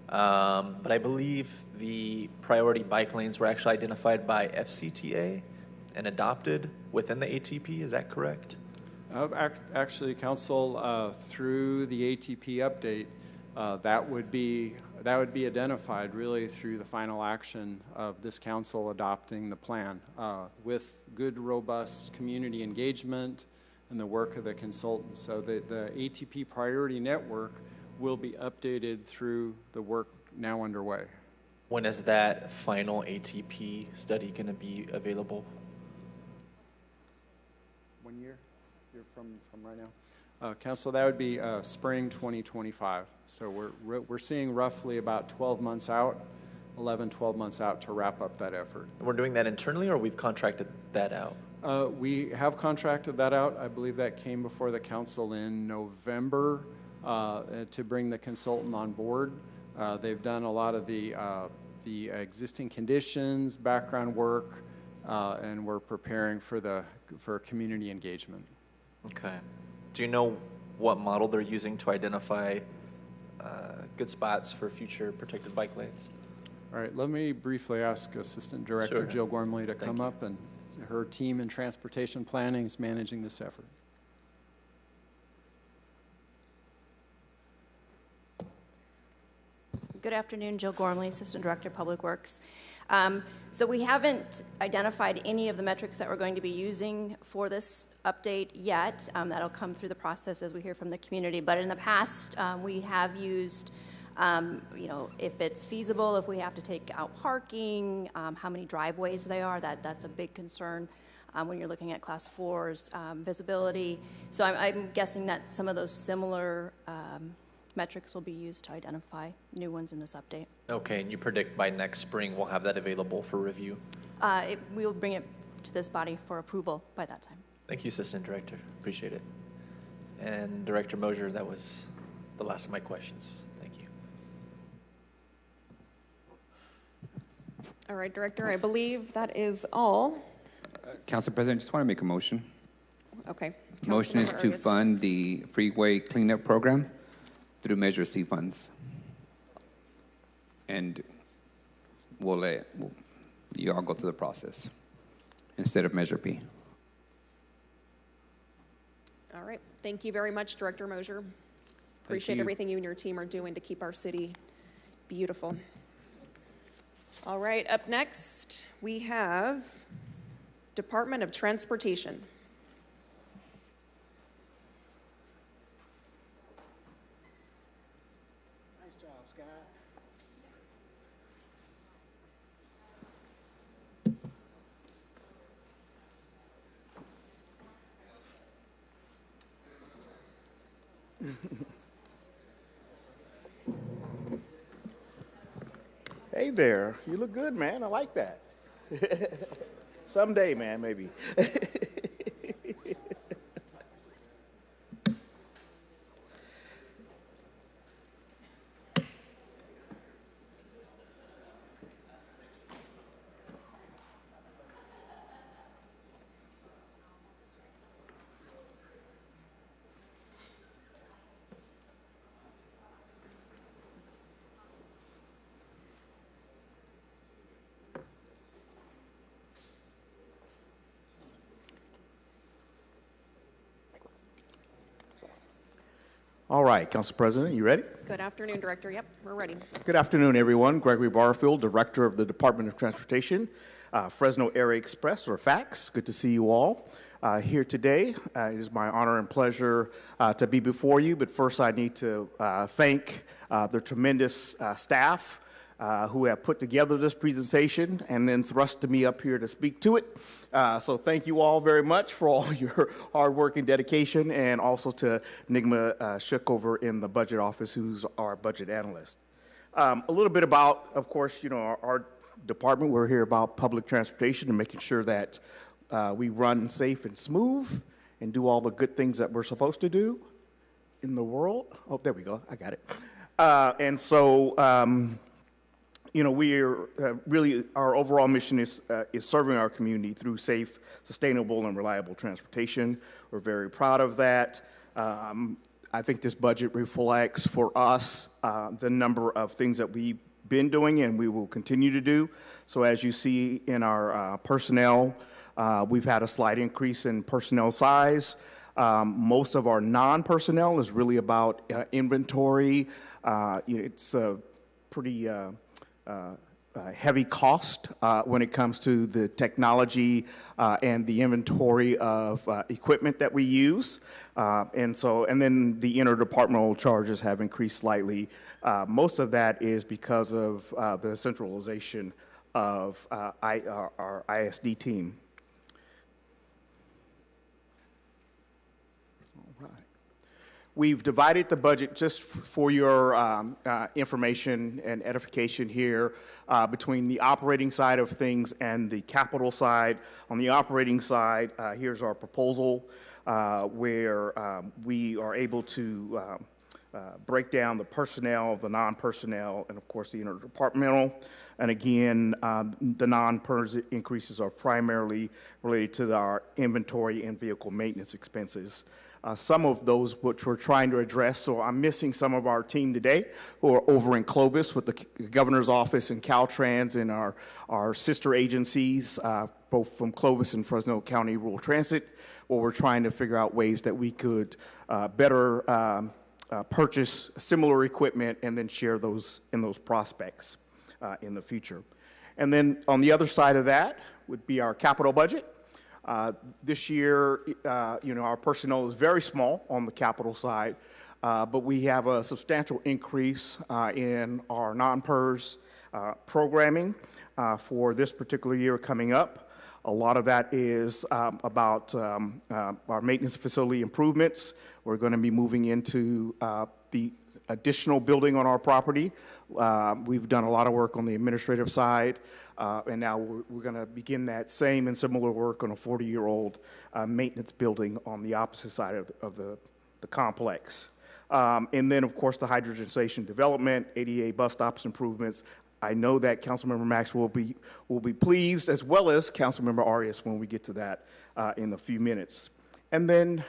But I believe the priority bike lanes were actually identified by FCTA and adopted within the ATP. Is that correct? Actually, Council, through the ATP update, that would be identified really through the final action of this council adopting the plan with good, robust community engagement and the work of the consultants. So the ATP priority network will be updated through the work now underway. When is that final ATP study going to be available? 1 year? You're from right now? Council, that would be spring 2025. So we're seeing roughly about 12 months out, 12 months out to wrap up that effort. And we're doing that internally, or we've contracted that out? We have contracted that out. I believe that came before the council in November to bring the consultant on board. They've done a lot of the existing conditions, background work, and we're preparing for community engagement. Okay. Do you know what model they're using to identify good spots for future protected bike lanes? All right, let me briefly ask Assistant Director Jill Gormley to come up, and her team in transportation planning is managing this effort. Good afternoon, Jill Gormley, Assistant Director of Public Works. So we haven't identified any of the metrics that we're going to be using for this update yet. That'll come through the process as we hear from the community. But in the past, we have used, if it's feasible, if we have to take out parking, how many driveways they are. That's a big concern when you're looking at Class 4's visibility. So I'm guessing that some of those similar metrics will be used to identify new ones in this update. Okay, and you predict by next spring we'll have that available for review? We will bring it to this body for approval by that time. Thank you, Assistant Director. Appreciate it. And Director Mosier, that was the last of my questions. Thank you. All right, Director, I believe that is all. Council President, I just want to make a motion. Okay. Motion is to fund the freeway cleanup program through Measure C funds. And we'll you all go through the process instead of Measure P. All right. Thank you very much, Director Mosier. Appreciate everything you and your team are doing to keep our city beautiful. All right, up next, we have Department of Transportation. Nice job, Scott. Hey there, you look good, man. I like that. Someday, man, maybe. All right, Council President, you ready? Good afternoon, Director. Yep, we're ready. Good afternoon, everyone. Gregory Barfield, Director of the Department of Transportation, Fresno Area Express, or FAX. Good to see you all here today. It is my honor and pleasure to be before you, but first I need to thank the tremendous staff who have put together this presentation and then thrusted me up here to speak to it. So thank you all very much for all your hard work and dedication, and also to Nigma Shook over in the budget office, who's our budget analyst. A little bit about, of course, you know, our department. We're here about public transportation and making sure that we run safe and smooth and do all the good things that we're supposed to do in the world. Oh, there we go. I got it. You know, we're really, our overall mission is serving our community through safe, sustainable, and reliable transportation. We're very proud of that. I think this budget reflects for us the number of things that we've been doing and we will continue to do. So as you see in our personnel, we've had a slight increase in personnel size. Most of our non-personnel is really about inventory. It's a pretty heavy cost when it comes to the technology and the inventory of equipment that we use. And then the interdepartmental charges have increased slightly. Most of that is because of the centralization of our ISD team. We've divided the budget, just for your information and edification here, between the operating side of things and the capital side. On the operating side, here's our proposal where we are able to break down the personnel, the non-personnel, and of course the interdepartmental. And again, the non-PERS increases are primarily related to our inventory and vehicle maintenance expenses. Some of those which we're trying to address. So I'm missing some of our team today who are over in Clovis with the governor's office and Caltrans and our sister agencies, both from Clovis and Fresno County Rural Transit, where we're trying to figure out ways that we could better purchase similar equipment and then share those in those prospects in the future. And then on the other side of that would be our capital budget. This year, you know, our personnel is very small on the capital side, but we have a substantial increase in our non-PERS programming for this particular year coming up. A lot of that is about our maintenance facility improvements. We're going to be moving into the additional building on our property. We've done a lot of work on the administrative side, and now we're going to begin that same and similar work on a 40-year-old maintenance building on the opposite side of the complex. And then, of course, the hydrogen station development, ADA bus stops improvements. I know that Councilmember Max will be pleased, as well as Councilmember Arias, when we get to that in a few minutes. And then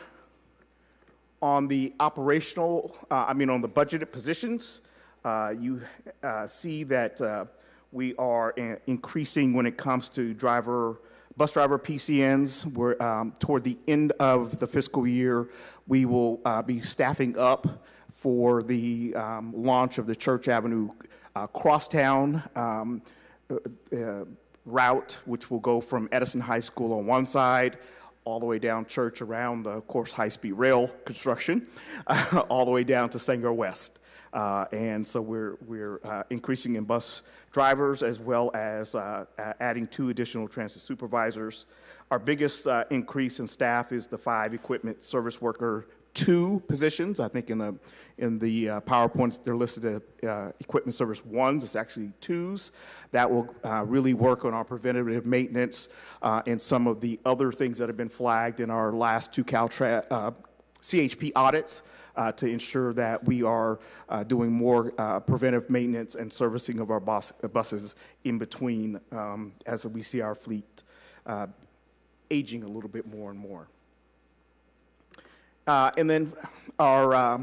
on the operational, on the budgeted positions, you see that We are increasing when it comes to bus driver PCNs. We're toward the end of the fiscal year, we will be staffing up for the launch of the Church Avenue Crosstown route, which will go from Edison High School on one side all the way down Church around the, of course, high-speed rail construction, all the way down to Sanger West. And so we're increasing in bus drivers as well as adding 2 additional transit supervisors. Our biggest increase in staff is the 5 equipment service worker 2 positions. I think in the PowerPoints they're listed as equipment service 1s. It's actually 2s. That will really work on our preventative maintenance and some of the other things that have been flagged in our last 2 CHP audits to ensure that we are doing more preventive maintenance and servicing of our buses in between as we see our fleet aging a little bit more and more. And then our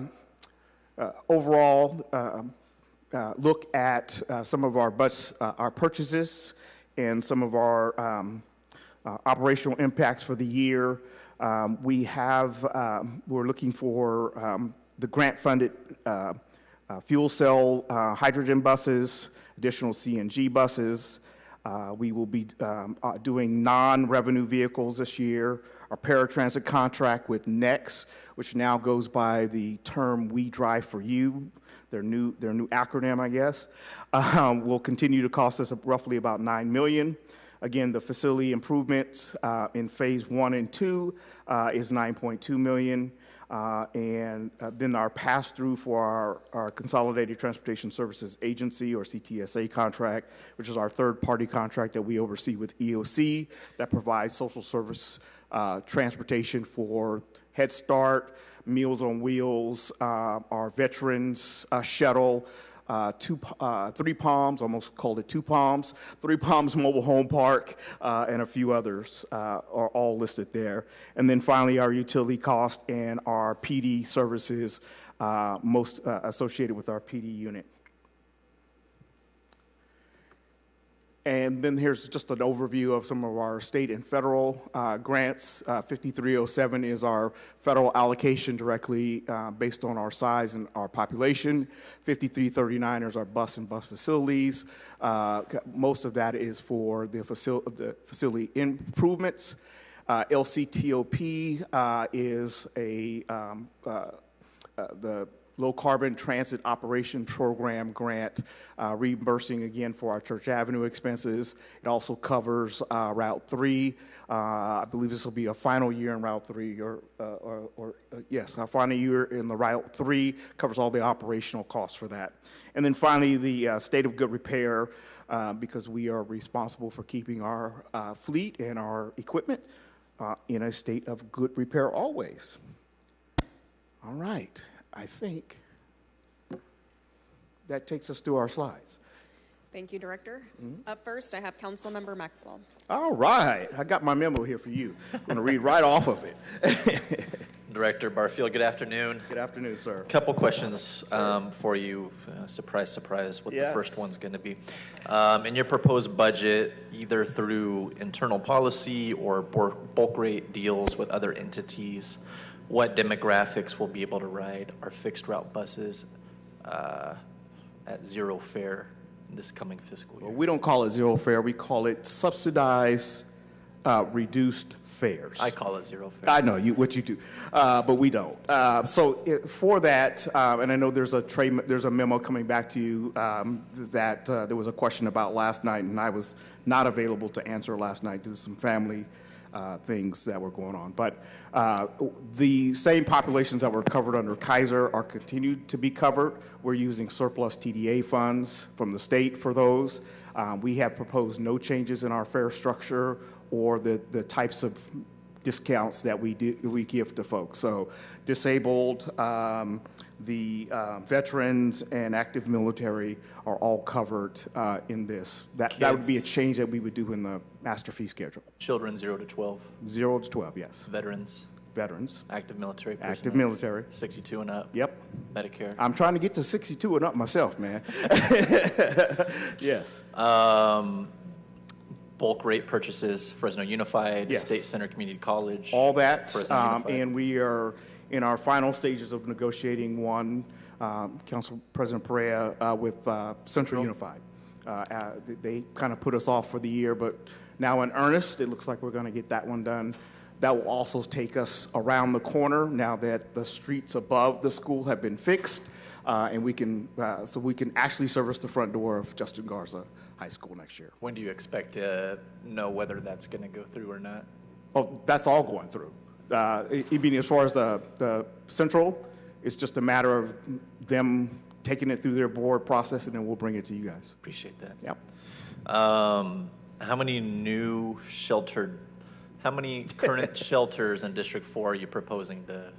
overall look at some of our our purchases and some of our operational impacts for the year. We're looking for the grant-funded fuel cell hydrogen buses, additional CNG buses. We will be doing non-revenue vehicles this year. Our paratransit contract with NEX, which now goes by the term We Drive for You, their new acronym, I guess, will continue to cost us roughly about $9 million. Again, the facility improvements in phase 1 and 2 is $9.2 million. And then our pass-through for our Consolidated Transportation Services Agency, or CTSA contract, which is our third-party contract that we oversee with EOC that provides social service transportation for Head Start, Meals on Wheels, our Veterans Shuttle, 3 Palms, almost called it 2 Palms, 3 Palms Mobile Home Park, and a few others are all listed there. And then finally, our utility cost and our PD services, most associated with our PD unit. And then here's just an overview of some of our state and federal grants. 5307 is our federal allocation directly based on our size and our population. 5339 is our bus and bus facilities. Most of that is for the facility improvements. LCTOP is the Low Carbon Transit Operation Program grant, reimbursing again for our Church Avenue expenses. It also covers Route 3. I believe this will be a final year in Route 3, yes, our final year in the Route 3 covers all the operational costs for that. And then finally, the state of good repair, because we are responsible for keeping our fleet and our equipment in a state of good repair always. All right. I think that takes us through our slides. Thank you, Director. Up first, I have Councilmember Maxwell. All right. I got my memo here for you. I'm going to read right off of it. Director Barfield, good afternoon. Good afternoon, sir. Couple questions for you. Surprise, surprise, what the first one's going to be. In your proposed budget, either through internal policy or bulk rate deals with other entities, what demographics will be able to ride our fixed route buses at zero fare this coming fiscal year? Well, we don't call it zero fare. We call it subsidized reduced fares. I call it zero fare. I know what you do, but we don't. For that, and I know there's a memo coming back to you that there was a question about last night, and I was not available to answer last night due to some family things that were going on. But the same populations that were covered under Kaiser are continued to be covered. We're using surplus TDA funds from the state for those. We have proposed no changes in our fare structure or the types of discounts that we give to folks. So disabled, the veterans and active military are all covered in this. That would be a change that we would do in the master fee schedule. Children 0 to 12? 0 to 12, yes. Veterans? veterans. Active military personnel. Active military. 62 and up. Yep. Medicare. I'm trying to get to 62 and up myself, man. Yes. Bulk rate purchases, Fresno Unified, Yes. State Center Community College. All that, Fresno Unified. and we are in our final stages of negotiating one, Council President Perea, with Central Unified. They kind of put us off for the year, but now in earnest, it looks like we're going to get that one done. That will also take us around the corner now that the streets above the school have been fixed, and we can actually service the front door of Justin Garza High School next year. When do you expect to know whether that's going to go through or not? Oh, that's all going through. I mean, as far as the central, it's just a matter of them taking it through their board process, and then we'll bring it to you guys. Appreciate that. Yep. How many current shelters in District 4 are you proposing to?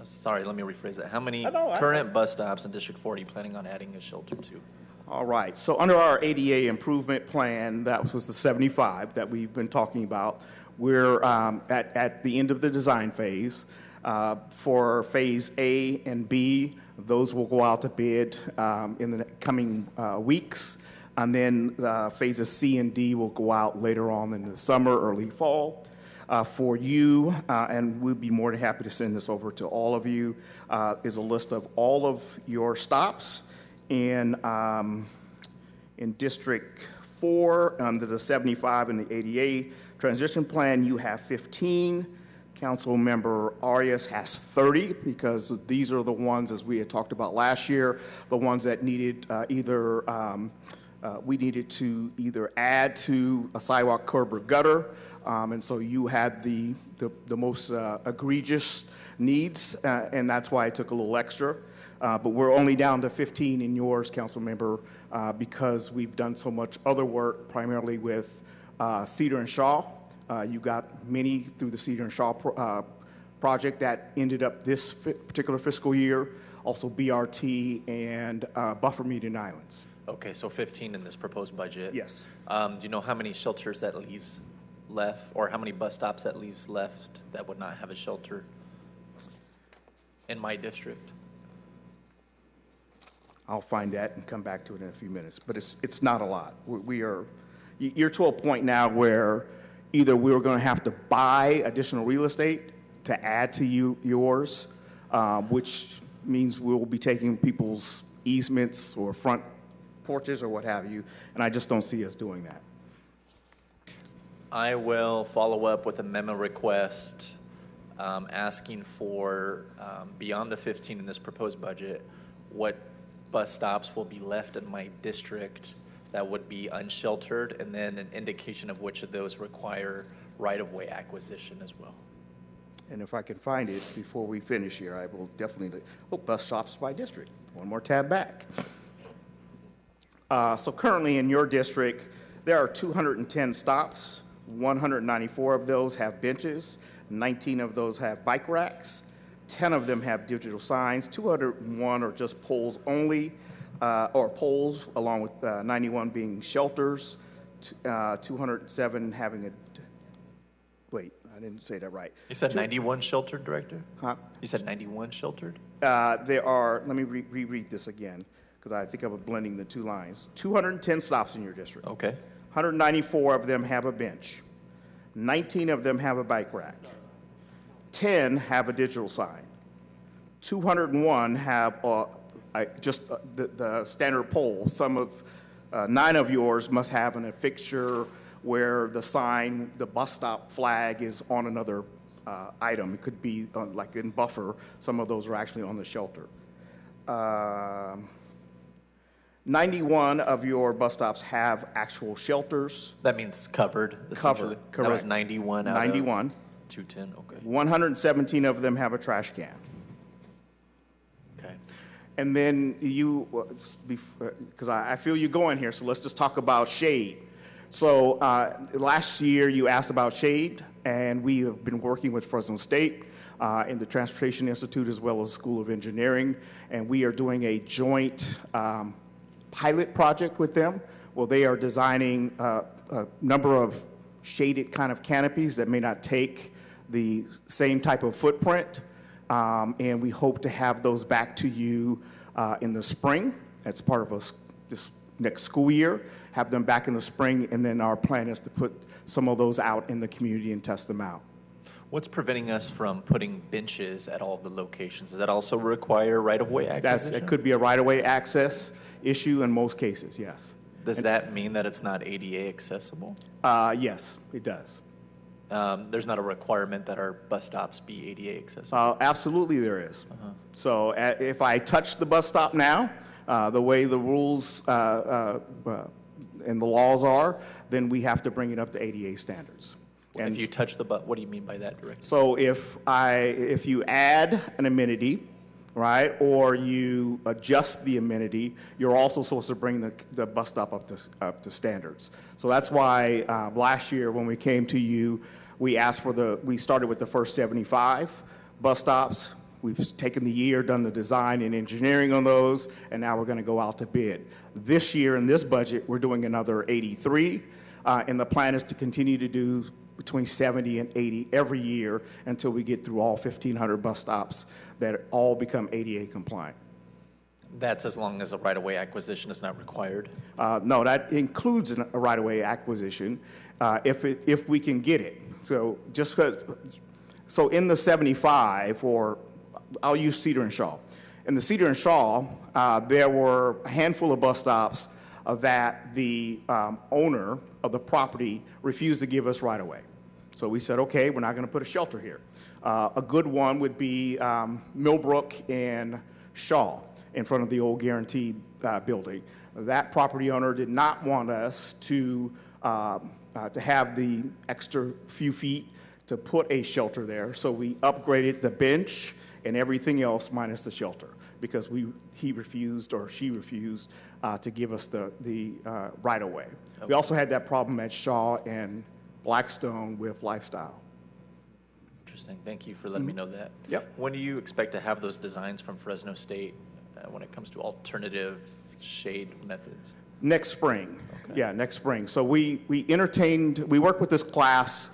Sorry, let me rephrase that. How many current bus stops in District 4 are you planning on adding a shelter to? All right, so under our ADA improvement plan, that was the 75 that we've been talking about. We're at the end of the design phase. For phase A and B, those will go out to bid in the coming weeks. And then phases C and D will go out later on in the summer, early fall. For you, and we'll be more than happy to send this over to all of you, is a list of all of your stops in District 4 under the 75 and the ADA transition plan. You have 15. Councilmember Arias has 30, because these are the ones, as we had talked about last year, the ones that needed we needed to either add to a sidewalk, curb, or gutter, and so you had the most egregious needs, and that's why I took a little extra. But we're only down to 15 in yours, Councilmember, because we've done so much other work, primarily with Cedar and Shaw. You got many through the Cedar and Shaw project that ended up this particular fiscal year, also BRT and Buffer Median Islands. Okay, so 15 in this proposed budget. Yes. Do you know how many shelters that leaves left, or how many bus stops that leaves left that would not have a shelter in my district? I'll find that and come back to it in a few minutes, but it's not a lot. You're to a point now where either we're going to have to buy additional real estate to add to yours, which means we'll be taking people's easements or front porches or what have you, and I just don't see us doing that. I will follow up with a memo request asking for, beyond the 15 in this proposed budget, what bus stops will be left in my district that would be unsheltered, and then an indication of which of those require right-of-way acquisition as well. And if I can find it before we finish here, I will definitely, bus stops by district. One more tab back. So currently in your district, there are 210 stops. 194 of those have benches. 19 of those have bike racks. 10 of them have digital signs. 201 are just poles only, or poles, along with 91 being shelters. 207 having a, wait, I didn't say that right. You said 91 sheltered, Director? Huh? You said 91 sheltered? There are, let me reread this again, because I think I was blending the two lines. 210 stops in your district. Okay. 194 of them have a bench. 19 of them have a bike rack. 10 have a digital sign. 201 have just the standard pole. 9 of yours must have a fixture where the sign, the bus stop flag is on another item. It could be like in Buffer. Some of those are actually on the shelter. 91 of your bus stops have actual shelters. That means covered, essentially. Covered, correct. That was 91 out 91. of 210, okay. 117 of them have a trash can. Okay. And then you, because I feel you going here, so let's just talk about shade. So last year you asked about shade, and we have been working with Fresno State in the Transportation Institute as well as School of Engineering, and we are doing a joint pilot project with them. Well, they are designing a number of shaded kind of canopies that may not take the same type of footprint, and we hope to have those back to you in the spring as part of this next school year, have them back in the spring, and then our plan is to put some of those out in the community and test them out. What's preventing us from putting benches at all of the locations? Does that also require right-of-way acquisition? It could be a right-of-way access issue in most cases, yes. Does that mean that it's not ADA accessible? Yes, it does. There's not a requirement that our bus stops be ADA accessible? Absolutely there is. So if I touch the bus stop now, the way the rules and the laws are, then we have to bring it up to ADA standards. And if you touch the bus, what do you mean by that, Director? So if you add an amenity, right, or you adjust the amenity, you're also supposed to bring the bus stop up to standards. So that's why last year when we came to you, we started with the first 75 bus stops. We've taken the year, done the design and engineering on those, and now we're going to go out to bid. This year in this budget, we're doing another 83, and the plan is to continue to do between 70 and 80 every year until we get through all 1,500 bus stops that all become ADA compliant. That's as long as a right-of-way acquisition is not required? No, that includes a right-of-way acquisition if we can get it. So so in the 75, or I'll use Cedar and Shaw. In the Cedar and Shaw, there were a handful of bus stops that the owner of the property refused to give us right away. So we said, okay, we're not going to put a shelter here. A good one would be Millbrook and Shaw in front of the old Guaranteed building. That property owner did not want us to have the extra few feet to put a shelter there. So we upgraded the bench and everything else minus the shelter because he refused or she refused to give us the right of way. Okay. We also had that problem at Shaw and Blackstone with Lifestyle. Interesting. Thank you for letting me know that. Yep. When do you expect to have those designs from Fresno State when it comes to alternative shade methods? Next spring. Okay. Yeah, next spring. So we worked with this class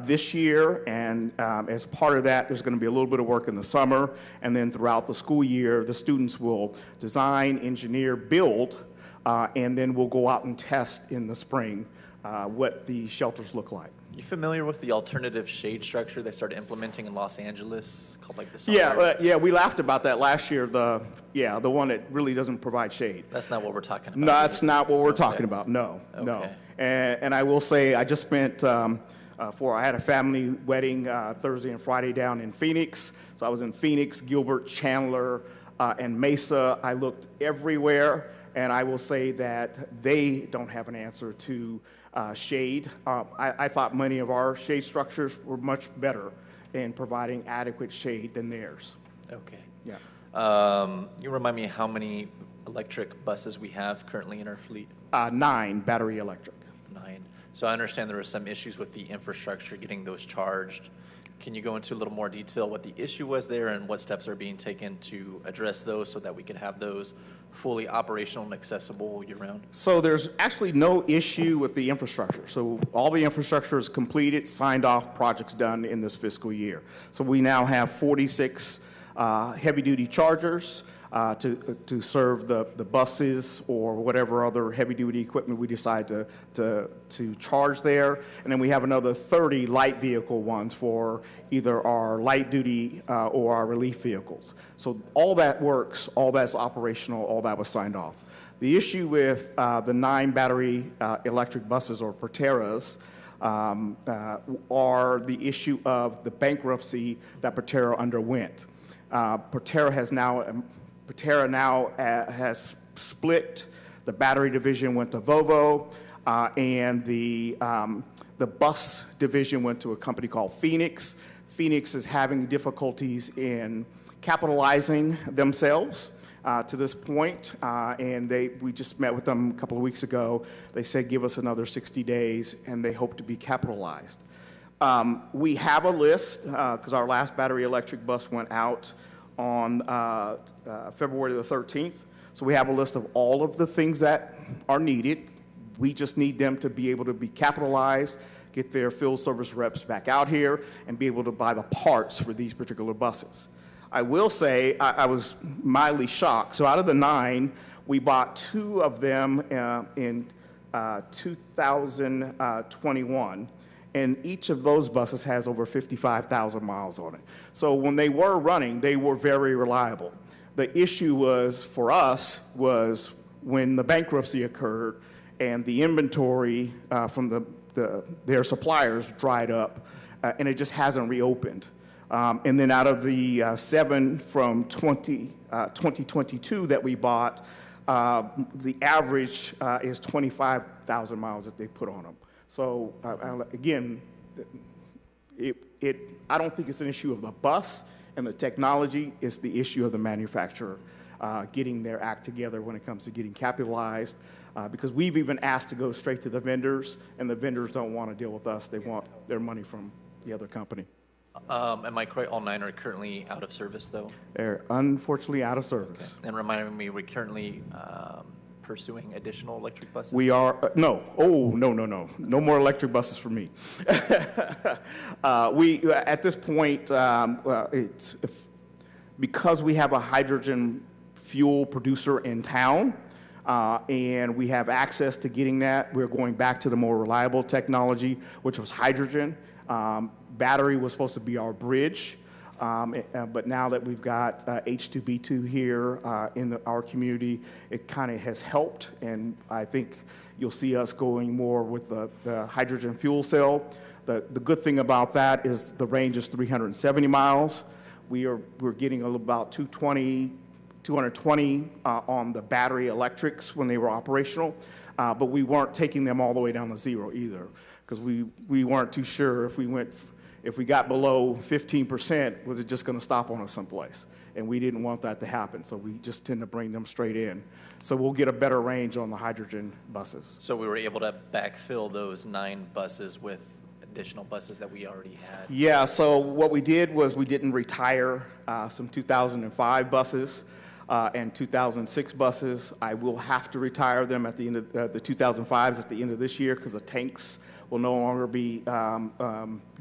this year, and as part of that, there's going to be a little bit of work in the summer, and then throughout the school year, the students will design, engineer, build, and then we'll go out and test in the spring what the shelters look like. You familiar with the alternative shade structure they started implementing in Los Angeles called like the summer? Yeah, we laughed about that last year. The one that really doesn't provide shade. That's not what we're talking about. No, that's not what we're talking about. No, no. And I will say, I just spent I had a family wedding Thursday and Friday down in Phoenix. So I was in Phoenix, Gilbert, Chandler, and Mesa. I looked everywhere, and I will say that they don't have an answer to shade. I thought many of our shade structures were much better in providing adequate shade than theirs. Okay. Yeah. You remind me how many electric buses we have currently in our fleet? 9 battery electric. 9. So I understand there were some issues with the infrastructure, getting those charged. Can you go into a little more detail what the issue was there and what steps are being taken to address those so that we can have those fully operational and accessible year-round? So there's actually no issue with the infrastructure. So all the infrastructure is completed, signed off, projects done in this fiscal year. So we now have 46 heavy-duty chargers to serve the buses or whatever other heavy-duty equipment we decide to charge there. And then we have another 30 light vehicle ones for either our light-duty or our relief vehicles. So all that works, all that's operational, all that was signed off. The issue with the 9 battery electric buses or Proterras are the issue of the bankruptcy that Proterra underwent. Proterra now has split. The battery division went to Volvo, and the bus division went to a company called Phoenix. Phoenix is having difficulties in capitalizing themselves to this point, and we just met with them a couple of weeks ago. They said give us another 60 days, and they hope to be capitalized. We have a list, because our last battery electric bus went out on February the 13th. So we have a list of all of the things that are needed. We just need them to be able to be capitalized, get their field service reps back out here and be able to buy the parts for these particular buses. I will say I was mildly shocked. So out of the 9, we bought 2 of them in 2021. And each of those buses has over 55,000 miles on it. So when they were running, they were very reliable. The issue was, for us, was when the bankruptcy occurred and the inventory from their suppliers dried up, and it just hasn't reopened. And then out of the 7 from 2022 that we bought, the average is 25,000 miles that they put on them. So again, I don't think it's an issue of the bus and the technology. It's the issue of the manufacturer getting their act together when it comes to getting capitalized. Because we've even asked to go straight to the vendors, and the vendors don't want to deal with us. They want their money from the other company. Am I correct? All 9 are currently out of service, though? They're unfortunately out of service. Okay. And reminding me, we're currently pursuing additional electric buses? We are, no. Oh, no. No more electric buses for me. At this point, because we have a hydrogen fuel producer in town, and we have access to getting that, we're going back to the more reliable technology, which was hydrogen. Battery was supposed to be our bridge. But now that we've got H2B2 here in our community, it kind of has helped, and I think you'll see us going more with the hydrogen fuel cell. The good thing about that is the range is 370 miles. We're getting about 220 on the battery electrics when they were operational, but we weren't taking them all the way down to 0 either, because we weren't too sure if we got below 15%, was it just going to stop on us someplace? And we didn't want that to happen, so we just tend to bring them straight in. So we'll get a better range on the hydrogen buses. So we were able to backfill those 9 buses with additional buses that we already had? Yeah, so what we did was we didn't retire some 2005 buses and 2006 buses. I will have to retire them at the end of the 2005s at the end of this year because the tanks will no longer be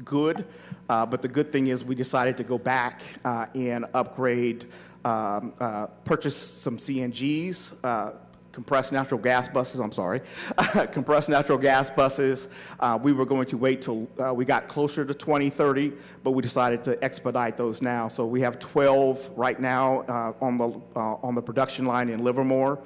good. But the good thing is we decided to go back and upgrade, purchase some CNGs, compressed natural gas buses, compressed natural gas buses. We were going to wait till we got closer to 2030, but we decided to expedite those now. So we have 12 right now on the production line in Livermore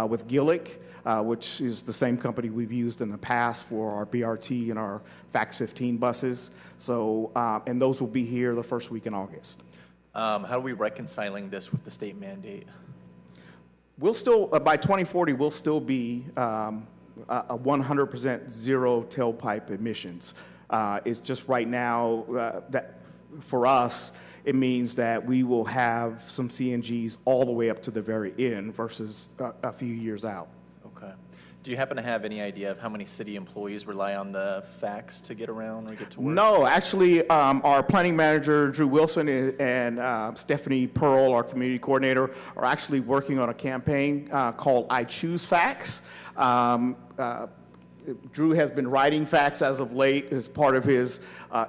with Gillick, which is the same company we've used in the past for our BRT and our Fax 15 buses. So, and those will be here the first week in August. How are we reconciling this with the state mandate? We'll still, by 2040, we'll still be a 100% zero tailpipe emissions. It's just right now that for us, it means that we will have some CNGs all the way up to the very end versus a few years out. Okay. Do you happen to have any idea of how many city employees rely on the fax to get around or get to work? No, actually, our planning manager, Drew Wilson, and Stephanie Pearl, our community coordinator, are actually working on a campaign called I Choose Fax. Drew has been writing fax as of late as part of his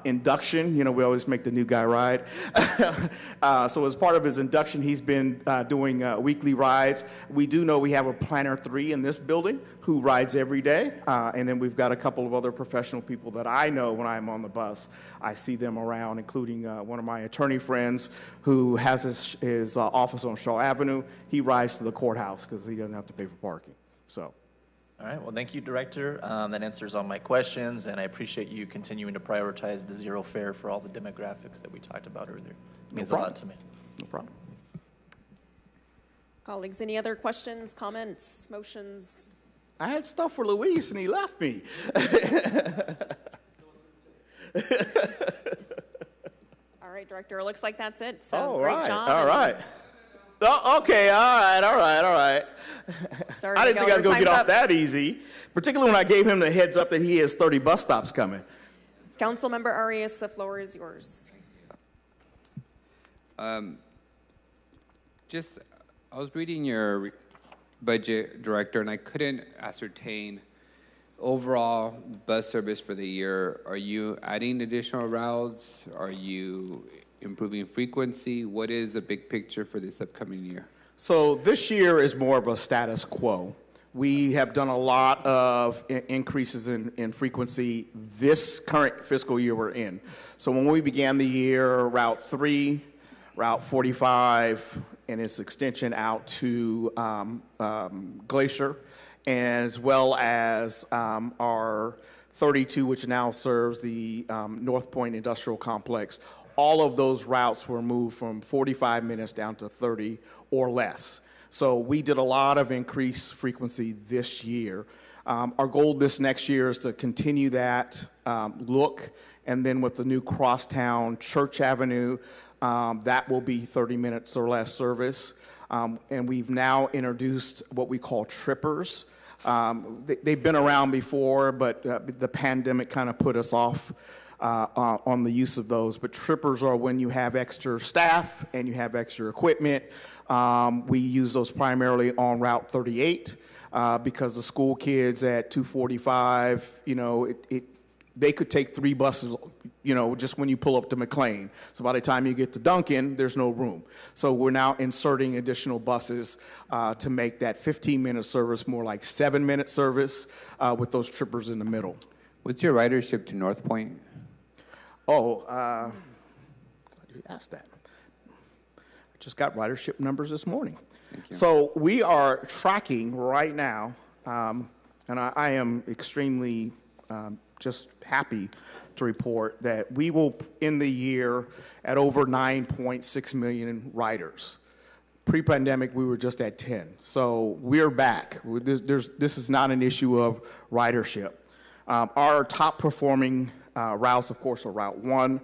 induction. You know, we always make the new guy ride. So as part of his induction, he's been doing weekly rides. We do know we have a Planner 3 in this building who rides every day. And then we've got a couple of other professional people that I know when I'm on the bus. I see them around, including one of my attorney friends who has his office on Shaw Avenue. He rides to the courthouse because he doesn't have to pay for parking. So. All right, well, thank you, Director. That answers all my questions, and I appreciate you continuing to prioritize the zero fare for all the demographics that we talked about earlier. It means a lot to me. No problem. Colleagues, any other questions, comments, motions? I had stuff for Luis, and he left me. All right, Director, it looks like that's it. So Oh, great right. job. All right. Oh, okay, all right. Sorry, I didn't think I was going to get off up. that easy, particularly when I gave him the heads up that he has 30 bus stops coming. Councilmember Arias, the floor is yours. I was reading your budget, Director, and I couldn't ascertain overall bus service for the year, are you adding additional routes? Are you improving frequency? What is the big picture for this upcoming year? So this year is more of a status quo. We have done a lot of increases in frequency this current fiscal year we're in. So when we began the year, Route 3, Route 45, and its extension out to Glacier, as well as our 32, which now serves the North Point Industrial Complex. All of those routes were moved from 45 minutes down to 30 or less. So we did a lot of increased frequency this year. Our goal this next year is to continue that look, and then with the new crosstown Church Avenue, that will be 30 minutes or less service. And we've now introduced what we call trippers. They've been around before, but the pandemic kind of put us off on the use of those. But trippers are when you have extra staff and you have extra equipment. We use those primarily on Route 38 because the school kids at 245, they could take 3 buses, just when you pull up to McLean. So by the time you get to Duncan, there's no room. So we're now inserting additional buses to make that 15-minute service more like 7-minute service with those trippers in the middle. What's your ridership to North Point? Glad you asked that. I just got ridership numbers this morning. So we are tracking right now, and I am extremely just happy to report that we will end the year at over 9.6 million riders. Pre-pandemic, we were just at 10. So we're back. This is not an issue of ridership. Our top performing routes, of course, are Route 1.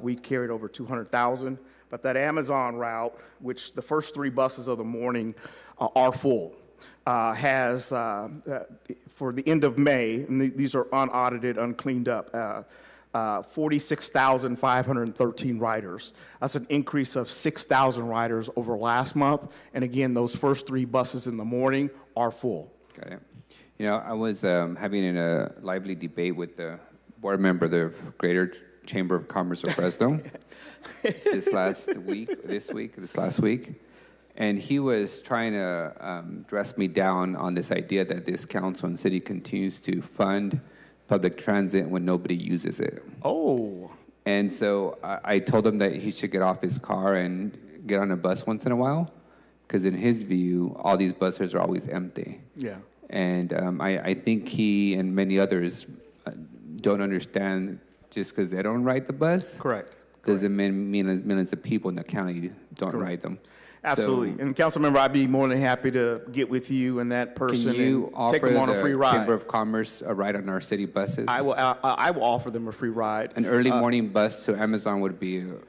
We carried over 200,000. But that Amazon route, which the first 3 buses of the morning are full, has, for the end of May, and these are unaudited, uncleaned up, 46,513 riders. That's an increase of 6,000 riders over last month. And again, those first 3 buses in the morning are full. Got it. I was having a lively debate with the board member of the Greater Chamber of Commerce of Fresno this last week. And he was trying to dress me down on this idea that this council and city continues to fund public transit when nobody uses it. Oh. And so I told him that he should get off his car and get on a bus once in a while, because in his view, all these buses are always empty. Yeah. And I think he and many others don't understand just because they don't ride the bus. Correct. Doesn't mean millions of people in the county don't ride them. Absolutely. So, and council member, I'd be more than happy to get with you and that person and take them on a free ride. Can you offer the Chamber of Commerce a ride on our city buses? I will offer them a free ride. An early morning bus to Amazon would be a good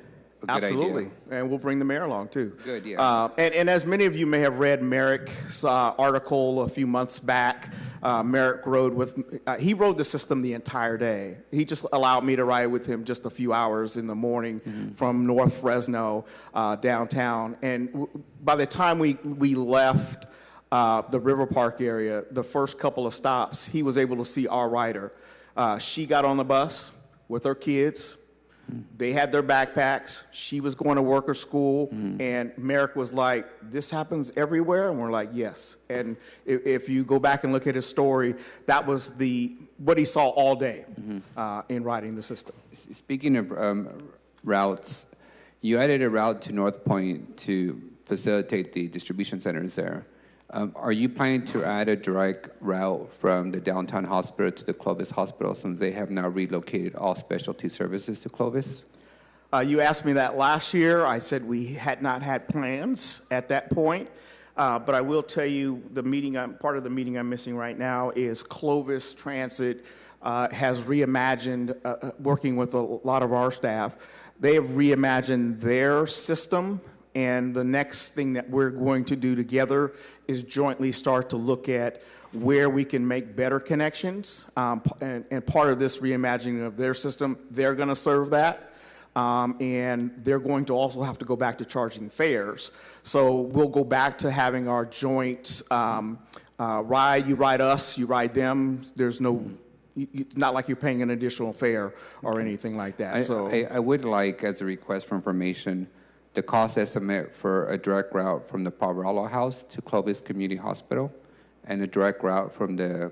absolutely. idea. And we'll bring the mayor along too. Good, yeah. And as many of you may have read Merrick's article a few months back, Merrick he rode the system the entire day. He just allowed me to ride with him just a few hours in the morning from North Fresno downtown. And by the time we left the River Park area, the first couple of stops, he was able to see our rider. She got on the bus with her kids. They had their backpacks. She was going to work or school, and Merrick was like, "This happens everywhere?" And we're like, "Yes." And if you go back and look at his story, that was what he saw all day in riding the system. Speaking of routes, you added a route to North Point to facilitate the distribution centers there. Are you planning to add a direct route from the downtown hospital to the Clovis Hospital, since they have now relocated all specialty services to Clovis? You asked me that last year. I said we had not had plans at that point. But I will tell you, part of the meeting I'm missing right now is Clovis Transit has reimagined, working with a lot of our staff, they have reimagined their system. And the next thing that we're going to do together is jointly start to look at where we can make better connections. And part of this reimagining of their system, they're going to serve that. And they're going to also have to go back to charging fares. So we'll go back to having our joint ride. You ride us, you ride them. There's no, it's not like you're paying an additional fare or anything like that. I would like, as a request for information, the cost estimate for a direct route from the Poverello House to Clovis Community Hospital and a direct route from the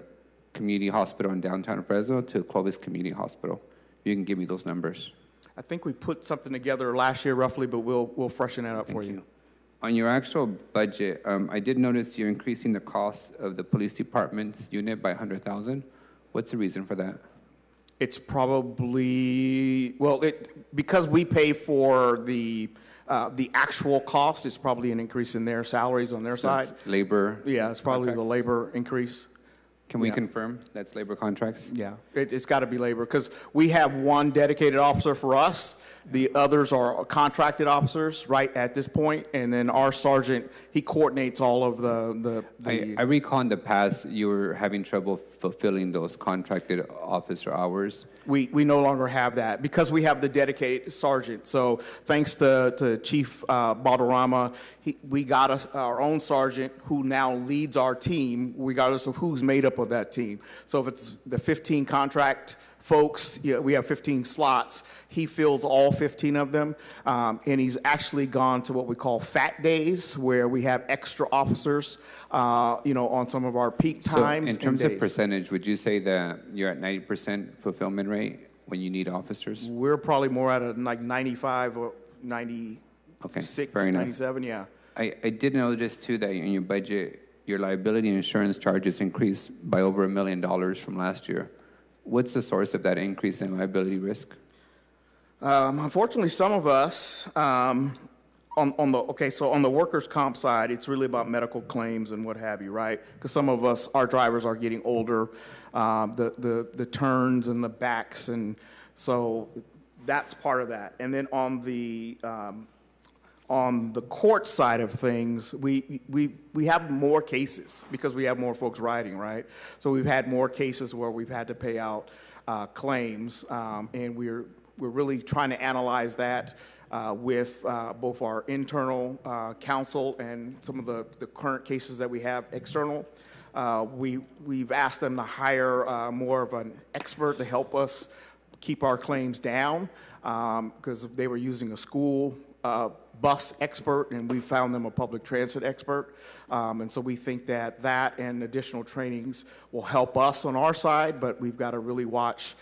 community hospital in downtown Fresno to Clovis Community Hospital. You can give me those numbers. I think we put something together last year roughly, but we'll freshen that up for you. On your actual budget, I did notice you're increasing the cost of the police department's unit by $100,000. What's the reason for that? It's probably, well, because we pay for the actual cost, it's probably an increase in their salaries on their side. Labor. Yeah, it's probably the labor increase. Can we confirm that's labor contracts? Yeah, it's got to be labor because we have one dedicated officer for us. The others are contracted officers right at this point, and then our sergeant, he coordinates all of the I recall in the past you were having trouble fulfilling those contracted officer hours. We no longer have that because we have the dedicated sergeant. So thanks to Chief Balderrama, we got our own sergeant who now leads our team, regardless of who's made up of that team. So if it's the 15 contract folks, we have 15 slots. He fills all 15 of them, and he's actually gone to what we call fat days, where we have extra officers, on some of our peak times. So in terms of percentage, would you say that you're at 90% fulfillment rate when you need officers? We're probably more at like 95 or 96, 97, yeah. I did notice too that in your budget, your liability and insurance charges increased by over $1 million from last year. What's the source of that increase in liability risk? Unfortunately, some of us, on the workers' comp side, it's really about medical claims and what have you, right? Because some of us, our drivers are getting older, the turns and the backs, and so that's part of that. And then on the court side of things, we have more cases because we have more folks riding, right? So we've had more cases where we've had to pay out claims, and we're really trying to analyze that with both our internal counsel and some of the current cases that we have external. We've asked them to hire more of an expert to help us keep our claims down because they were using a school bus expert, and we found them a public transit expert. And so we think that and additional trainings will help us on our side, but we've got to really watch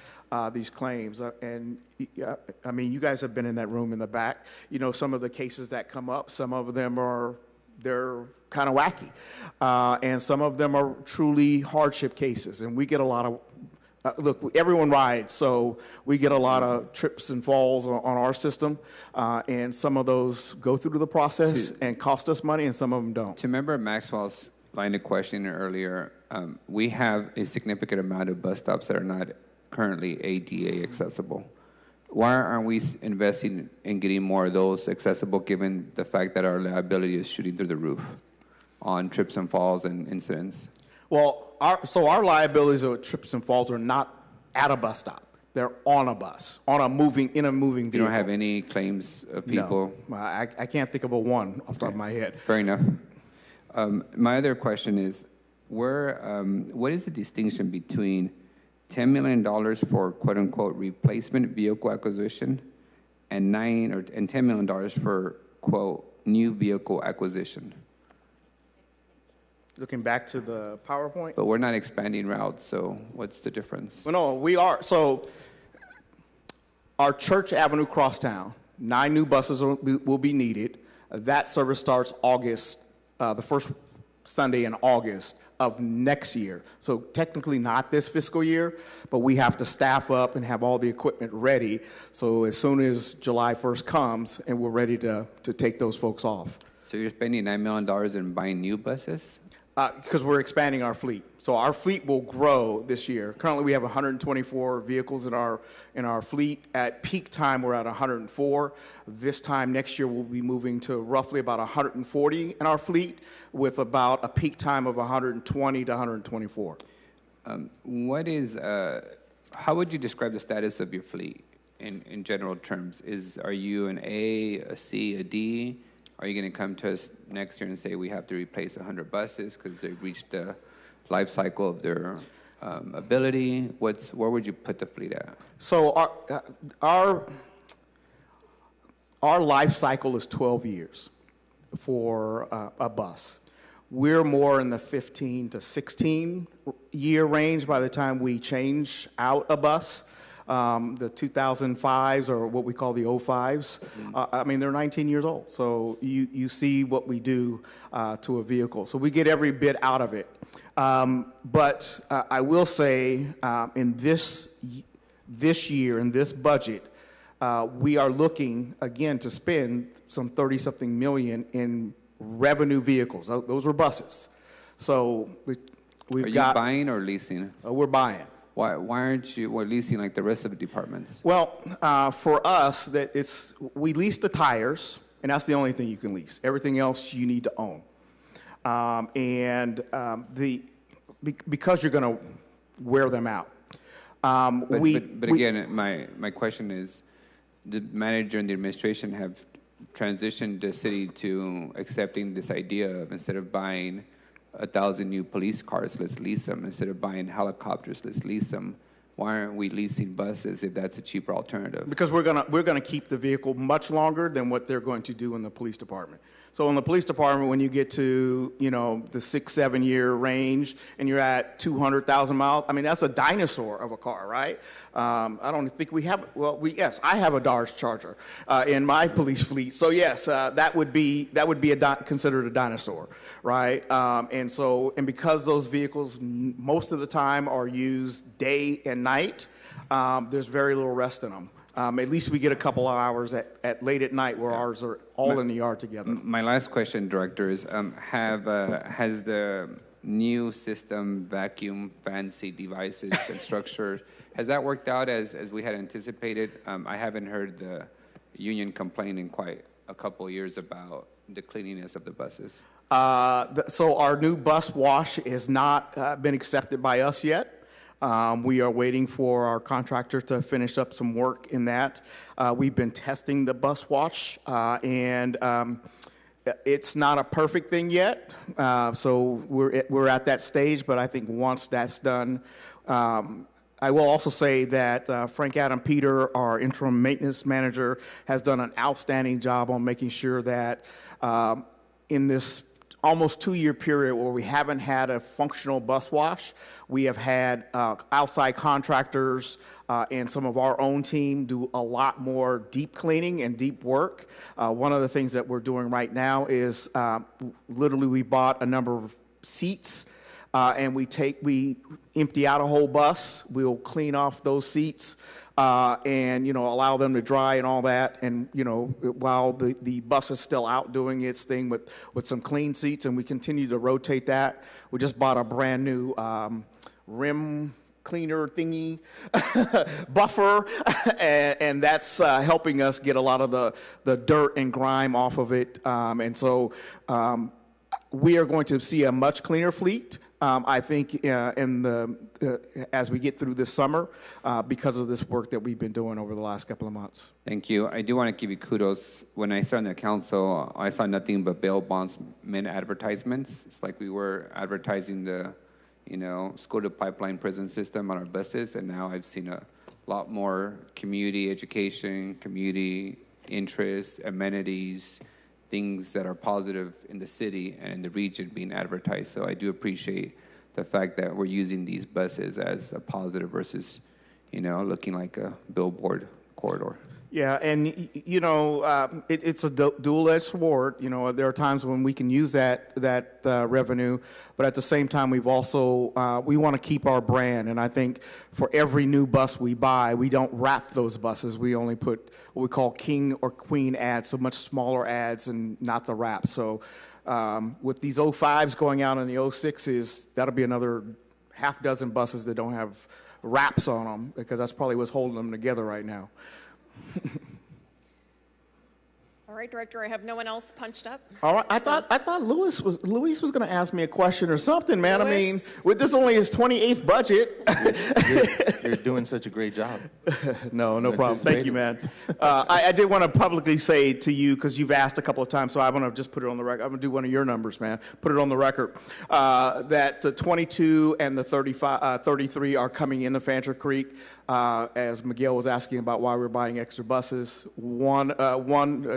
these claims. I mean, you guys have been in that room in the back. Some of the cases that come up, some of them they're kind of wacky. And some of them are truly hardship cases. And we get a lot of look, everyone rides, so we get a lot of trips and falls on our system, and some of those go through the process and cost us money, and some of them don't. To remember Maxwell's line of questioning earlier, we have a significant amount of bus stops that are not currently ADA accessible. Why aren't we investing in getting more of those accessible, given the fact that our liability is shooting through the roof on trips and falls and incidents? Well, our liabilities of trips and falls are not at a bus stop. They're on a bus, in a moving vehicle. You don't have any claims of people? No, I can't think of one off the top of my head. Fair enough. My other question is, what is the distinction between $10 million for quote-unquote replacement vehicle acquisition and $10 million for quote new vehicle acquisition? Looking back to the PowerPoint? But we're not expanding routes, so what's the difference? Well, no, we are. So our Church Avenue Crosstown, 9 new buses will be needed. That service starts August, the first Sunday in August of next year. So technically not this fiscal year, but we have to staff up and have all the equipment ready. So as soon as July 1st comes, and we're ready to take those folks off. So you're spending $9 million in buying new buses? Because we're expanding our fleet. So our fleet will grow this year. Currently, we have 124 vehicles in our fleet. At peak time, we're at 104. This time next year, we'll be moving to roughly about 140 in our fleet, with about a peak time of 120 to 124. How would you describe the status of your fleet in general terms? Are you an A, a C, a D? Are you going to come to us next year and say we have to replace 100 buses because they've reached the life cycle of their ability? Where would you put the fleet at? So our life cycle is 12 years for a bus. We're more in the 15 to 16 year range by the time we change out a bus. The 2005s or what we call the 05s, I mean, they're 19 years old. So you see what we do to a vehicle. So we get every bit out of it. But I will say in this year, in this budget, we are looking, again, to spend some 30-something million in revenue vehicles. Those were buses. So we've got... Are you buying or leasing? We're buying. Why aren't you leasing like the rest of the departments? Well, for us, we lease the tires, and that's the only thing you can lease. Everything else you need to own. Because you're going to wear them out. But again, my question is, the manager and the administration have transitioned the city to accepting this idea of, instead of buying 1,000 new police cars, let's lease them. Instead of buying helicopters, let's lease them. Why aren't we leasing buses if that's a cheaper alternative? Because we're gonna keep the vehicle much longer than what they're going to do in the police department. So in the police department, when you get to the 6-7 year range and you're at 200,000 miles, I mean that's a dinosaur of a car, right? I don't think we have. Well, yes, I have a Dodge Charger in my police fleet. So yes, that would be considered a dinosaur, right? And because those vehicles most of the time are used day and night, there's very little rest in them. At least we get a couple of hours at late at night where ours are all in the yard together. My last question, Director, is has the new system, vacuum, fancy devices and structure, has that worked out as we had anticipated? I haven't heard the union complain in quite a couple of years about the cleanliness of the buses. So our new bus wash has not been accepted by us yet. We are waiting for our contractor to finish up some work in that. We've been testing the bus wash, and it's not a perfect thing yet. So we're at that stage, but I think once that's done, I will also say that Frank Adam Peter, our interim maintenance manager, has done an outstanding job on making sure that in this almost 2-year period where we haven't had a functional bus wash, we have had outside contractors and some of our own team do a lot more deep cleaning and deep work. One of the things that we're doing right now is literally we bought a number of seats and we empty out a whole bus. We'll clean off those seats and allow them to dry and all that. And while the bus is still out doing its thing with some clean seats, and we continue to rotate that. We just bought a brand new rim cleaner thingy buffer, and that's helping us get a lot of the dirt and grime off of it. And so we are going to see a much cleaner fleet. I think as we get through this summer, because of this work that we've been doing over the last couple of months. Thank you. I do want to give you kudos. When I started on the council, I saw nothing but bail bondsman advertisements. It's like we were advertising the, school to pipeline prison system on our buses, and now I've seen a lot more community education, community interest, amenities, things that are positive in the city and in the region being advertised. So I do appreciate the fact that we're using these buses as a positive versus, looking like a billboard corridor. Yeah, and it's a dual-edged sword. There are times when we can use that revenue, but at the same time, we've also we want to keep our brand. And I think for every new bus we buy, we don't wrap those buses. We only put what we call king or queen ads, so much smaller ads and not the wrap. So with these 05s going out and the 06s, that'll be another half dozen buses that don't have wraps on them, because that's probably what's holding them together right now. All right, Director, I have no one else punched up. All right, I thought Luis was going to ask me a question or something, man. Louis? I mean, with this only his 28th budget. You're doing such a great job. No problem. Thank you, man. I did want to publicly say to you, because you've asked a couple of times, so I want to just put it on the record. I'm going to do one of your numbers, man. Put it on the record. That 22 and the 33 are coming into Fancher Creek. As Miguel was asking about why we're buying extra buses,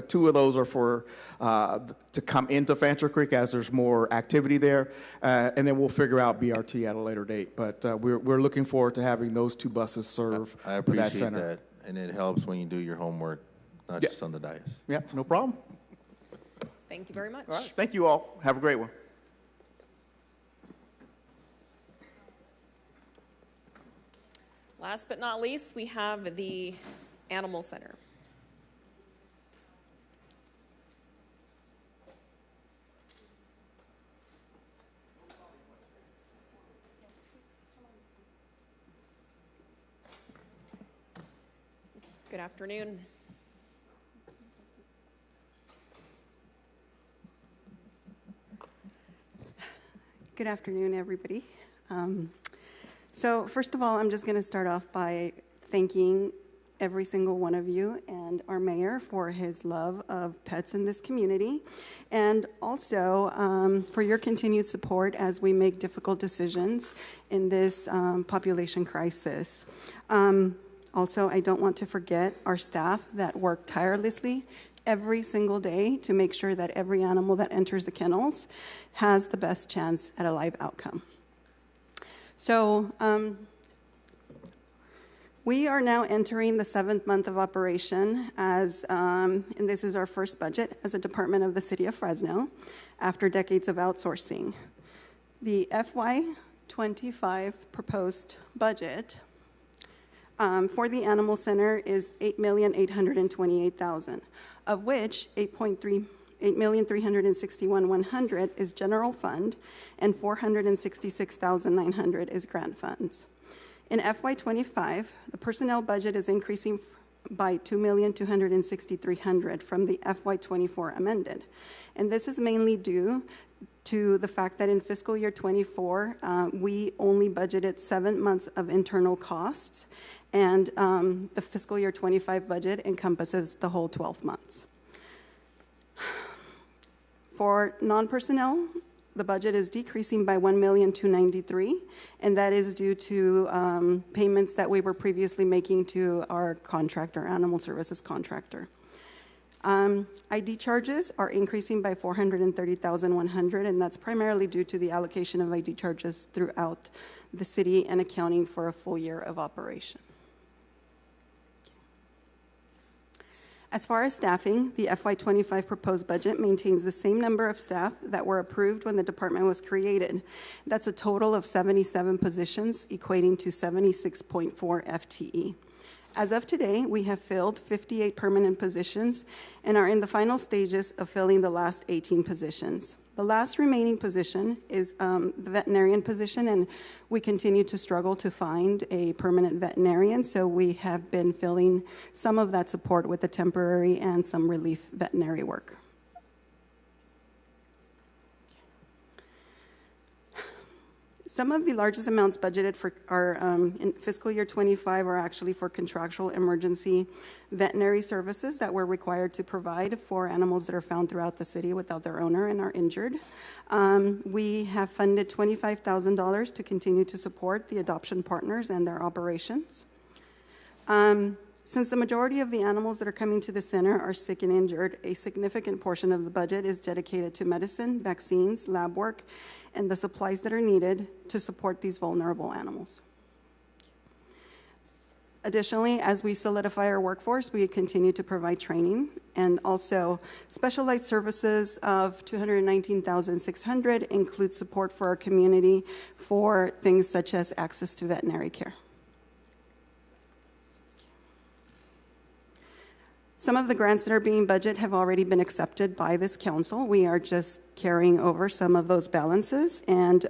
two of those are for to come into Fancher Creek as there's more activity there, and then we'll figure out BRT at a later date. But we're looking forward to having those two buses serve I appreciate that center. that, and it helps when you do your homework, not just on the dais. Yeah, no problem. Thank you very much. All right, thank you all. Have a great one. Last but not least, we have the Animal Center. Good afternoon. Good afternoon, everybody. So first of all, I'm just going to start off by thanking every single one of you and our mayor for his love of pets in this community, and also for your continued support as we make difficult decisions in this population crisis. Also, I don't want to forget our staff that work tirelessly every single day to make sure that every animal that enters the kennels has the best chance at a live outcome. So we are now entering the 7th month of operation as, and this is our first budget as a department of the city of Fresno after decades of outsourcing. The FY25 proposed budget for the Animal Center is $8,828,000, of which $8,361,100 is general fund and $466,900 is grant funds. In FY25, the personnel budget is increasing by $2,263,000 from the FY24 amended. And this is mainly due to the fact that in fiscal year 24, we only budgeted 7 months of internal costs, and the fiscal year 25 budget encompasses the whole 12 months. For non-personnel, the budget is decreasing by $1,293,000, and that is due to payments that we were previously making to our contractor, animal services contractor. ID charges are increasing by $430,100, and that's primarily due to the allocation of ID charges throughout the city and accounting for a full year of operation. As far as staffing, the FY25 proposed budget maintains the same number of staff that were approved when the department was created. That's a total of 77 positions, equating to 76.4 FTE. As of today, we have filled 58 permanent positions and are in the final stages of filling the last 18 positions. The last remaining position is the veterinarian position, and we continue to struggle to find a permanent veterinarian, so we have been filling some of that support with the temporary and some relief veterinary work. Some of the largest amounts budgeted for our in fiscal year 25 are actually for contractual emergency veterinary services that we're required to provide for animals that are found throughout the city without their owner and are injured. We have funded $25,000 to continue to support the adoption partners and their operations. Since the majority of the animals that are coming to the center are sick and injured, a significant portion of the budget is dedicated to medicine, vaccines, lab work, and the supplies that are needed to support these vulnerable animals. Additionally, as we solidify our workforce, we continue to provide training and also specialized services of $219,600 include support for our community for things such as access to veterinary care. Some of the grants that are being budgeted have already been accepted by this council. We are just carrying over some of those balances, and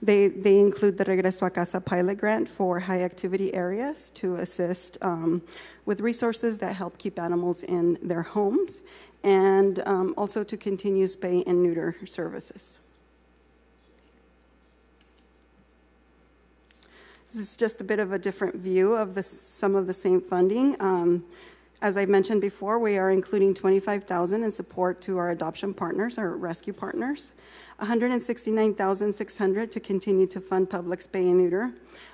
they include the Regreso a Casa pilot grant for high activity areas to assist with resources that help keep animals in their homes, and also to continue spay and neuter services. This is just a bit of a different view of some of the same funding. As I mentioned before, we are including $25,000 in support to our adoption partners, our rescue partners, $169,600 to continue to fund public spay and neuter.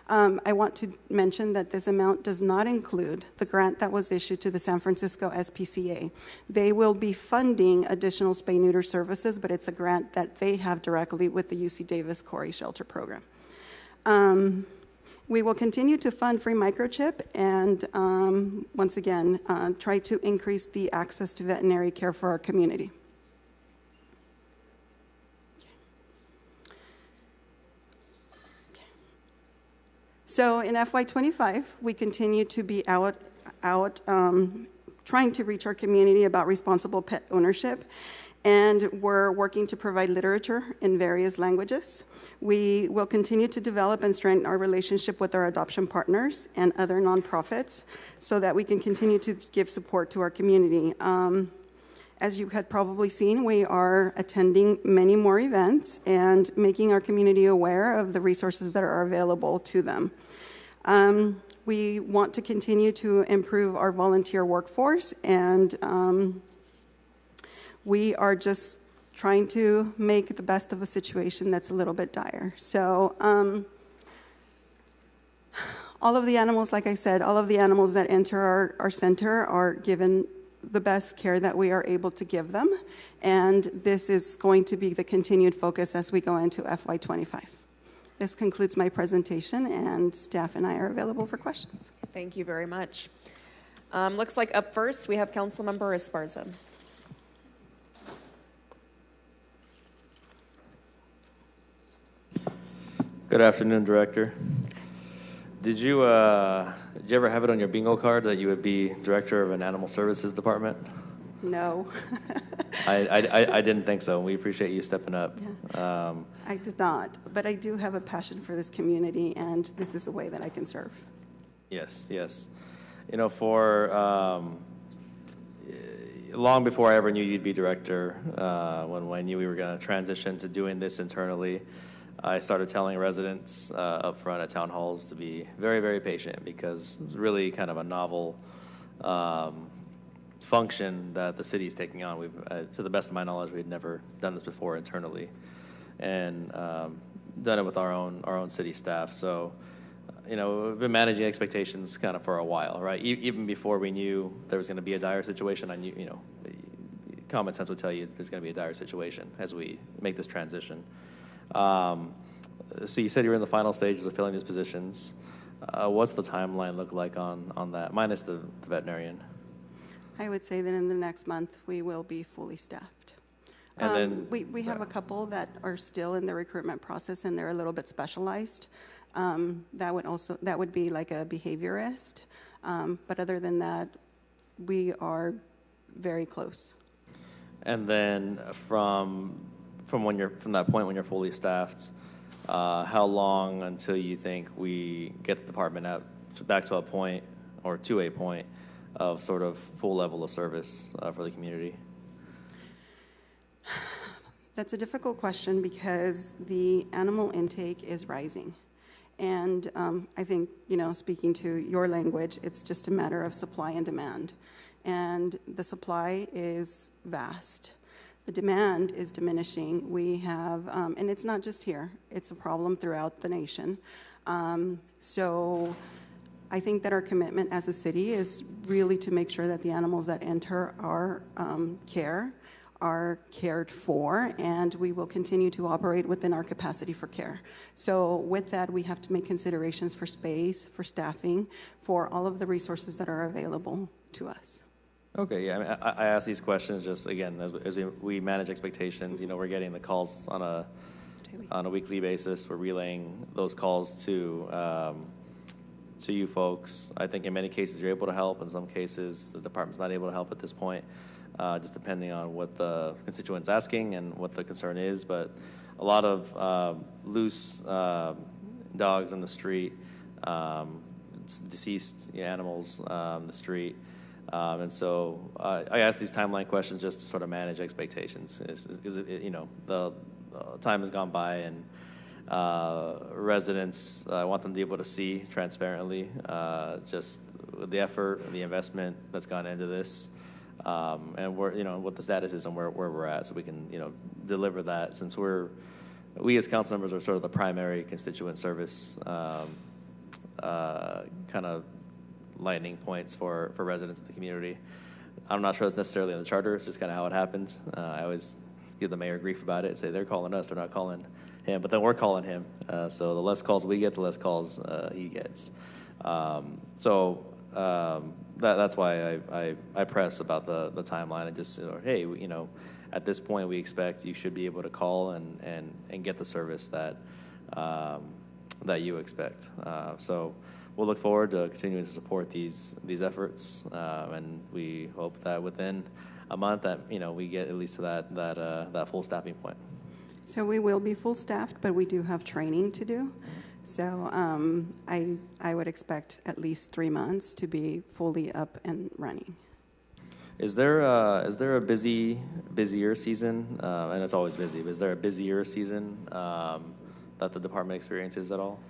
I want to mention that this amount does not include the grant that was issued to the San Francisco SPCA. They will be funding additional spay neuter services, but it's a grant that they have directly with the UC Davis Corey Shelter Program. We will continue to fund free microchip and, once again, try to increase the access to veterinary care for our community. So in FY25, we continue to be out trying to reach our community about responsible pet ownership, and we're working to provide literature in various languages. We will continue to develop and strengthen our relationship with our adoption partners and other nonprofits so that we can continue to give support to our community. As you had probably seen, we are attending many more events and making our community aware of the resources that are available to them. We want to continue to improve our volunteer workforce, and we are just trying to make the best of a situation that's a little bit dire. So all of the animals, like I said, all of the animals that enter our center are given the best care that we are able to give them, and this is going to be the continued focus as we go into FY25. This concludes my presentation, and staff and I are available for questions. Thank you very much. Looks like up first we have Councilmember Esparza. Good afternoon, Director. Did you ever have it on your bingo card that you would be Director of an Animal Services Department? No. I didn't think so. We appreciate you stepping up. Yeah. I did not, but I do have a passion for this community, and this is a way that I can serve. Yes, yes. You know, for long before I ever knew you'd be Director, when I knew we were going to transition to doing this internally, I started telling residents up front at town halls to be very, very patient, because it's really kind of a novel function that the city is taking on. We've, to the best of my knowledge, we had never done this before internally, and done it with our own city staff. So, you know, we've been managing expectations kind of for a while, right? Even before we knew there was going to be a dire situation, I knew, you know, common sense would tell you there's going to be a dire situation as we make this transition. So you said you're in the final stages of filling these positions. What's the timeline look like on that, minus the veterinarian? I would say that in the next month we will be fully staffed. And then we have a couple that are still in the recruitment process, and they're a little bit specialized. That would be like a behaviorist, but other than that, we are very close. And then from that point when you're fully staffed, how long until you think we get the department back to a point of sort of full level of service for the community? That's a difficult question because the animal intake is rising. And I think, you know, speaking to your language, it's just a matter of supply and demand. And the supply is vast. The demand is diminishing. We have, and it's not just here, it's a problem throughout the nation. So I think that our commitment as a city is really to make sure that the animals that enter our care are cared for, and we will continue to operate within our capacity for care. So with that, we have to make considerations for space, for staffing, for all of the resources that are available to us. Okay, yeah, I mean, I ask these questions just, again, as we manage expectations. You know, we're getting the calls on a weekly basis. We're relaying those calls to to you folks. I think in many cases you're able to help. In some cases, the department's not able to help at this point, just depending on what the constituent's asking and what the concern is. But a lot of loose dogs on the street, deceased animals on the street. And so I ask these timeline questions just to sort of manage expectations. The time has gone by, and residents, I want them to be able to see transparently just the effort and the investment that's gone into this, and what the status is and where we're at, so we can deliver that, since we as council members are sort of the primary constituent service kind of lightning points for residents in the community. I'm not sure it's necessarily in the charter. It's just kind of how it happens. I always give the mayor grief about it and say they're calling us, they're not calling him, but then we're calling him. So the less calls we get, the less calls he gets. That's why I press about the timeline and just hey, at this point we expect you should be able to call and get the service that you expect. So we'll look forward to continuing to support these efforts, and we hope that within a month that we get at least to that full staffing point. So we will be full staffed, but we do have training to do. So I would expect at least 3 months to be fully up and running. Is there a busier season? And it's always busy, but is there a busier season that the department experiences at all?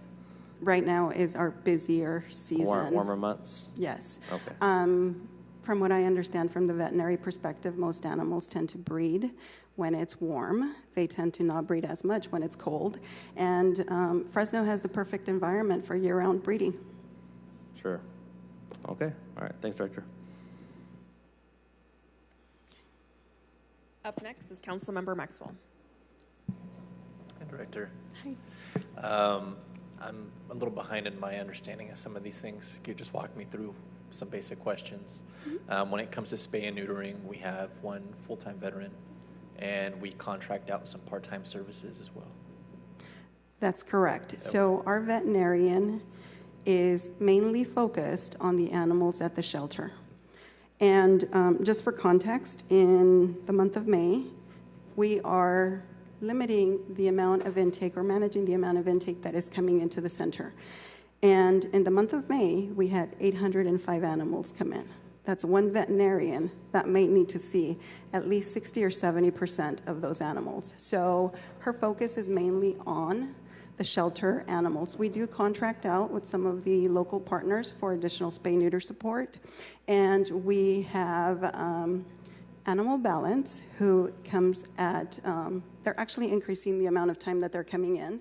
Right now is our busier season. Warmer months? Yes. Okay. From what I understand from the veterinary perspective, most animals tend to breed when it's warm. They tend to not breed as much when it's cold. And Fresno has the perfect environment for year-round breeding. Sure. Okay. All right. Thanks, Director. Up next is Councilmember Maxwell. Hi, Director. Hi. I'm a little behind in my understanding of some of these things. Could you just walk me through some basic questions? Mm-hmm. When it comes to spay and neutering, we have one full-time veteran, and we contract out some part-time services as well. That's correct. So our veterinarian is mainly focused on the animals at the shelter. And just for context, in the month of May, we are limiting the amount of intake or managing the amount of intake that is coming into the center. And in the month of May, we had 805 animals come in. That's one veterinarian that may need to see at least 60 or 70% of those animals. So her focus is mainly on the shelter animals. We do contract out with some of the local partners for additional spay-neuter support. And we have Animal Balance, who comes at, they're actually increasing the amount of time that they're coming in,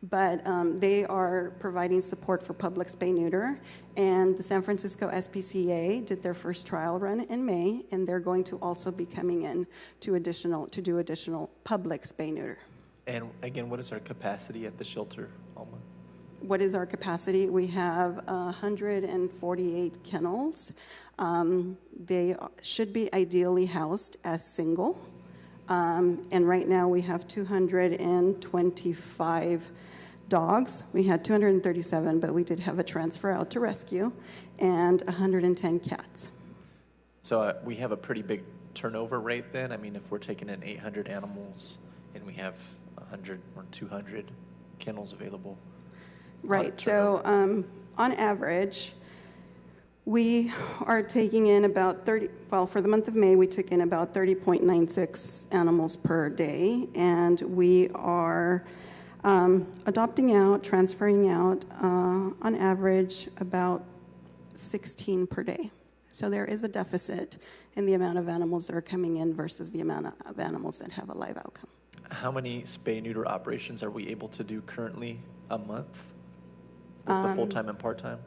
but they are providing support for public spay-neuter. And the San Francisco SPCA did their first trial run in May, and they're going to also be coming in to do additional public spay-neuter. And again, what is our capacity at the shelter, Alma? What is our capacity? We have 148 kennels. They should be ideally housed as single. And right now we have 225 dogs. We had 237, but we did have a transfer out to rescue, and 110 cats. So we have a pretty big turnover rate then? I mean, if we're taking in 800 animals and we have 100 or 200 kennels available. Right, so on average, we are taking in about 30, well, for the month of May, we took in about 30.96 animals per day, and we are adopting out, transferring out, on average, about 16 per day. So there is a deficit in the amount of animals that are coming in versus the amount of animals that have a live outcome. How many spay-neuter operations are we able to do currently a month with the full-time and part-time?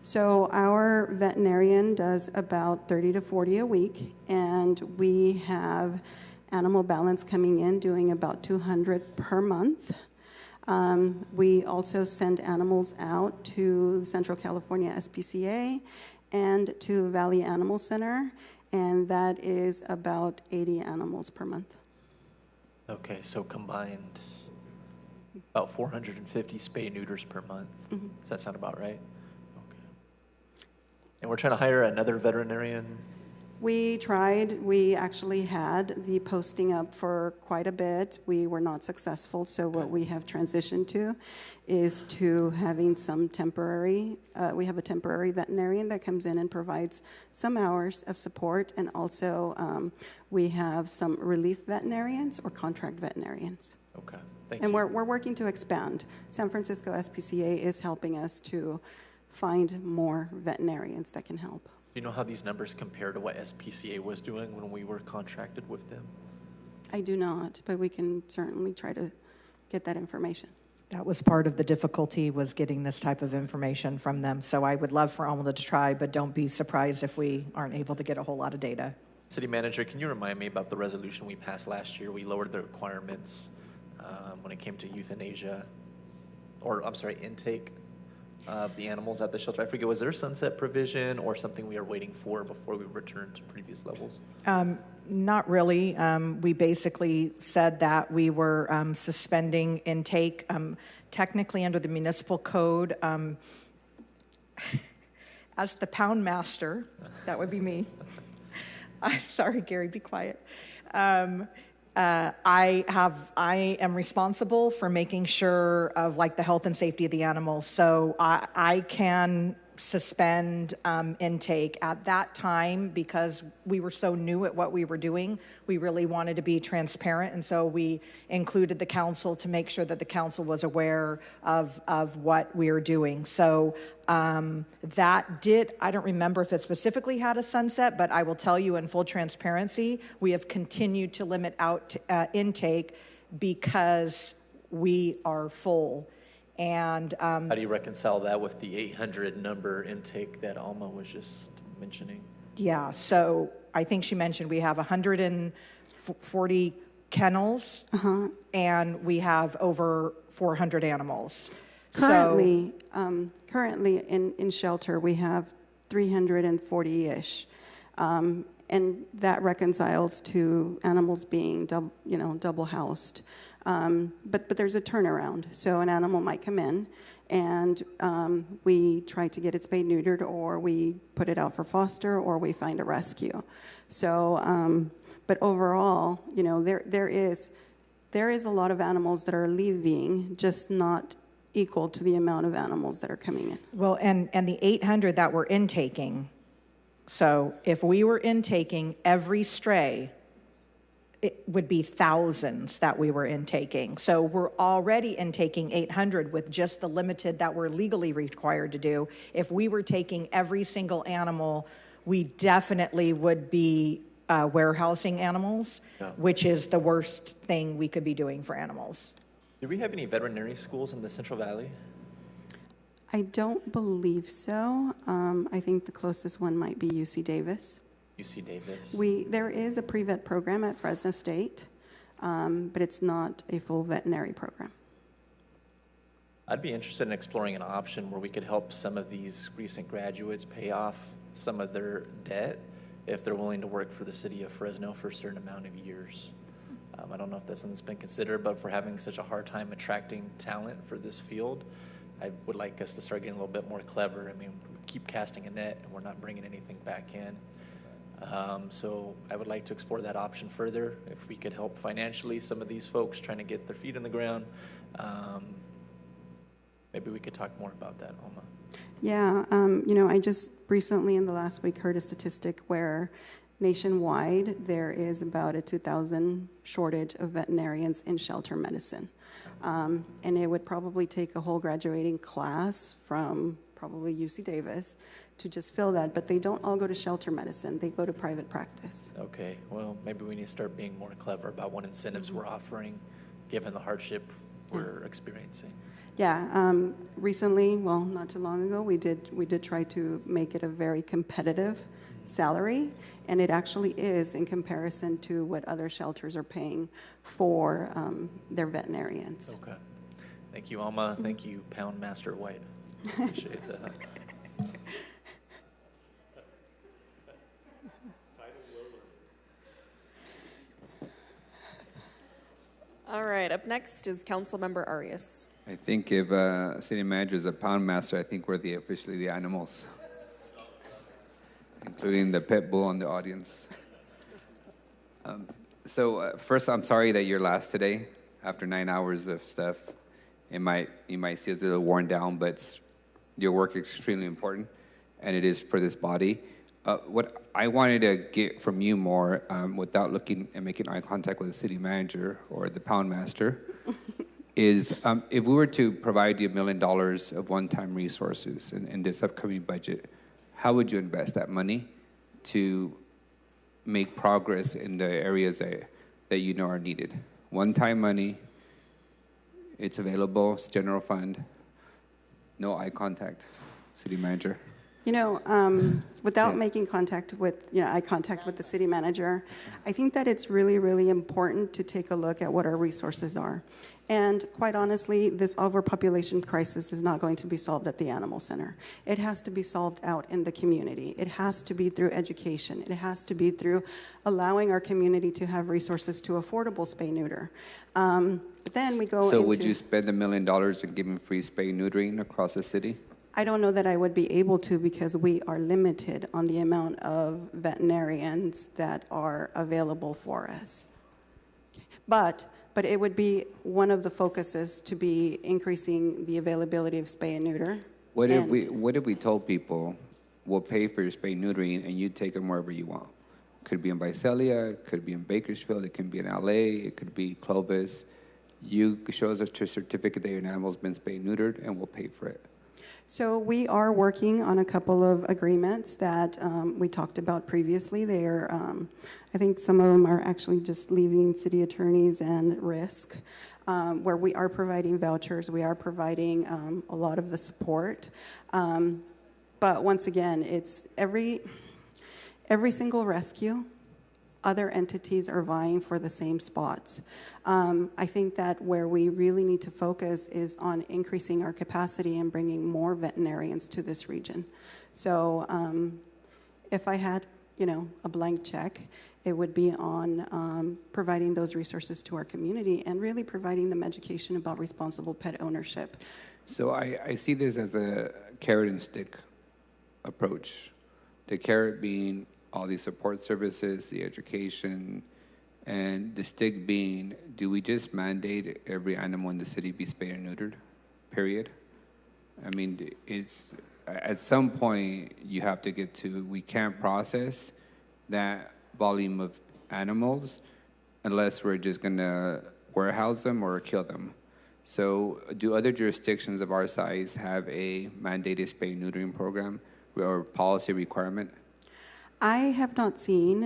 So our veterinarian does about 30 to 40 a week, and we have Animal Balance coming in doing about 200 per month. We also send animals out to the Central California SPCA and to Valley Animal Center, and that is about 80 animals per month. Okay, so combined, about 450 spay-neuters per month. Mm-hmm. Does that sound about right? Okay. And we're trying to hire another veterinarian. We tried. We actually had the posting up for quite a bit. We were not successful, so what we have transitioned to is to having some temporary, we have a temporary veterinarian that comes in and provides some hours of support, and also we have some relief veterinarians or contract veterinarians. Okay, thank and you. we're working to expand. San Francisco SPCA is helping us to find more veterinarians that can help. Do you know how these numbers compare to what SPCA was doing when we were contracted with them? I do not, but we can certainly try to get that information. That was part of the difficulty, was getting this type of information from them. So I would love for Alma to try, but don't be surprised if we aren't able to get a whole lot of data. City Manager, can you remind me about the resolution we passed last year? We lowered the requirements when it came to euthanasia, or I'm sorry, intake of the animals at the shelter. I forget, was there a sunset provision or something we are waiting for before we return to previous levels? Not really. We basically said that we were suspending intake. Technically, under the municipal code, as the pound master, that would be me. Sorry, Gary, be quiet. I am responsible for making sure of like the health and safety of the animals. So I can suspend intake at that time because we were so new at what we were doing. We really wanted to be transparent, and so we included the council to make sure that the council was aware of what we were doing. So that did, I don't remember if it specifically had a sunset, but I will tell you in full transparency, we have continued to limit out intake because we are full. And how do you reconcile that with the 800 number intake that Alma was just mentioning? Yeah, so I think she mentioned we have 140 kennels, and we have over 400 animals. Currently, currently in shelter, we have 340-ish, and that reconciles to animals being double housed. But there's a turnaround. So an animal might come in, and we try to get it spayed neutered, or we put it out for foster, or we find a rescue. So, but overall, there is a lot of animals that are leaving, just not equal to the amount of animals that are coming in. Well, and the 800 that we're intaking. So if we were intaking every stray, it would be thousands that we were intaking. So we're already intaking 800 with just the limited that we're legally required to do. If we were taking every single animal, we definitely would be warehousing animals, which is the worst thing we could be doing for animals. Do we have any veterinary schools in the Central Valley? I don't believe so. I think the closest one might be UC Davis. UC Davis. There is a pre-vet program at Fresno State, but it's not a full veterinary program. I'd be interested in exploring an option where we could help some of these recent graduates pay off some of their debt if they're willing to work for the city of Fresno for a certain amount of years. I don't know if that's something that's been considered, but for having such a hard time attracting talent for this field, I would like us to start getting a little bit more clever. I mean, we keep casting a net and we're not bringing anything back in. So I would like to explore that option further. If we could help financially some of these folks trying to get their feet in the ground, maybe we could talk more about that, Alma. Yeah, I just recently in the last week heard a statistic where nationwide there is about a 2,000 shortage of veterinarians in shelter medicine. And it would probably take a whole graduating class from probably UC Davis to just fill that, but they don't all go to shelter medicine. They go to private practice. Okay, well, maybe we need to start being more clever about what incentives we're offering, given the hardship we're experiencing. Yeah, recently, well, not too long ago, we did try to make it a very competitive salary, and it actually is in comparison to what other shelters are paying for their veterinarians. Okay. Thank you, Alma. Thank you, Pound Master White. Appreciate that. All right, up next is Councilmember Arias. I think if city manager is a pound master, I think we're officially the animals. including the pit bull in the audience. First, I'm sorry that you're last today. After 9 hours of stuff, you might see us a little worn down, but your work is extremely important, and it is for this body. What I wanted to get from you more, without looking and making eye contact with the city manager or the pound master, is if we were to provide you $1 million of one-time resources in this upcoming budget, how would you invest that money to make progress in the areas that you know are needed? One-time money, it's available, it's general fund, no eye contact, city manager. You know, without making eye contact with the city manager, I think that it's really, really important to take a look at what our resources are. And quite honestly, this overpopulation crisis is not going to be solved at the animal center. It has to be solved out in the community. It has to be through education. It has to be through allowing our community to have resources to affordable spay-neuter. Then we go So would you spend $1 million in giving free spay-neutering across the city? I don't know that I would be able to because we are limited on the amount of veterinarians that are available for us. But it would be one of the focuses to be increasing the availability of spay and neuter. What if we told people, we'll pay for your spay neutering and you take them wherever you want? Could be in Visalia, could be in Bakersfield, it could be in LA, it could be Clovis. You show us a certificate that your animal's been spay neutered and we'll pay for it. So we are working on a couple of agreements that we talked about previously. They are, I think some of them are actually just leaving city attorneys and risk, where we are providing vouchers, we are providing a lot of the support. But once again, it's every single rescue, other entities are vying for the same spots. I think that where we really need to focus is on increasing our capacity and bringing more veterinarians to this region. So if I had, a blank check, it would be on providing those resources to our community and really providing them education about responsible pet ownership. So I see this as a carrot and stick approach. The carrot being all these support services, the education, and the stick being, do we just mandate every animal in the city be spayed or neutered, period? I mean, it's, at some point, you have to get to, we can't process that volume of animals unless we're just gonna warehouse them or kill them. So do other jurisdictions of our size have a mandated spay and neutering program or policy requirement? I have not seen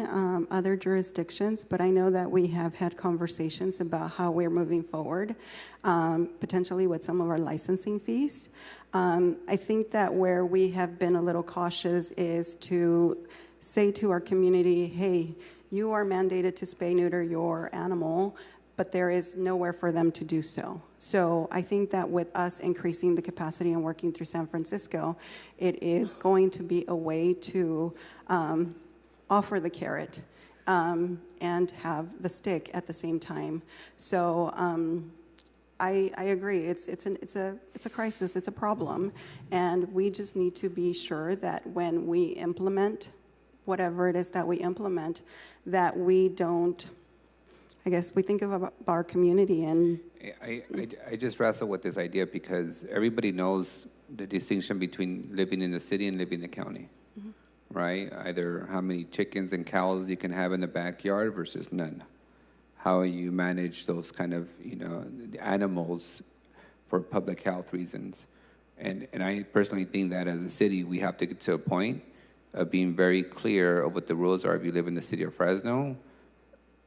other jurisdictions, but I know that we have had conversations about how we're moving forward, potentially with some of our licensing fees. I think that where we have been a little cautious is to say to our community, hey, you are mandated to spay neuter your animal, but there is nowhere for them to do so. So I think that with us increasing the capacity and working through San Francisco, it is going to be a way to offer the carrot and have the stick at the same time. So I agree. It's a crisis. It's a problem, and we just need to be sure that when we implement whatever it is that we implement, that we don't. I guess we think of our community and. I just wrestle with this idea because everybody knows the distinction between living in the city and living in the county, right? Either how many chickens and cows you can have in the backyard versus none. How you manage those kind of, animals for public health reasons. And I personally think that as a city, we have to get to a point of being very clear of what the rules are if you live in the city of Fresno,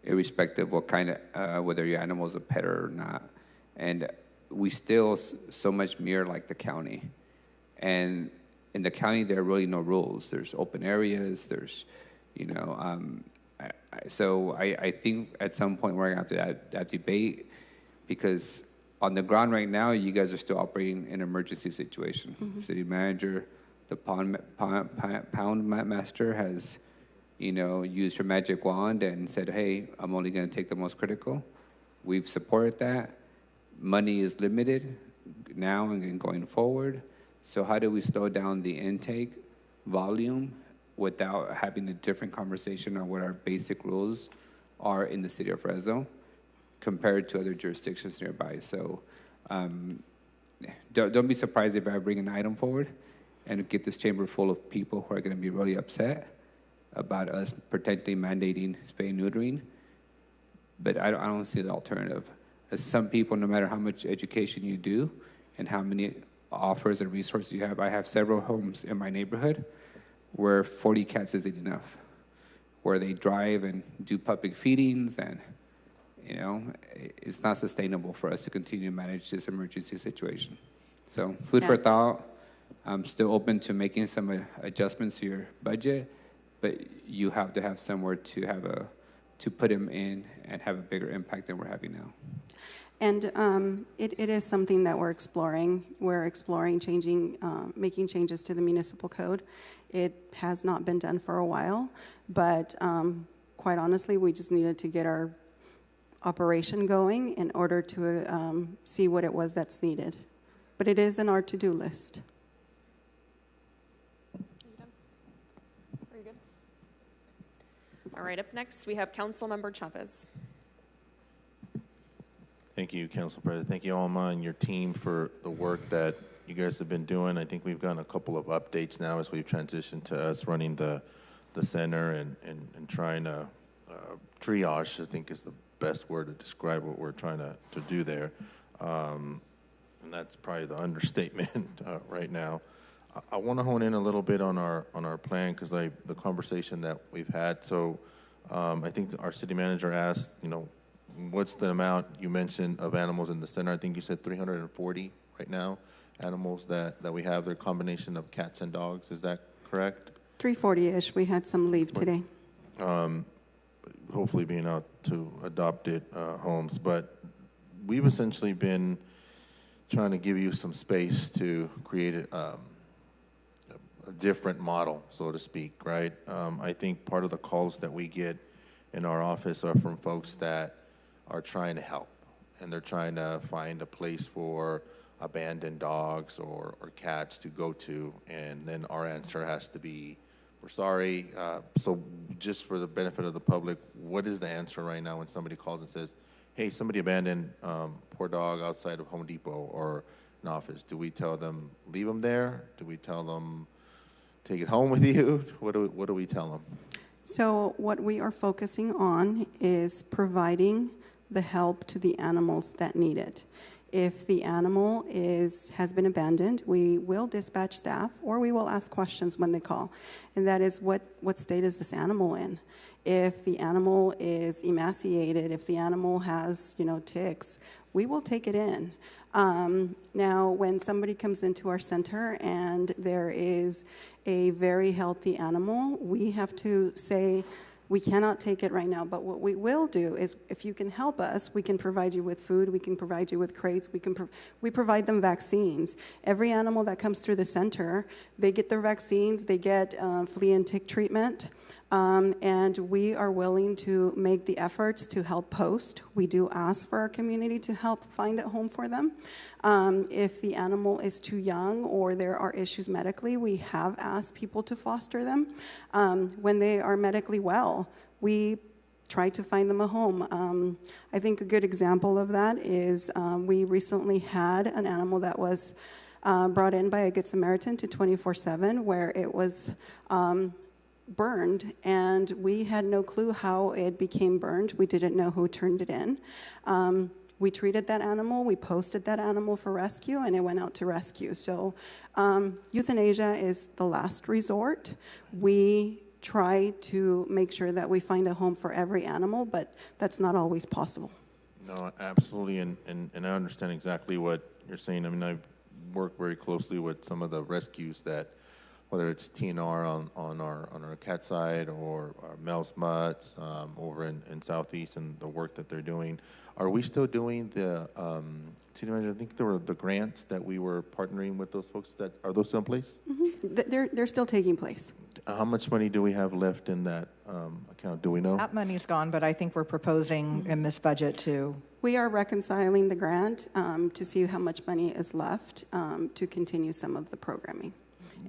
irrespective of what kind of, whether your animal is a pet or not. And we still so much mirror like the county. And in the county, there are really no rules. There's open areas, there's, so I think at some point we're going to have that debate because on the ground right now, you guys are still operating in an emergency situation. City manager, the pound master has, used her magic wand and said, hey, I'm only going to take the most critical. We've supported that. Money is limited now and going forward. So how do we slow down the intake volume without having a different conversation on what our basic rules are in the city of Fresno compared to other jurisdictions nearby. So don't be surprised if I bring an item forward and get this chamber full of people who are going to be really upset about us potentially mandating spay and neutering. But I don't see the alternative. As some people, no matter how much education you do and how many offers and resources you have, I have several homes in my neighborhood where 40 cats isn't enough, where they drive and do public feedings, and it's not sustainable for us to continue to manage this emergency situation. So food for thought. I'm still open to making some adjustments to your budget, but you have to have somewhere to put them in and have a bigger impact than we're having now. And it is something that we're exploring. We're exploring making changes to the municipal code. It has not been done for a while, but quite honestly, we just needed to get our operation going in order to see what it was that's needed. But it is in our to-do list. All right, up next, we have Councilmember Chavez. Thank you, Council President. Thank you, Alma, and your team for the work that you guys have been doing. I think we've gotten a couple of updates now as we've transitioned to us running the center and trying to triage, I think is the best word to describe what we're trying to do there. And that's probably the understatement right now. I want to hone in a little bit on our plan because the conversation that we've had. So I think our city manager asked, what's the amount you mentioned of animals in the center? I think you said 340 right now, animals that we have. They're a combination of cats and dogs. Is that correct? 340-ish. We had some leave today. Hopefully being out to adopted homes. But we've essentially been trying to give you some space to create a different model, so to speak, right? I think part of the calls that we get in our office are from folks that are trying to help, and they're trying to find a place for abandoned dogs or cats to go to, and then our answer has to be, we're sorry. So just for the benefit of the public, what is the answer right now when somebody calls and says, hey, somebody abandoned poor dog outside of Home Depot or an office? Do we tell them, leave them there? Do we tell them, take it home with you? What do we tell them? So what we are focusing on is providing the help to the animals that need it. If the animal has been abandoned, we will dispatch staff or we will ask questions when they call. And that is, what state is this animal in? If the animal is emaciated, if the animal has, ticks, we will take it in. Now, when somebody comes into our center and there is a very healthy animal, we have to say, we cannot take it right now, but what we will do is, if you can help us, we can provide you with food, we can provide you with crates, we provide them vaccines. Every animal that comes through the center, they get their vaccines, they get flea and tick treatment, and we are willing to make the efforts to help post. We do ask for our community to help find a home for them. If the animal is too young or there are issues medically, we have asked people to foster them. When they are medically well, we try to find them a home. I think a good example of that is we recently had an animal that was brought in by a Good Samaritan to 24/7, where it was burned, and we had no clue how it became burned. We didn't know who turned it in. We treated that animal, we posted that animal for rescue, and it went out to rescue. So euthanasia is the last resort. We try to make sure that we find a home for every animal, but that's not always possible. No, absolutely, and I understand exactly what you're saying. I mean, I've worked very closely with some of the rescues that, whether it's TNR on our cat side or our mouse mutts over in Southeast, and the work that they're doing. Are we still doing the, city manager, I think there were the grants that we were partnering with those folks. Are those still in place? Mm-hmm. They're still taking place. How much money do we have left in that account? Do we know? That money's gone, but I think we're proposing in this budget to... We are reconciling the grant to see how much money is left to continue some of the programming.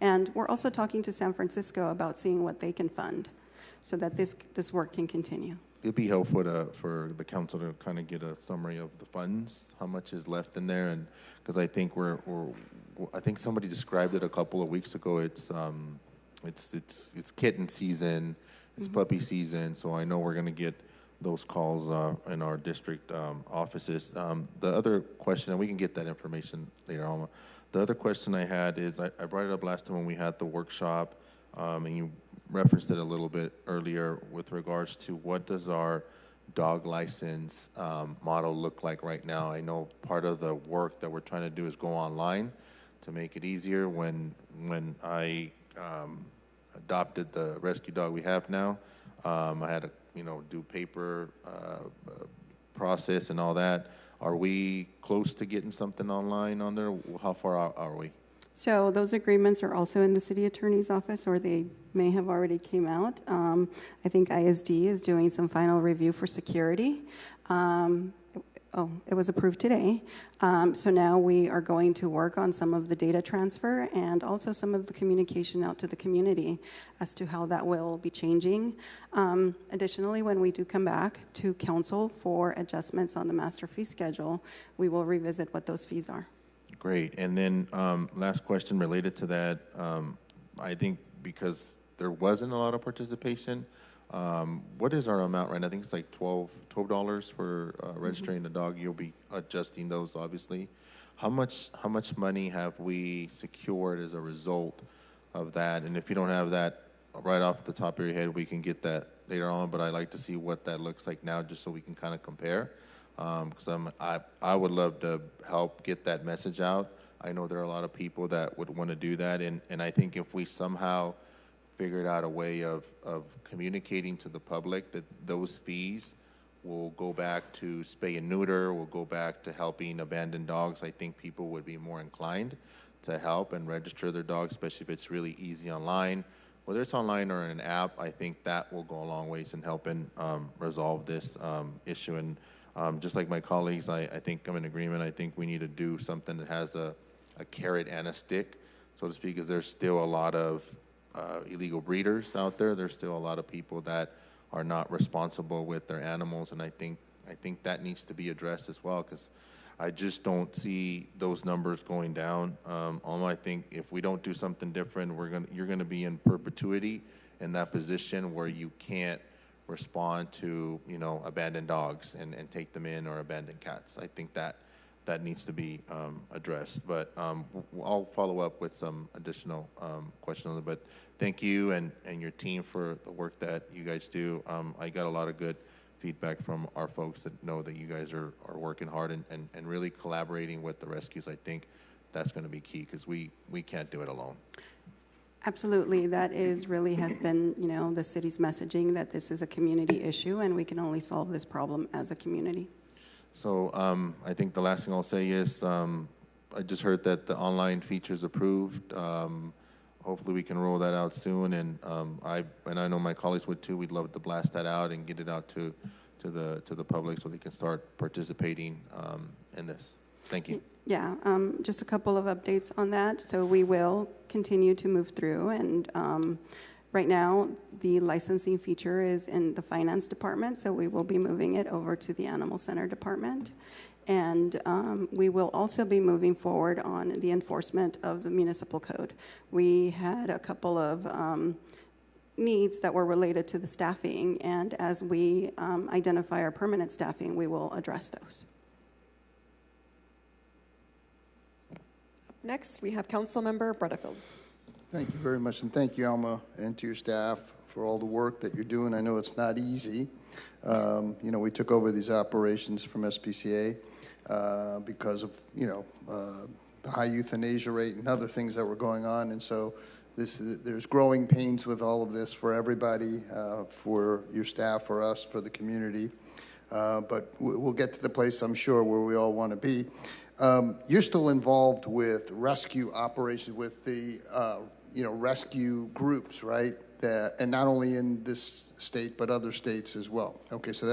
And we're also talking to San Francisco about seeing what they can fund so that this work can continue. It'd be helpful for the council to kind of get a summary of the funds, how much is left in there, and because I think I think somebody described it a couple of weeks ago. It's kitten season, it's puppy season, so I know we're going to get those calls in our district offices. The other question, and we can get that information later on. The other question I had is, I brought it up last time when we had the workshop, and you referenced it a little bit earlier with regards to what does our dog license model look like right now. I know part of the work that we're trying to do is go online to make it easier. When I adopted the rescue dog we have now, I had to do paper process and all that. Are we close to getting something online on there? How far out are we? So those agreements are also in the city attorney's office, or they may have already came out. I think ISD is doing some final review for security. It was approved today. So now we are going to work on some of the data transfer and also some of the communication out to the community as to how that will be changing. Additionally, when we do come back to council for adjustments on the master fee schedule, we will revisit what those fees are. Great. And then last question related to that, I think because there wasn't a lot of participation, what is our amount right now? I think it's like $12 for registering a dog. You'll be adjusting those, obviously. How much money have we secured as a result of that? And if you don't have that right off the top of your head, we can get that later on, but I'd like to see what that looks like now just so we can kind of compare. Because I would love to help get that message out. I know there are a lot of people that would want to do that, and I think if we somehow figured out a way of communicating to the public that those fees will go back to spay and neuter, will go back to helping abandoned dogs, I think people would be more inclined to help and register their dogs, especially if it's really easy online. Whether it's online or in an app, I think that will go a long ways in helping resolve this issue. And just like my colleagues, I think I'm in agreement. I think we need to do something that has a carrot and a stick, so to speak, because there's still a lot of illegal breeders out there. There's still a lot of people that are not responsible with their animals, and I think that needs to be addressed as well, because I just don't see those numbers going down. I think if we don't do something different, you're gonna be in perpetuity in that position where you can't respond to abandoned dogs and take them in, or abandoned cats. I think that needs to be addressed. But I'll follow up with some additional questions on it. But thank you and your team for the work that you guys do. I got a lot of good feedback from our folks that know that you guys are working hard and really collaborating with the rescues. I think that's going to be key, because we can't do it alone. Absolutely. That has been, the city's messaging that this is a community issue and we can only solve this problem as a community. So I think the last thing I'll say is I just heard that the online feature's approved. Hopefully we can roll that out soon, and I know my colleagues would too. We'd love to blast that out and get it out to the public so they can start participating in this. Thank you. Yeah, just a couple of updates on that. So we will continue to move through, and right now the licensing feature is in the finance department, so we will be moving it over to the animal center department. And we will also be moving forward on the enforcement of the municipal code. We had a couple of needs that were related to the staffing, and as we identify our permanent staffing, we will address those. Next, we have Councilmember Bredefeld. Thank you very much, and thank you, Alma, and to your staff for all the work that you're doing. I know it's not easy. We took over these operations from SPCA because of, the high euthanasia rate and other things that were going on, and so there's growing pains with all of this for everybody, for your staff, for us, for the community. But we'll get to the place, I'm sure, where we all want to be. You're still involved with rescue operations, with the rescue groups, right? And not only in this state but other states as well. Okay, so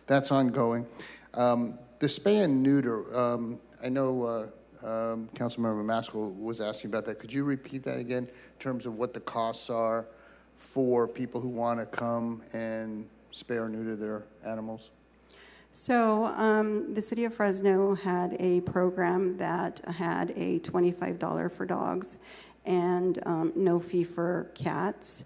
that's ongoing. The spay and neuter. I know Councilmember Maxwell was asking about that. Could you repeat that again in terms of what the costs are for people who want to come and spay or neuter their animals? So the city of Fresno had a program that had a $25 for dogs and no fee for cats.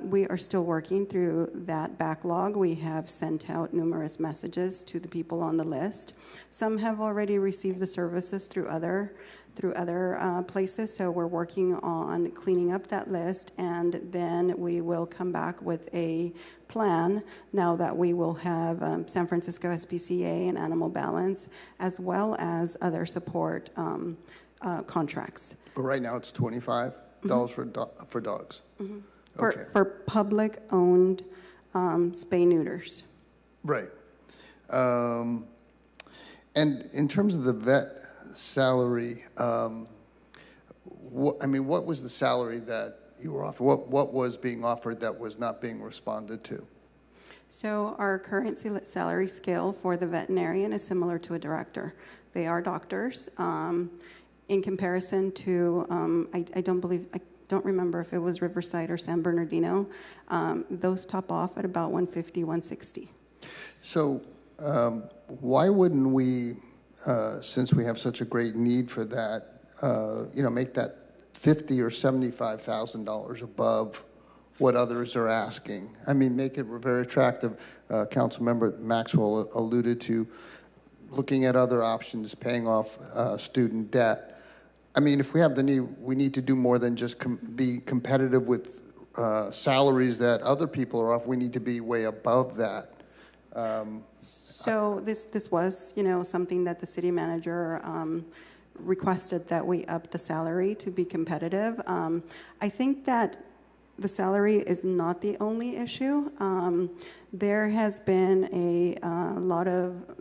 We are still working through that backlog. We have sent out numerous messages to the people on the list. Some have already received the services through other places, so we're working on cleaning up that list, and then we will come back with a plan now that we will have San Francisco SPCA and Animal Balance, as well as other support contracts. But right now it's $25 for dogs. Mm-hmm. Okay. For public-owned spay neuters. Right. And in terms of the vet salary, what was the salary that you were offered? What was being offered that was not being responded to? So our current salary scale for the veterinarian is similar to a director. They are doctors. In comparison to, I don't remember if it was Riverside or San Bernardino. Those top off at about $150, $160. So why wouldn't we, since we have such a great need for that, make that $50,000 or $75,000 above what others are asking? I mean, make it very attractive. Councilmember Maxwell alluded to looking at other options, paying off student debt. I mean, if we have the need, we need to do more than just be competitive with salaries that other people are off. We need to be way above that. So this was, something that the city manager requested, that we up the salary to be competitive. I think that the salary is not the only issue. There has been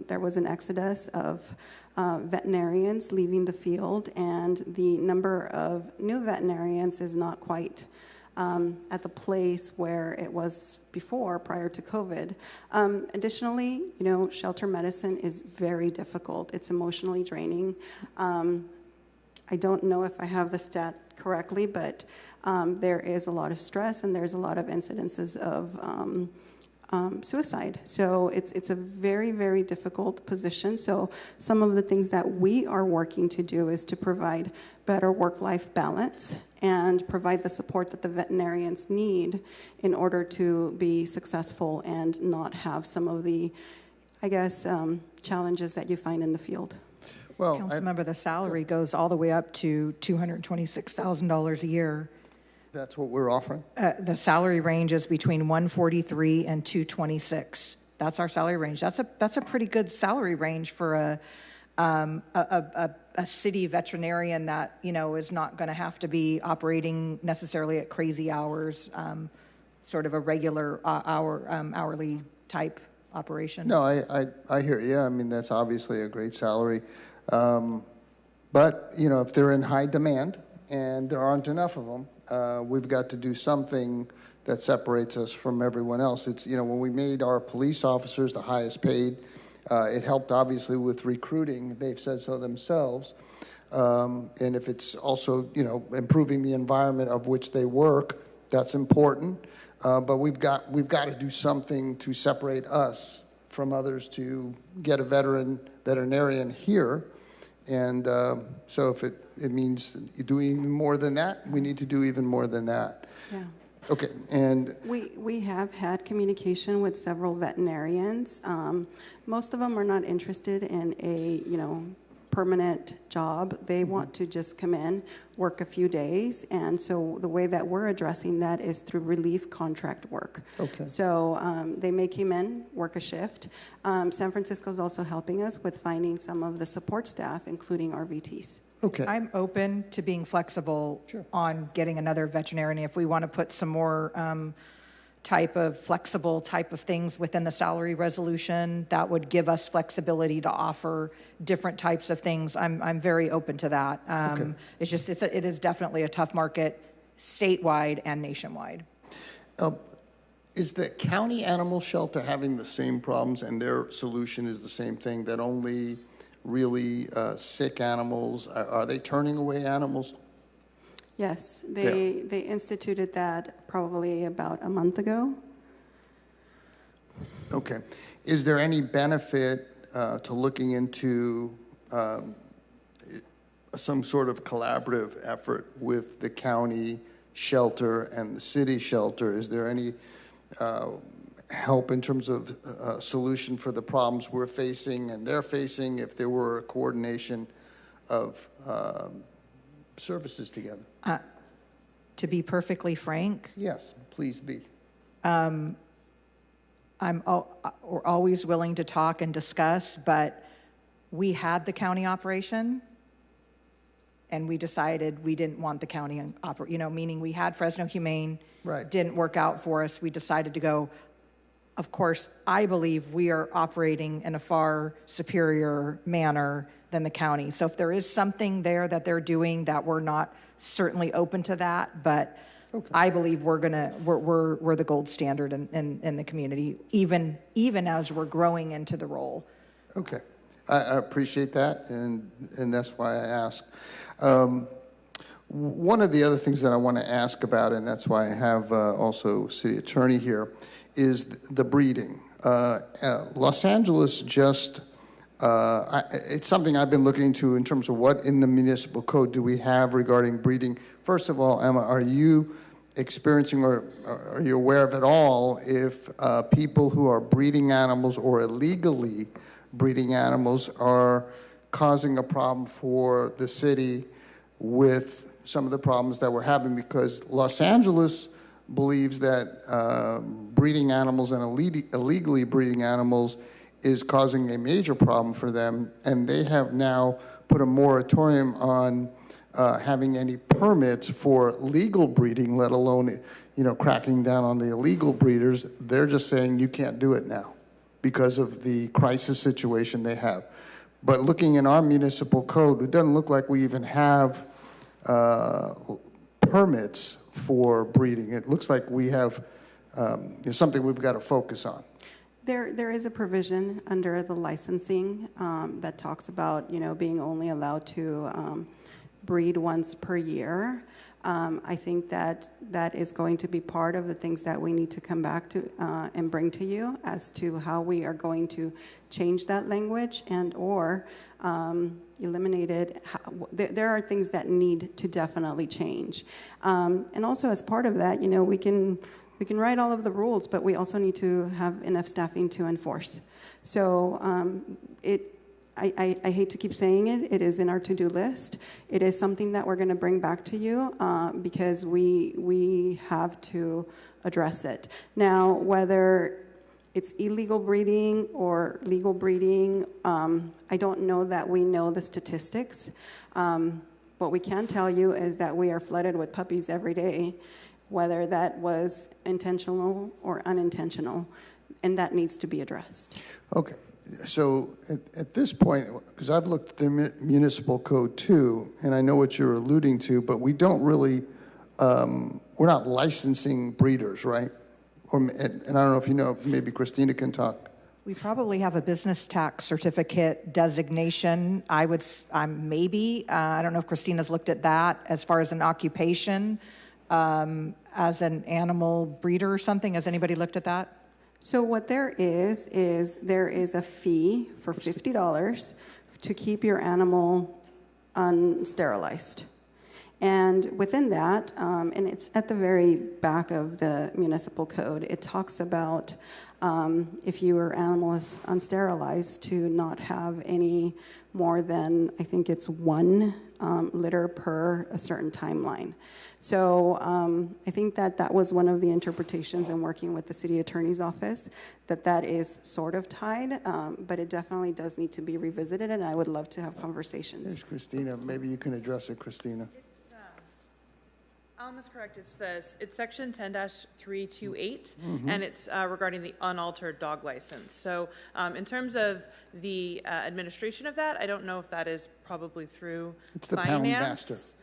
there was an exodus of veterinarians leaving the field, and the number of new veterinarians is not quite at the place where it was before, prior to COVID. Additionally, shelter medicine is very difficult. It's emotionally draining. I don't know if I have the stat correctly, but there is a lot of stress, and there's a lot of incidences of suicide. So it's a very, very difficult position. So some of the things that we are working to do is to provide better work-life balance and provide the support that the veterinarians need in order to be successful and not have some of the, challenges that you find in the field. Well, Councilmember, the salary goes all the way up to $226,000 a year. That's what we're offering? The salary range is between $143 and $226. That's our salary range. That's a pretty good salary range for a city veterinarian that is not going to have to be operating necessarily at crazy hours, sort of a regular hourly type operation. No, I hear you. I mean, that's obviously a great salary, but if they're in high demand and there aren't enough of them, we've got to do something that separates us from everyone else. It's, when we made our police officers the highest paid, it helped obviously with recruiting. They've said so themselves. And if it's also, improving the environment of which they work, that's important. But we've got to do something to separate us from others to get a veterinarian here. And so if it means doing even more than that, we need to do even more than that. Yeah. Okay, and we have had communication with several veterinarians. Most of them are not interested in a permanent job. They want to just come in, work a few days, and so the way that we're addressing that is through relief contract work. Okay. So they may come in, work a shift. San Francisco is also helping us with finding some of the support staff, including RVTs. Okay. I'm open to being flexible on getting another veterinarian. If we want to put some more flexible type of things within the salary resolution, that would give us flexibility to offer different types of things. I'm very open to that. Okay. It's just, it is definitely a tough market statewide and nationwide. Is the county animal shelter having the same problems and their solution is the same thing, that only really sick animals? Are they turning away animals? Yes, they instituted that probably about a month ago. Okay. Is there any benefit to looking into some sort of collaborative effort with the county shelter and the city shelter? Is there any help in terms of solution for the problems we're facing and they're facing if there were a coordination of services together? To be perfectly frank, yes, please be. We're always willing to talk and discuss, but we had the county operation, and we decided we didn't want the county meaning we had Fresno Humane, right. Didn't work out for us. We decided to go. Of course, I believe we are operating in a far superior manner than the county. So if there is something there that they're doing that we're not certainly open to that, but okay. I believe we're the gold standard in the community, even as we're growing into the role. Okay, I appreciate that, and that's why I ask. One of the other things that I want to ask about, and that's why I have also city attorney here, is the breeding. Los Angeles just, it's something I've been looking into in terms of what in the municipal code do we have regarding breeding. First of all, Emma, are you experiencing or are you aware of at all if people who are breeding animals or illegally breeding animals are causing a problem for the city with some of the problems that we're having? Because Los Angeles believes that breeding animals and illegally breeding animals is causing a major problem for them, and they have now put a moratorium on having any permits for legal breeding, let alone, cracking down on the illegal breeders. They're just saying you can't do it now because of the crisis situation they have. But looking in our municipal code, it doesn't look like we even have permits for breeding. It looks like we have something we've got to focus on. There is a provision under the licensing that talks about, being only allowed to breed once per year. I think that is going to be part of the things that we need to come back to and bring to you as to how we are going to change that language and or eliminate it. There are things that need to definitely change. And also as part of that, we can write all of the rules, but we also need to have enough staffing to enforce. So I hate to keep saying it, it is in our to-do list. It is something that we're going to bring back to you because we have to address it. Now, whether it's illegal breeding or legal breeding, I don't know that we know the statistics. What we can tell you is that we are flooded with puppies every day, whether that was intentional or unintentional, and that needs to be addressed. Okay. So at this point, because I've looked at the municipal code too, and I know what you're alluding to, but we don't really, we're not licensing breeders, right? And I don't know if you know, maybe Christina can talk. We probably have a business tax certificate designation. I don't know if Christina's looked at that as far as an occupation, as an animal breeder or something. Has anybody looked at that? So what there is there is a fee for $50 to keep your animal unsterilized. And within that, and it's at the very back of the municipal code, it talks about if your animal is unsterilized to not have any more than, I think it's 1 litter per a certain timeline. So I think that was one of the interpretations in working with the city attorney's office, that is sort of tied, but it definitely does need to be revisited, and I would love to have conversations. There's Christina. Maybe you can address it, Christina. Alma's correct. It's section 10-328, and it's regarding the unaltered dog license. So in terms of the administration of that, I don't know if that is probably through it's the finance.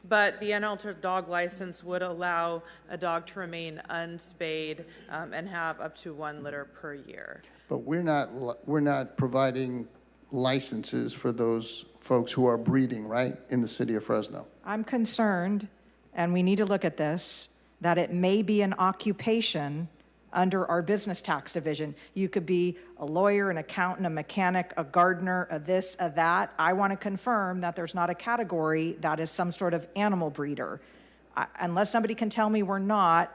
But the unaltered dog license would allow a dog to remain unspayed and have up to 1 litter per year. But we're not providing licenses for those folks who are breeding, right, in the city of Fresno? I'm concerned, and we need to look at this, that it may be an occupation under our business tax division. You could be a lawyer, an accountant, a mechanic, a gardener, a this, a that. I want to confirm that there's not a category that is some sort of animal breeder. Unless somebody can tell me we're not,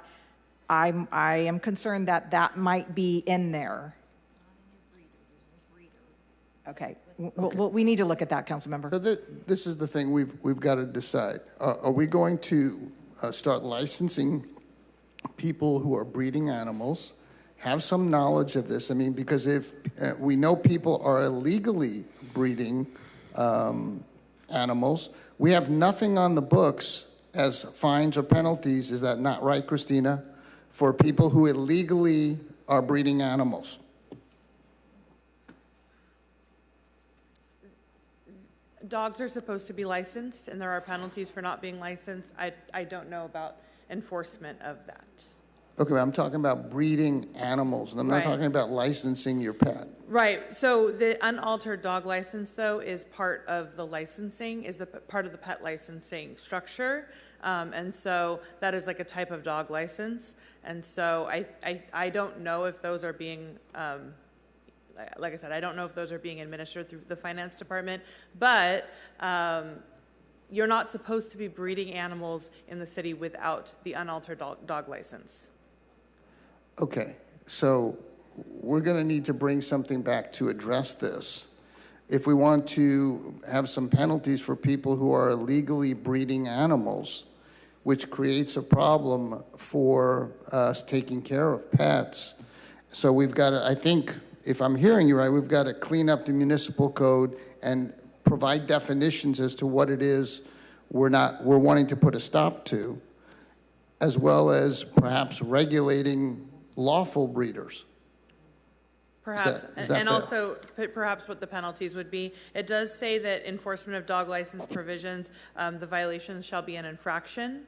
I am concerned that that might be in there. Okay, we need to look at that, Councilmember. So this is the thing we've got to decide. Are we going to start licensing people who are breeding animals, have some knowledge of this? I mean, because if we know people are illegally breeding animals, we have nothing on the books as fines or penalties. Is that not right, Christina? For people who illegally are breeding animals. Dogs are supposed to be licensed, and there are penalties for not being licensed. I don't know about enforcement of that. Okay, I'm talking about breeding animals, and I'm not talking about licensing your pet. Right. So the unaltered dog license, though, is part of the licensing, is the part of the pet licensing structure. And so that is like a type of dog license. And so I don't know if those are being, like I said, I don't know if those are being administered through the finance department, but you're not supposed to be breeding animals in the city without the unaltered dog license. Okay, so we're going to need to bring something back to address this. If we want to have some penalties for people who are illegally breeding animals, which creates a problem for us taking care of pets. So we've got to, I think, if I'm hearing you right, we've got to clean up the municipal code and provide definitions as to what it is we're wanting to put a stop to, as well as perhaps regulating lawful breeders. Perhaps, is that and fair? also perhaps what the penalties would be. It does say that enforcement of dog license provisions, the violations shall be an infraction.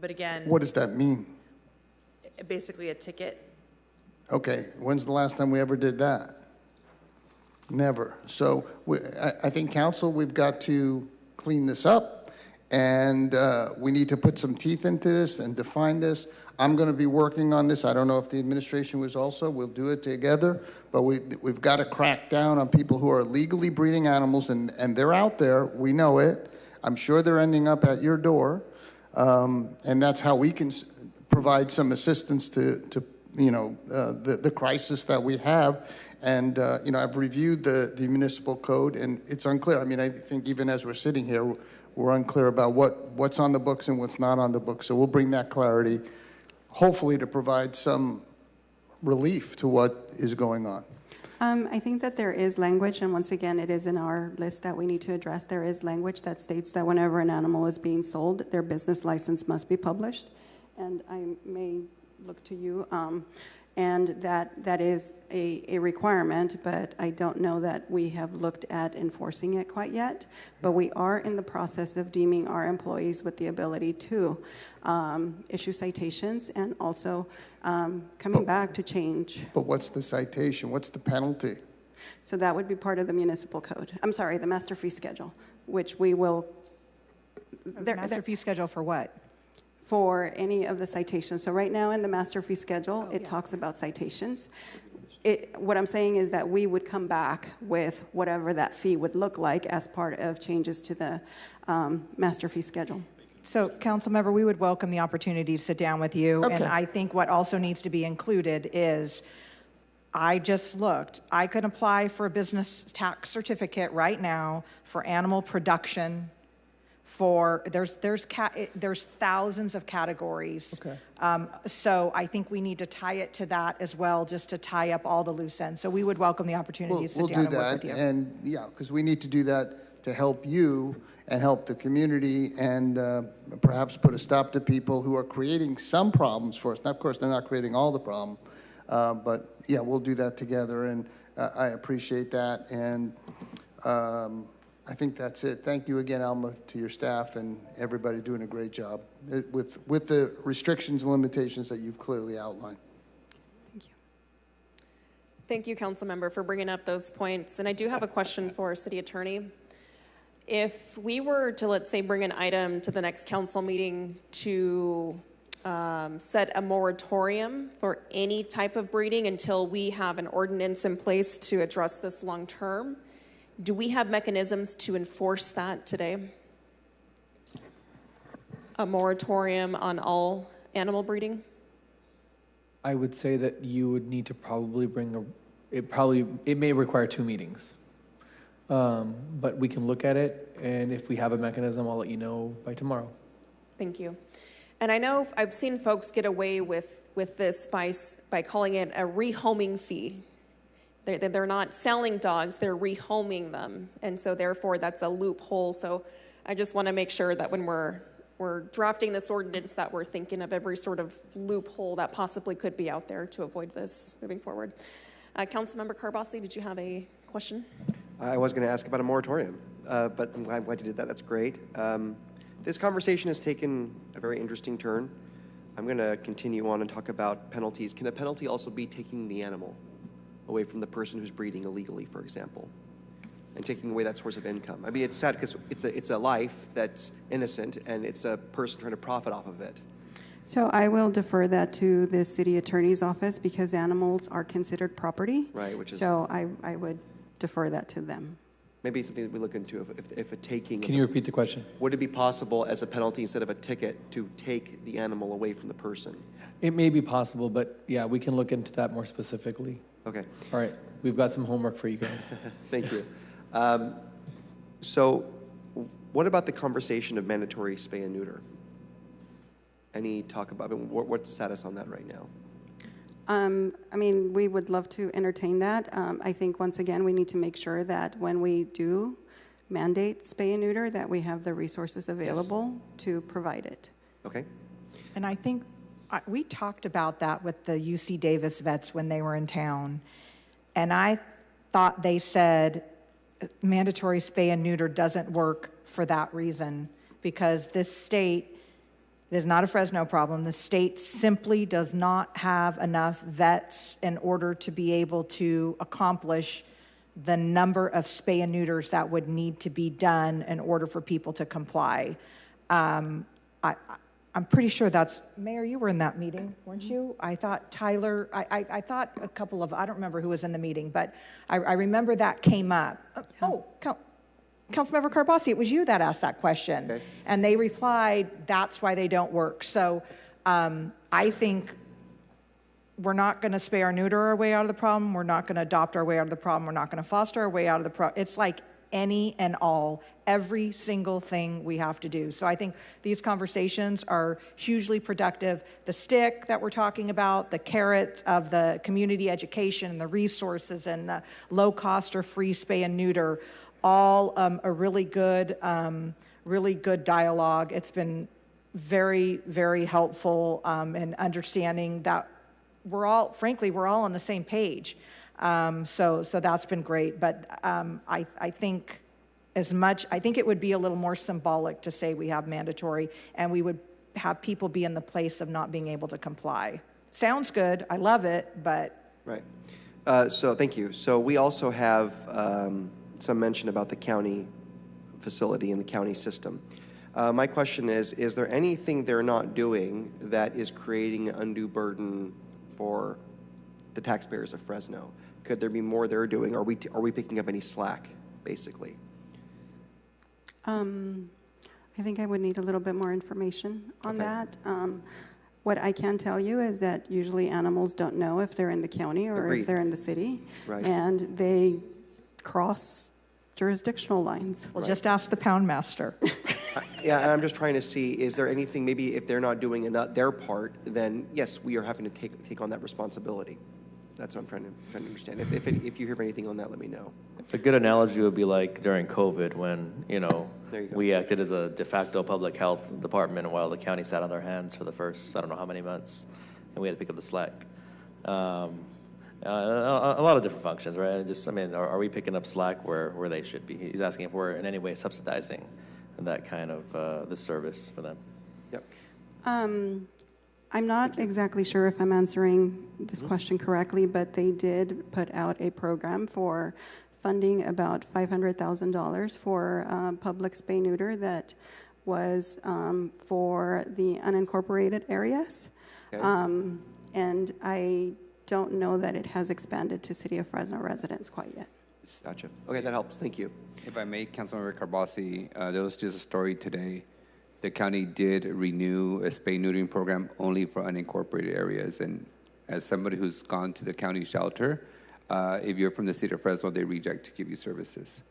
But again, What does that mean? basically a ticket. Okay, when's the last time we ever did that? Never. So I think, council, we've got to clean this up, and we need to put some teeth into this and define this. I'm going to be working on this. I don't know if the administration was also. We'll do it together. But we've got to crack down on people who are legally breeding animals, and they're out there. We know it. I'm sure they're ending up at your door. And that's how we can provide some assistance to the crisis that we have. And, I've reviewed the municipal code, and it's unclear. I mean, I think even as we're sitting here, we're unclear about what's on the books and what's not on the books. So we'll bring that clarity, hopefully to provide some relief to what is going on. I think that there is language, and once again, it is in our list that we need to address. There is language that states that whenever an animal is being sold, their business license must be published. And I may look to you, and that is a requirement, but I don't know that we have looked at enforcing it quite yet. But we are in the process of deeming our employees with the ability to issue citations and also coming back to change. But what's the citation? What's the penalty? So that would be part of the municipal code. I'm sorry, the master fee schedule, which we will. Master fee schedule for what? For any of the citations. So right now in the master fee schedule, it talks about citations. What I'm saying is that we would come back with whatever that fee would look like as part of changes to the master fee schedule. So, Councilmember, we would welcome the opportunity to sit down with you. Okay. And I think what also needs to be included is, I just looked, I could apply for a business tax certificate right now for animal production. There's thousands of categories. Okay. So I think we need to tie it to that as well, just to tie up all the loose ends. So we would welcome the opportunity to sit down and work with you. And yeah, because we need to do that to help you and help the community, and perhaps put a stop to people who are creating some problems for us. Now, of course, they're not creating all the problem, but yeah, we'll do that together, and I appreciate that. And I think that's it. Thank you again, Alma, to your staff and everybody doing a great job with the restrictions and limitations that you've clearly outlined. Thank you, Councilmember, for bringing up those points. And I do have a question for our City Attorney. If we were to, let's say, bring an item to the next council meeting to set a moratorium for any type of breeding until we have an ordinance in place to address this long term, do we have mechanisms to enforce that today? A moratorium on all animal breeding? I would say that you would need to probably it may require 2 meetings. But we can look at it, and if we have a mechanism, I'll let you know by tomorrow. Thank you. And I know I've seen folks get away with this by calling it a rehoming fee. They're not selling dogs, they're rehoming them. And so therefore that's a loophole. So I just want to make sure that when we're drafting this ordinance that we're thinking of every sort of loophole that possibly could be out there to avoid this moving forward. Councilmember Carbasi, did you have a question? I was going to ask about a moratorium, but I'm glad you did that. That's great. This conversation has taken a very interesting turn. I'm going to continue on and talk about penalties. Can a penalty also be taking the animal away from the person who's breeding illegally, for example, and taking away that source of income? I mean, it's sad because it's a life that's innocent, and it's a person trying to profit off of it. So I will defer that to the city attorney's office because animals are considered property. Right, which is... So I would defer that to them. Maybe something that we look into if a taking... Can you repeat the question? Would it be possible as a penalty instead of a ticket to take the animal away from the person? It may be possible, but yeah, we can look into that more specifically. Okay. All right, we've got some homework for you guys. Thank you. So what about the conversation of mandatory spay and neuter? Any talk about it? What's the status on that right now? I mean, we would love to entertain that. I think, once again, we need to make sure that when we do mandate spay and neuter, that we have the resources available to provide it. Okay. And I think we talked about that with the UC Davis vets when they were in town. And I thought they said mandatory spay and neuter doesn't work for that reason, because this state... It is not a Fresno problem. The state simply does not have enough vets in order to be able to accomplish the number of spay and neuters that would need to be done in order for people to comply. I'm pretty sure that's, Mayor, you were in that meeting, weren't you? I thought Tyler, I thought a couple of, I don't remember who was in the meeting, but I remember that came up. Councilmember Carbasi, it was you that asked that question. Okay. And they replied, that's why they don't work. So I think we're not going to spay or neuter our way out of the problem. We're not going to adopt our way out of the problem. We're not going to foster our way out of the problem. It's like any and all, every single thing we have to do. So I think these conversations are hugely productive. The stick that we're talking about, the carrot of the community education, and the resources, and the low cost or free spay and neuter, all a really good dialogue. It's been very, very helpful in understanding that we're all on the same page. So that's been great. But I think it would be a little more symbolic to say we have mandatory, and we would have people be in the place of not being able to comply. Sounds good. I love it, but... Right. So thank you. So we also have some mention about the county facility and the county system. My question is there anything they're not doing that is creating an undue burden for the taxpayers of Fresno? Could there be more they're doing? Are we picking up any slack, basically? I think I would need a little bit more information on that. What I can tell you is that usually animals don't know if they're in the county or Agreed. if they're in the city. Right. And they cross jurisdictional lines. Well, just ask the pound master. Yeah, and I'm just trying to see, is there anything, maybe if they're not doing their part, then yes, we are having to take on that responsibility. That's what I'm trying to understand. If you hear of anything on that, let me know. A good analogy would be like during COVID when, we acted as a de facto public health department while the county sat on their hands for the first, I don't know how many months, and we had to pick up the slack. A lot of different functions, right? Are we picking up slack where they should be? He's asking if we're in any way subsidizing that kind of this service for them. Yep. I'm not exactly sure if I'm answering this question correctly, but they did put out a program for funding about $500,000 for public spay-neuter that was for the unincorporated areas. Okay. And I don't know that it has expanded to City of Fresno residents quite yet. Gotcha. Okay, that helps. Thank you. If I may, Councilmember Carbasi, there was just a story today. The county did renew a spay neutering program only for unincorporated areas. And as somebody who's gone to the county shelter, if you're from the city of Fresno, they reject to give you services,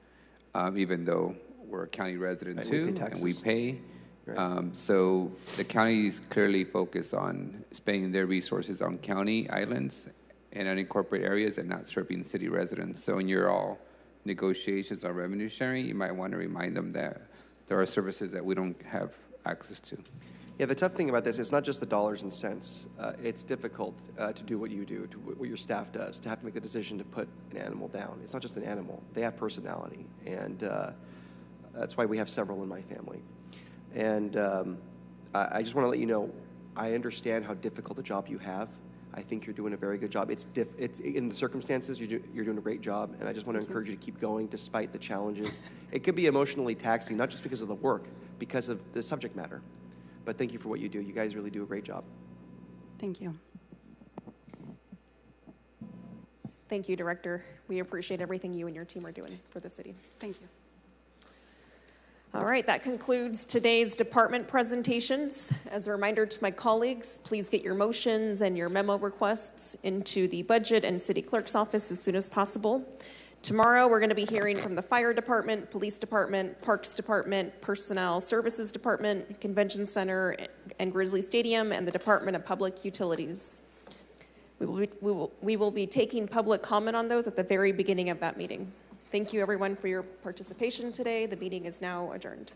even though we're a county resident too, and we pay. Right. So the county is clearly focused on spending their resources on county islands and unincorporated areas and not serving city residents. So in your all negotiations on revenue sharing, you might want to remind them that there are services that we don't have access to. Yeah, the tough thing about this is not just the dollars and cents. It's difficult to do what you do, to what your staff does, to have to make the decision to put an animal down. It's not just an animal. They have personality. And that's why we have several in my family. And I just want to let you know, I understand how difficult a job you have. I think you're doing a very good job. It's in the circumstances, you're doing a great job, and I just want to encourage you to keep going despite the challenges. It could be emotionally taxing, not just because of the work, because of the subject matter. But thank you for what you do. You guys really do a great job. Thank you. Thank you, Director. We appreciate everything you and your team are doing for the city. Thank you. All right, that concludes today's department presentations. As a reminder to my colleagues, please get your motions and your memo requests into the budget and city clerk's office as soon as possible. Tomorrow, we're going to be hearing from the fire department, police department, parks department, personnel services department, convention center and Grizzly Stadium, and the Department of Public Utilities. We will be taking public comment on those at the very beginning of that meeting. Thank you, everyone, for your participation today. The meeting is now adjourned.